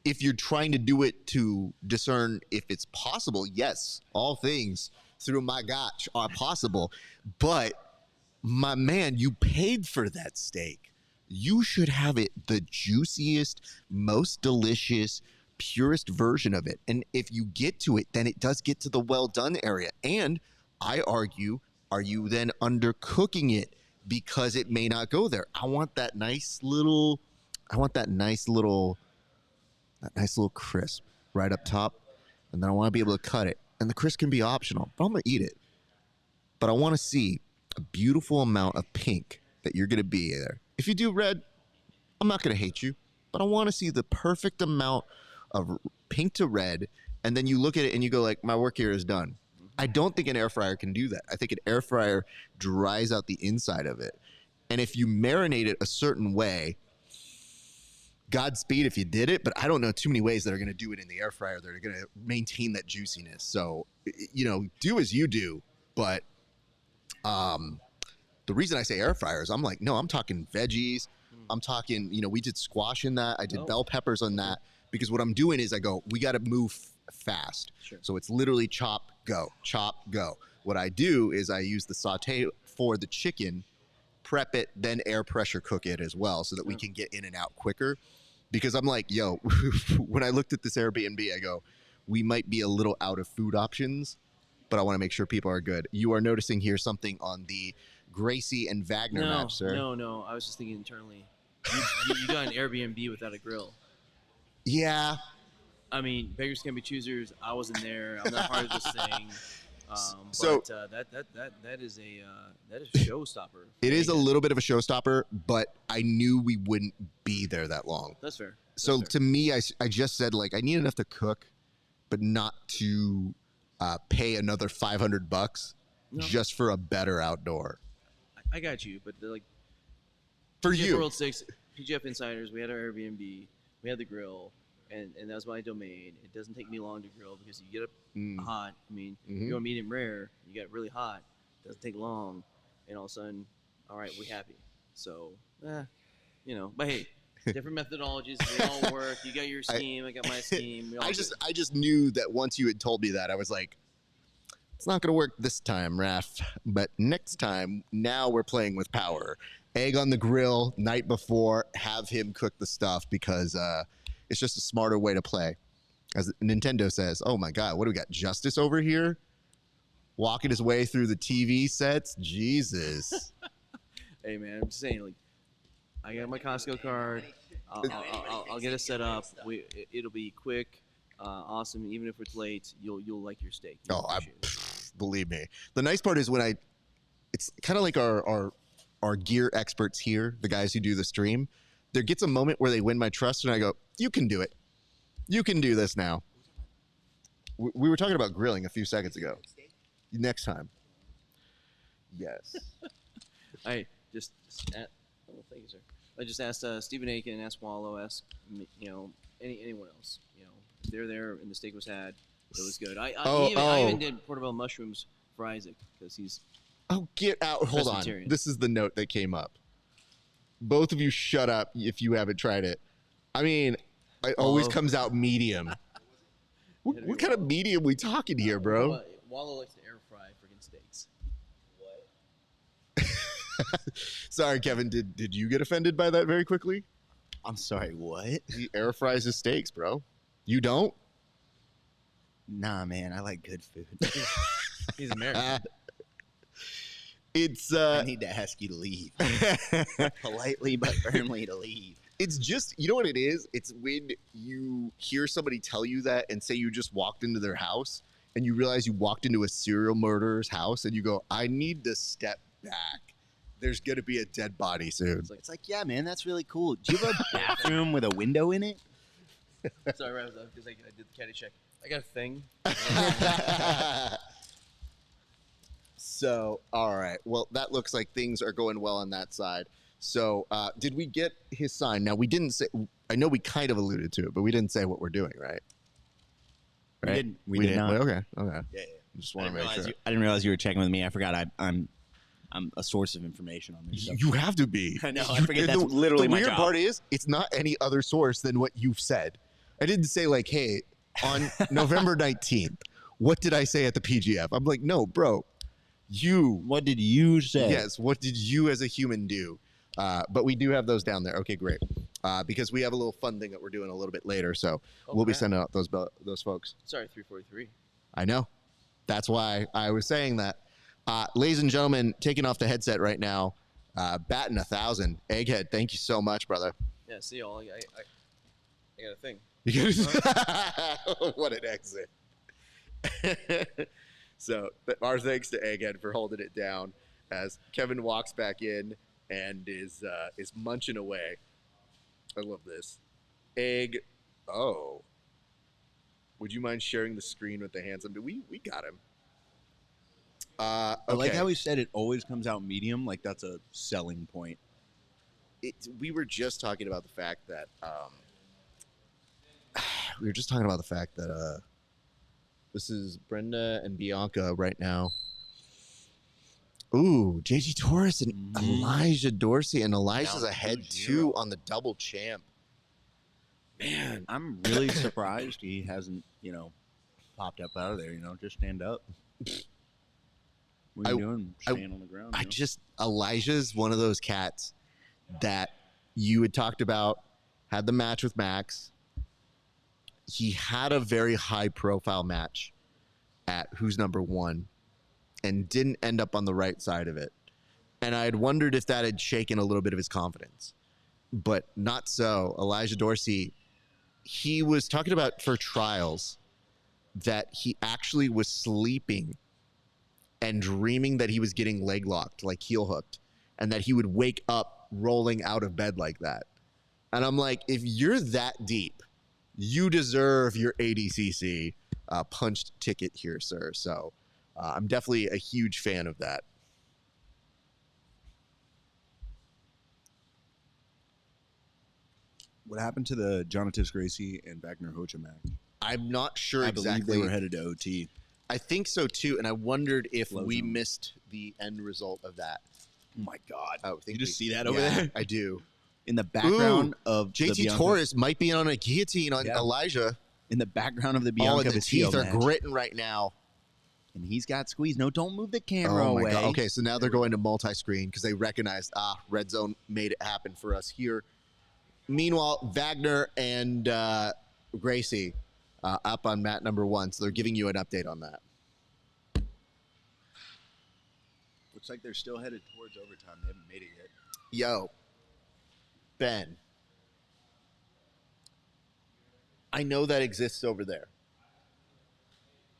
if you're trying to do it to discern if it's possible, yes, all things through my gotch are possible. But my man, you paid for that steak. You should have it the juiciest, most delicious, purest version of it. And if you get to it, then it does get to the well done area. And I argue, are you then undercooking it because it may not go there? I want that nice little crisp right up top. And then I want to be able to cut it. And the crisp can be optional, but I'm going to eat it. But I want to see a beautiful amount of pink that you're going to be there. If you do red, I'm not going to hate you, but I want to see the perfect amount of pink to red. And then you look at it and you go like, my work here is done. I don't think an air fryer can do that. I think an air fryer dries out the inside of it. And if you marinate it a certain way, Godspeed if you did it, but I don't know too many ways that are going to do it in the air fryer that are going to maintain that juiciness. So, do as you do. But the reason I say air fryer is I'm like, no, I'm talking veggies. I'm talking, we did squash in that. I did bell peppers on that. Because what I'm doing is I go, we got to move fast. Sure. So it's literally chop, go, chop, go. What I do is I use the saute for the chicken, prep it, then air pressure cook it as well so that we can get in and out quicker. Because I'm like, yo, when I looked at this Airbnb, I go, we might be a little out of food options, but I want to make sure people are good. You are noticing here something on the Gracie and Wagner match, sir. No. I was just thinking internally. You got an Airbnb without a grill. Yeah. I mean, beggars can't be choosers. I wasn't there. I'm not part of this thing. So that is a showstopper. It is a little bit of a showstopper, but I knew we wouldn't be there that long. That's fair. To me, I just said like I need enough to cook, but not to pay another $500 just for a better outdoor. I got you, but like for PGF you, World 6, PGF Insiders, we had our Airbnb, we had the grill. And that was my domain. It doesn't take me long to grill because you get up hot. I mean, you go medium rare, you get really hot. It doesn't take long. And all of a sudden, all right, we're happy. So, but hey, different methodologies. They all work. You got your scheme. I got my scheme. I just knew that once you had told me that, I was like, it's not going to work this time, Raf. But next time, now we're playing with power. Egg on the grill, night before, have him cook the stuff because it's just a smarter way to play. As Nintendo says, oh my God, what do we got? Justice over here? Walking his way through the TV sets? Jesus. Hey, man, I'm just saying, like, I got my Costco card. I'll get it set up. It'll be quick, awesome. Even if it's late, you'll like your steak. Believe me. The nice part is it's kind of like our gear experts here, the guys who do the stream. There gets a moment where they win my trust, and I go, you can do it. You can do this now. We were talking about grilling a few seconds ago. Next time. Yes. Thank you, sir. I just asked Stephen Aiken, asked Wallow, asked anyone else. If they're there and the steak was had, it was good. I even did portobello mushrooms for Isaac because he's. Oh, get out! Hold on. This is the note that came up. Both of you shut up if you haven't tried it. I mean, it always comes out medium. What kind of medium we talking here, bro? Wallow likes to air fry freaking steaks. Sorry, Kevin. Did you get offended by that very quickly? I'm sorry, what? He air fries his steaks, bro. You don't? Nah, man, I like good food. He's American. It's I need to ask you to leave. Politely but firmly to leave. it's just, you know what it is? It's when you hear somebody tell you that and say you just walked into their house and you realize you walked into a serial murderer's house and you go, I need to step back. There's going to be a dead body soon. It's like, yeah, man, that's really cool. Do you have a bathroom with a window in it? Sorry, because I did the caddy check. I got a thing. So, all right. Well, that looks like things are going well on that side. So, did we get his sign? Now, we didn't say, I know we kind of alluded to it, but we didn't say what we're doing, right? We didn't. We did not. Okay. Yeah. Just want to make sure. I didn't realize you were checking with me. I forgot I'm a source of information on this stuff. You have to be. I know. I forget that's literally my job. The weird part is, it's not any other source than what you've said. I didn't say like, hey, on November 19th, what did I say at the PGF? I'm like, no, bro. What did you say? Yes, what did you as a human do? But we do have those down there. Okay, great. Because we have a little fun thing that we're doing a little bit later, so we'll be sending out those folks. Sorry, 343. I know. That's why I was saying that. Ladies and gentlemen, taking off the headset right now, batting 1,000. Egghead, thank you so much, brother. Yeah, see y'all. I got a thing. What an exit. So our thanks to Egghead for holding it down as Kevin walks back in and is munching away. I love this. Egg. Oh. Would you mind sharing the screen with the handsome? We got him. Okay. I like how he said it always comes out medium. Like that's a selling point. We were just talking about the fact that this is Brenda and Bianca right now. Ooh, JT Torres and Elijah Dorsey, and Elijah's ahead 2-0 on the double champ. Man, I'm really surprised he hasn't, popped up out of there. Just stand up. What are you doing? Stand on the ground. Elijah's one of those cats that you had talked about, had the match with Max. He had a very high profile match at Who's Number One and didn't end up on the right side of it. And I had wondered if that had shaken a little bit of his confidence, but not so. Elijah Dorsey, he was talking about for trials that he actually was sleeping and dreaming that he was getting leg locked, like heel hooked, and that he would wake up rolling out of bed like that. And I'm like, if you're that deep, you deserve your ADCC punched ticket here, sir. So I'm definitely a huge fan of that. What happened to the Jonathan Gracie and Wagner Hocha match? I'm not sure I exactly. believe they were headed to OT. I think so too, and I wondered if we missed the end result of that. Oh my God! I think you just see that over there? I do. In the background of JT Torres might be on a guillotine on Elijah. In the background of the Bianca, the teeth are gritting right now, and he's got squeezed. No, don't move the camera away. God. Okay, so now they're going to multi-screen because they recognized Red Zone made it happen for us here. Meanwhile, Wagner and Gracie up on mat number 1, so they're giving you an update on that. Looks like they're still headed towards overtime. They haven't made it yet. Yo, Ben, I know that exists over there.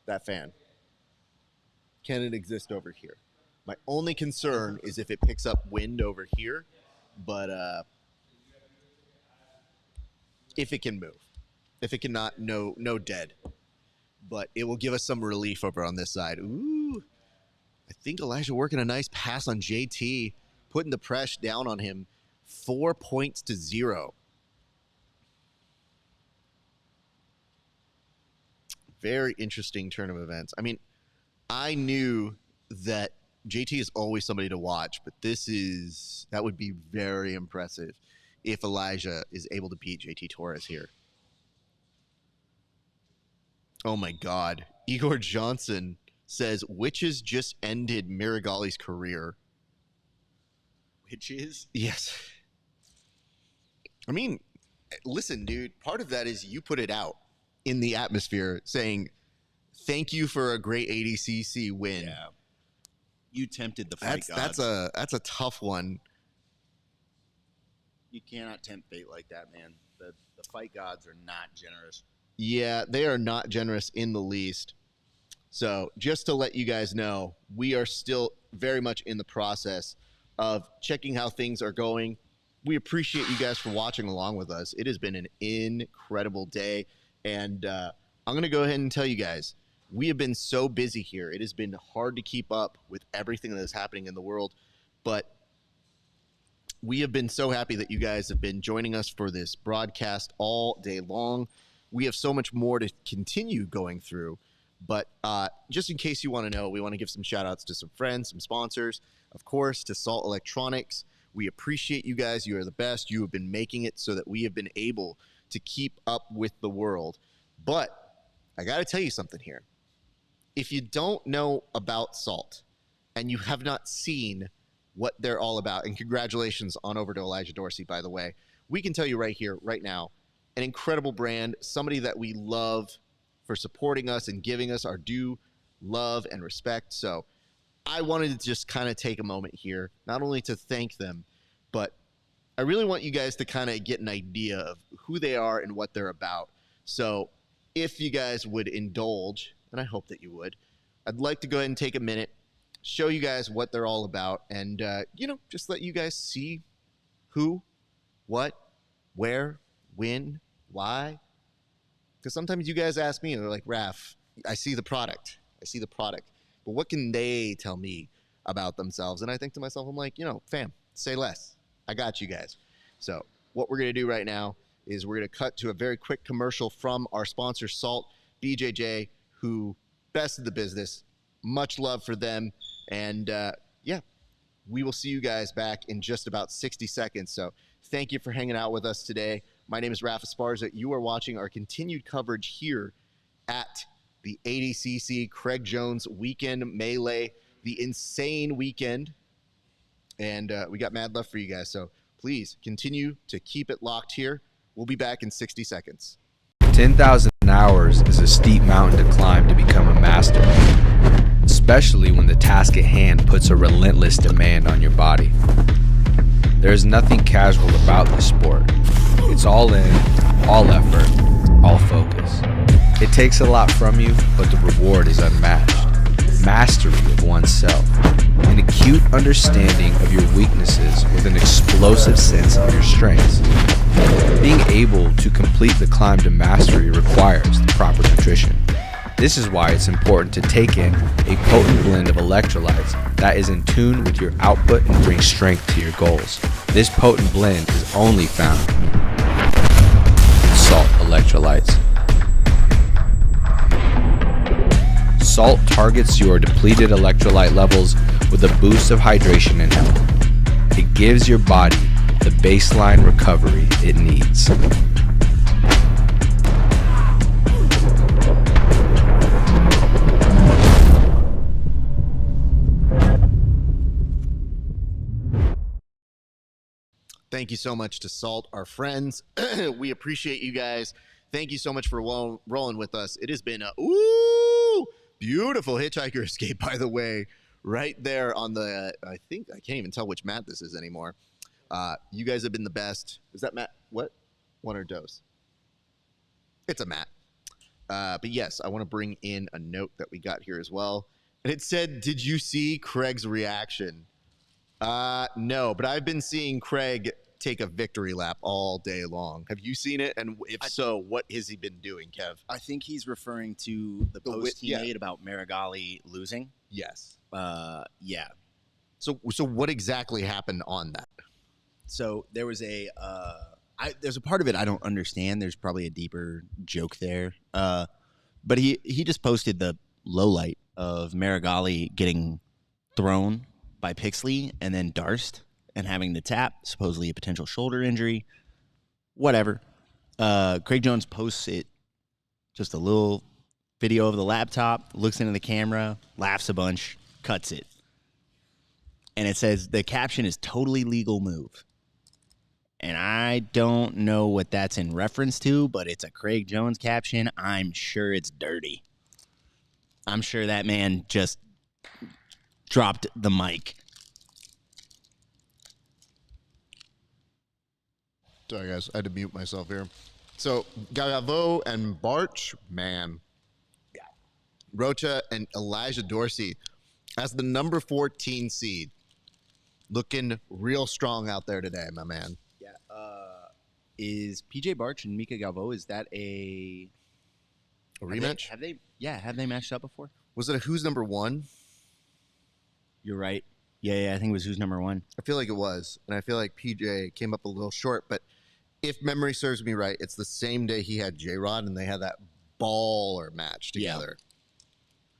That fan. Can it exist over here? My only concern is if it picks up wind over here, but if it can move. If it cannot, no dead. But it will give us some relief over on this side. Ooh. I think Elijah working a nice pass on JT, putting the pressure down on him. 4 points to 0. Very interesting turn of events. I mean, I knew that JT is always somebody to watch, but that would be very impressive if Elijah is able to beat JT Torres here. Oh my God. Igor Johnson says, Witches just ended Mirigali's career. witches. Yes. I mean, listen, dude, part of that is you put it out in the atmosphere saying, thank you for a great ADCC win. Yeah. You tempted the fight gods. That's a tough one. You cannot tempt fate like that, man. The fight gods are not generous. Yeah, they are not generous in the least. So just to let you guys know, we are still very much in the process of checking how things are going. We appreciate you guys for watching along with us. It has been an incredible day. And I'm going to go ahead and tell you guys, we have been so busy here. It has been hard to keep up with everything that is happening in the world. But we have been so happy that you guys have been joining us for this broadcast all day long. We have so much more to continue going through. But just in case you want to know, we want to give some shout outs to some friends, some sponsors, of course, to Salt Electronics. We appreciate you guys. You are the best. You have been making it so that we have been able to keep up with the world. But I got to tell you something here. If you don't know about Salt and you have not seen what they're all about, and congratulations on over to Elijah Dorsey, by the way, we can tell you right here, right now, an incredible brand, somebody that we love for supporting us and giving us our due love and respect. So I wanted to just kind of take a moment here, not only to thank them, but I really want you guys to kind of get an idea of who they are and what they're about. So if you guys would indulge, and I hope that you would, I'd like to go ahead and take a minute, show you guys what they're all about, and, just let you guys see who, what, where, when, why. Because sometimes you guys ask me, and they're like, Raf, I see the product. But what can they tell me about themselves? And I think to myself, I'm like, fam, say less. I got you guys. So what we're going to do right now is we're going to cut to a very quick commercial from our sponsor, Salt, BJJ, who bested the business. Much love for them. And, we will see you guys back in just about 60 seconds. So thank you for hanging out with us today. My name is RAF ESPARZA. You are watching our continued coverage here at the ADCC CRAIG Jones Weekend Melee, the insane weekend. And we got mad love for you guys. So please continue to keep it locked here. We'll be back in 60 seconds. 10,000 hours is a steep mountain to climb to become a master, especially when the task at hand puts a relentless demand on your body. There is nothing casual about this sport. It's all in, all effort, all focus. It takes a lot from you, but the reward is unmatched. Mastery of oneself, an acute understanding of your weaknesses with an explosive sense of your strengths. Being able to complete the climb to mastery requires the proper nutrition. This is why it's important to take in a potent blend of electrolytes that is in tune with your output and brings strength to your goals. This potent blend is only found in Salt Electrolytes. Salt targets your depleted electrolyte levels with a boost of hydration and health. It gives your body the baseline recovery it needs. Thank you so much to Salt, our friends. We appreciate you guys. Thank you so much for rolling with us. It has been a beautiful hitchhiker escape, by the way, right there on the, I think, I can't even tell which mat this is anymore. You guys have been the best. Is that mat? What? One or dose? It's a mat. But yes, I want to bring in a note that we got here as well. And it said, did you see Craig's reaction? No, but I've been seeing Craig take a victory lap all day long. Have you seen it? And if so, what has he been doing, Kev? I think he's referring to the post he made about Marigali losing. Yes. Yeah. So what exactly happened on that? So there was there's a part of it I don't understand. There's probably a deeper joke there. But he just posted the low light of Marigali getting thrown by Pixley and then Darst and having the tap, supposedly a potential shoulder injury, whatever. Craig Jones posts it, just a little video of the laptop, looks into the camera, laughs a bunch, cuts it. and it says the caption is totally legal move. And I don't know what that's in reference to, but it's a Craig Jones caption. I'm sure it's dirty. I'm sure that man just dropped the mic. Sorry, guys. I had to mute myself here. So, Gagavo and Barch, man. Rocha and Elijah Dorsey as the number 14 seed. Looking real strong out there today, my man. Yeah. Is PJ Barch and Mika Galvo, is that a rematch? Have they matched up before? Was it a who's number 1? You're right. Yeah, I think it was who's number 1. I feel like it was. And I feel like PJ came up a little short. But if memory serves me right, it's the same day he had J-Rod and they had that baller match together.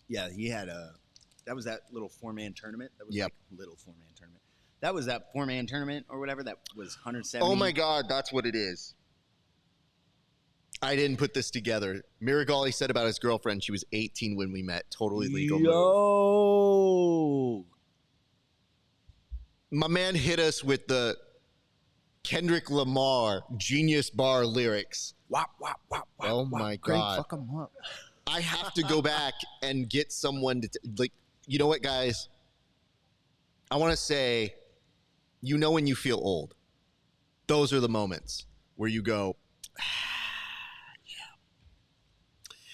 Yeah, he had that was that little 4-man tournament. That was Yep. like little 4-man tournament. That was that 4-man tournament or whatever. That was 170. Oh my God, that's what it is. I didn't put this together. Miragali said about his girlfriend, she was 18 when we met. Totally legal move. Yo. My man hit us with the Kendrick Lamar Genius Bar lyrics. Wop, wop, wop, wop. Oh my Greg, God. fuck him up. I have to go back and get someone to, like, you know what, guys? I want to say, you know when you feel old. Those are the moments where you go, yeah.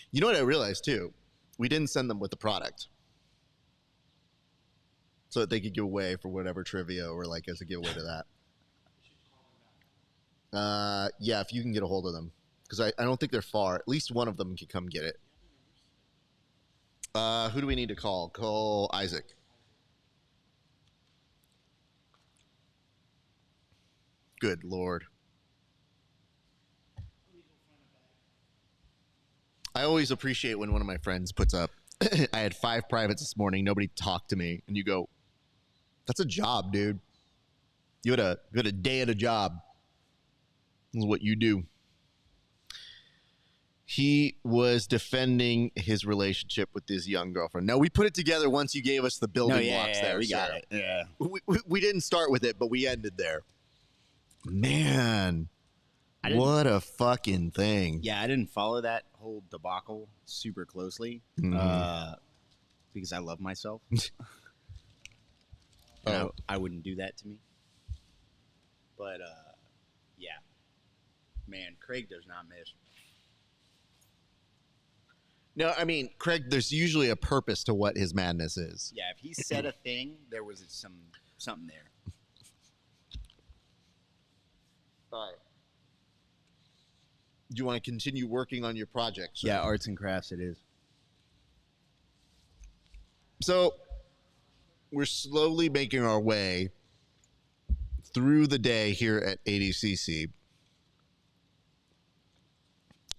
You know what I realized, too? We didn't send them with the product. So that they could give away for whatever trivia or, like, as a giveaway to that. Yeah, if you can get a hold of them. Because I don't think they're far. At least one of them can come get it. Who do we need to call? Call Isaac. Good Lord. I always appreciate when one of my friends puts up, I had 5 privates this morning. Nobody talked to me. And you go, that's a job, dude. You had a day at a job. This is what you do. He was defending his relationship with his young girlfriend. No, we put it together once you gave us the building blocks there. We got sir. it. Yeah. We didn't start with it, but we ended there. Man, what a fucking thing. Yeah, I didn't follow that whole debacle super closely because I love myself. I wouldn't do that to me. But, yeah. Man, Craig does not miss. No, I mean, Craig, there's usually a purpose to what his madness is. Yeah, if he said a thing, there was something there. All right. Do you want to continue working on your project? Sir? Yeah, arts and crafts it is. So we're slowly making our way through the day here at ADCC.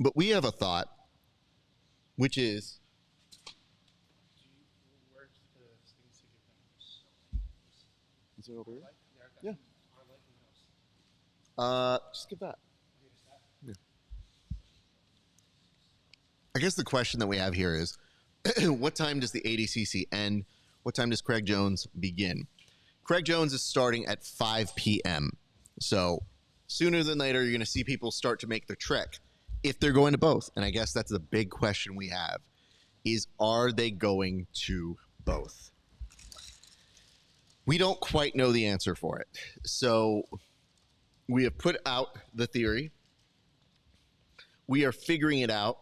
But we have a thought, which is it over here? Yeah. Just give that. Yeah. I guess the question that we have here is, what time does the ADCC end? What time does Craig Jones begin? Craig Jones is starting at 5 p.m. So sooner than later, you're going to see people start to make the trek if they're going to both. And I guess that's the big question we have is, are they going to both? We don't quite know the answer for it. So we have put out the theory. We are figuring it out,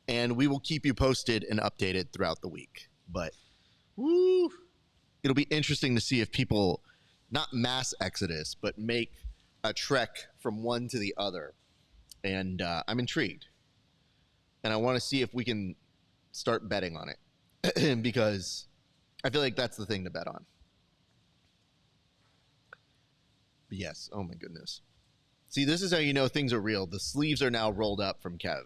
and we will keep you posted and updated throughout the week. But woo, it'll be interesting to see if people, not mass exodus, but make a trek from one to the other. And I'm intrigued. And I want to see if we can start betting on it. Because I feel like that's the thing to bet on. But yes, oh my goodness. See, this is how you know things are real. The sleeves are now rolled up from Kev.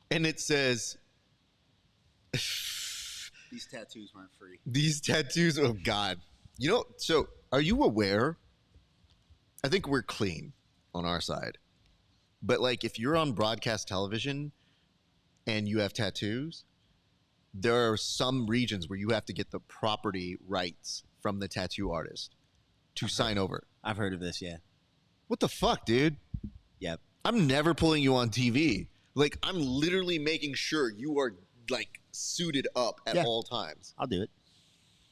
And it says... These tattoos weren't free. These tattoos, oh God. You know, so are you aware? I think we're clean on our side. But like if you're on broadcast television and you have tattoos, there are some regions where you have to get the property rights from the tattoo artist to sign over. I've heard of this, yeah. What the fuck, dude? Yep. I'm never pulling you on TV. Like, I'm literally making sure you are, like, suited up at all times. I'll do it.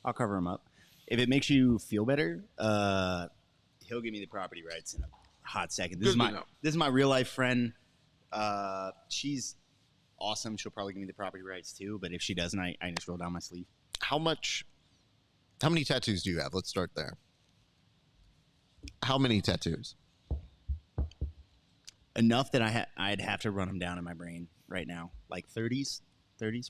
I'll cover him up. If it makes you feel better, he'll give me the property rights in a hot second. This is my real life friend. She's awesome. She'll probably give me the property rights too. But if she doesn't, I just roll down my sleeve. How many tattoos do you have? Let's start there. How many tattoos? Enough that I'd have to run them down in my brain right now. Like 30s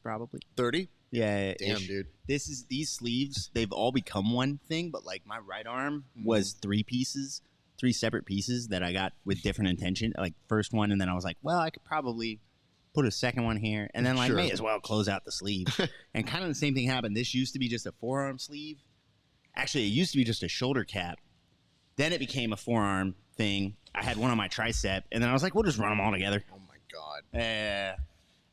probably. 30? Yeah. Damn, dude. These sleeves, they've all become one thing, but like my right arm was 3 separate pieces that I got with different intention. Like first one, and then I was like, well, I could probably put a second one here, and then like may as well close out the sleeve. And kind of the same thing happened. This used to be just a forearm sleeve. Actually, it used to be just a shoulder cap. Then it became a forearm thing. I had one on my tricep, and then I was like, we'll just run them all together. Oh my God.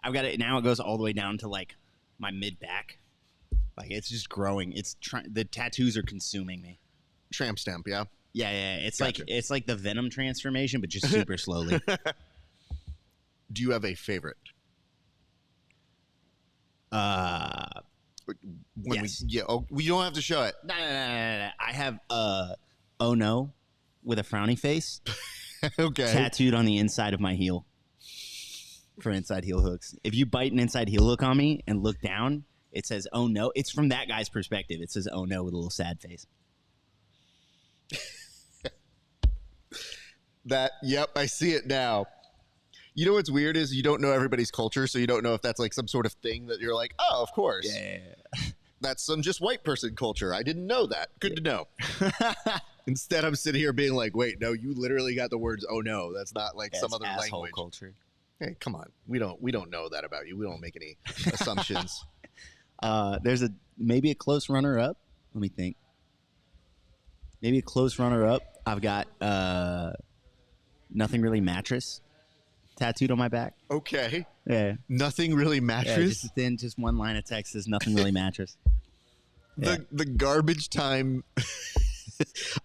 I've got it now. It goes all the way down to like my mid back. Like it's just growing. The tattoos are consuming me. Tramp stamp, yeah. Yeah. It's like the Venom transformation, but just super slowly. Do you have a favorite? Yes. We don't have to show it. No. I have oh no with a frowny face. Okay. Tattooed on the inside of my heel for inside heel hooks. If you bite an inside heel hook on me and look down, it says oh no. It's from that guy's perspective. It says oh no with a little sad face. Yep, I see it now. You know what's weird is you don't know everybody's culture, so you don't know if that's like some sort of thing that you're like, oh, of course. Yeah. That's some just white person culture. I didn't know that. Good to know. Instead, I'm sitting here being like, wait, no, you literally got the words, oh no. That's not like some other language. Culture. Hey, come on. We don't know that about you. We don't make any assumptions. There's maybe a close runner up. Let me think. Maybe a close runner up. I've got Nothing Really Mattress tattooed on my back. Okay. Yeah. Nothing Really Mattress? Yeah, just one line of text says Nothing Really Mattress. Yeah. The garbage time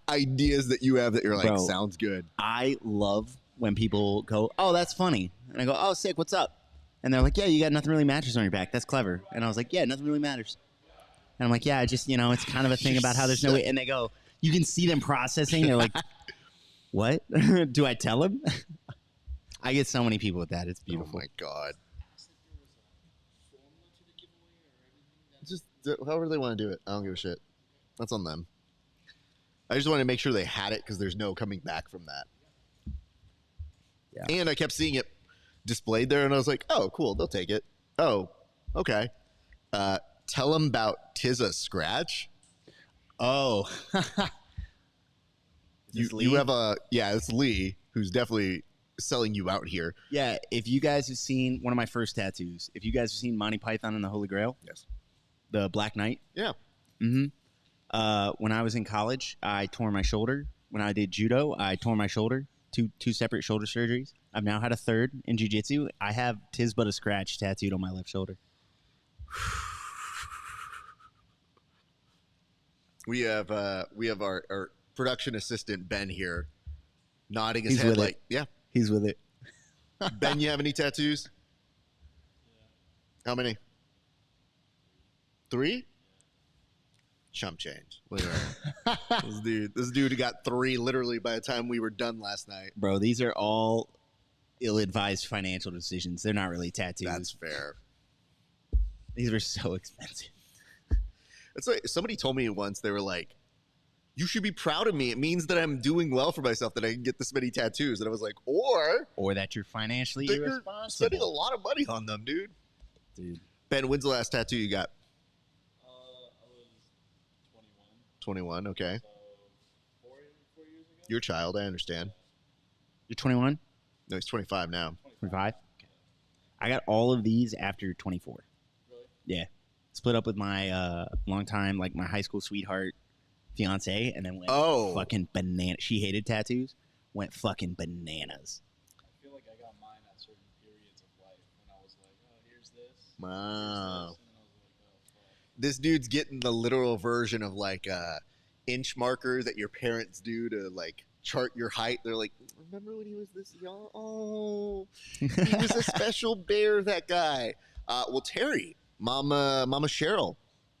ideas that you have that you're like, Bro, sounds good. I love when people go, oh, that's funny. And I go, oh, sick, what's up? And they're like, yeah, you got Nothing Really Matters on your back. That's clever. And I was like, yeah, nothing really matters. And I'm like, yeah, just, it's kind of a thing about how there's no way. And they go, you can see them processing. They're like, what? Do I tell them? I get so many people with that. It's beautiful. Oh, my God. Just however they want to do it. I don't give a shit. That's on them. I just wanted to make sure they had it because there's no coming back from that. Yeah. And I kept seeing it displayed there, and I was like, oh, cool. They'll take it. Oh, okay. Tell them about Tis a Scratch. Oh. You have it's Lee, who's definitely selling you out here. Yeah, if you guys have seen one of my first tattoos, if you guys have seen Monty Python and the Holy Grail. Yes. The Black Knight. Yeah. Mm-hmm. When I was in college, I tore my shoulder. When I did judo, I tore my shoulder. Two separate shoulder surgeries. I've now had a third in jiu-jitsu. I have Tis But a Scratch tattooed on my left shoulder. We have our production assistant Ben here, nodding his head like, yeah, he's with it. Ben, you have any tattoos? How many? 3? Chump change. Look at that. This dude got 3 literally by the time we were done last night. Bro, these are all ill-advised financial decisions. They're not really tattoos. That's fair. These are so expensive. It's like somebody told me once, they were like, you should be proud of me. It means that I'm doing well for myself that I can get this many tattoos. And I was like, or that you're financially you're irresponsible. spending a lot of money on them, dude. Ben, when's the last tattoo you got? I was 21. 21, okay. So 4 years ago? You're a child, I understand. You're 21? No, he's 25 now. 25? Okay. I got all of these after 24. Really? Yeah. Split up with my longtime, like my high school sweetheart fiance, and then went fucking banana. She hated tattoos. Went fucking bananas. I feel like I got mine at certain periods of life when I was like, oh, here's this. Wow. Here's this. And then I was This dude's getting the literal version of like inch marker that your parents do to like chart your height. They're like, remember when he was this young? Oh, he was a special bear, that guy. Well, Terry, Mama Cheryl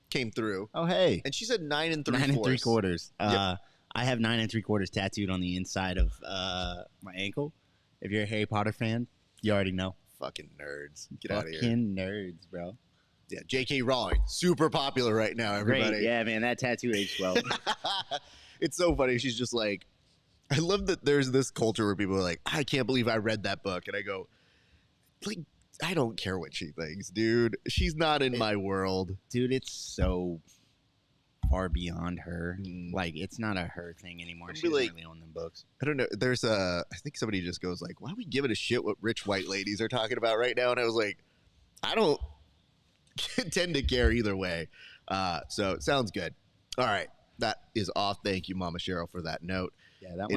came through. Oh, hey. And she said 9 3/4. 9 3/4. Yep. I have 9 3/4 tattooed on the inside of my ankle. If you're a Harry Potter fan, you already know. Fucking nerds. Get out of here. Fucking nerds, bro. Yeah, J.K. Rowling, super popular right now, everybody. Great. Yeah, man, that tattoo aged well. It's so funny. She's just like, I love that there's this culture where people are like, I can't believe I read that book. And I go, like, I don't care what she thinks, dude. She's not in my world. Dude, it's so far beyond her. Like, it's not a her thing anymore. She doesn't really own them books. I don't know. There's I think somebody just goes like, why are we giving a shit what rich white ladies are talking about right now? And I was like, I don't tend to care either way. So it sounds good. All right. That is off. Thank you, Mama Cheryl, for that note. Yeah, that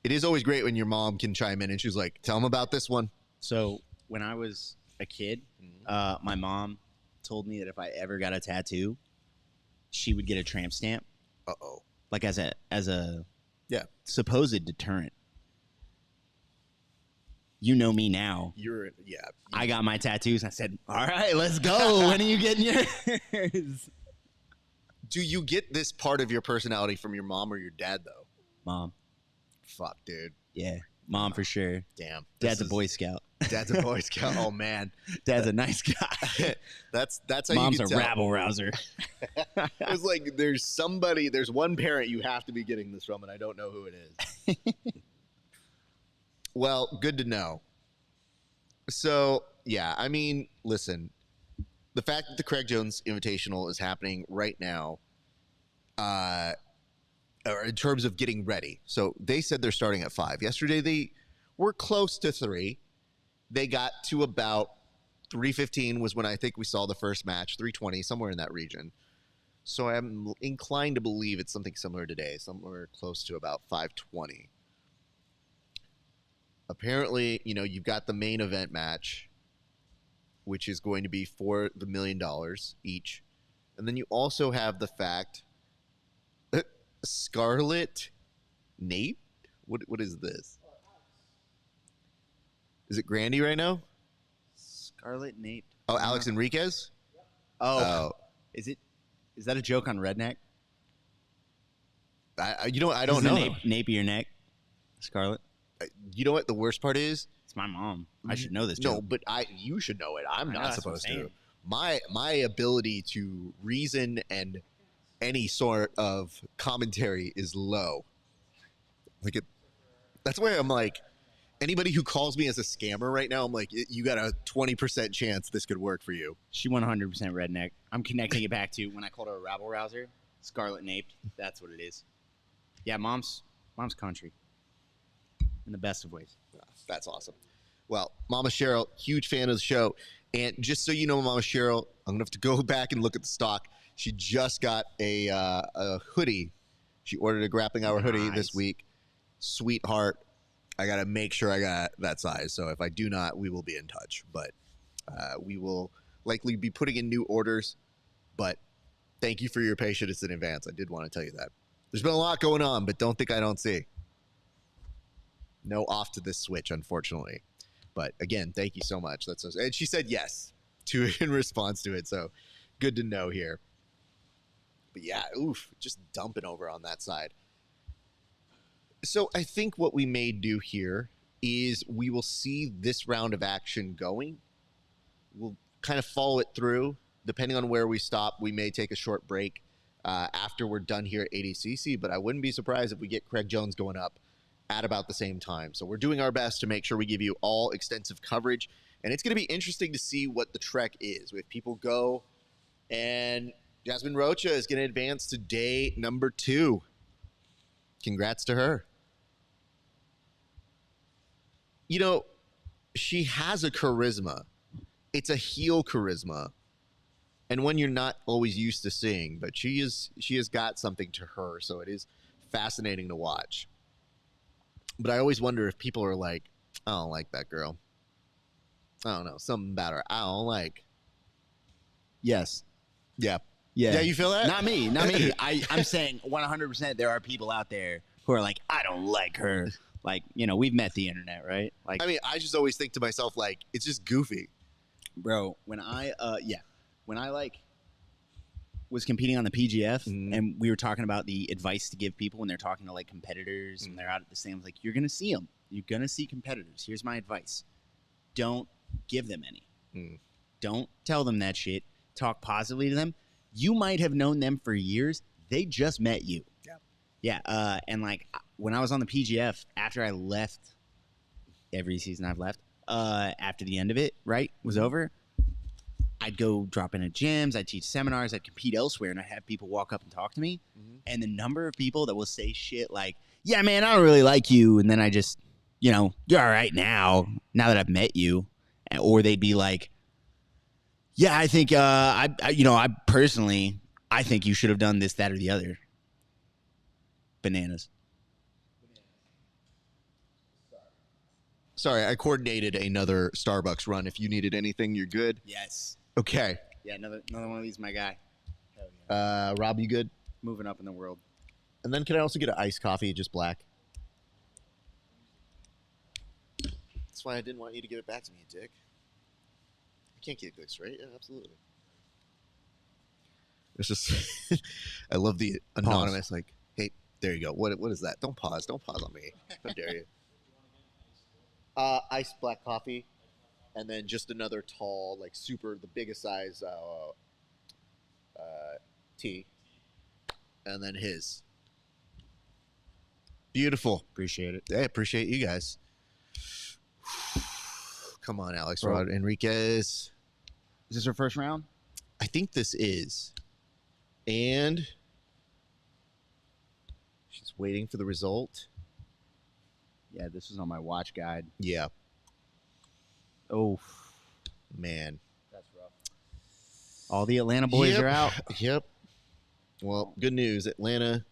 it is always great when your mom can chime in and she's like, tell them about this one. So when I was a kid, my mom told me that if I ever got a tattoo, she would get a tramp stamp. Uh-oh. Like as a yeah, supposed deterrent. You know me now. I got my tattoos. I said, all right, let's go. When are you getting yours? Do you get this part of your personality from your mom or your dad, though? Mom. Fuck, dude. Yeah, mom for sure. Damn. Dad's a Boy Scout. Dad's a Boy Scout. Oh, man. Dad's a nice guy. That's how Mom's you can a tell. rabble rouser. It's like there's one parent you have to be getting this from, and I don't know who it is. Well, good to know. So, yeah, I mean, listen, the fact that the Craig Jones Invitational is happening right now, or in terms of getting ready. So they said they're starting at 5. Yesterday they were close to 3. They got to about 3:15 was when I think we saw the first match, 3:20, somewhere in that region. So I'm inclined to believe it's something similar today, somewhere close to about 5:20. Apparently, you've got the main event match, which is going to be for the $1 million each. And then you also have the fact Scarlet Nate? What is this? Is it Grandy right now? Scarlet Nate. Oh, Alex Enriquez? Oh. Is that a joke on Redneck? I don't know. Napier neck. Scarlet. You know what the worst part is? It's my mom. I should know this No, joke. but you should know it. I'm not supposed to. saying. My ability to reason and any sort of commentary is low. That's why I'm like, anybody who calls me as a scammer right now, I'm like, you got a 20% chance this could work for you. She 100% redneck. I'm connecting it back to when I called her a rabble rouser. Scarlet Naped. That's what it is. Yeah, mom's country. In the best of ways. That's awesome. Well, Mama Cheryl, huge fan of the show. And just so you know, Mama Cheryl, I'm going to have to go back and look at the stock. She just got a hoodie. She ordered a Grappling Hour hoodie this week. Sweetheart. I got to make sure I got that size. So if I do not, we will be in touch. But we will likely be putting in new orders. But thank you for your patience in advance. I did want to tell you that. There's been a lot going on, but don't think I don't see. No off to this switch, unfortunately. But again, thank you so much. And she said yes to it in response to it. So good to know here. But yeah, just dumping over on that side. So I think what we may do here is we will see this round of action going. We'll kind of follow it through. Depending on where we stop, we may take a short break after we're done here at ADCC. But I wouldn't be surprised if we get Craig Jones going up at about the same time. So we're doing our best to make sure we give you all extensive coverage. And it's going to be interesting to see what the trek is. If people go, and Jasmine Rocha is going to advance to day number 2. Congrats to her. She has a charisma. It's a heel charisma. And one you're not always used to seeing. But she has got something to her. So it is fascinating to watch. But I always wonder if people are like, I don't like that girl. I don't know. Something about her I don't like. Yes. Yeah. Yeah. Yeah, you feel that? Not me. I'm saying 100% there are people out there who are like, I don't like her. Like, we've met the internet, right? Like, I mean, I just always think to myself, like, it's just goofy. bro, when I like was competing on the PGF and we were talking about the advice to give people when they're talking to like competitors and they're out at the stands, like, you're going to see them. You're going to see competitors. Here's my advice. Don't give them any. Don't tell them that shit. Talk positively to them. You might have known them for years. They just met you. Yeah. And like when I was on the PGF, after I left, every season I've left, after the end of it, right, was over, I'd go drop in at gyms, I'd teach seminars, I'd compete elsewhere, and I'd have people walk up and talk to me. And the number of people that will say shit like, yeah, man, I don't really like you. And then I just, you're all right now that I've met you. Or they'd be like, yeah, I think, I personally, I think you should have done this, that, or the other. Bananas. Sorry, I coordinated another Starbucks run. If you needed anything, you're good. Yes. Okay. Yeah, another one of these, my guy. Rob, you good? Moving up in the world. And then can I also get an iced coffee, just black? That's why I didn't want you to give it back to me, you dick. I can't get this, right? Yeah, absolutely. It's just, I love the anonymous, like, hey, there you go. What is that? Don't pause. Don't pause on me. How dare you? Iced black coffee, and then just another tall, like super, the biggest size tea, and then his. Beautiful. Appreciate it. I appreciate you guys. Come on, Alex Rod Enriquez. Is this our first round? I think this is. And she's waiting for the result. Yeah, this was on my watch guide. Yeah. Oh, man. that's rough. All the Atlanta boys are out. Yep. Well, good news. Atlanta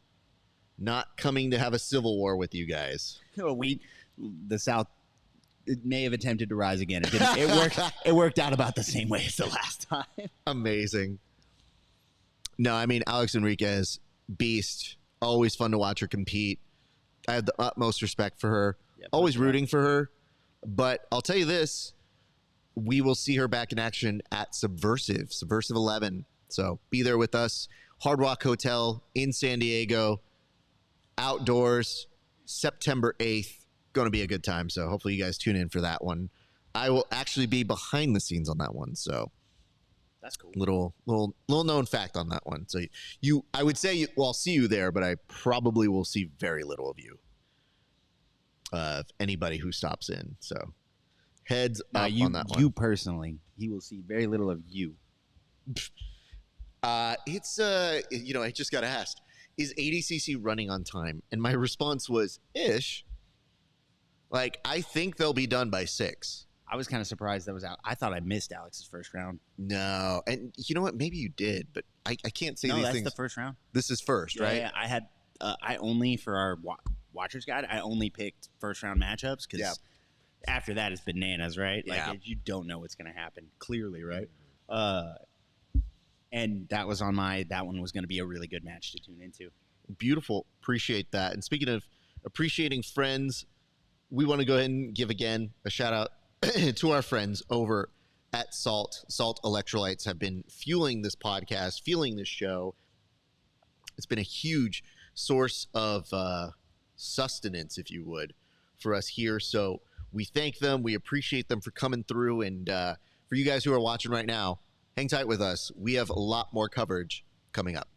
not coming to have a civil war with you guys. The South, it may have attempted to rise again. It didn't. It worked out about the same way as the last time. Amazing. No, I mean, Alex Enriquez, beast. Always fun to watch her compete. I have the utmost respect for her. Yep, always rooting for her. But I'll tell you this. We will see her back in action at Subversive 11. So be there with us. Hard Rock Hotel in San Diego. Outdoors, September 8th. Going to be a good time. So hopefully you guys tune in for that one. I will actually be behind the scenes on that one. So that's cool. Little known fact on that one. So I would say, I'll see you there, but I probably will see very little of you. Anybody who stops in. So heads up on that one. You personally, he will see very little of you. I just got asked, is ADCC running on time? And my response was, ish. Like, I think they'll be done by 6. I was kind of surprised that was out. I thought I missed Alex's first round. No. And you know what? Maybe you did, but I can't say these things. No, that's the first round. This is first, right? Yeah, I had, I only, for our Watcher's Guide, I only picked first round matchups because after that it's bananas, right? Like, you don't know what's going to happen, clearly, right? And that was on that one was going to be a really good match to tune into. Beautiful. Appreciate that. And speaking of appreciating friends, we want to go ahead and give again a shout out to our friends over at Salt. Salt electrolytes have been fueling this podcast, fueling this show. It's been a huge source of sustenance, if you would, for us here. So we thank them. We appreciate them for coming through. And for you guys who are watching right now, hang tight with us. We have a lot more coverage coming up.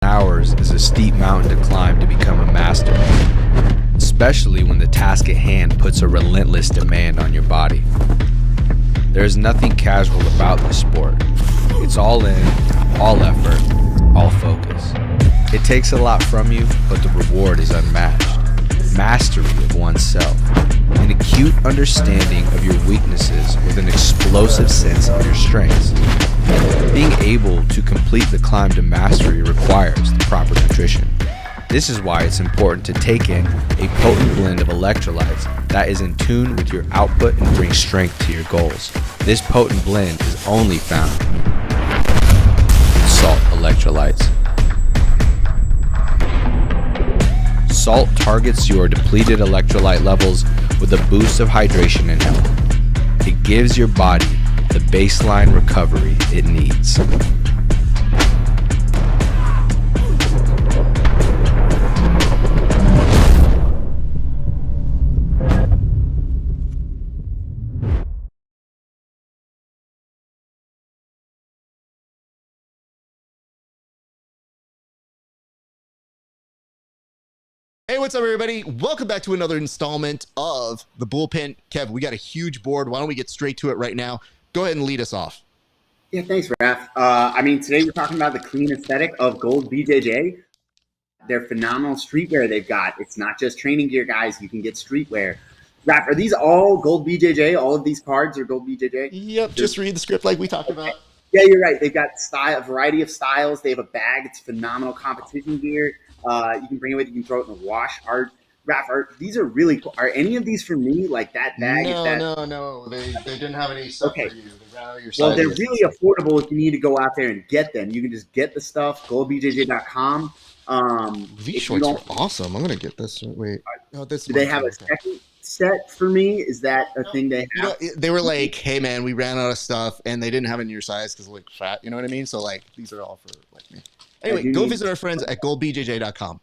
Hours is a steep mountain to climb to become a master, especially when the task at hand puts a relentless demand on your body. There is nothing casual about this sport. It's all in, all effort, all focus. It takes a lot from you, but the reward is unmatched. Mastery of oneself, an acute understanding of your weaknesses with an explosive sense of your strengths. Being able to complete the climb to mastery requires the proper nutrition. This is why it's important to take in a potent blend of electrolytes that is in tune with your output and brings strength to your goals. This potent blend is only found electrolytes. Salt targets your depleted electrolyte levels with a boost of hydration and health. It gives your body the baseline recovery it needs. Hey, what's up, everybody? Welcome back to another installment of the Bullpen. Kev, we got a huge board. Why don't we get straight to it right now? Go ahead and lead us off. Yeah, thanks, Raf. Today we're talking about the clean aesthetic of gold BJJ. They're phenomenal streetwear they've got. It's not just training gear, guys. You can get streetwear. Raf, are these all gold BJJ? All of these cards are gold BJJ? Yep, just read the script like we talked about. Yeah, you're right. They've got a variety of styles. They have a bag. It's phenomenal competition gear. You can bring it with you. You can throw it in the wash. These are really cool. Are any of these for me? Like that bag? No. They didn't have any stuff for you. They ran out of your Well, they're sizes. really affordable if you need to go out there and get them. You can just get the stuff, goldbjj.com. These shorts are awesome. I'm going to get this. Wait. Oh, this Do they have a second set for me? Is that a thing they have? They were like, hey, man, we ran out of stuff, and they didn't have it in your size because like fat. You know what I mean? So, like, these are all for like me. Anyway, go visit our friends at goldbjj.com.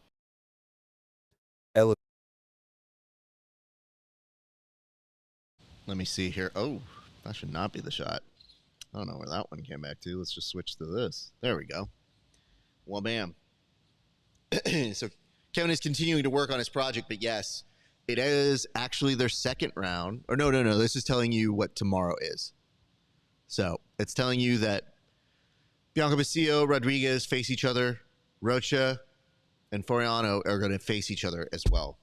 Let me see here. Oh, that should not be the shot. I don't know where that one came back to. Let's just switch to this. There we go. Well, bam. So Kevin is continuing to work on his project, but yes, it is actually their second round. Or no. This is telling you what tomorrow is. So it's telling you that Bianca Basilio, Rodriguez face each other. Rocha and Foriano are going to face each other as well.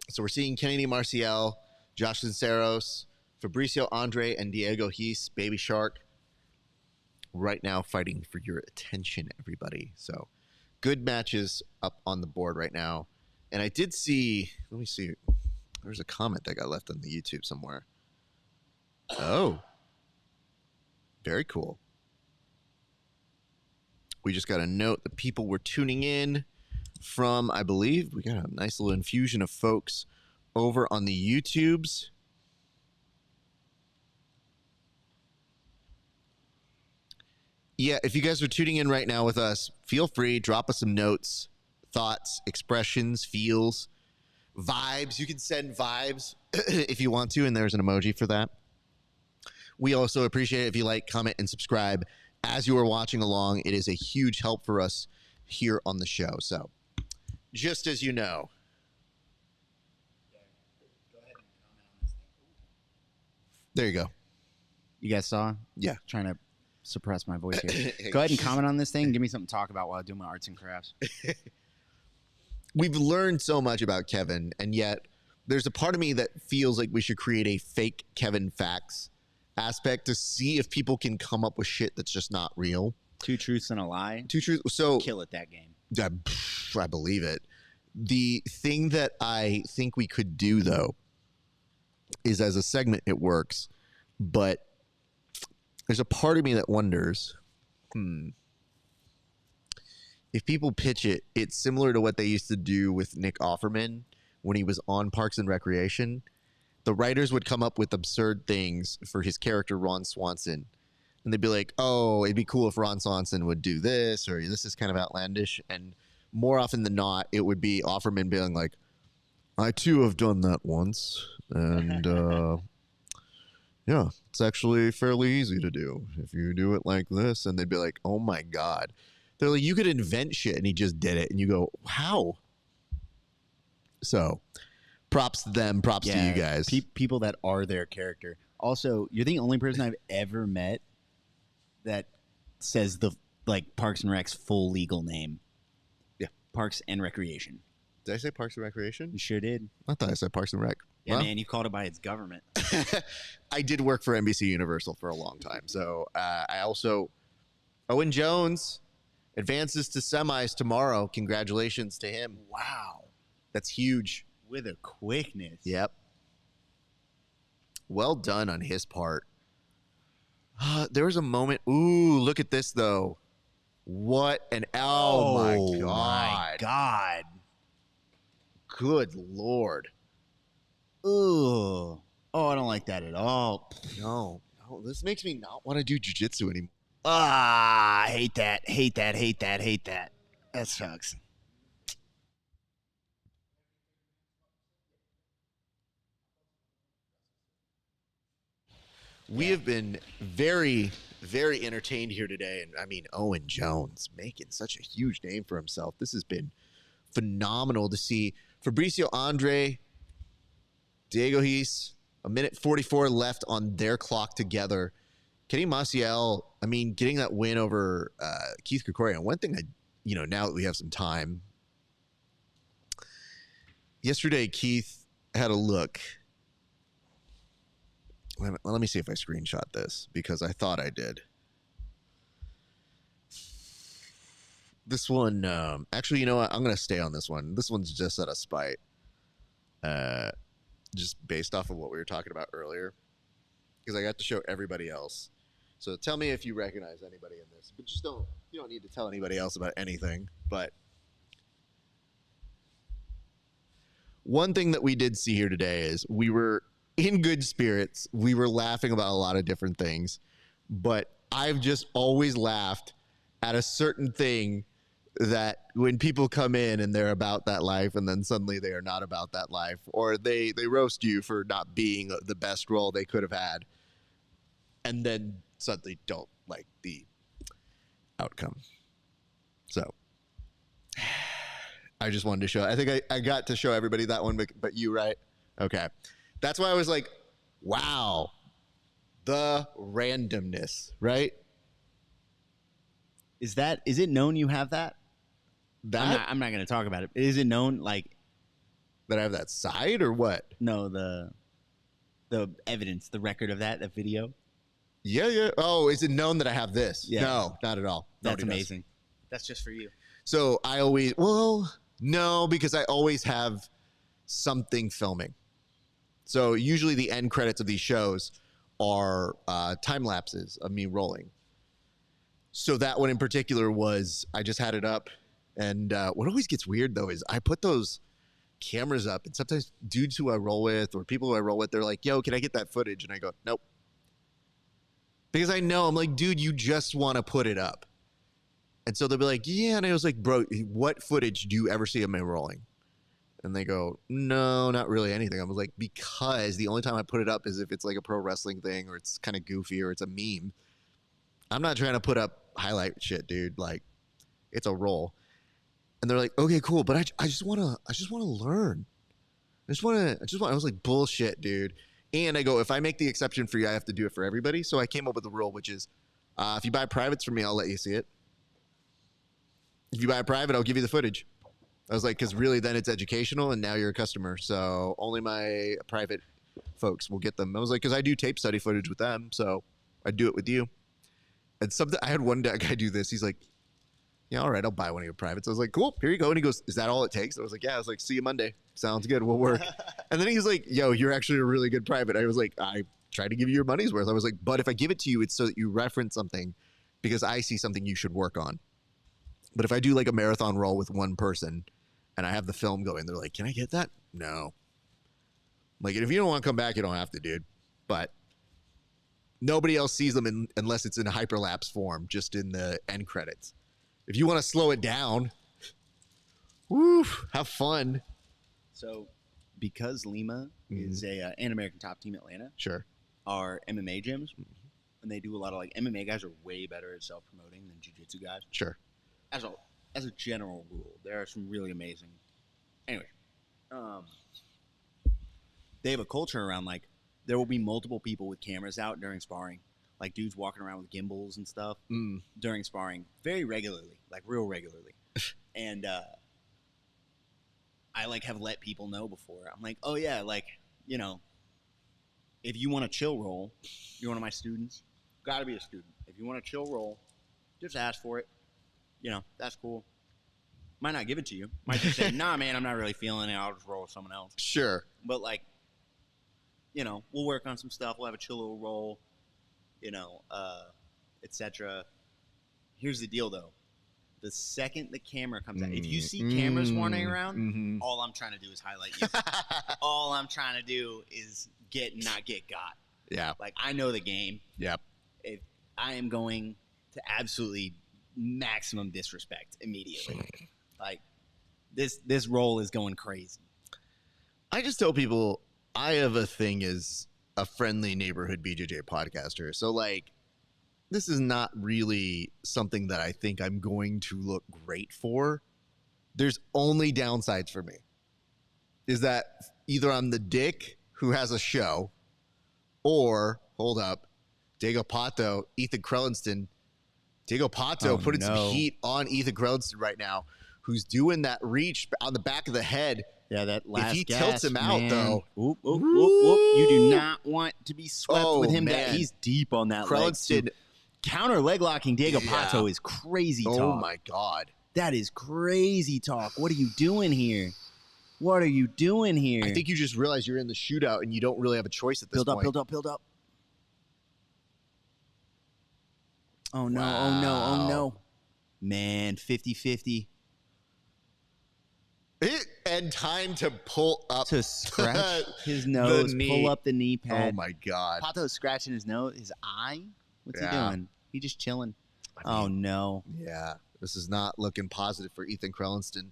So we're seeing Kennedy Marcial, Josh Sinceros, Fabricio Andre, and Diego Hees, Baby Shark, right now fighting for your attention, everybody. So good matches up on the board right now. And I did see, let me see, there's a comment that got left on the YouTube somewhere. Oh, very cool. We just got a note that people were tuning in from, I believe, we got a nice little infusion of folks over on the YouTubes. Yeah, if you guys are tuning in right now with us, feel free, drop us some notes, thoughts, expressions, feels, vibes. You can send vibes if you want to, and there's an emoji for that. We also appreciate it if you like, comment, and subscribe as you are watching along. It is a huge help for us here on the show. So, just as you know. There you go. You guys saw? Yeah. Trying to suppress my voice here. Go ahead and comment on this thing. Give me something to talk about while I do my arts and crafts. We've learned so much about Kevin, and yet there's a part of me that feels like we should create a fake Kevin facts aspect to see if people can come up with shit that's just not real. Two truths and a lie. Two truths. So kill it, that game. I believe it. The thing that I think we could do, though, is as a segment it works, but there's a part of me that wonders, if people pitch it, it's similar to what they used to do with Nick Offerman when he was on Parks and Recreation. The writers would come up with absurd things for his character, Ron Swanson. And they'd be like, oh, it'd be cool if Ron Swanson would do this, or this is kind of outlandish. And more often than not, it would be Offerman being like, I too have done that once. And yeah, it's actually fairly easy to do if you do it like this. And they'd be like, oh my God. They're like, you could invent shit, and he just did it. And you go, how? So props to them, props to you guys. People that are their character. Also, you're the only person I've ever met that says the Parks and Rec's full legal name. Yeah. Parks and Recreation. Did I say Parks and Recreation? You sure did. I thought I said Parks and Rec. Yeah, man, you called it by its government. I did work for NBC Universal for a long time. So I also, Owen Jones advances to semis tomorrow. Congratulations to him. Wow. That's huge. With a quickness. Yep. Well done on his part. There was a moment. Ooh, look at this, though. What an my god. My God. Good lord. Ugh. Oh, I don't like that at all. No, this makes me not want to do jiu-jitsu anymore. Ah, I hate that. Hate that. Hate that. Hate that. That sucks. We have been very, very entertained here today. And I mean, Owen Jones making such a huge name for himself. This has been phenomenal to see. Fabricio Andre, Diego Hees, 1:44 left on their clock together. Kenny Maciel, I mean, getting that win over Keith Krikorian. One thing now that we have some time. Yesterday, Keith had a look. Let me see if I screenshot this because I thought I did. This one, actually, you know what? I'm going to stay on this one. This one's just out of spite. Just based off of what we were talking about earlier. Because I got to show everybody else. So tell me if you recognize anybody in this. But you don't need to tell anybody else about anything. But one thing that we did see here today is we were in good spirits. We were laughing about a lot of different things. But I've just always laughed at a certain thing that when people come in and they're about that life and then suddenly they are not about that life, or they roast you for not being the best role they could have had, and then suddenly don't like the outcome. So I just wanted to show, I think I got to show everybody that one, but you, right? Okay. That's why I was like, wow, the randomness, right? Is it known you have that? I'm not going to talk about it. Is it known like that I have that side or what? No, the evidence, the record of that video. Yeah. Oh, is it known that I have this? Yeah. No, not at all. That's amazing. That's just for you. So no, because I always have something filming. So usually the end credits of these shows are time lapses of me rolling. So that one in particular was, I just had it up. And what always gets weird, though, is I put those cameras up, and sometimes dudes who I roll with or people who I roll with, they're like, yo, can I get that footage? And I go, nope. Because I know, I'm like, dude, you just want to put it up. And so they'll be like, yeah. And I was like, bro, what footage do you ever see of me rolling? And they go, no, not really anything. I was like, because the only time I put it up is if it's like a pro wrestling thing or it's kind of goofy or it's a meme. I'm not trying to put up highlight shit, dude. Like, it's a roll. And they're like, okay, cool, but I just want to learn. I was like, bullshit, dude. And I go, if I make the exception for you, I have to do it for everybody. So I came up with a rule, which is, if you buy privates from me, I'll let you see it. If you buy a private, I'll give you the footage. I was like, because really then it's educational and now you're a customer. So only my private folks will get them. I was like, because I do tape study footage with them. So I do it with you. And I had one guy do this. He's like, yeah, all right, I'll buy one of your privates. I was like, cool, here you go. And he goes, is that all it takes? I was like, yeah. I was like, see you Monday. Sounds good. We'll work. And then he's like, yo, you're actually a really good private. I was like, I try to give you your money's worth. I was like, but if I give it to you, it's so that you reference something because I see something you should work on. But if I do like a marathon roll with one person and I have the film going, they're like, can I get that? No. Like, if you don't want to come back, you don't have to, dude. But nobody else sees them unless it's in a hyperlapse form, just in the end credits. If you want to slow it down, woo, have fun. So, because Lima is an American top team Atlanta, sure, are MMA gyms, and they do a lot of like MMA guys are way better at self-promoting than jiu-jitsu guys. Sure. As a general rule, there are some really amazing. Anyway, they have a culture around like there will be multiple people with cameras out during sparring. Like dudes walking around with gimbals and stuff during sparring very regularly, like real regularly. And I like have let people know before. I'm like, oh yeah, like, you know, if you want a chill roll, you're one of my students, gotta be a student. If you want a chill roll, just ask for it. You know, that's cool. Might not give it to you. Might just say, nah, man, I'm not really feeling it. I'll just roll with someone else. Sure. But like, you know, we'll work on some stuff. We'll have a chill little roll. You know, etc. Here's the deal, though. The second the camera comes out, if you see cameras wandering around, all I'm trying to do is highlight you. All I'm trying to do is not get got. Yeah. Like, I know the game. Yep. If I am going to absolutely maximum disrespect immediately. Like, this role is going crazy. I just tell people I have a thing as a friendly neighborhood BJJ podcaster. So, like, this is not really something that I think I'm going to look great for. There's only downsides for me. Is that either I'm the dick who has a show, or, hold up, Diego Pato, Ethan Krellinston. Diego Pato putting some heat on Ethan Krellinston right now, who's doing that reach on the back of the head. Yeah, that last If he gasp, tilts him out, man. though. Oop, oop, oop, oop. You do not want to be swept with him. Man. He's deep on that Krellinston. leg. Counter leg locking Diego Pato is crazy talk. Oh, my God. That is crazy talk. What are you doing here? What are you doing here? I think you just realize you're in the shootout and you don't really have a choice at this point. Build up. Oh, no, oh, no, oh, no. Man, 50-50. And time to pull up. To scratch his nose, pull up the knee pad. Oh, my God. Pato's scratching his nose, his eye. What's he Yeah. doing? He just chilling. I mean, no. Yeah, this is not looking positive for Ethan Krellinston.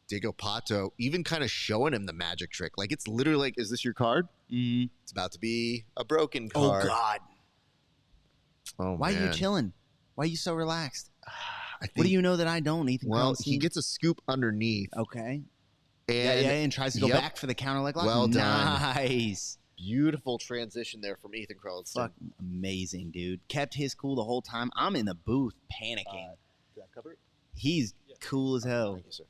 Diego Pato even kind of showing him the magic trick. Like, it's literally like, is this your card? Mm-hmm. It's about to be a broken card. Oh, God. Oh, Why man. are you chilling? Why are you so relaxed? I think, What do you know that I don't, Ethan Well, Krellinston? he gets a scoop underneath. Okay. And, And tries to go back for the counter leg lock. Well done. Nice. Beautiful transition there from Ethan Krellinston. Fucking amazing, dude. Kept his cool the whole time. I'm in the booth panicking. Did that cover it? He's cool as hell. Thank you, sir.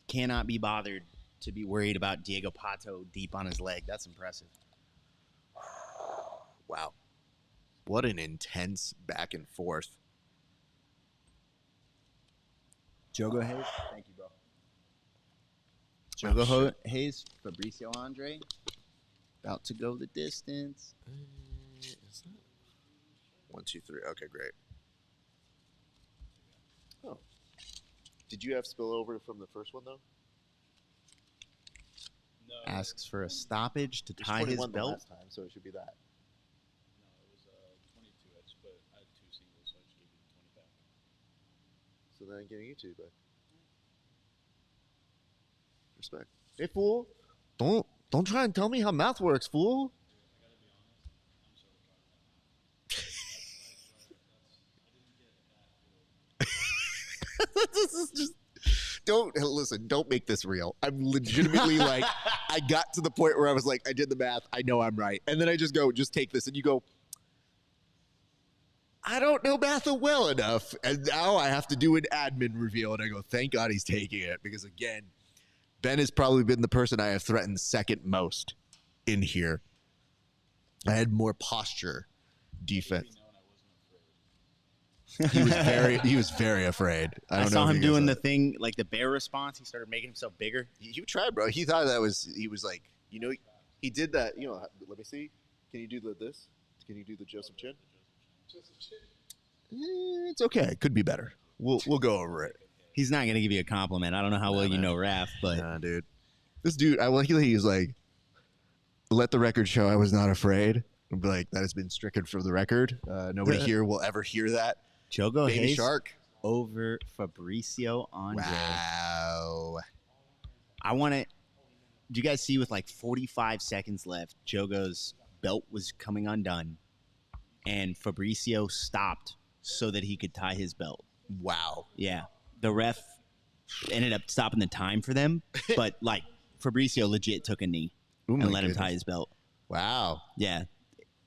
Cannot be bothered to be worried about Diego Pato deep on his leg. That's impressive. Wow. What an intense back and forth. Jogo Hayes. Thank you, bro. Jogo Hayes, Fabricio Andre. About to go the distance. Is that 1, 2, 3? Okay, great. Oh. Did you have spillover from the first one, though? No. Asks for a stoppage to There's tie his 21 the belt. last time, so it should be that. No, it was 22. I just I had 2 singles, so I just gave you the 20 back. So then I'm getting you two back. Respect. Hey, fool. Don't try and tell me how math works, fool. I gotta be honest, I'm so proud of that. This is just. Don't make this real. I'm legitimately like, I got to the point where I was like, I did the math. I know I'm right. And then I just go, just take this. And you go, I don't know math well enough. And now I have to do an admin reveal. And I go, thank God he's taking it. Because again, Ben has probably been the person I have threatened second most in here. I had more posture defense. He was very afraid. I saw him doing the thing, like the bear response. He started making himself bigger. He tried, bro. He thought he was like, he did that. Let me see. Can you do this? Can you do the Joseph Chin? It's okay. It could be better. We'll go over it. He's not going to give you a compliment. I don't know how well you know Raph, but. Nah, dude. This dude, he was like, let the record show I was not afraid. I'd be like, that has been stricken from the record. Nobody here will ever hear that. Jogo Baby Hayes Shark over Fabricio Andre. Wow. I want to. Do you guys see with like 45 seconds left, Jogo's belt was coming undone, and Fabricio stopped so that he could tie his belt. Wow. Yeah. The ref ended up stopping the time for them, but like Fabricio legit took a knee and let him tie his belt. Wow. Yeah.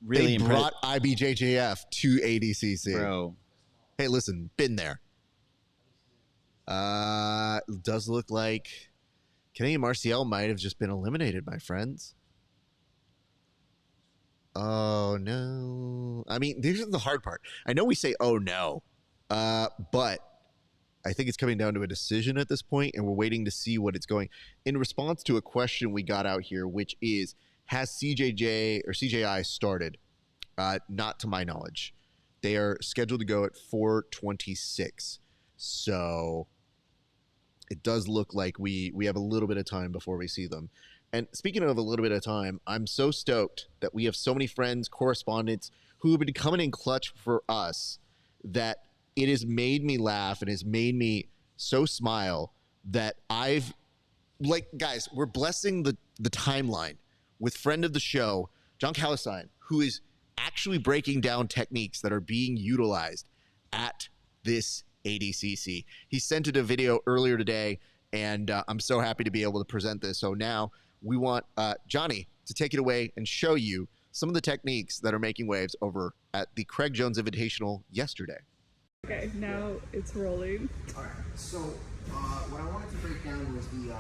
Really they impressive. brought IBJJF to ADCC. Bro. Hey, listen, been there. Does look like Kenny Marcial might have just been eliminated, my friends. Oh, no. I mean, this is the hard part. I know we say, oh, no. But I think it's coming down to a decision at this point, and we're waiting to see what it's going. In response to a question we got out here, which is, has CJJ or CJI started? Not to my knowledge. They are scheduled to go at 4:26. So it does look like we have a little bit of time before we see them. And speaking of a little bit of time, I'm so stoked that we have so many friends, correspondents who have been coming in clutch for us that it has made me laugh and has made me so smile that I've, like, guys, we're blessing the timeline with friend of the show, John Calistine, who is actually breaking down techniques that are being utilized at this ADCC. He sent it a video earlier today, and I'm so happy to be able to present this. So now we want Johnny to take it away and show you some of the techniques that are making waves over at the CRAIG Jones Invitational yesterday. Okay, now it's rolling. All right, so what I wanted to break down was the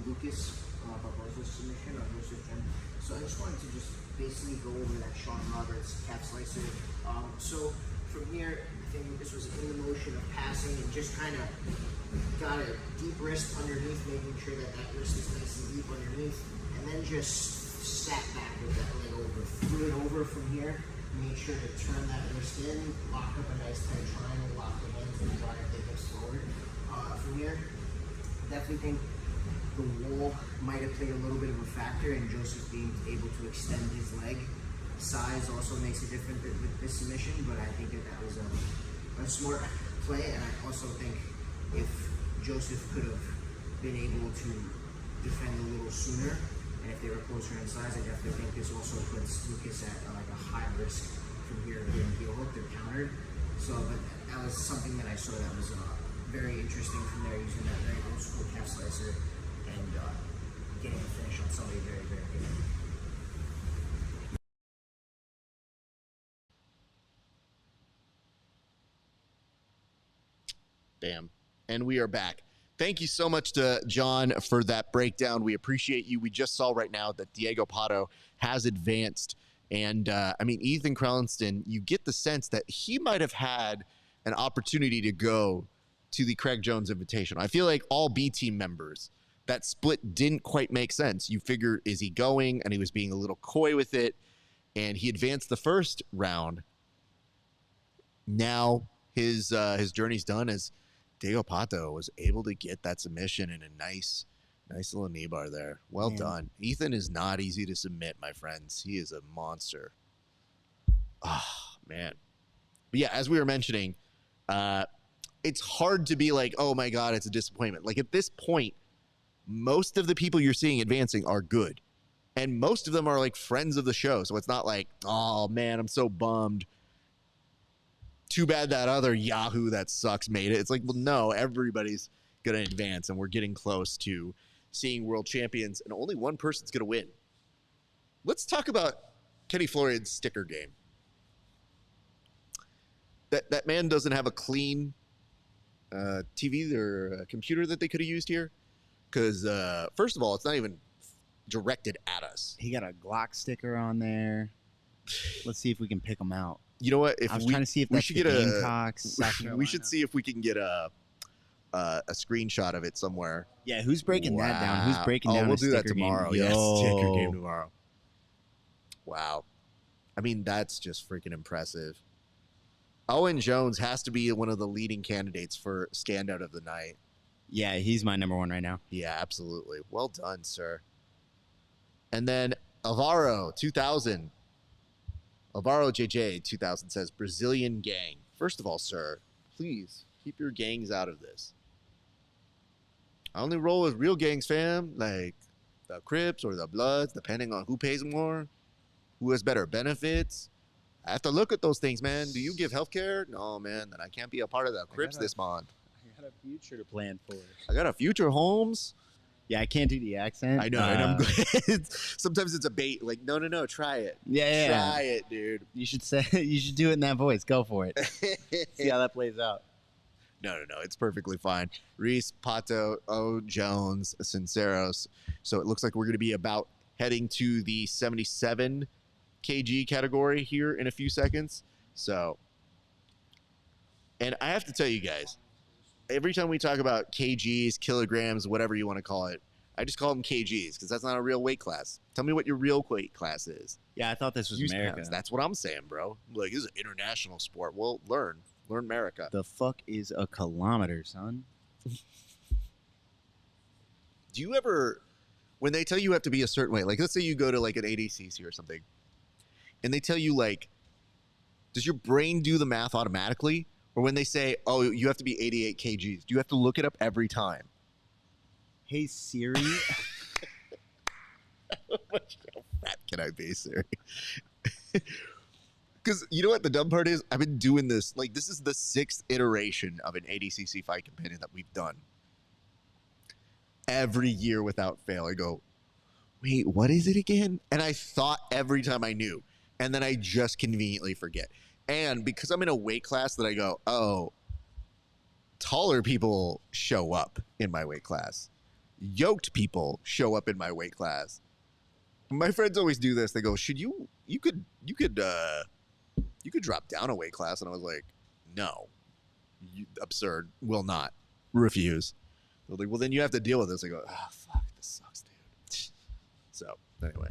Lucas Barbosa submission on Ruleset. So I just wanted to just basically go over that Sean Roberts calf slicer. So from here, I think Lucas was in the motion of passing and just kind of got a deep wrist underneath, making sure that that wrist is nice and deep underneath, and then just sat back with that leg over, threw it over from here, made sure to turn that wrist in, lock up a nice tight triangle, lock the hands and drive the hips forward. From here, definitely think the wall might have played a little bit of a factor in Joseph being able to extend his leg. Size also makes a difference with this submission, but I think that was a smart play, and I also think if Joseph could have been able to defend a little sooner, and if they were closer in size, I definitely think this also puts Lucas at like a high risk from here of being heel hooked or countered. So, but that was something that I saw that was very interesting from there, using that very old school calf slicer and getting a finish on somebody very, very good. Bam. And we are back. Thank you so much to John for that breakdown. We appreciate you. We just saw right now that Diego Pato has advanced. And, I mean, Ethan Crellenston, you get the sense that he might have had an opportunity to go to the CRAIG Jones Invitational. I feel like all B team members, that split didn't quite make sense. You figure, is he going? And he was being a little coy with it. And he advanced the first round. Now his journey's done as Diego Pato was able to get that submission in a nice little knee bar there. Well done. Ethan is not easy to submit, my friends. He is a monster. Oh, man. But yeah, as we were mentioning, it's hard to be like, oh my God, it's a disappointment. Like at this point, most of the people you're seeing advancing are good. And most of them are like friends of the show. So it's not like, oh man, I'm so bummed. Too bad that other Yahoo that sucks made it. It's like, well, no, everybody's going to advance, and we're getting close to seeing world champions, and only one person's going to win. Let's talk about Kenny Florian's sticker game. That man doesn't have a clean TV or a computer that they could have used here, because first of all, it's not even directed at us. He got a Glock sticker on there. Let's see if we can pick him out. You know what? I was trying to see if we should get Gamecocks. We should see if we can get a screenshot of it somewhere. Yeah, who's breaking that down? Who's breaking down? We'll do that tomorrow. Yes, sticker game Yo. tomorrow. Wow, I mean that's just freaking impressive. Owen Jones has to be one of the leading candidates for standout of the night. Yeah, he's my number one right now. Yeah, absolutely. Well done, sir. And then Alvaro 2000. Alvaro JJ 2000 says, Brazilian gang. First of all, sir, please keep your gangs out of this. I only roll with real gangs, fam, like the Crips or the Bloods, depending on who pays more, who has better benefits. I have to look at those things, man. Do you give healthcare? No, man, then I can't be a part of the Crips this month. I got a future to plan for. I got a future, Holmes. Yeah, I can't do the accent. I know, and I'm good. Sometimes it's a bait. Like, no, try it. Yeah. Try it, dude. You should say. You should do it in that voice. Go for it. See how that plays out. No, it's perfectly fine. Reese, Pato, O, Jones, Sinceros. So it looks like we're going to be about heading to the 77 kg category here in a few seconds. So, and I have to tell you guys, every time we talk about kgs, kilograms, whatever you want to call it, I just call them kgs because that's not a real weight class. Tell me what your real weight class is. Yeah, I thought this was Use America. pounds. That's what I'm saying, bro. Like, this is an international sport. Well, learn. Learn America. The fuck is a kilometer, son? Do you ever, when they tell you have to be a certain way, like let's say you go to like an ADCC or something, and they tell you like, does your brain do the math automatically? Or when they say, oh, you have to be 88 kgs, do you have to look it up every time? Hey Siri. How fat can I be, Siri? Because you know what the dumb part is? I've been doing this, like this is the 6th iteration of an ADCC fight companion that we've done. Every year without fail, I go, wait, what is it again? And I thought every time I knew. And then I just conveniently forget. And because I'm in a weight class that I go, oh, taller people show up in my weight class. Yoked people show up in my weight class. My friends always do this. They go, should you could drop down a weight class. And I was like, no, absurd, will not, refuse. They're like, well, then you have to deal with this. I go, oh, fuck, this sucks, dude. So anyway,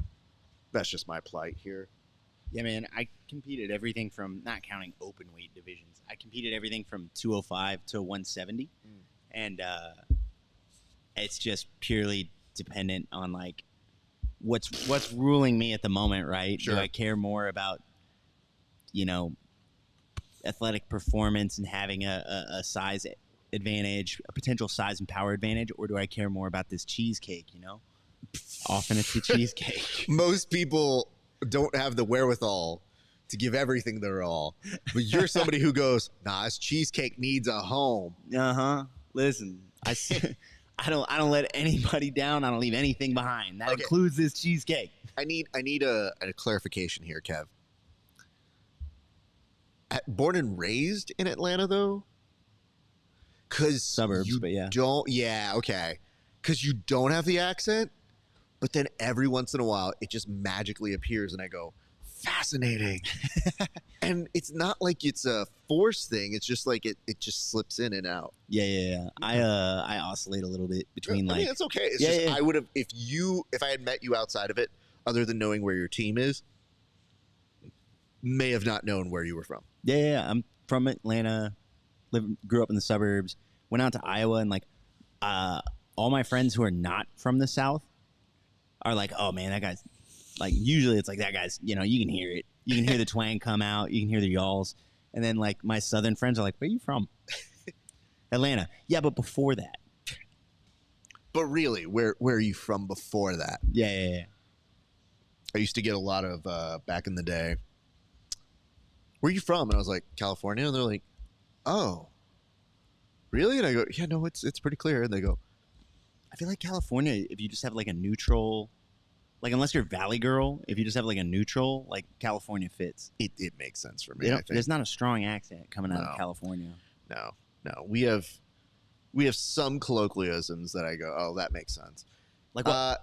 that's just my plight here. Yeah, man, I competed everything from, not counting open weight divisions, I competed everything from 205 to 170. And it's just purely dependent on, like, what's ruling me at the moment, right? Sure. Do I care more about, you know, athletic performance and having a size advantage, a potential size and power advantage, or do I care more about this cheesecake, you know? Often it's the cheesecake. Most people don't have the wherewithal to give everything their all, but you're somebody who goes, nah, this cheesecake needs a home. Listen, I don't let anybody down. I don't leave anything behind. That includes this cheesecake. I need a clarification here, Kev. Born and raised in Atlanta, though? Because suburbs, but yeah. Because you don't have the accent, but then every once in a while, it just magically appears, and I go, fascinating. And it's not like it's a force thing. It's just like it just slips in and out. Yeah. I oscillate a little bit between I mean, it's okay. It's just I would have if I had met you outside of it, other than knowing where your team is, may have not known where you were from. Yeah. I'm from Atlanta. Grew up in the suburbs. Went out to Iowa, and like all my friends who are not from the South are like, oh man, that guy's like. Usually it's like that guy's. You know, you can hear it. You can hear the twang come out. You can hear the y'alls. And then like my Southern friends are like, where are you from? Atlanta. Yeah, but before that. But really, where are you from before that? Yeah. I used to get a lot of back in the day. Where are you from? And I was like, California. And they're like, oh, really? And I go, yeah, no, it's pretty clear. And they go, I feel like California, if you just have like a neutral, like unless you're Valley Girl, if you just have like a neutral, like California fits. It makes sense for me. I think. There's not a strong accent coming out of California. No. We have some colloquialisms that I go, oh, that makes sense. Like what?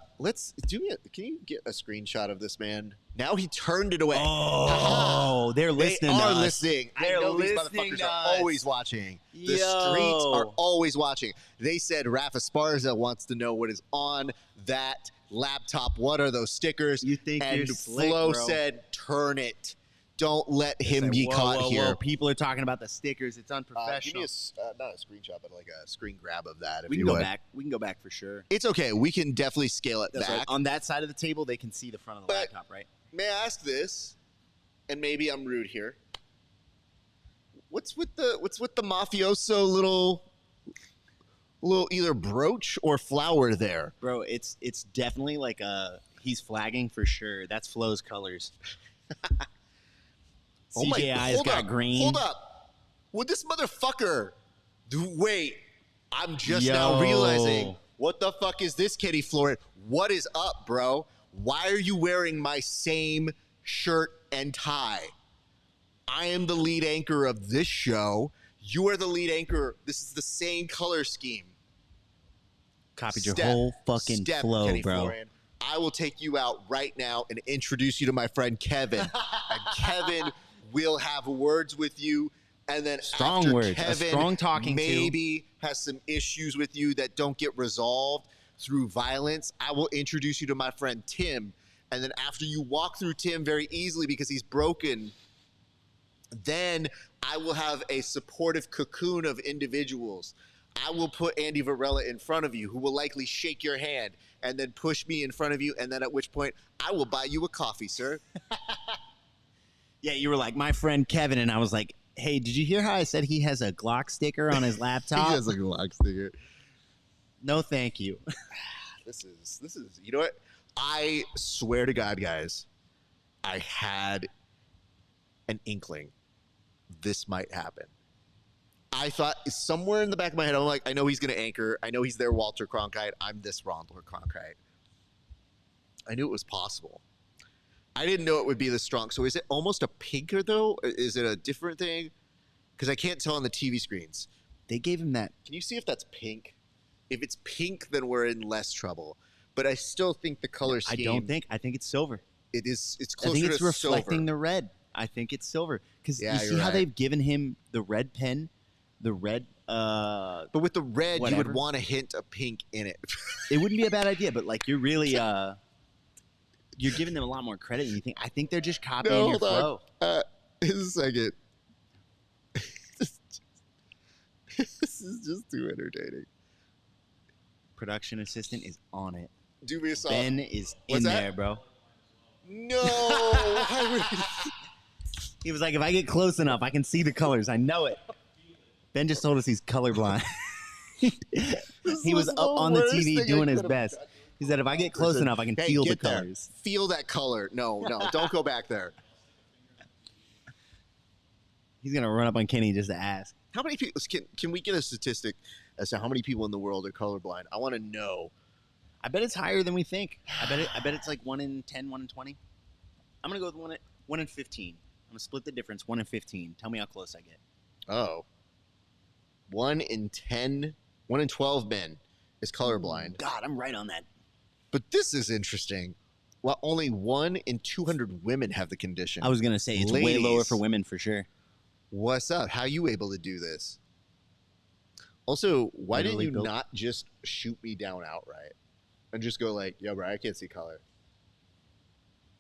Can you get a screenshot of this man? Now he turned it away. Oh, they're listening. They to are us. listening. They're I know listening these motherfuckers to are us. always watching. The streets Yo. are always watching. They said RAF ESPARZA wants to know what is on that laptop. What are those stickers? You think and you're slick, Flo bro. said, turn it. Don't let him be caught here. Whoa. People are talking about the stickers. It's unprofessional. Give me not a screenshot, but like a screen grab of that. If we can you go would. back. We can go back for sure. It's okay. We can definitely scale it That's back. right. On that side of the table, they can see the front of the laptop, right? May I ask this? And maybe I'm rude here. What's with the mafioso little either brooch or flower there? Bro, it's definitely like he's flagging for sure. That's Flo's colors. CJI's got green. Hold up. Would this motherfucker wait, I'm just now realizing, what the fuck is this, Kitty Florin? What is up, bro? Why are you wearing my same shirt and tie? I am the lead anchor of this show. You are the lead anchor. This is the same color scheme. Copied your whole fucking flow, Kenny bro. Florin. I will take you out right now and introduce you to my friend Kevin. And Kevin will have words with you. And then strong after words, Kevin a strong talking maybe has some issues with you that don't get resolved through violence, I will introduce you to my friend Tim. And then after you walk through Tim very easily because he's broken, then I will have a supportive cocoon of individuals. I will put Andy Varela in front of you, who will likely shake your hand and then push me in front of you, and then at which point I will buy you a coffee, sir. Yeah, you were like, my friend Kevin, and I was like, hey, did you hear how I said he has a Glock sticker on his laptop? He has a Glock sticker. No, thank you. This is, you know what? I swear to God, guys, I had an inkling this might happen. I thought somewhere in the back of my head, I'm like, I know he's going to anchor. I know he's there, Walter Cronkite. I'm this Walter Cronkite. I knew it was possible. I didn't know it would be this strong. So is it almost a pinker, though? Is it a different thing? Because I can't tell on the TV screens. They gave him that. Can you see if that's pink? If it's pink, then we're in less trouble. But I still think the color scheme. I don't think. I think it's silver. It is. It's closer I think it's to reflecting silver. the red. I think it's silver. Because Yeah, you see you're how right. they've given him the red pen? The red. But with the red, whatever. you would want a hint of pink in it. It wouldn't be a bad idea, but like you're really you're giving them a lot more credit than you think. I think they're just copying your flow. Just a second. This is just too entertaining. Production assistant is on it. Do me a solid. Ben is What's in that? there, bro. No. Why would He was like, if I get close enough, I can see the colors. I know it. Ben just told us he's colorblind. He was was up the on the worst TV thing I doing his could've best. done. He said, if I get close enough, I can feel the get there. colors. Feel that color. No, don't go back there. He's going to run up on Kenny just to ask. How many people can we get a statistic as to how many people in the world are colorblind? I want to know. I bet it's higher than we think. I bet it's like 1 in 10, 1 in 20. I'm going to go with 1 in 15. I'm going to split the difference, 1 in 15. Tell me how close I get. Oh. 1 in 10, 1 in 12 men is colorblind. God, I'm right on that. But this is interesting. Well, only 1 in 200 women have the condition. I was going to say it's way lower for women for sure. What's up? How are you able to do this? Also, why Literally didn't you built- not just shoot me down outright and just go like, yo, bro, I can't see color?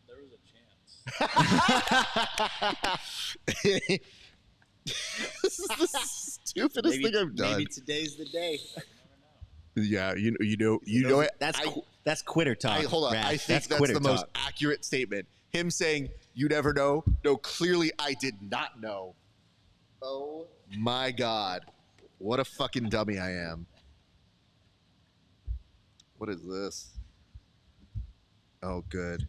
There was a chance. This is the stupidest thing I've done. Maybe today's the day. Yeah, you know it. That's quitter talk. Hold on. Raph. I think that's quitter the most talk. accurate statement. Him saying, you never know. No, clearly I did not know. Oh my God. What a fucking dummy I am. What is this? Oh, good.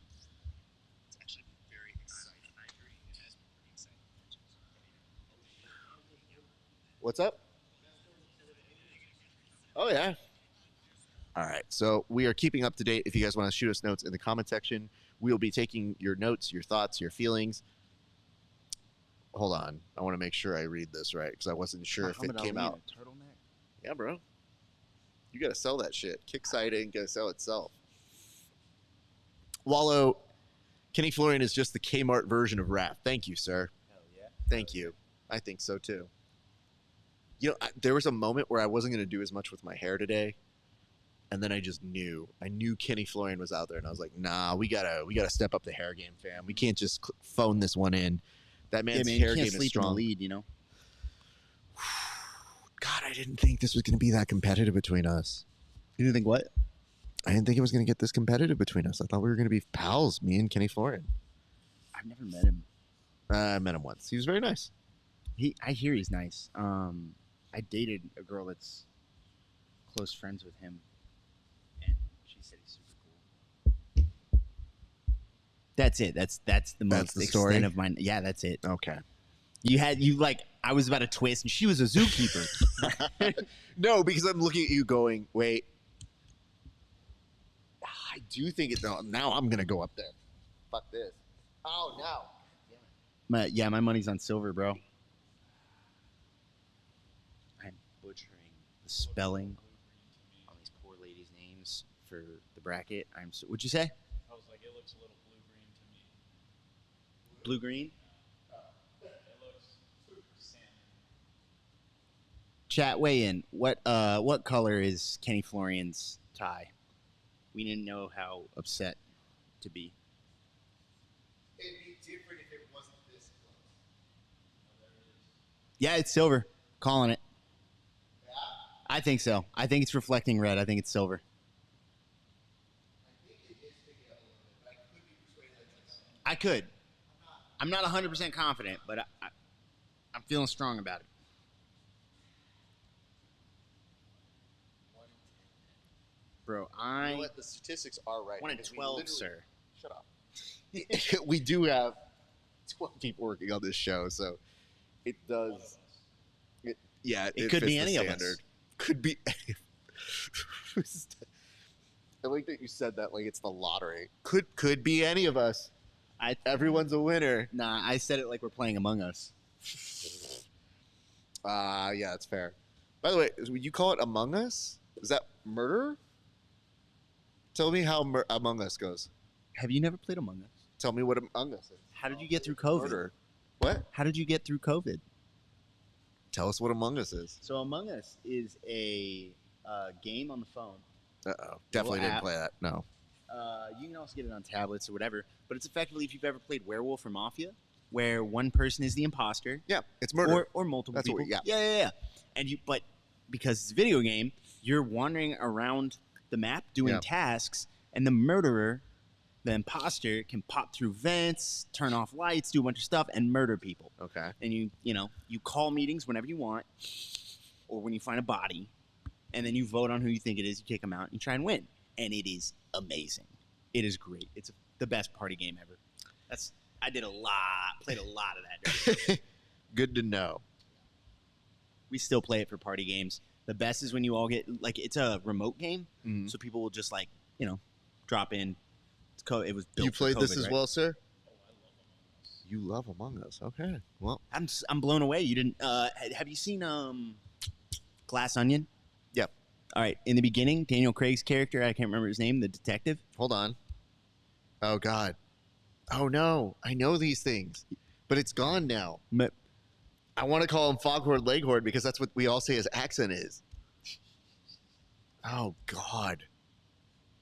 What's up? Oh, yeah. All right. So we are keeping up to date. If you guys want to shoot us notes in the comment section, we'll be taking your notes, your thoughts, your feelings. Hold on. I want to make sure I read this right because I wasn't sure if it came out. Yeah, bro. You got to sell that shit. Kickside ain't going to sell itself. Wallow, Kenny Florian is just the Kmart version of RAF. Thank you, sir. Hell yeah. Thank you. I think so, too. You know, there was a moment where I wasn't going to do as much with my hair today. And then I just knew. I knew Kenny Florian was out there. And I was like, nah, we gotta step up the hair game, fam. We can't just phone this one in. That man's hair game is strong. In the lead, you know? God, I didn't think this was going to be that competitive between us. You didn't think what? I didn't think it was going to get this competitive between us. I thought we were going to be pals, me and Kenny Florian. I've never met him. I met him once. He was very nice. I hear he's nice. I dated a girl that's close friends with him, and she said he's super cool. That's it. That's the most the extent story? of mine. Yeah, that's it. Okay. I was about to twist, and she was a zookeeper. No, because I'm looking at you going, wait. I do think it. No, now I'm going to go up there. Fuck this. Oh, no. My money's on silver, bro. I'm butchering the spelling on these poor ladies' names for the bracket. What'd you say? I was like, it looks a little blue-green to me. Blue-green? It looks salmon. Chat, weigh in. What color is Kenny Florian's tie? We didn't know how upset to be. It'd be different if it wasn't this Yeah, it's silver. Calling it. I think so. I think it's reflecting red. I think it's silver. I could. I'm not 100% confident, but I'm feeling strong about it. Bro, You know what? The statistics are right. 1 in because we 12, literally- sir. Shut up. We do have 12 people working on this show, so it does. It It fits could be the any of standard. us. Could be. I like that you said that like it's the lottery. Could be any of us. Everyone's a winner. Nah, I said it like we're playing Among Us. Yeah, that's fair. By the way, would you call it Among Us? Is that murder? Tell me how Among Us goes. Have you never played Among Us? Tell me what Among Us is. How did you get through COVID? Murder. What? How did you get through COVID? Tell us what Among Us is. So Among Us is a game on the phone. Uh-oh. Definitely didn't play that. No. You can also get it on tablets or whatever, but it's effectively if you've ever played Werewolf or Mafia, where one person is the imposter. Yeah, it's murder. Or multiple That's people. what Yeah. And but because it's a video game, you're wandering around the map doing tasks, and the murderer, the imposter, can pop through vents, turn off lights, do a bunch of stuff, and murder people. Okay. And you call meetings whenever you want, or when you find a body, and then you vote on who you think it is, you kick them out, and you try and win. And it is amazing. It is great. It's the best party game ever. Played a lot of that. Good to know. We still play it for party games. The best is when you all get it's a remote game, Mhm. so people will just drop in. It was built You played for this COVID, as right? well, sir? You love Among Us. Okay. Well, I'm blown away. You didn't? Have you seen Glass Onion? Yep. All right. In the beginning, Daniel Craig's character, I can't remember his name, the detective. hold on. Oh, God. Oh, no. I know these things, but it's gone now. But I want to call him Foghorn Leghorn because that's what we all say his accent is. Oh, God.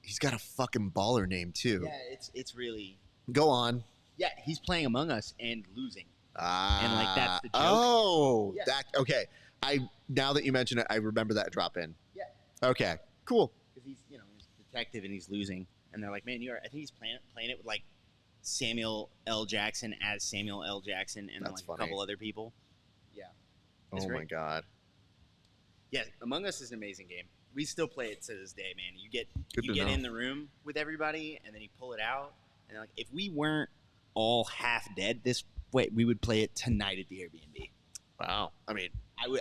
He's got a fucking baller name, too. yeah, it's really Go on. he's playing Among Us and losing. Ah. that's the joke. Oh, Yeah. okay. Now that you mention it, I remember that drop in. Yeah. Okay. Cool. Because he's he's a detective and he's losing, and they're like, man, I think he's playing it with like Samuel L. Jackson as Samuel L. Jackson, and then That's like funny. a couple other people. Yeah. It's Oh my great. God. Yeah, Among Us is an amazing game. We still play it to this day, man. You get Good to know. in the room with everybody, and then you pull it out, and like if we weren't all half dead this way, we would play it tonight at the Airbnb. Wow. I mean,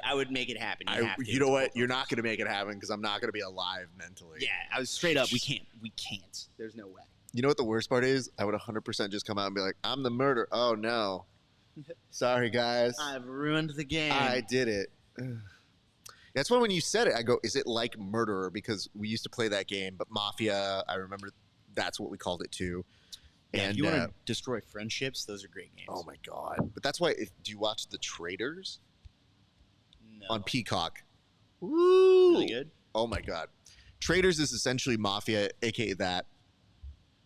I would make it happen. You have to. you know It's what? both You're of not us. going to make it happen because I'm not going to be alive mentally. Yeah, I was straight up. We can't. There's no way. You know what the worst part is? I would 100% just come out and be like, I'm the murderer. Oh, no. Sorry, guys. I've ruined the game. I did it. That's why when you said it, I go, is it like Murderer? Because we used to play that game, but Mafia, I remember that's what we called it too. Yeah, And if you want to destroy friendships, those are great games. oh my God. But that's why, do you watch The Traitors No. on Peacock? Woo! Really good. Oh my God. Traitors is essentially Mafia, aka that.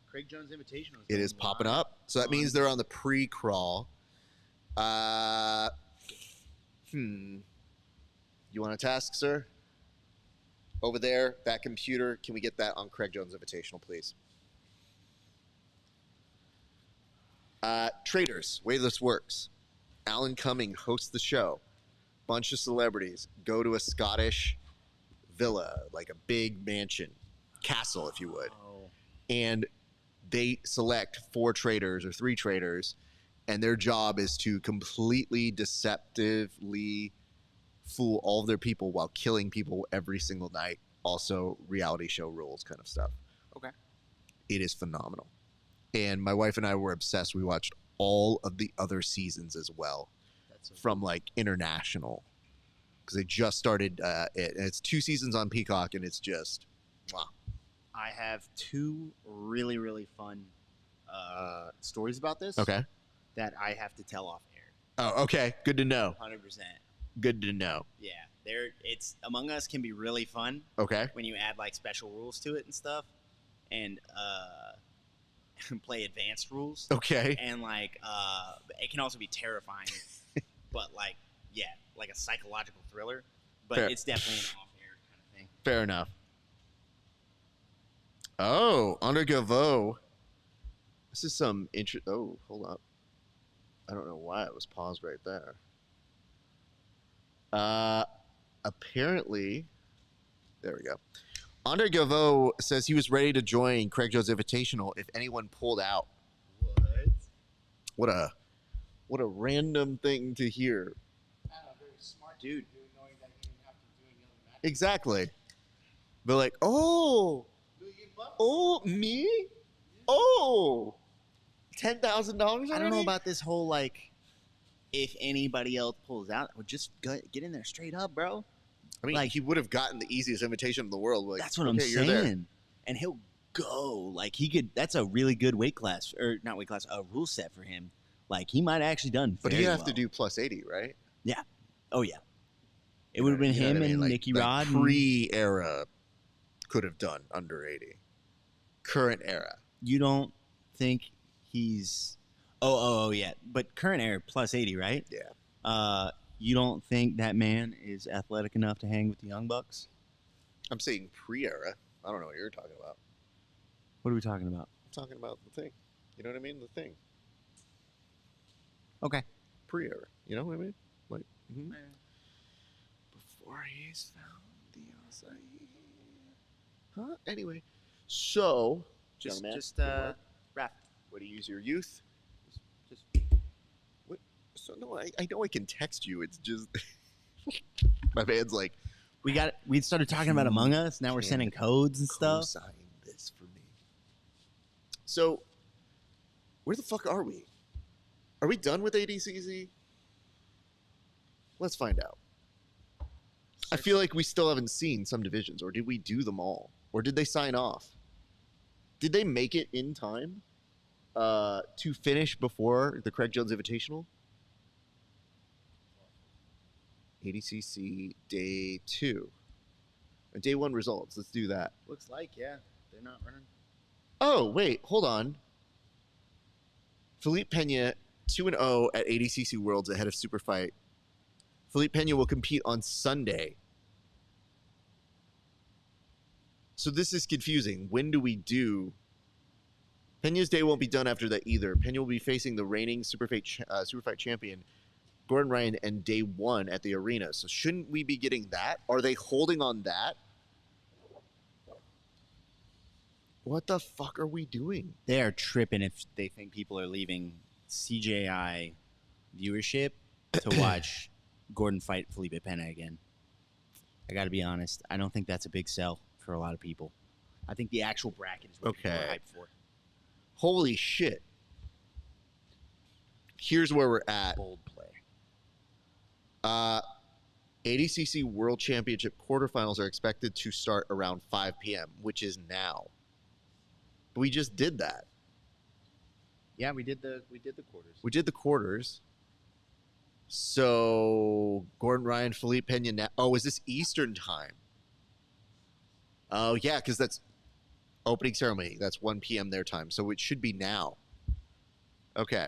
CRAIG Jones Invitational. It is popping up. So that means they're on the pre-crawl. You want a task, sir? Over there, that computer. Can we get that on CRAIG Jones Invitational, please? Traders, way this works. Alan Cumming hosts the show. Bunch of celebrities go to a Scottish villa, like a big mansion, castle, if you would. And they select 4 traders or 3 traders, and their job is to completely deceptively fool all of their people while killing people every single night. Also, reality show rules kind of stuff. Okay. It is phenomenal. And my wife and I were obsessed. We watched all of the other seasons as well from like international because they just started it. And it's 2 seasons on Peacock, and it's just, wow. I have 2 really, really fun stories about this. Okay. That I have to tell off air. Oh, okay. Good to know. 100%. Good to know. Yeah, it's Among Us can be really fun. Okay. When you add like special rules to it and stuff, and play advanced rules. Okay. And like it can also be terrifying, but like like a psychological thriller, but Fair. it's definitely an off-air kind of thing. Fair enough. Oh, under Gavo. This is some Oh, hold up. I don't know why it was paused right there. Apparently, there we go. Andre Gavo says he was ready to join Craig Jones Invitational if anyone pulled out. What a random thing to hear. Very smart dude. Knowing that he didn't have to do any other match. Exactly. They're like, oh, me? Oh, $10,000. I don't know about this whole like, if anybody else pulls out, well, just get in there straight up, bro. I mean, like, he would have gotten the easiest invitation in the world. Like, that's what I'm saying. And he'll go. Like, he could. That's a really good weight class, or not weight class, a rule set for him. Like, he might have actually done. But he'd have to do plus 80, right? Yeah. Oh yeah. It would have been him and like, Nicky like Rod. Pre-era could have done under 80. Current era. You don't think he's? Oh yeah. But current era plus 80, right? Yeah. You don't think that man is athletic enough to hang with the Young Bucks? I'm saying pre-era. I don't know what you're talking about. What are we talking about? I'm talking about the thing. You know what I mean? The thing. Okay. Pre-era. You know what I mean? Like, before he's found the acai. Huh? Anyway, so Just rap. What do you use your youth? Just what? So no, I know I can text you. It's just my man's like, we started talking about Among Us. Now we're sending codes and stuff. Sign this for me. So, where the fuck are we? Are we done with ADCC? Let's find out. I feel like we still haven't seen some divisions, or did we do them all? Or did they sign off? Did they make it in time to finish before the Craig Jones Invitational? ADCC Day 2. Day 1 results. Let's do that. Looks like, yeah. They're not running. Oh, wait. Hold on. Felipe Pena, 2-0 at ADCC Worlds ahead of Super Fight. Felipe Pena will compete on Sunday. So this is confusing. When do we do? Pena's day won't be done after that either. Pena will be facing the reigning Super Fight champion, Gordon Ryan, and day 1 at the arena. So shouldn't we be getting that? Are they holding on that? What the fuck are we doing? They are tripping if they think people are leaving CJI viewership to watch Gordon fight Felipe Pena again. I got to be honest. I don't think that's a big sell for a lot of people. I think the actual bracket is what people are hyped for. Holy shit. Here's where we're at. Bold play. ADCC World Championship quarterfinals are expected to start around 5 p.m., which is now. We just did that. Yeah, we did the quarters. We did the quarters. So Gordon Ryan, Felipe Pena. Now, oh, is this Eastern time? Oh yeah, because that's opening ceremony. That's 1 p.m. their time, so it should be now. Okay.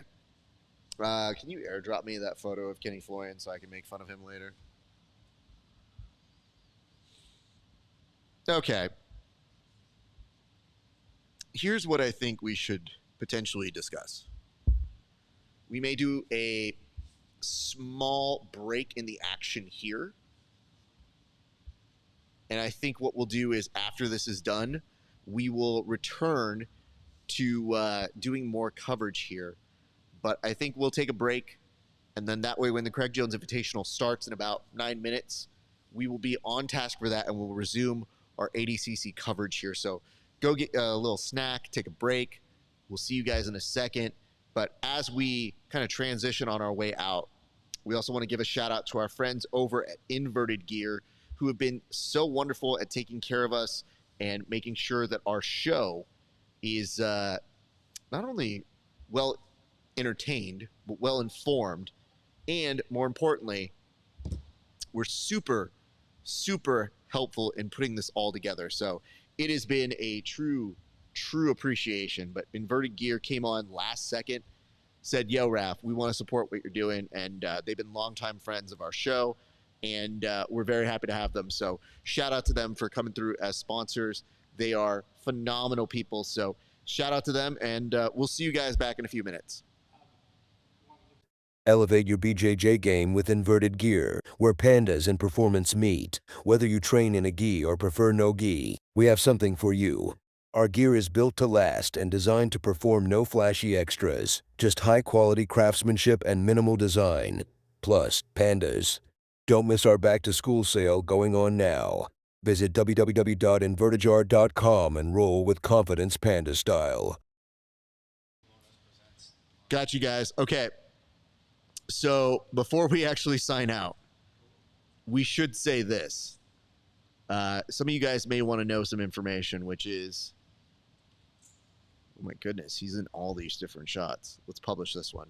Can you airdrop me that photo of Kenny Florian so I can make fun of him later? Okay. Here's what I think we should potentially discuss. We may do a small break in the action here. And I think what we'll do is after this is done, we will return to doing more coverage here. But I think we'll take a break. And then that way, when the Craig Jones Invitational starts in about 9 minutes, we will be on task for that and we'll resume our ADCC coverage here. So go get a little snack, take a break. We'll see you guys in a second. But as we kind of transition on our way out, we also want to give a shout out to our friends over at Inverted Gear, who have been so wonderful at taking care of us and making sure that our show is not only well entertained, but well informed. And more importantly, we're super, super helpful in putting this all together. So it has been a true appreciation. But Inverted Gear came on last second said, yo, Raf, we want to support what you're doing. And they've been longtime friends of our show. And we're very happy to have them. So shout out to them for coming through as sponsors. They are phenomenal people. So shout out to them. And we'll see you guys back in a few minutes. Elevate your BJJ game with inverted gear, where pandas and performance meet. Whether you train in a gi or prefer no gi, we have something for you. Our gear is built to last and designed to perform no flashy extras, just high-quality craftsmanship and minimal design. Plus, pandas. Don't miss our back-to-school sale going on now. Visit www.invertijar.com and roll with confidence panda style. Got you guys. Okay. So before we actually sign out, we should say this. Some of you guys may want to know some information, which is, oh my goodness, he's in all these different shots. Let's publish this one.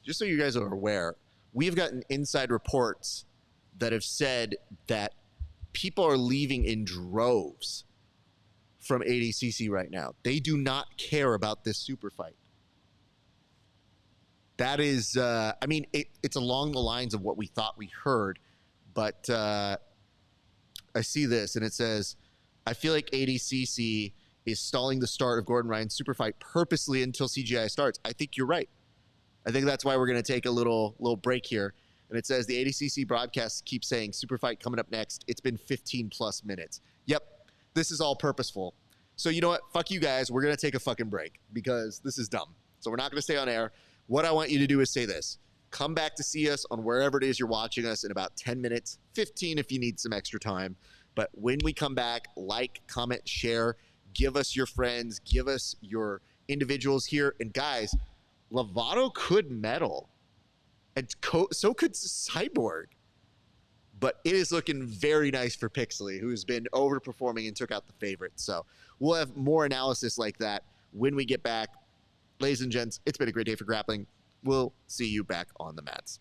Just so you guys are aware, we've gotten inside reports that have said that people are leaving in droves from ADCC right now. They do not care about this super fight. That is, I mean, it's along the lines of what we thought we heard, but I see this, and it says, I feel like ADCC is stalling the start of Gordon Ryan's super fight purposely until CGI starts. I think you're right. I think that's why we're going to take a little break here. And it says the ADCC broadcast keeps saying super fight coming up next. It's been 15+ minutes. Yep, this is all purposeful. So you know what? Fuck you guys. We're going to take a fucking break because this is dumb. So we're not going to stay on air. What I want you to do is say this. Come back to see us on wherever it is you're watching us in about 10 minutes, 15 if you need some extra time. But when we come back, like, comment, share, give us your friends, give us your individuals here. And guys, Lovato could medal, and so could Cyborg. But it is looking very nice for Pixley, who has been overperforming and took out the favorite. So we'll have more analysis like that when we get back. Ladies and gents, it's been a great day for grappling. We'll see you back on the mats.